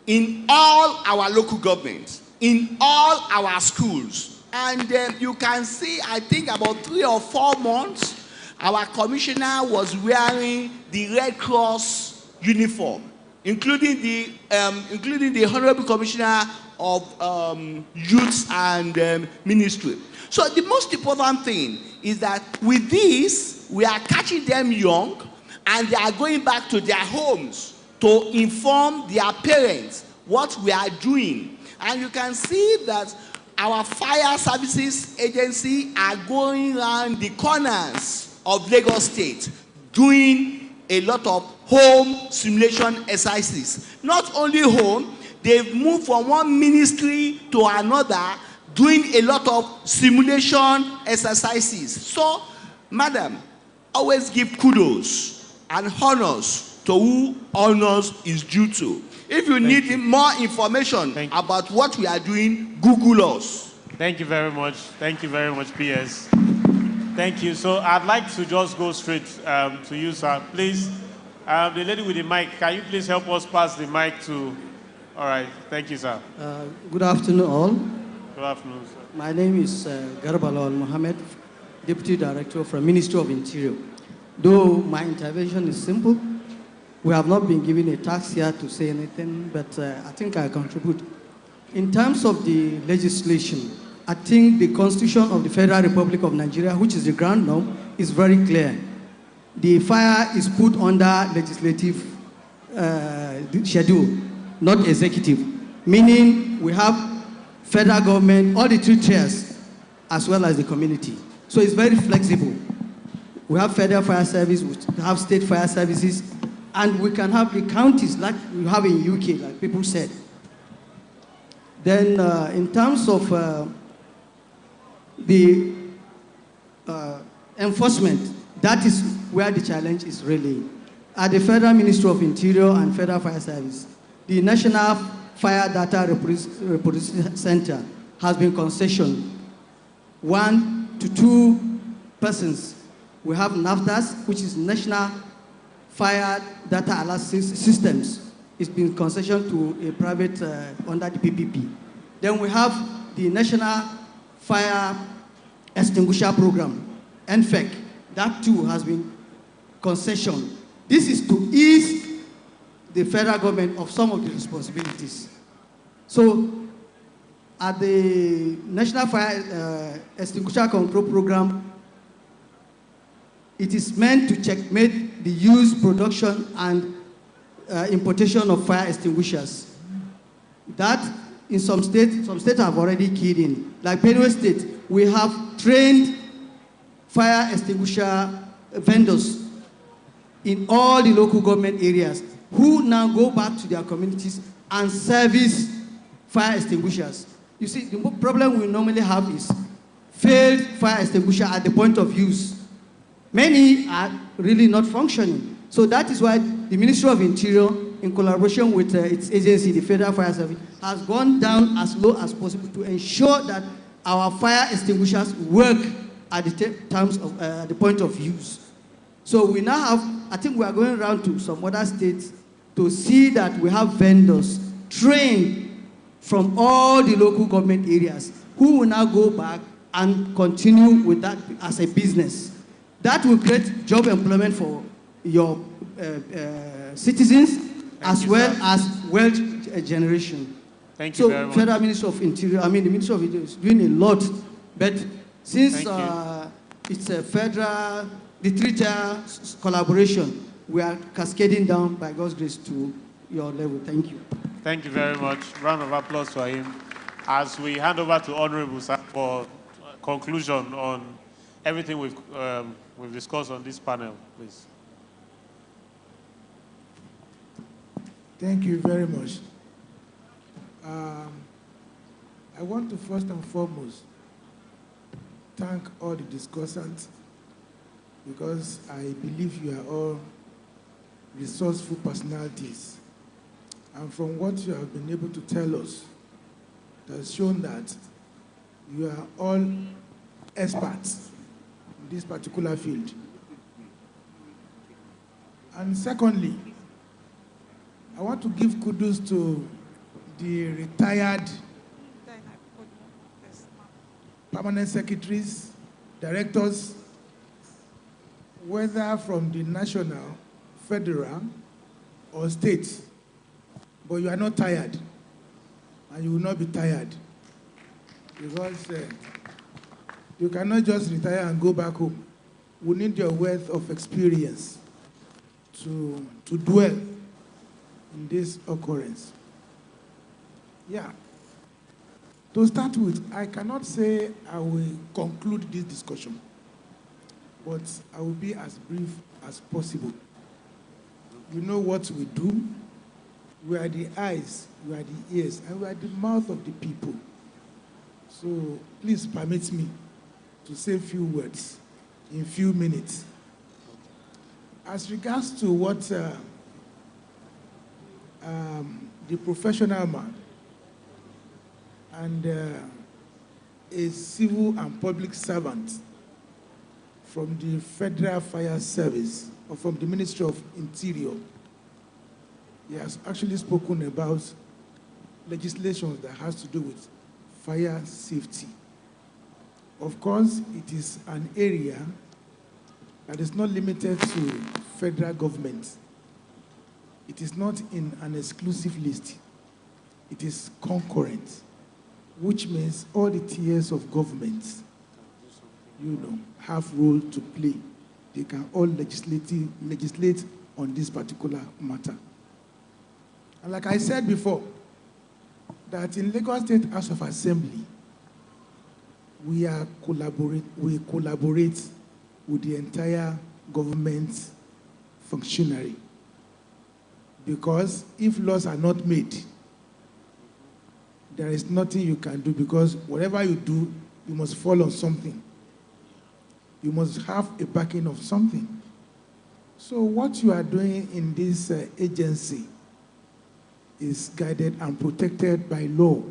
Speaker 6: in all our local governments, in all our schools. And you can see, I think about 3 or 4 months, our commissioner was wearing the Red Cross uniform, including the Honorable Commissioner of Youth and Ministry. So the most important thing is that with this, we are catching them young, and they are going back to their homes to inform their parents what we are doing. And you can see that our fire services agency are going around the corners of Lagos State doing a lot of home simulation exercises. Not only home, they've moved from one ministry to another doing a lot of simulation exercises. So, madam, always give kudos and honors to who honors is due to. If you need more information about what we are doing, Google us.
Speaker 5: Thank you very much. Thank you very much, PS. Thank you. So I'd like to just go straight to you, sir. Please, the lady with the mic, can you please help us pass the mic to... All right. Thank you, sir.
Speaker 15: Good afternoon, all.
Speaker 5: Good afternoon, sir.
Speaker 15: My name is Garba Lawal Mohammed, Deputy Director from Ministry of Interior. Though my intervention is simple, we have not been given a task here to say anything, but I think I contribute. In terms of the legislation, I think the Constitution of the Federal Republic of Nigeria, which is the ground norm, is very clear. The fire is put under legislative schedule, not executive, meaning we have federal government, all the 3 tiers, as well as the community. So it's very flexible. We have federal fire service, we have state fire services, and we can have the counties like we have in UK, like people said. Then in terms of the enforcement, that is where the challenge is really. At the Federal Ministry of Interior and Federal Fire Service, the National Fire Data Repository Center has been concessioned 1 to 2 persons. We have NAFDAS, which is National Fire Data Analysis Systems. It's been concessioned to a private under the PPP. Then we have the National Fire Extinguisher Program, NFEC. That too has been concessioned. This is to ease the federal government of some of the responsibilities. So at the National Fire Extinguisher Control Program, it is meant to checkmate the use, production, and importation of fire extinguishers. That in some states have already keyed in. Like Benue State, we have trained fire extinguisher vendors in all the local government areas who now go back to their communities and service fire extinguishers. You see, the problem we normally have is failed fire extinguisher at the point of use. Many are really not functioning. So that is why the Ministry of Interior, in collaboration with its agency, the Federal Fire Service, has gone down as low as possible to ensure that our fire extinguishers work at the point of use. So we now have, I think we are going around to some other states to see that we have vendors trained from all the local government areas who will now go back and continue with that as a business. That will create job employment for your citizens as well as wealth generation.
Speaker 5: Thank you very much.
Speaker 15: So Federal Ministry of Interior, the Ministry of Interior is doing a lot, but since it's a federal, the three-tier collaboration, we are cascading down by God's grace to your level. Thank you.
Speaker 5: Thank you very much. Round of applause for him. As we hand over to Honorable Sir for conclusion on everything we've discussed on this panel, please.
Speaker 19: Thank you very much. I want to first and foremost thank all the discussants because I believe you are all resourceful personalities. And from what you have been able to tell us, it has shown that you are all experts in this particular field. And secondly, I want to give kudos to the retired permanent secretaries, directors, whether from the national, federal, or state. But you are not tired, and you will not be tired, because you cannot just retire and go back home. We need your wealth of experience to dwell in this occurrence. Yeah. To start with, I cannot say I will conclude this discussion, but I will be as brief as possible. You know what we do. We are the eyes, we are the ears, and we are the mouth of the people. So please permit me to say a few words in a few minutes. As regards to what the professional man and a civil and public servant from the Federal Fire Service or from the Ministry of Interior, he has actually spoken about legislation that has to do with fire safety. Of course, it is an area that is not limited to federal government. It is not in an exclusive list. It is concurrent, which means all the tiers of government, have role to play. They can all legislate on this particular matter. And like I said before, that in Lagos State House of Assembly, we collaborate with the entire government functionary. Because if laws are not made, there is nothing you can do, because whatever you do, you must fall on something. You must have a backing of something. So what you are doing in this agency is guided and protected by law.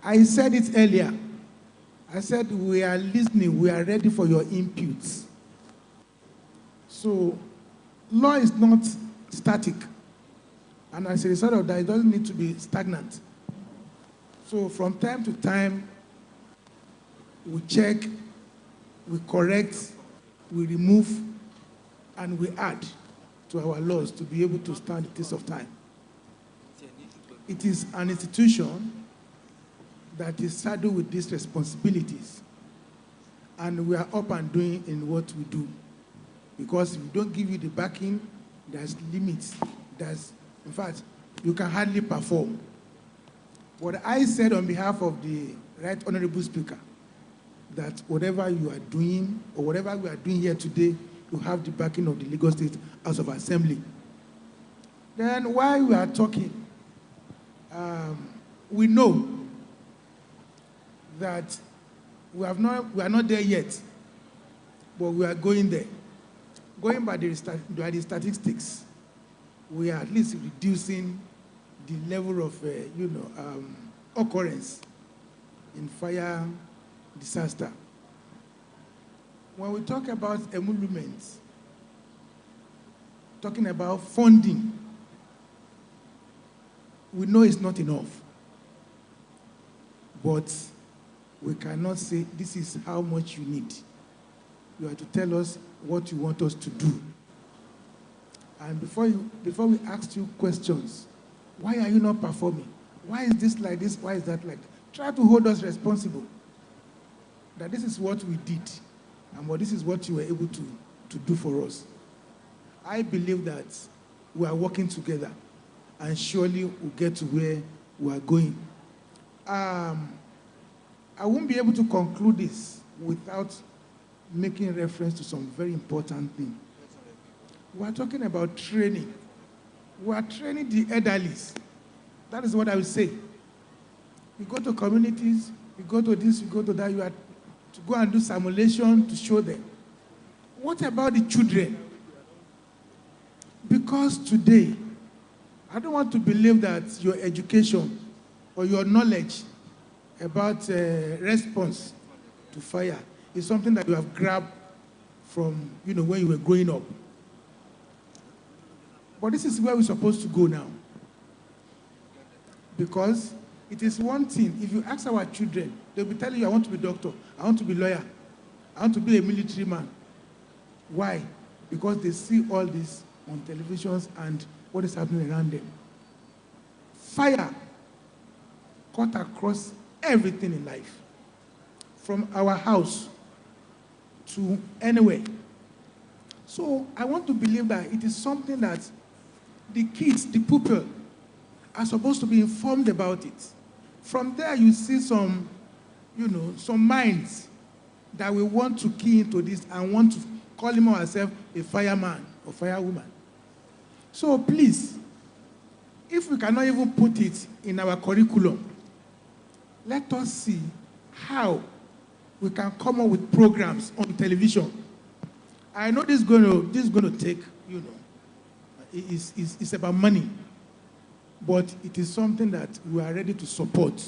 Speaker 19: I said it earlier. I said we are listening, we are ready for your inputs. So law is not static. And as a result of that, it doesn't need to be stagnant. So from time to time, we check, we correct, we remove, and we add to our laws to be able to stand the test of time. It is an institution that is saddled with these responsibilities. And we are up and doing in what we do. Because if we don't give you the backing, there's limits. In fact, you can hardly perform. What I said on behalf of the Right Honorable Speaker, that whatever you are doing, or whatever we are doing here today, you have the backing of the Lagos State House of Assembly. Then while we are talking, we know that we are not there yet, but we are going there. Going by the statistics, we are at least reducing the level of occurrence in fire disaster. When we talk about emoluments, talking about funding, we know it's not enough. But we cannot say this is how much you need. You have to tell us what you want us to do. And before we ask you questions, why are you not performing? Why is this like this? Why is that like that? Try to hold us responsible. That this is what we did, and this is what you were able to do for us. I believe that we are working together, and surely we'll get to where we are going. I won't be able to conclude this without making reference to some very important thing. We are talking about training. We are training the elderlies. That is what I would say. You go to communities, you go to this, you go to that, you are to go and do simulation to show them. What about the children? Because today, I don't want to believe that your education or your knowledge about response to fire is something that you have grabbed from, when you were growing up. But this is where we're supposed to go now. Because it is one thing, if you ask our children, they'll be telling you, I want to be doctor, I want to be lawyer, I want to be a military man. Why? Because they see all this on televisions and what is happening around them. Fire cut across everything in life. From our house to anywhere. So I want to believe that it is something that the kids, the people, are supposed to be informed about it. From there, you see some, some minds that will want to key into this and want to call him or herself a fireman or firewoman. So please, if we cannot even put it in our curriculum, let us see how we can come up with programs on television. I know this is going to take, it's about money. But it is something that we are ready to support.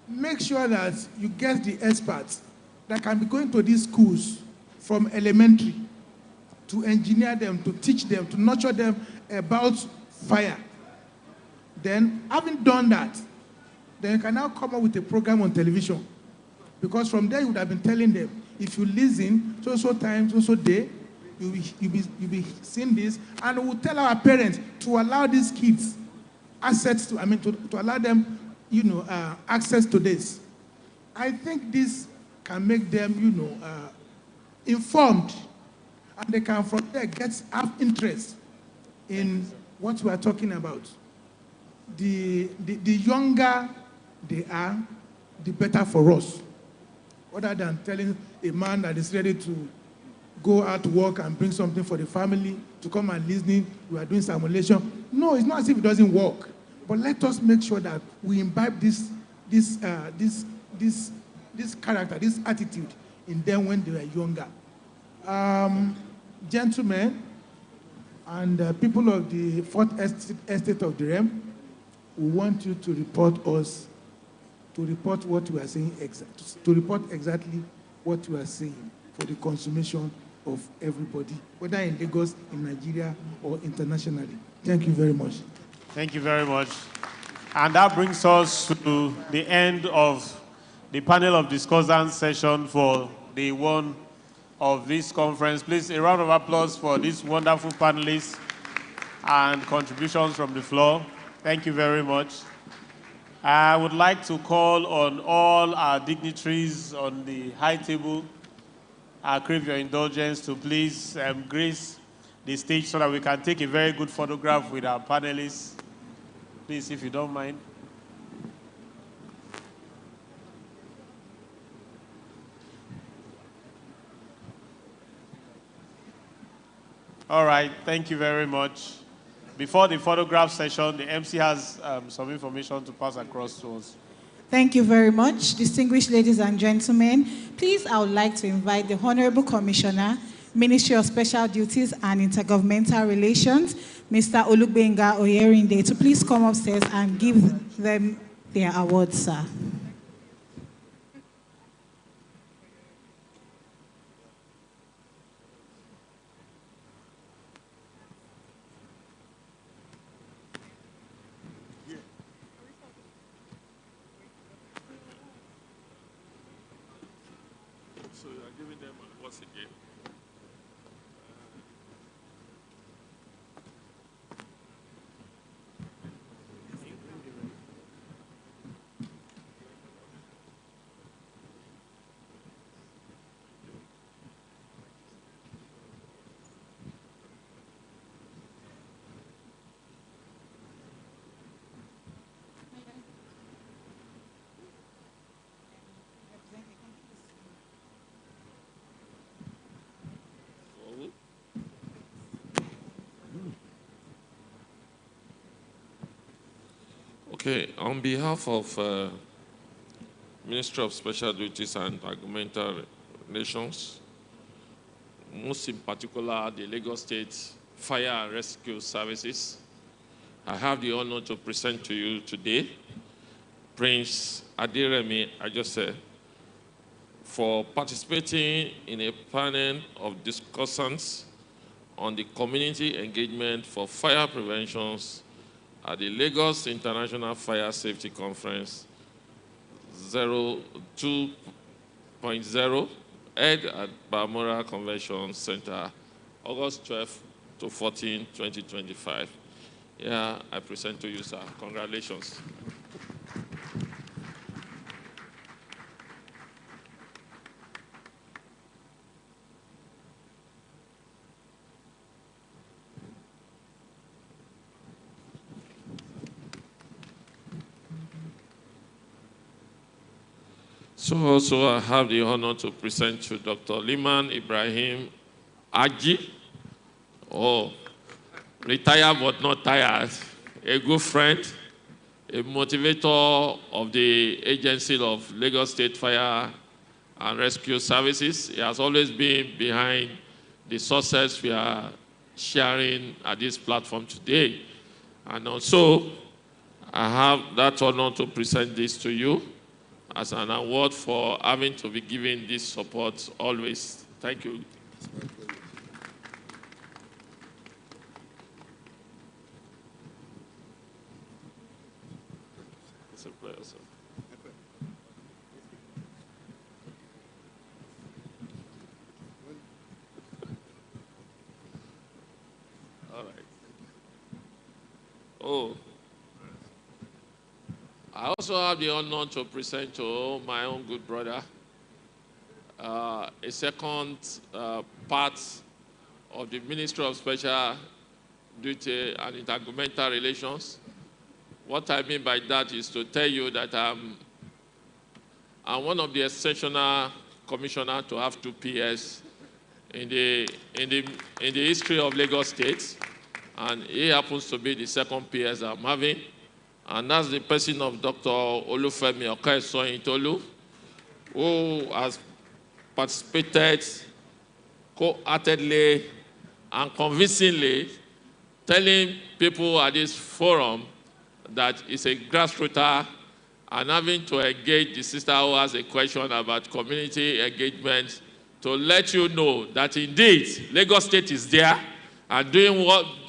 Speaker 19: Make sure that you get the experts that can be going to these schools from elementary to engineer them, to teach them, to nurture them about fire. Then, having done that, then you can now come up with a program on television. Because from there, you would have been telling them, if you listen, so time, so day, you'll be seeing this, and we'll tell our parents to allow these kids access to, to allow them, access to this. I think this can make them, informed, and they can from there have interest in what we are talking about. The younger they are, the better for us. Rather than telling a man that is ready to go out to work and bring something for the family to come and listen, we are doing simulation. No, it's not as if it doesn't work. But let us make sure that we imbibe this character, this attitude in them when they were younger. Gentlemen and people of the 4th Estate of the Realm, we want you to report what we are saying, to report exactly what we are saying for the consummation of everybody, whether in Lagos, in Nigeria, or internationally. Thank you very much.
Speaker 5: Thank you very much. And that brings us to the end of the panel of discussant session for day one of this conference. Please, a round of applause for these wonderful panelists and contributions from the floor. Thank you very much. I would like to call on all our dignitaries on the high table. I crave your indulgence to please grace the stage so that we can take a very good photograph with our panelists. Please, if you don't mind. All right, thank you very much. Before the photograph session, the MC has some information to pass across to us.
Speaker 2: Thank you very much, distinguished ladies and gentlemen. Please, I would like to invite the Honorable Commissioner, Ministry of Special Duties and Intergovernmental Relations, Mr. Olugbenga Oyerinde, to please come upstairs and give them their awards, sir.
Speaker 17: So you are giving them awards again. Okay, on behalf of Ministry of Special Duties and Intergovernmental Relations, most in particular the Lagos State Fire and Rescue Services, I have the honor to present to you today Prince Aderemi Ajose for participating in a panel of discussants on the community engagement for fire preventions at the Lagos International Fire Safety Conference 2.0 held at BALMORAL Convention Center, August 12 to 14, 2025. Yeah, I present to you, sir. Congratulations. So also I have the honor to present to Dr. Liman Ibrahim Aji, retired but not tired, a good friend, a motivator of the agency of Lagos State Fire and Rescue Services. He has always been behind the success we are sharing at this platform today. And also, I have that honor to present this to you as an award for having to be given this support always. Thank you. It's a pleasure, sir. All right. Oh. I also have the honor to present to my own good brother a second part of the Ministry of Special Duty and Intergovernmental Relations. What I mean by that is to tell you that I'm one of the exceptional commissioners to have 2 PS in the history of Lagos State, and he happens to be the second PS I'm having. And that's the person of Dr. Olufemi Okesoyintolu, who has participated co-heartedly and convincingly telling people at this forum that it's a grassroots and having to engage the sister who has a question about community engagement to let you know that indeed Lagos State is there and doing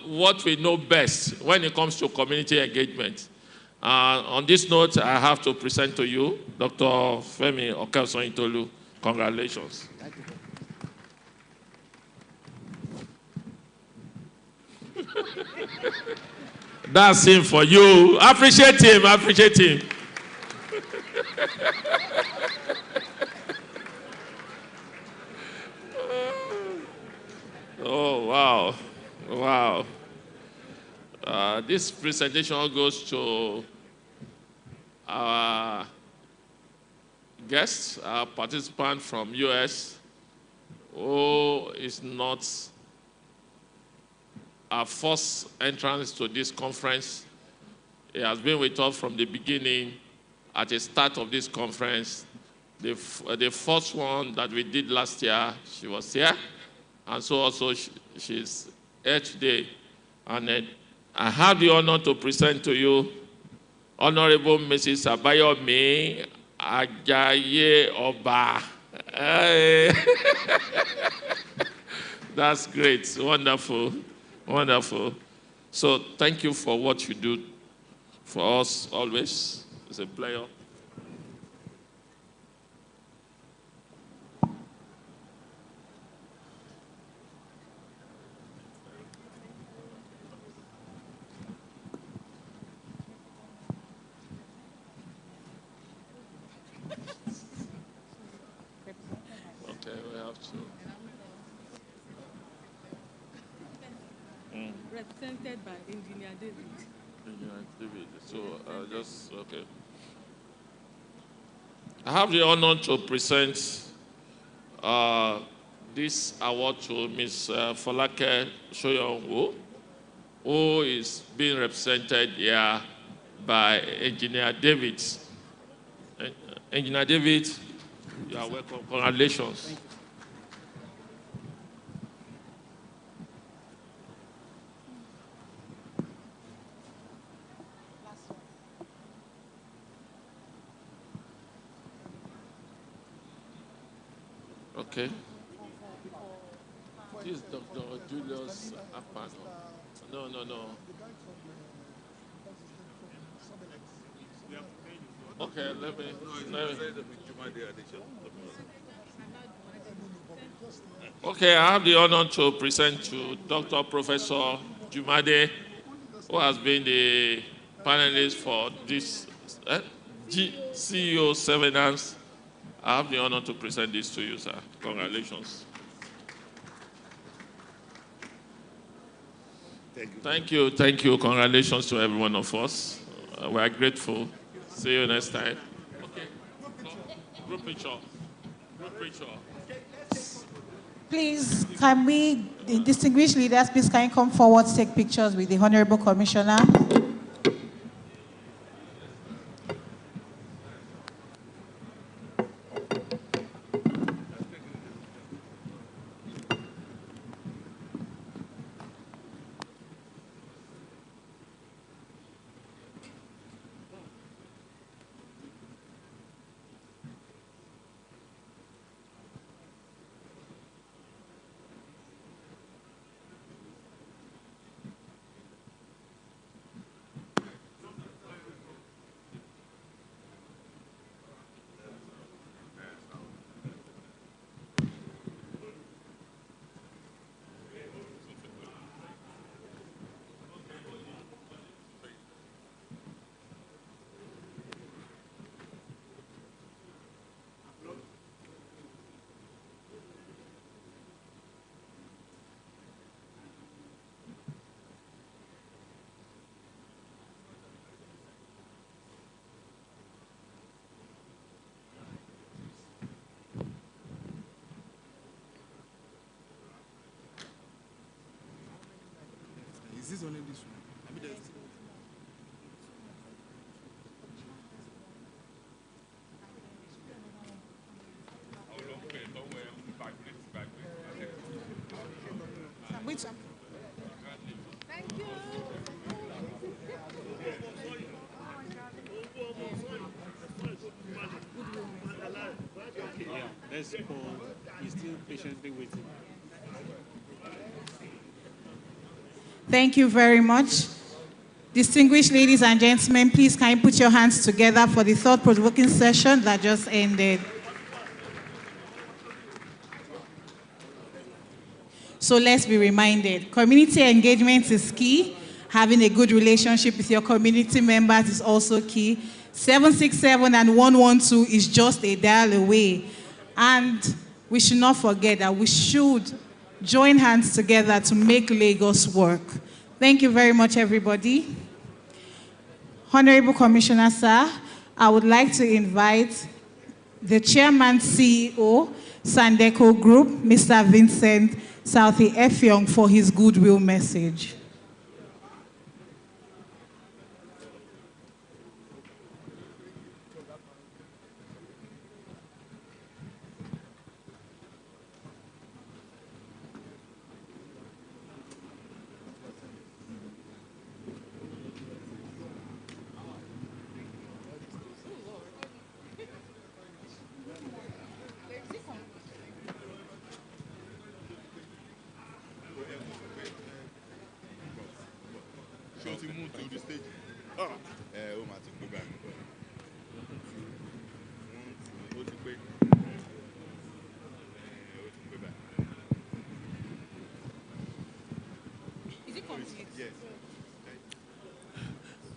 Speaker 17: what we know best when it comes to community engagement. On this note, I have to present to you Dr. Femi Okesoyintolu. Congratulations.
Speaker 18: Thank you.
Speaker 17: That's him for you. Appreciate him. Appreciate him. Oh, wow. Wow. This presentation goes to our guest, our participant from US, who is not our first entrance to this conference. He has been with us from the beginning. At the start of this conference, the first one that we did last year, she was here. And so also she's here today. And I have the honor to present to you Honorable Mrs. Abayomi Ajaye Oba. That's great, wonderful, wonderful. So thank you for what you do for us always. It's a pleasure. Okay, we have to.
Speaker 14: Represented by Engineer David.
Speaker 17: Engineer David. So just, okay. I have the honor to present this award to Ms. Folake Soyonwo, who is being represented here by Engineer David. Engineer David, you are welcome. Congratulations. Okay. This is Dr. Julius Apano. No. Okay, let me. Okay, I have the honor to present to Dr. Professor Jumade, who has been the panelist for this CEO seminars. I have the honor to present this to you, sir. Congratulations. Thank you. Congratulations to every one of us. We are grateful. See you next time. Okay. Group picture.
Speaker 2: Please, can we, the distinguished leaders, please can you come forward to take pictures with the Honorable Commissioner?
Speaker 8: Is this only this one? I mean, there's...
Speaker 2: Thank you.
Speaker 5: Yeah, that's Paul. He's still patiently waiting.
Speaker 2: Thank you very much. Distinguished ladies and gentlemen, please can you put your hands together for the thought-provoking session that just ended. So let's be reminded, community engagement is key. Having a good relationship with your community members is also key. 767 and 112 is just a dial away. And we should not forget that we should join hands together to make Lagos work. Thank you very much, everybody. Honorable Commissioner, sir, I would like to invite the Chairman CEO, Sandeco Group, Mr. Vincent Southey Effiong, for his goodwill message.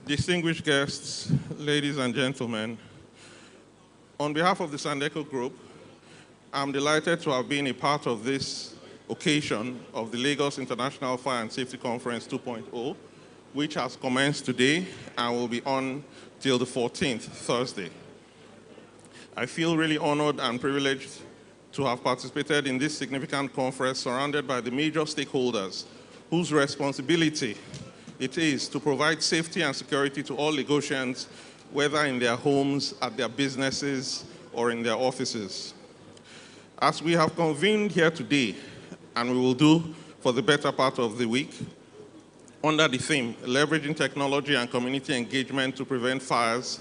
Speaker 18: Distinguished guests, ladies and gentlemen, on behalf of the Sandeco Group, I'm delighted to have been a part of this occasion of the Lagos International Fire and Safety Conference 2.0, which has commenced today and will be on till the 14th, Thursday. I feel really honored and privileged to have participated in this significant conference surrounded by the major stakeholders whose responsibility it is to provide safety and security to all Lagosians, whether in their homes, at their businesses, or in their offices. As we have convened here today, and we will do for the better part of the week, under the theme, Leveraging Technology and Community Engagement to Prevent Fires,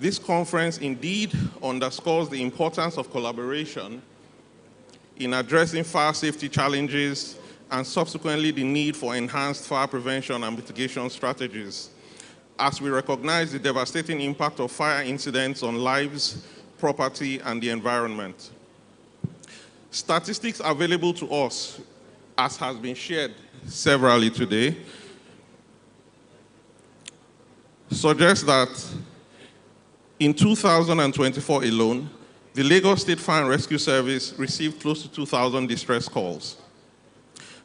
Speaker 18: this conference indeed underscores the importance of collaboration in addressing fire safety challenges and subsequently the need for enhanced fire prevention and mitigation strategies, as we recognize the devastating impact of fire incidents on lives, property, and the environment. Statistics available to us, as has been shared severally today, suggest that in 2024 alone, the Lagos State Fire and Rescue Service received close to 2,000 distress calls,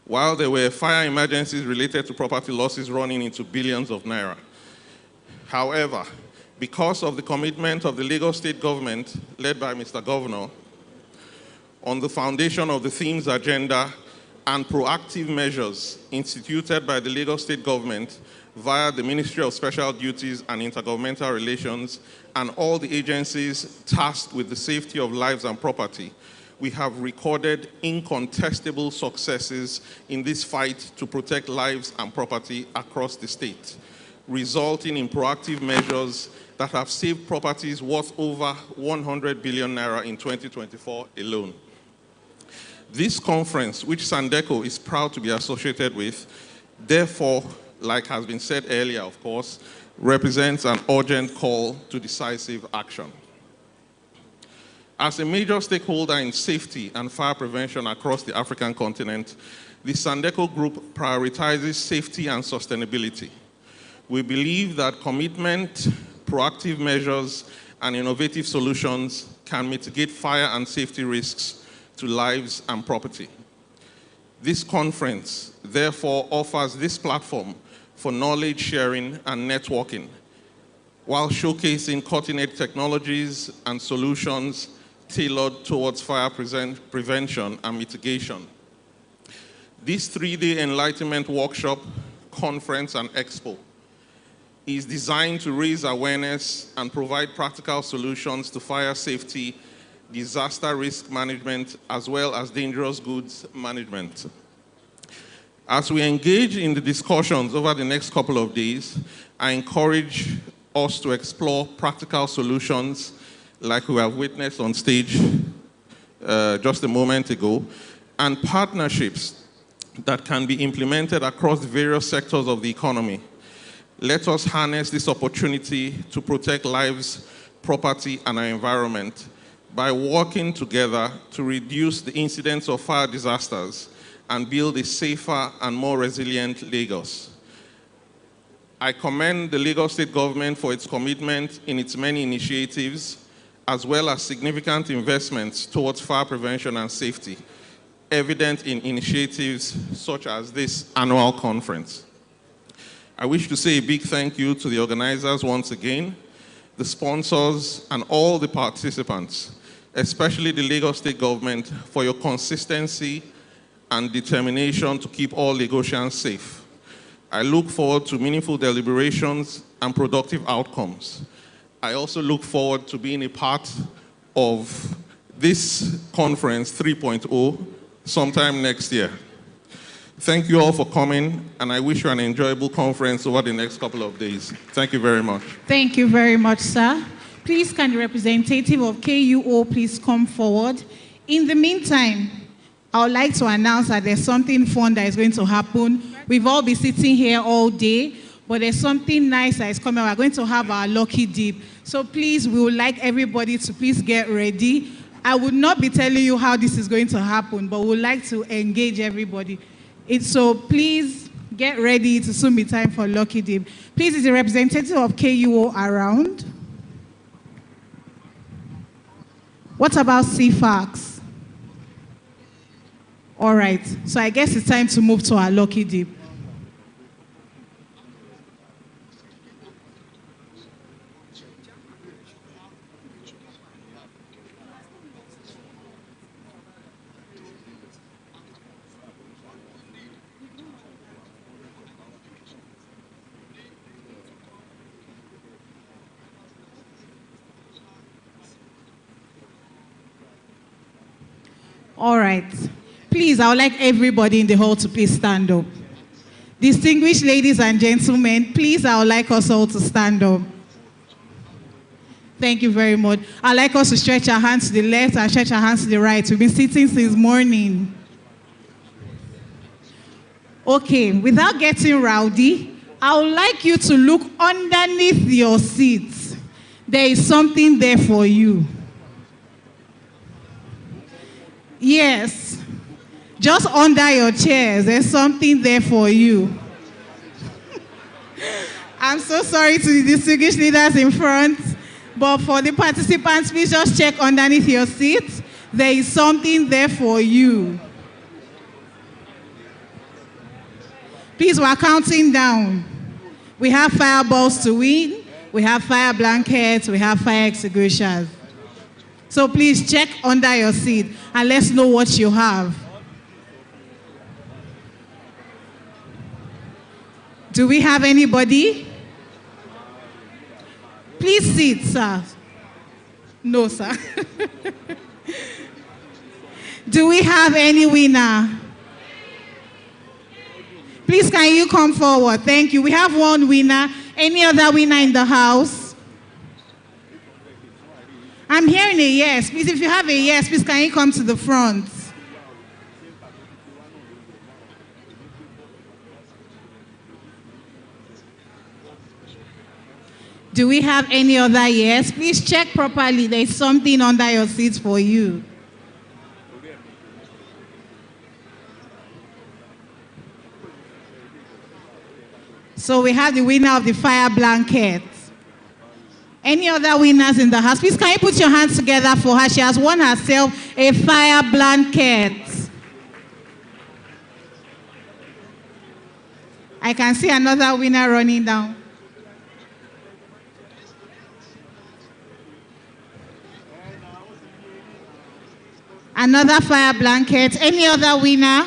Speaker 18: while there were fire emergencies related to property losses running into billions of naira. However, because of the commitment of the Lagos State government, led by Mr. Governor, on the foundation of the theme's agenda and proactive measures instituted by the Lagos State government via the Ministry of Special Duties and Intergovernmental Relations and all the agencies tasked with the safety of lives and property, we have recorded incontestable successes in this fight to protect lives and property across the state, resulting in proactive measures that have saved properties worth over 100 billion naira in 2024 alone. This conference, which Sandeco is proud to be associated with, therefore, like has been said earlier, of course, represents an urgent call to decisive action. As a major stakeholder in safety and fire prevention across the African continent, the Sandeco Group prioritizes safety and sustainability. We believe that commitment, proactive measures, and innovative solutions can mitigate fire and safety risks to lives and property. This conference, therefore, offers this platform for knowledge sharing and networking, while showcasing cutting-edge technologies and solutions tailored towards fire prevention and mitigation. This three-day enlightenment workshop, conference, and expo is designed to raise awareness and provide practical solutions to fire safety, disaster risk management, as well as dangerous goods management. As we engage in the discussions over the next couple of days, I encourage us to explore practical solutions like we have witnessed on stage just a moment ago, and partnerships that can be implemented across the various sectors of the economy. Let us harness this opportunity to protect lives, property, and our environment by working together to reduce the incidence of fire disasters and build a safer and more resilient Lagos. I commend the Lagos State government for its commitment in its many initiatives, as well as significant investments towards fire prevention and safety, evident in initiatives such as this annual conference. I wish to say a big thank you to the organizers once again, the sponsors, and all the participants, especially the Lagos State government, for your consistency and determination to keep all Lagosians safe. I look forward to meaningful deliberations and productive outcomes. I also look forward to being a part of this conference 3.0 sometime next year. Thank you all for coming, and I wish you an enjoyable conference over the next couple of days. Thank you very much.
Speaker 2: Thank you very much, sir. Please, can the representative of KUO please come forward? In the meantime, I would like to announce that there's something fun that is going to happen. We've all been sitting here all day, but there's something nice that is coming. We're going to have our lucky dip. So please, we would like everybody to please get ready. I would not be telling you how this is going to happen, but we would like to engage everybody. So please get ready. To soon be time for lucky dip. Please, is the representative of KUO around? What about CFAX? All right, so I guess it's time to move to our lucky dip. All right. Please, I would like everybody in the hall to please stand up. Distinguished ladies and gentlemen, please, I would like us all to stand up. Thank you very much. I'd like us to stretch our hands to the left and stretch our hands to the right. We've been sitting since morning. Okay, without getting rowdy, I would like you to look underneath your seats. There is something there for you. Yes. Just under your chairs, there's something there for you. I'm so sorry to the distinguished leaders in front, but for the participants, please just check underneath your seats. There is something there for you. Please, we're counting down. We have fireballs to win, we have fire blankets, we have fire extinguishers. So please check under your seat and let's know what you have. Do we have anybody? Please sit, sir. No, sir. Do we have any winner? Please, can you come forward? Thank you. We have one winner. Any other winner in the house? I'm hearing a yes. Please, if you have a yes, please, can you come to the front? Do we have any other yes? Please check properly. There's something under your seats for you. So we have the winner of the fire blanket. Any other winners in the house? Please, can you put your hands together for her? She has won herself a fire blanket. I can see another winner running down. Another fire blanket. Any other winner?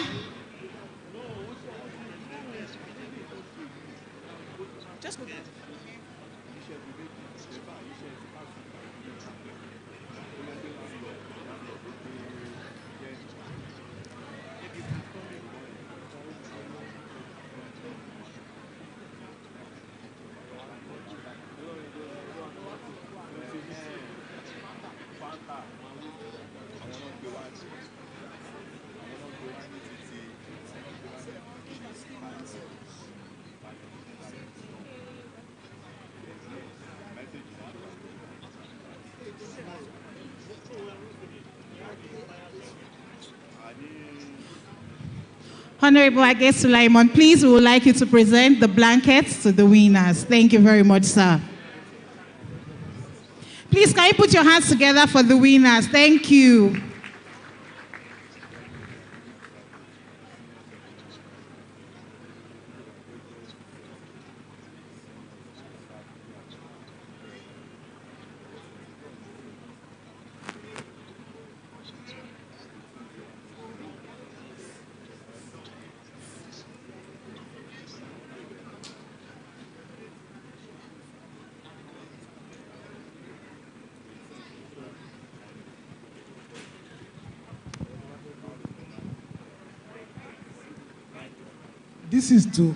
Speaker 2: Honorable Age Sulaiman, please, we would like you to present the blankets to the winners. Thank you very much, sir. Please, can you put your hands together for the winners? Thank you.
Speaker 19: This is to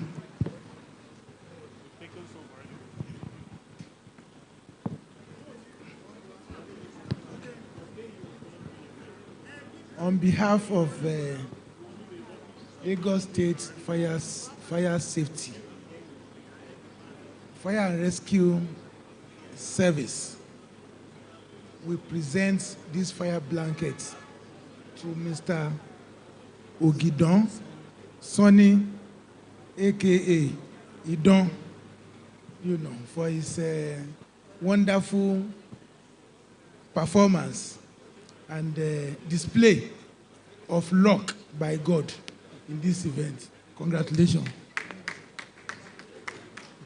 Speaker 19: on behalf of Lagos State Fire Safety, Fire and Rescue Service, we present this fire blanket to Mr. Ogidon Sonny, aka Idon, for his wonderful performance and display of luck by God in this event. Congratulations.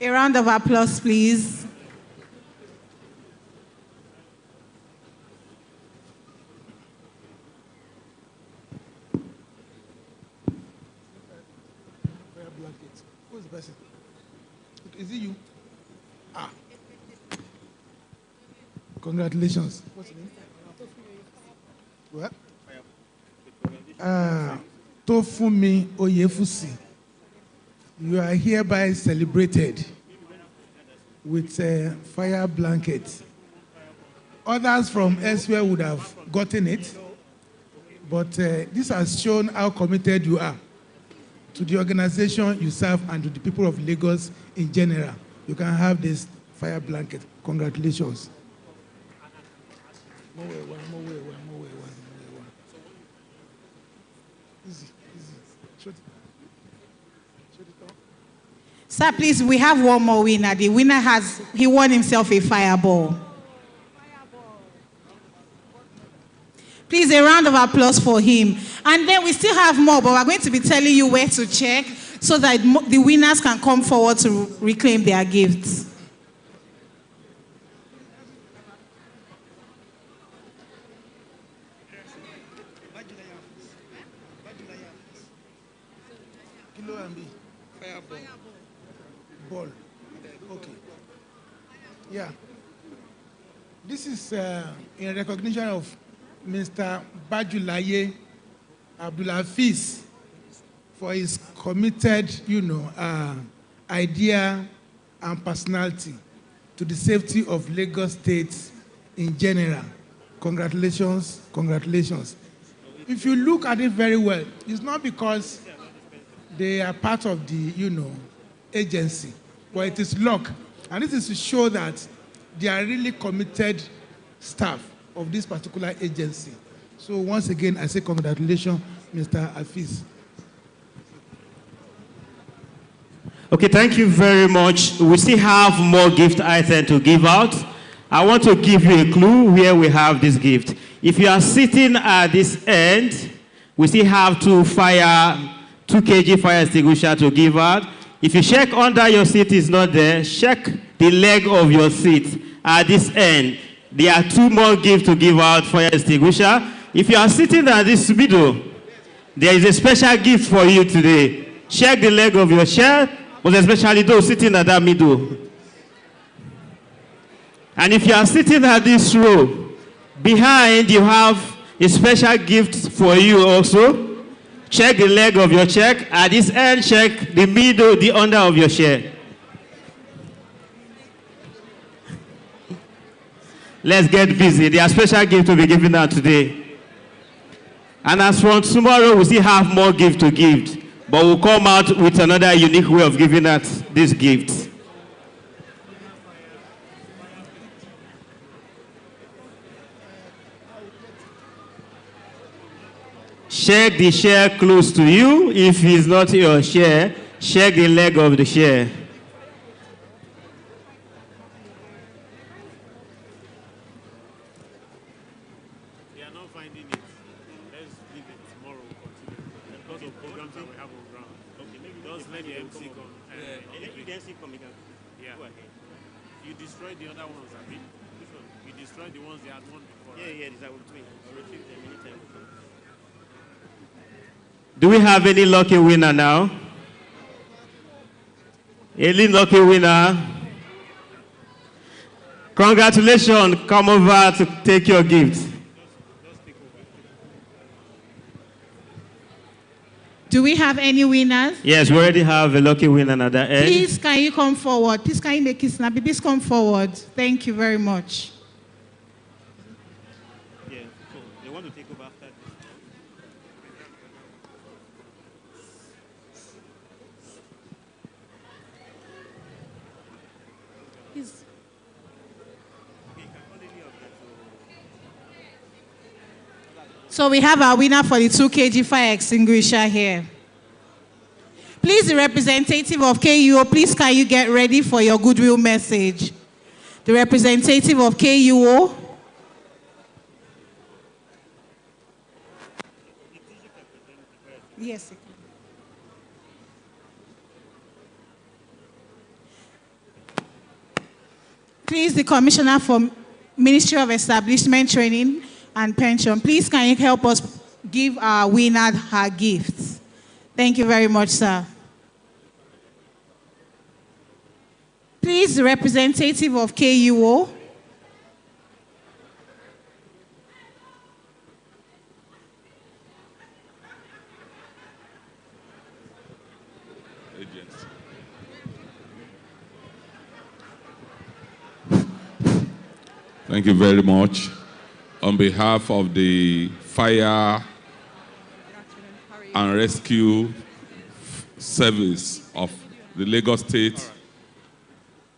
Speaker 2: A round of applause, please.
Speaker 19: Who's the person? Is it you? Ah. Congratulations. What's your name? What? Tofumi Oyefusi. You are hereby celebrated with a fire blanket. Others from elsewhere would have gotten it, but this has shown how committed you are to the organization you serve and to the people of Lagos in general. You can have this fire blanket. Congratulations. More way. Easy. Show it up.
Speaker 2: Sir, please, we have one more winner. The winner he won himself a fireball. Please, a round of applause for him. And then we still have more, but we're going to be telling you where to check so that the winners can come forward to reclaim their gifts.
Speaker 19: Kilo and B. Fireball. Ball. Okay. Yeah. This is in recognition of Mr. Bajulaye Abdulhafiz for his committed, idea and personality to the safety of Lagos State in general. Congratulations. If you look at it very well, it's not because they are part of the, agency, but it is luck. And this is to show that they are really committed staff of this particular agency. So once again, I say congratulations, Mr. Hafiz.
Speaker 20: Okay, thank you very much. We still have more gift items to give out. I want to give you a clue where we have this gift. If you are sitting at this end, we still have 2 kg fire extinguisher to give out. If you check under your seat is not there, check the leg of your seat at this end. There are 2 more gifts to give out, fire extinguisher. If you are sitting at this middle, there is a special gift for you today. Check the leg of your chair, but especially those sitting at that middle. And if you are sitting at this row, behind you have a special gift for you also. Check the leg of your chair. At this end, check the middle, the under of your chair. Let's get busy. There are special gifts to be given out today. And as from tomorrow, we still have more gifts to give. But we'll come out with another unique way of giving out these gifts. Check the chair close to you. If it's not your chair, check the leg of the chair.
Speaker 5: They are not finding it. Let's leave it tomorrow. We'll continue. Because of programs that we have on ground. Okay, maybe just let the MC come. Let the MC come again. Yeah. Go ahead. You destroyed the other ones, I mean. Which one? You destroyed the ones they had won before. Yeah, this I will do it. I'll retrieve them anytime.
Speaker 20: Do we have any lucky winner now? Any lucky winner? Congratulations. Come over to take your gift.
Speaker 2: Do we have any winners?
Speaker 20: Yes, we already have a lucky winner at the end.
Speaker 2: Please, can you come forward? Please, can you make it snappy? Please come forward. Thank you very much.
Speaker 20: Yeah, so they want to take over after this.
Speaker 2: So we have our winner for the 2 kg fire extinguisher here. Please, the representative of KUO, please can you get ready for your goodwill message? The representative of KUO. Yes. Please, the Commissioner for Ministry of Establishment, Training and Pension, please can you help us give our winner her gifts? Thank you very much, sir. Please, the representative of KUO.
Speaker 21: Thank you very much. On behalf of the Fire and Rescue Service of the Lagos State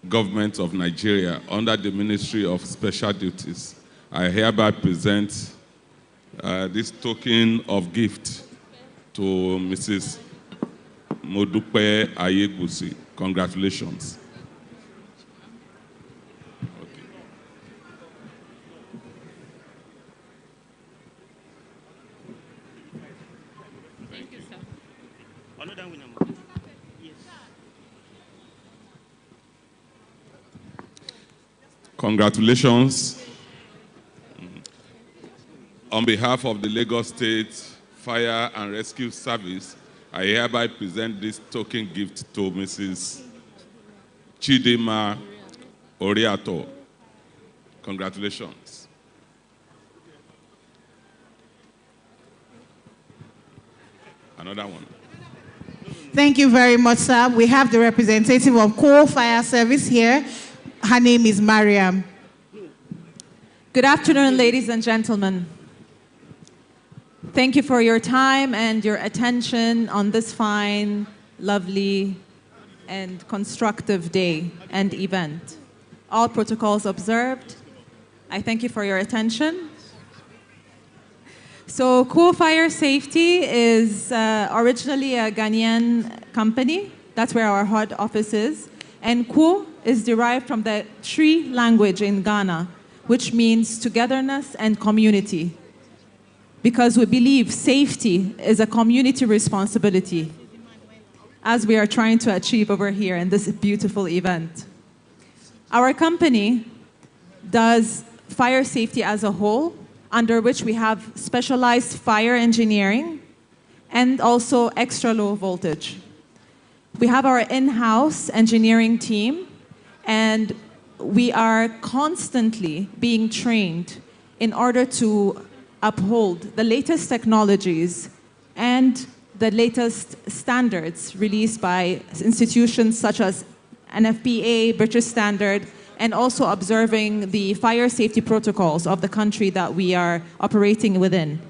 Speaker 21: Government of Nigeria under the Ministry of Special Duties, I hereby present this token of gift to Mrs. Modupe Ayegusi. Congratulations. Congratulations. On behalf of the Lagos State Fire and Rescue Service, I hereby present this token gift to Mrs. Chidima Oriato. Congratulations. Another one.
Speaker 2: Thank you very much, sir. We have the representative of Coal Fire Service here. Her name is Mariam.
Speaker 22: Good afternoon, ladies and gentlemen. Thank you for your time and your attention on this fine, lovely, and constructive day and event. All protocols observed. I thank you for your attention. So Coal Fire Safety is originally a Ghanaian company. That's where our head office is. And Coal is derived from the Tree language in Ghana, which means togetherness and community. Because we believe safety is a community responsibility, as we are trying to achieve over here in this beautiful event. Our company does fire safety as a whole, under which we have specialized fire engineering and also extra low voltage. We have our in-house engineering team, and we are constantly being trained in order to uphold the latest technologies and the latest standards released by institutions such as NFPA, British Standard, and also observing the fire safety protocols of the country that we are operating within.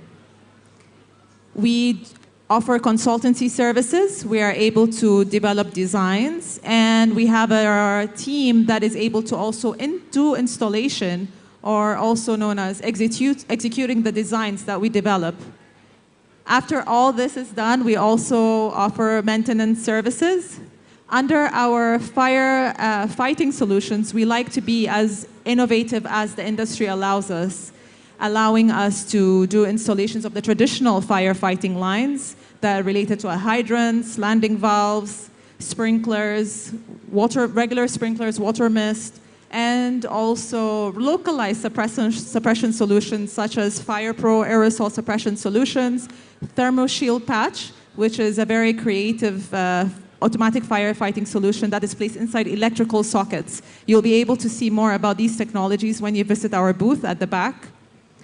Speaker 22: We offer consultancy services. We are able to develop designs, and we have our team that is able to also do installation, or also known as executing the designs that we develop. After all this is done, we also offer maintenance services. Under our fire fighting solutions, we like to be as innovative as the industry allows us, allowing us to do installations of the traditional firefighting lines that are related to hydrants, landing valves, sprinklers, regular sprinklers, water mist, and also localized suppression solutions such as FirePro aerosol suppression solutions, ThermoShield patch, which is a very creative automatic firefighting solution that is placed inside electrical sockets. You'll be able to see more about these technologies when you visit our booth at the back.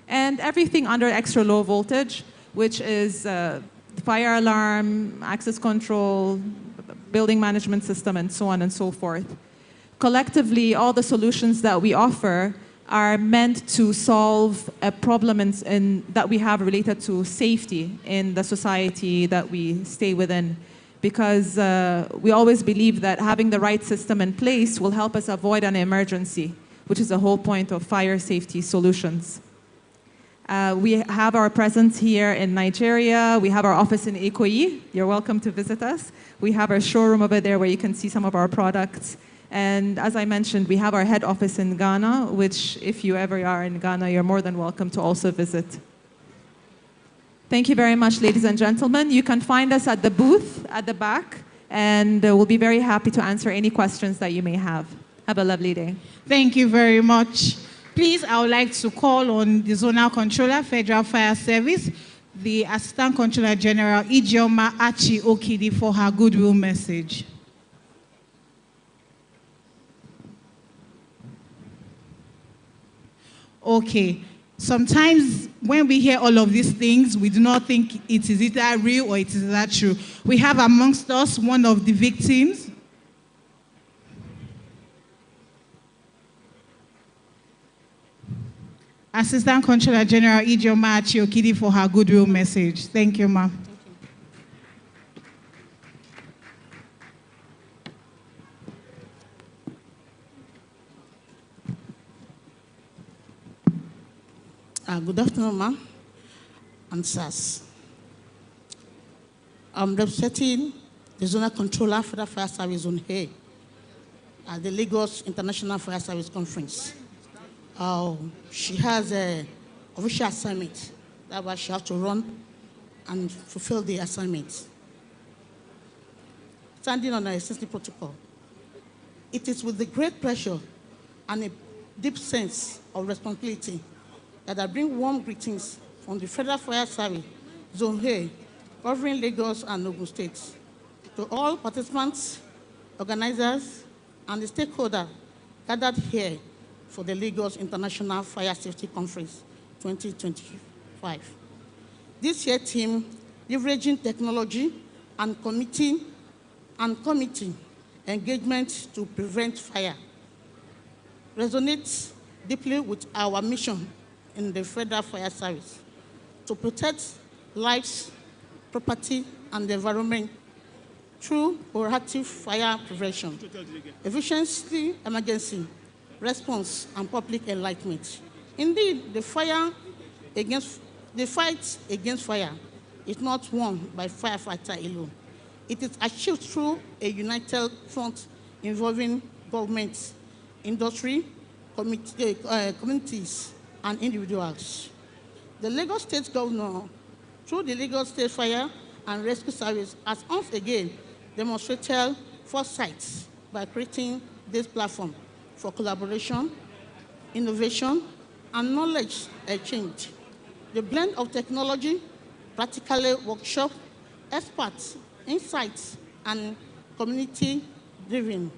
Speaker 22: And everything under extra low voltage, which is fire alarm, access control, building management system, and so on and so forth. Collectively, all the solutions that we offer are meant to solve a problem that we have related to safety in the society that we stay within. Because we always believe that having the right system in place will help us avoid an emergency, which is the whole point of fire safety solutions. We have our presence here in Nigeria. We have our office in Ikoyi. You're welcome to visit us. We have our showroom over there where you can see some of our products. And as I mentioned, we have our head office in Ghana, which if you ever are in Ghana, you're more than welcome to also visit. Thank you very much, ladies and gentlemen. You can find us at the booth at the back, and we'll be very happy to answer any questions that you may have. Have a lovely day.
Speaker 2: Thank you very much. Please, I would like to call on the Zonal Controller, Federal Fire Service, the Assistant Controller General, Ijeoma Achi Okidi, for her goodwill message. Okay. Sometimes when we hear all of these things, we do not think it is either real or it is either true. We have amongst us one of the victims. Assistant Controller General Ijeoma Achi Okidi for her goodwill message. Thank you, ma'am.
Speaker 1: Good afternoon, ma'am and sirs. I'm representing the Zonal Controller for the Fire Service Zone A at the Lagos International Fire Service Conference. She has an official assignment that was she has to run and fulfill the assignment. Standing on a safety protocol, it is with the great pleasure and a deep sense of responsibility that I bring warm greetings from the Federal Fire Service Zone A, covering Lagos and Ogun States, to all participants, organizers, and the stakeholders gathered here for the Lagos International Fire Safety Conference 2025. This year's theme, leveraging technology and committee engagement to prevent fire, resonates deeply with our mission in the Federal Fire Service to protect lives, property, and the environment through proactive fire prevention, efficiency, emergency response, and public enlightenment. Indeed, the fight against fire is not won by firefighters alone. It is achieved through a united front involving governments, industry, communities, and individuals. The Lagos State Governor, through the Lagos State Fire and Rescue Service, has once again demonstrated foresight by creating this platform for collaboration, innovation, and knowledge exchange. The blend of technology, practical workshop, experts, insights, and community-driven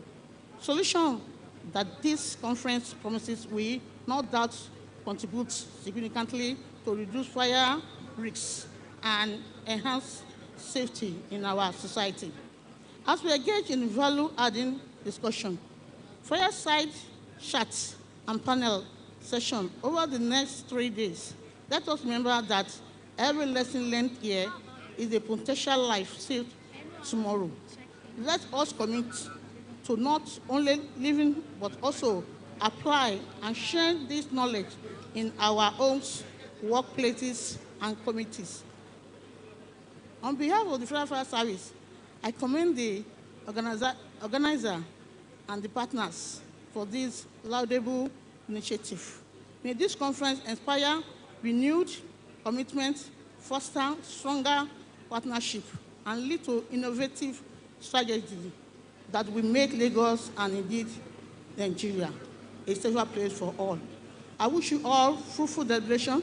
Speaker 1: solution that this conference promises will no doubt contribute significantly to reduce fire risks and enhance safety in our society. As we engage in value-adding discussion, fireside chats and panel session over the next 3 days, let us remember that every lesson learned here is a potential life saved tomorrow. Let us commit to not only living but also apply and share this knowledge in our homes, workplaces, and communities. On behalf of the Federal Fire Service, I commend the organizer and the partners for this laudable initiative. May this conference inspire renewed commitment, foster stronger partnership, and lead to innovative strategies that will make Lagos and indeed Nigeria a safer place for all. I wish you all fruitful deliberation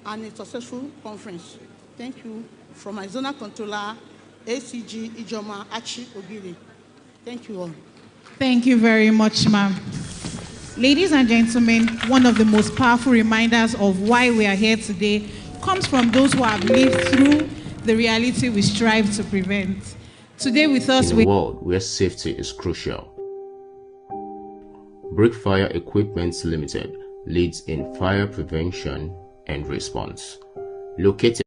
Speaker 1: and a successful conference. Thank you from my zonal controller, ACG Ijoma Achi Ogiri. Thank you all.
Speaker 2: Thank you very much, ma'am. Ladies and gentlemen, one of the most powerful reminders of why we are here today comes from those who have lived through the reality we strive to prevent. Today with us,
Speaker 3: in a world where safety is crucial, Brickfire Equipment Limited leads in fire prevention and response. Located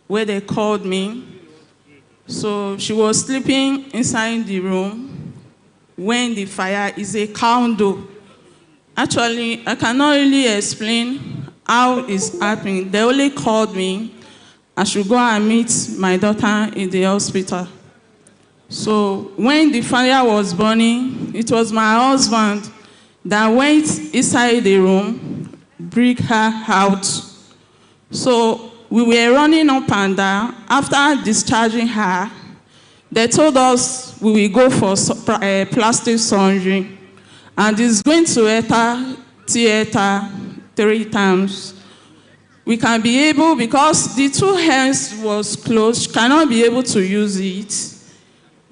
Speaker 4: where they called me. So she was sleeping inside the room when the fire is a condo. Actually, I cannot really explain how it's happening. They only called me. I should go and meet my daughter in the hospital. So when the fire was burning, it was my husband that went inside the room, bring her out. So we were running up and down. After discharging her, they told us we will go for plastic surgery. And it's going to enter theater 3 times. We can be able, because the 2 hands was closed, cannot be able to use it.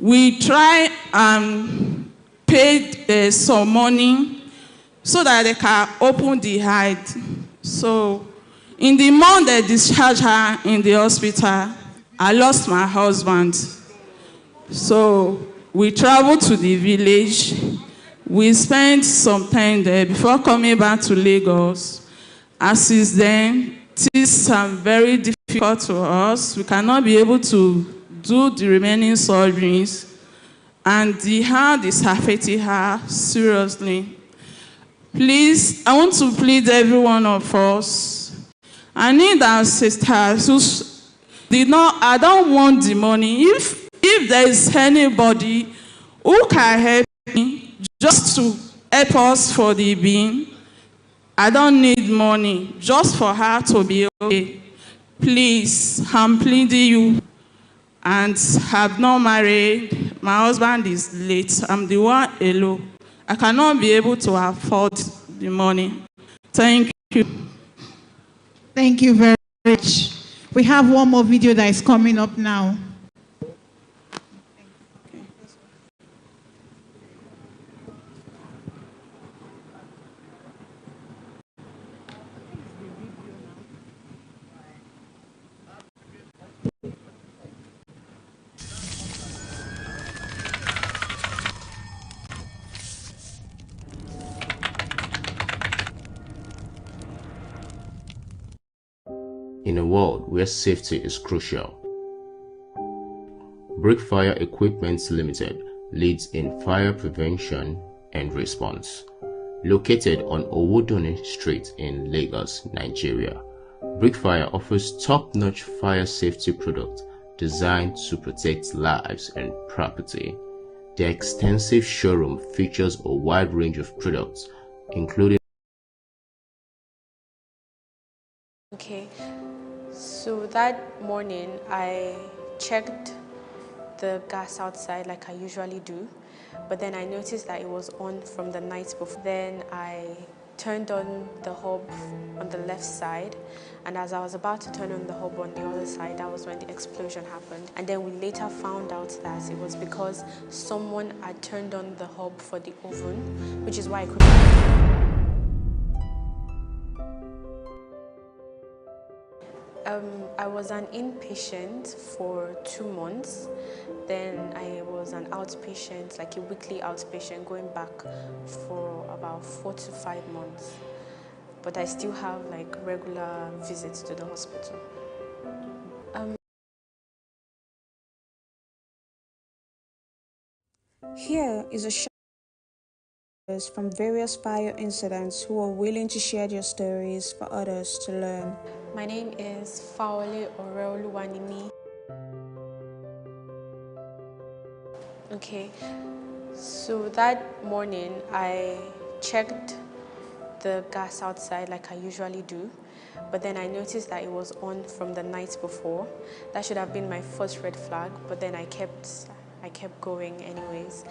Speaker 4: We try and paid some money so that they can open the hide. So in the month they discharged her in the hospital, I lost my husband. So we traveled to the village. We spent some time there before coming back to Lagos. And since then, things are very difficult to us. We cannot be able to do the remaining surgeries. And the hand is affecting her seriously. Please, I want to plead every one of us. I need our sisters who did not, I don't want the money. If there is anybody who can help me just to help us for the being, I don't need money, just for her to be okay. Please, I'm pleading you. And have not married. My husband is late. I'm the one alone. I cannot be able to afford the money. Thank you.
Speaker 2: Thank you very much. We have one more video that is coming up now.
Speaker 3: in a world where safety is crucial, Brickfire Equipment Limited leads in fire prevention and response. Located on Owodone Street in Lagos, Nigeria, Brickfire offers top-notch fire safety products designed to protect lives and property. Their extensive showroom features a wide range of products, including
Speaker 23: Okay, so that morning I checked the gas outside like I usually do, but then I noticed that it was on from the night before. Then I turned on the hob on the left side, and as I was about to turn on the hob on the other side, that was when the explosion happened. And then we later found out that it was because someone had turned on the hob for the oven, which is why I couldn't. I was an inpatient for 2 months. Then I was an outpatient, like a weekly outpatient, going back for about 4 to 5 months. But I still have like regular visits to the hospital.
Speaker 7: Here is a short from various fire incidents who are willing to share their stories for others to learn.
Speaker 23: My name is Faole Oreoluwanimi. Okay, so that morning I checked the gas outside like I usually do, but then I noticed that it was on from the night before. That should have been my first red flag, but then I kept going anyways.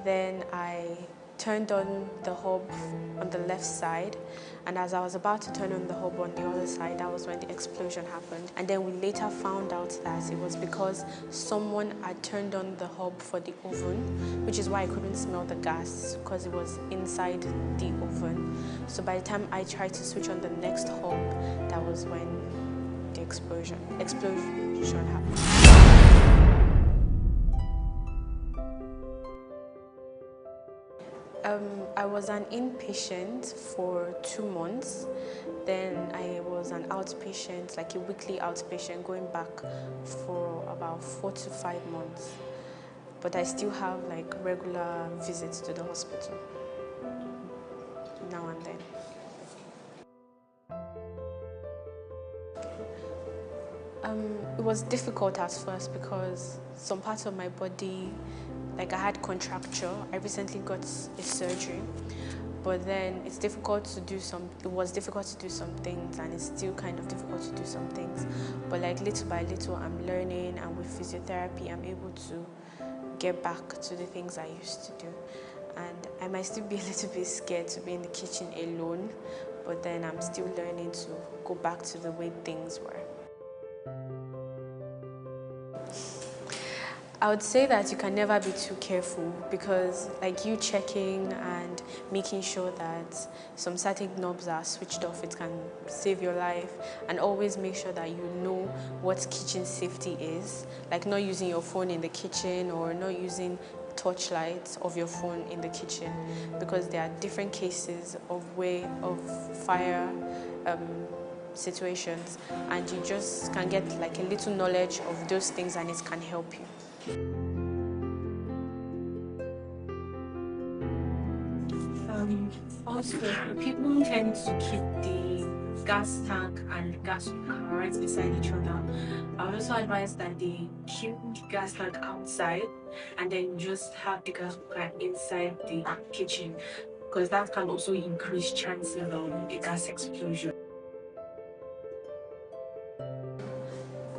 Speaker 23: Then I turned on the hob on the left side, and as I was about to turn on the hob on the other side, that was when the explosion happened. And then we later found out that it was because someone had turned on the hob for the oven, which is why I couldn't smell the gas because it was inside the oven. So by the time I tried to switch on the next hob, that was when the explosion happened. I was an inpatient for 2 months. Then I was an outpatient, like a weekly outpatient, going back for about 4 to 5 months. But I still have like regular visits to the hospital now and then. It was difficult at first because some parts of my body, like I had contracture. I recently got a surgery, but then it was difficult to do some things, and it's still kind of difficult to do some things. But like little by little, I'm learning, and with physiotherapy, I'm able to get back to the things I used to do. And I might still be a little bit scared to be in the kitchen alone, but then I'm still learning to go back to the way things were. I would say that you can never be too careful, because like you checking and making sure that some certain knobs are switched off, it can save your life. And always make sure that you know what kitchen safety is, like not using your phone in the kitchen or not using torchlights of your phone in the kitchen, because there are different cases of fire situations, and you just can get like a little knowledge of those things, and it can help you.
Speaker 11: Also, people tend to keep the gas tank and the gas cooker right beside each other. I would also advise that they keep the gas tank outside and then just have the gas cooker inside the kitchen, because that can also increase chances of a gas explosion.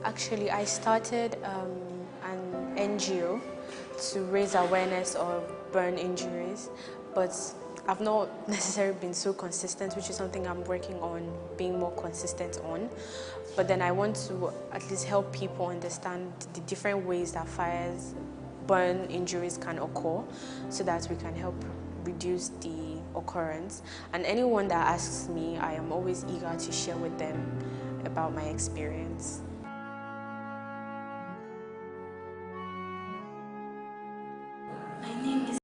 Speaker 23: Actually, I started an NGO to raise awareness of burn injuries, but I've not necessarily been so consistent, which is something I'm working on being more consistent on. But then I want to at least help people understand the different ways that burn injuries can occur, so that we can help reduce the occurrence. And anyone that asks me, I am always eager to share with them about my experience.
Speaker 11: My name is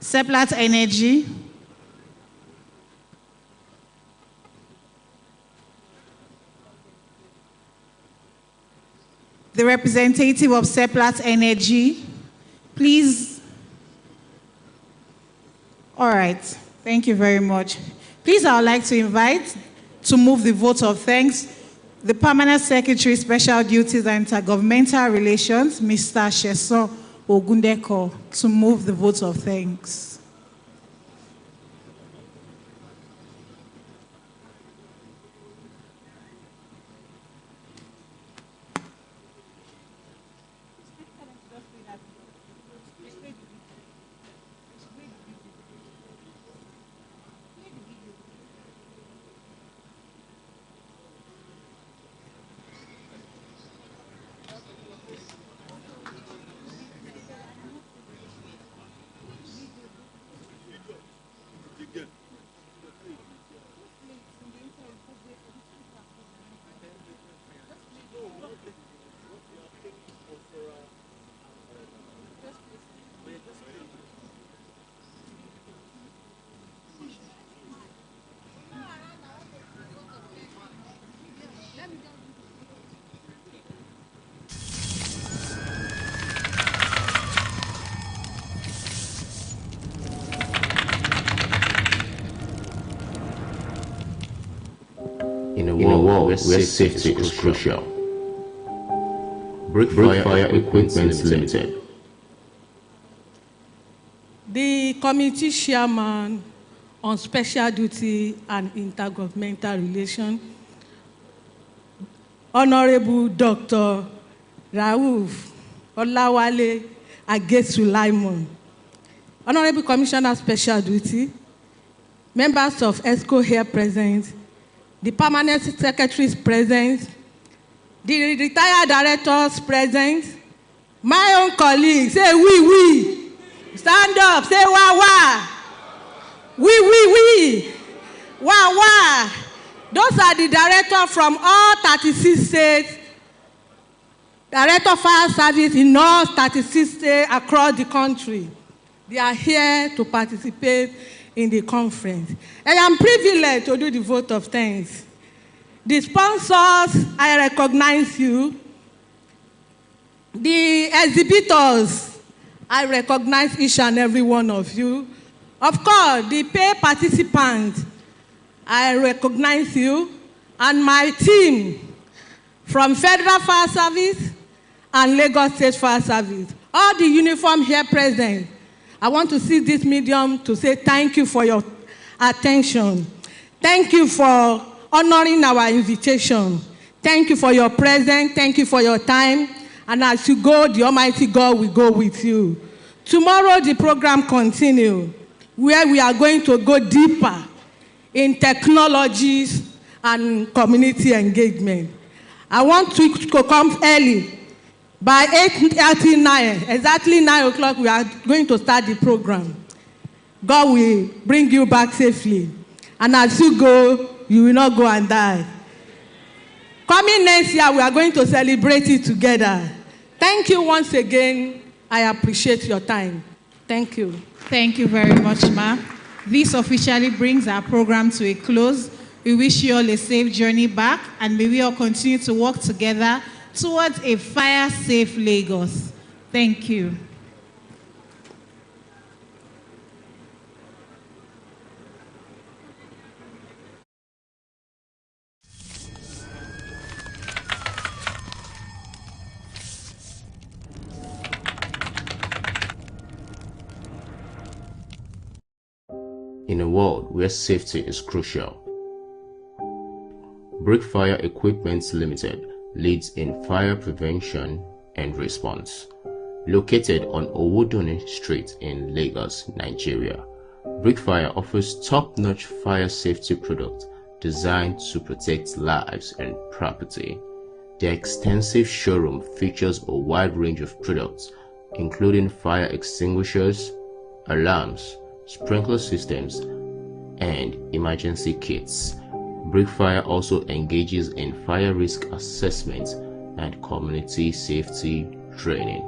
Speaker 2: Seplat Energy. The representative of Seplat Energy, please. All right, thank you very much. Please, I would like to invite to move the vote of thanks the Permanent Secretary, Special Duties and Intergovernmental Relations, Mr. Sheson Ogundeko to move the vote of thanks.
Speaker 3: In a world where safety is crucial, Brick Fire Equipment Limited.
Speaker 14: The committee chairman on special duty and intergovernmental relations, Honorable Dr. Rauf Olawale Agesulaimon, Honorable Commissioner Special Duty, members of ESCO here present, the permanent secretaries present, the retired directors present, my own colleagues, say we. Stand up, say wah. We. Wah. Those are the directors from all 36 states, Director of Fire Service in all 36 states across the country. They are here to participate in the conference. I am privileged to do the vote of thanks. The sponsors, I recognize you. The exhibitors, I recognize each and every one of you. Of course, the paid participants, I recognize you. And my team from Federal Fire Service and Lagos State Fire Service, all the uniform here present, I want to see this medium to say thank you for your attention. Thank you for honoring our invitation. Thank you for your presence. Thank you for your time. And as you go, the Almighty God will go with you. Tomorrow, the program continues, where we are going to go deeper in technologies and community engagement. I want to come early. By 8:39, exactly 9 o'clock, we are going to start the program. God will bring you back safely. And as you go, you will not go and die. Coming next year, we are going to celebrate it together. Thank you once again. I appreciate your time. Thank you.
Speaker 2: Thank you very much, Ma. This officially brings our program to a close. We wish you all a safe journey back, and may we all continue to work together towards a fire-safe Lagos. Thank you.
Speaker 3: In a world where safety is crucial, Brick Fire Equipment Limited leads in fire prevention and response. Located on Owodone Street in Lagos, Nigeria, Brick Fire offers top-notch fire safety products designed to protect lives and property. Their extensive showroom features a wide range of products, including fire extinguishers, alarms, sprinkler systems, and emergency kits. Brick Fire also engages in fire risk assessment and community safety training.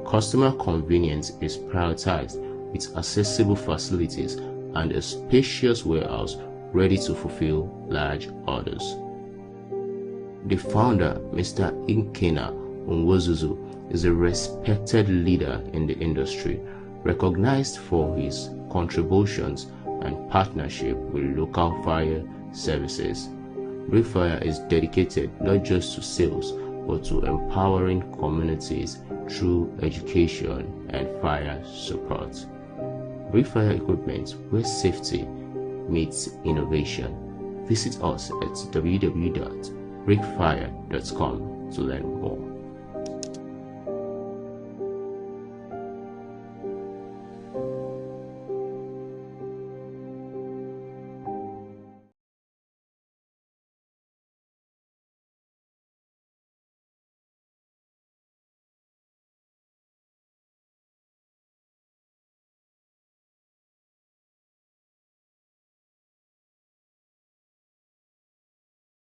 Speaker 3: Customer convenience is prioritized with accessible facilities and a spacious warehouse ready to fulfill large orders. The founder, Mr. Inkena Onwozuzu, is a respected leader in the industry, recognized for his contributions and partnership with local fire services. Brick Fire is dedicated not just to sales, but to empowering communities through education and fire support. Brickfire equipment where safety meets innovation. Visit us at www.brickfire.com to learn more.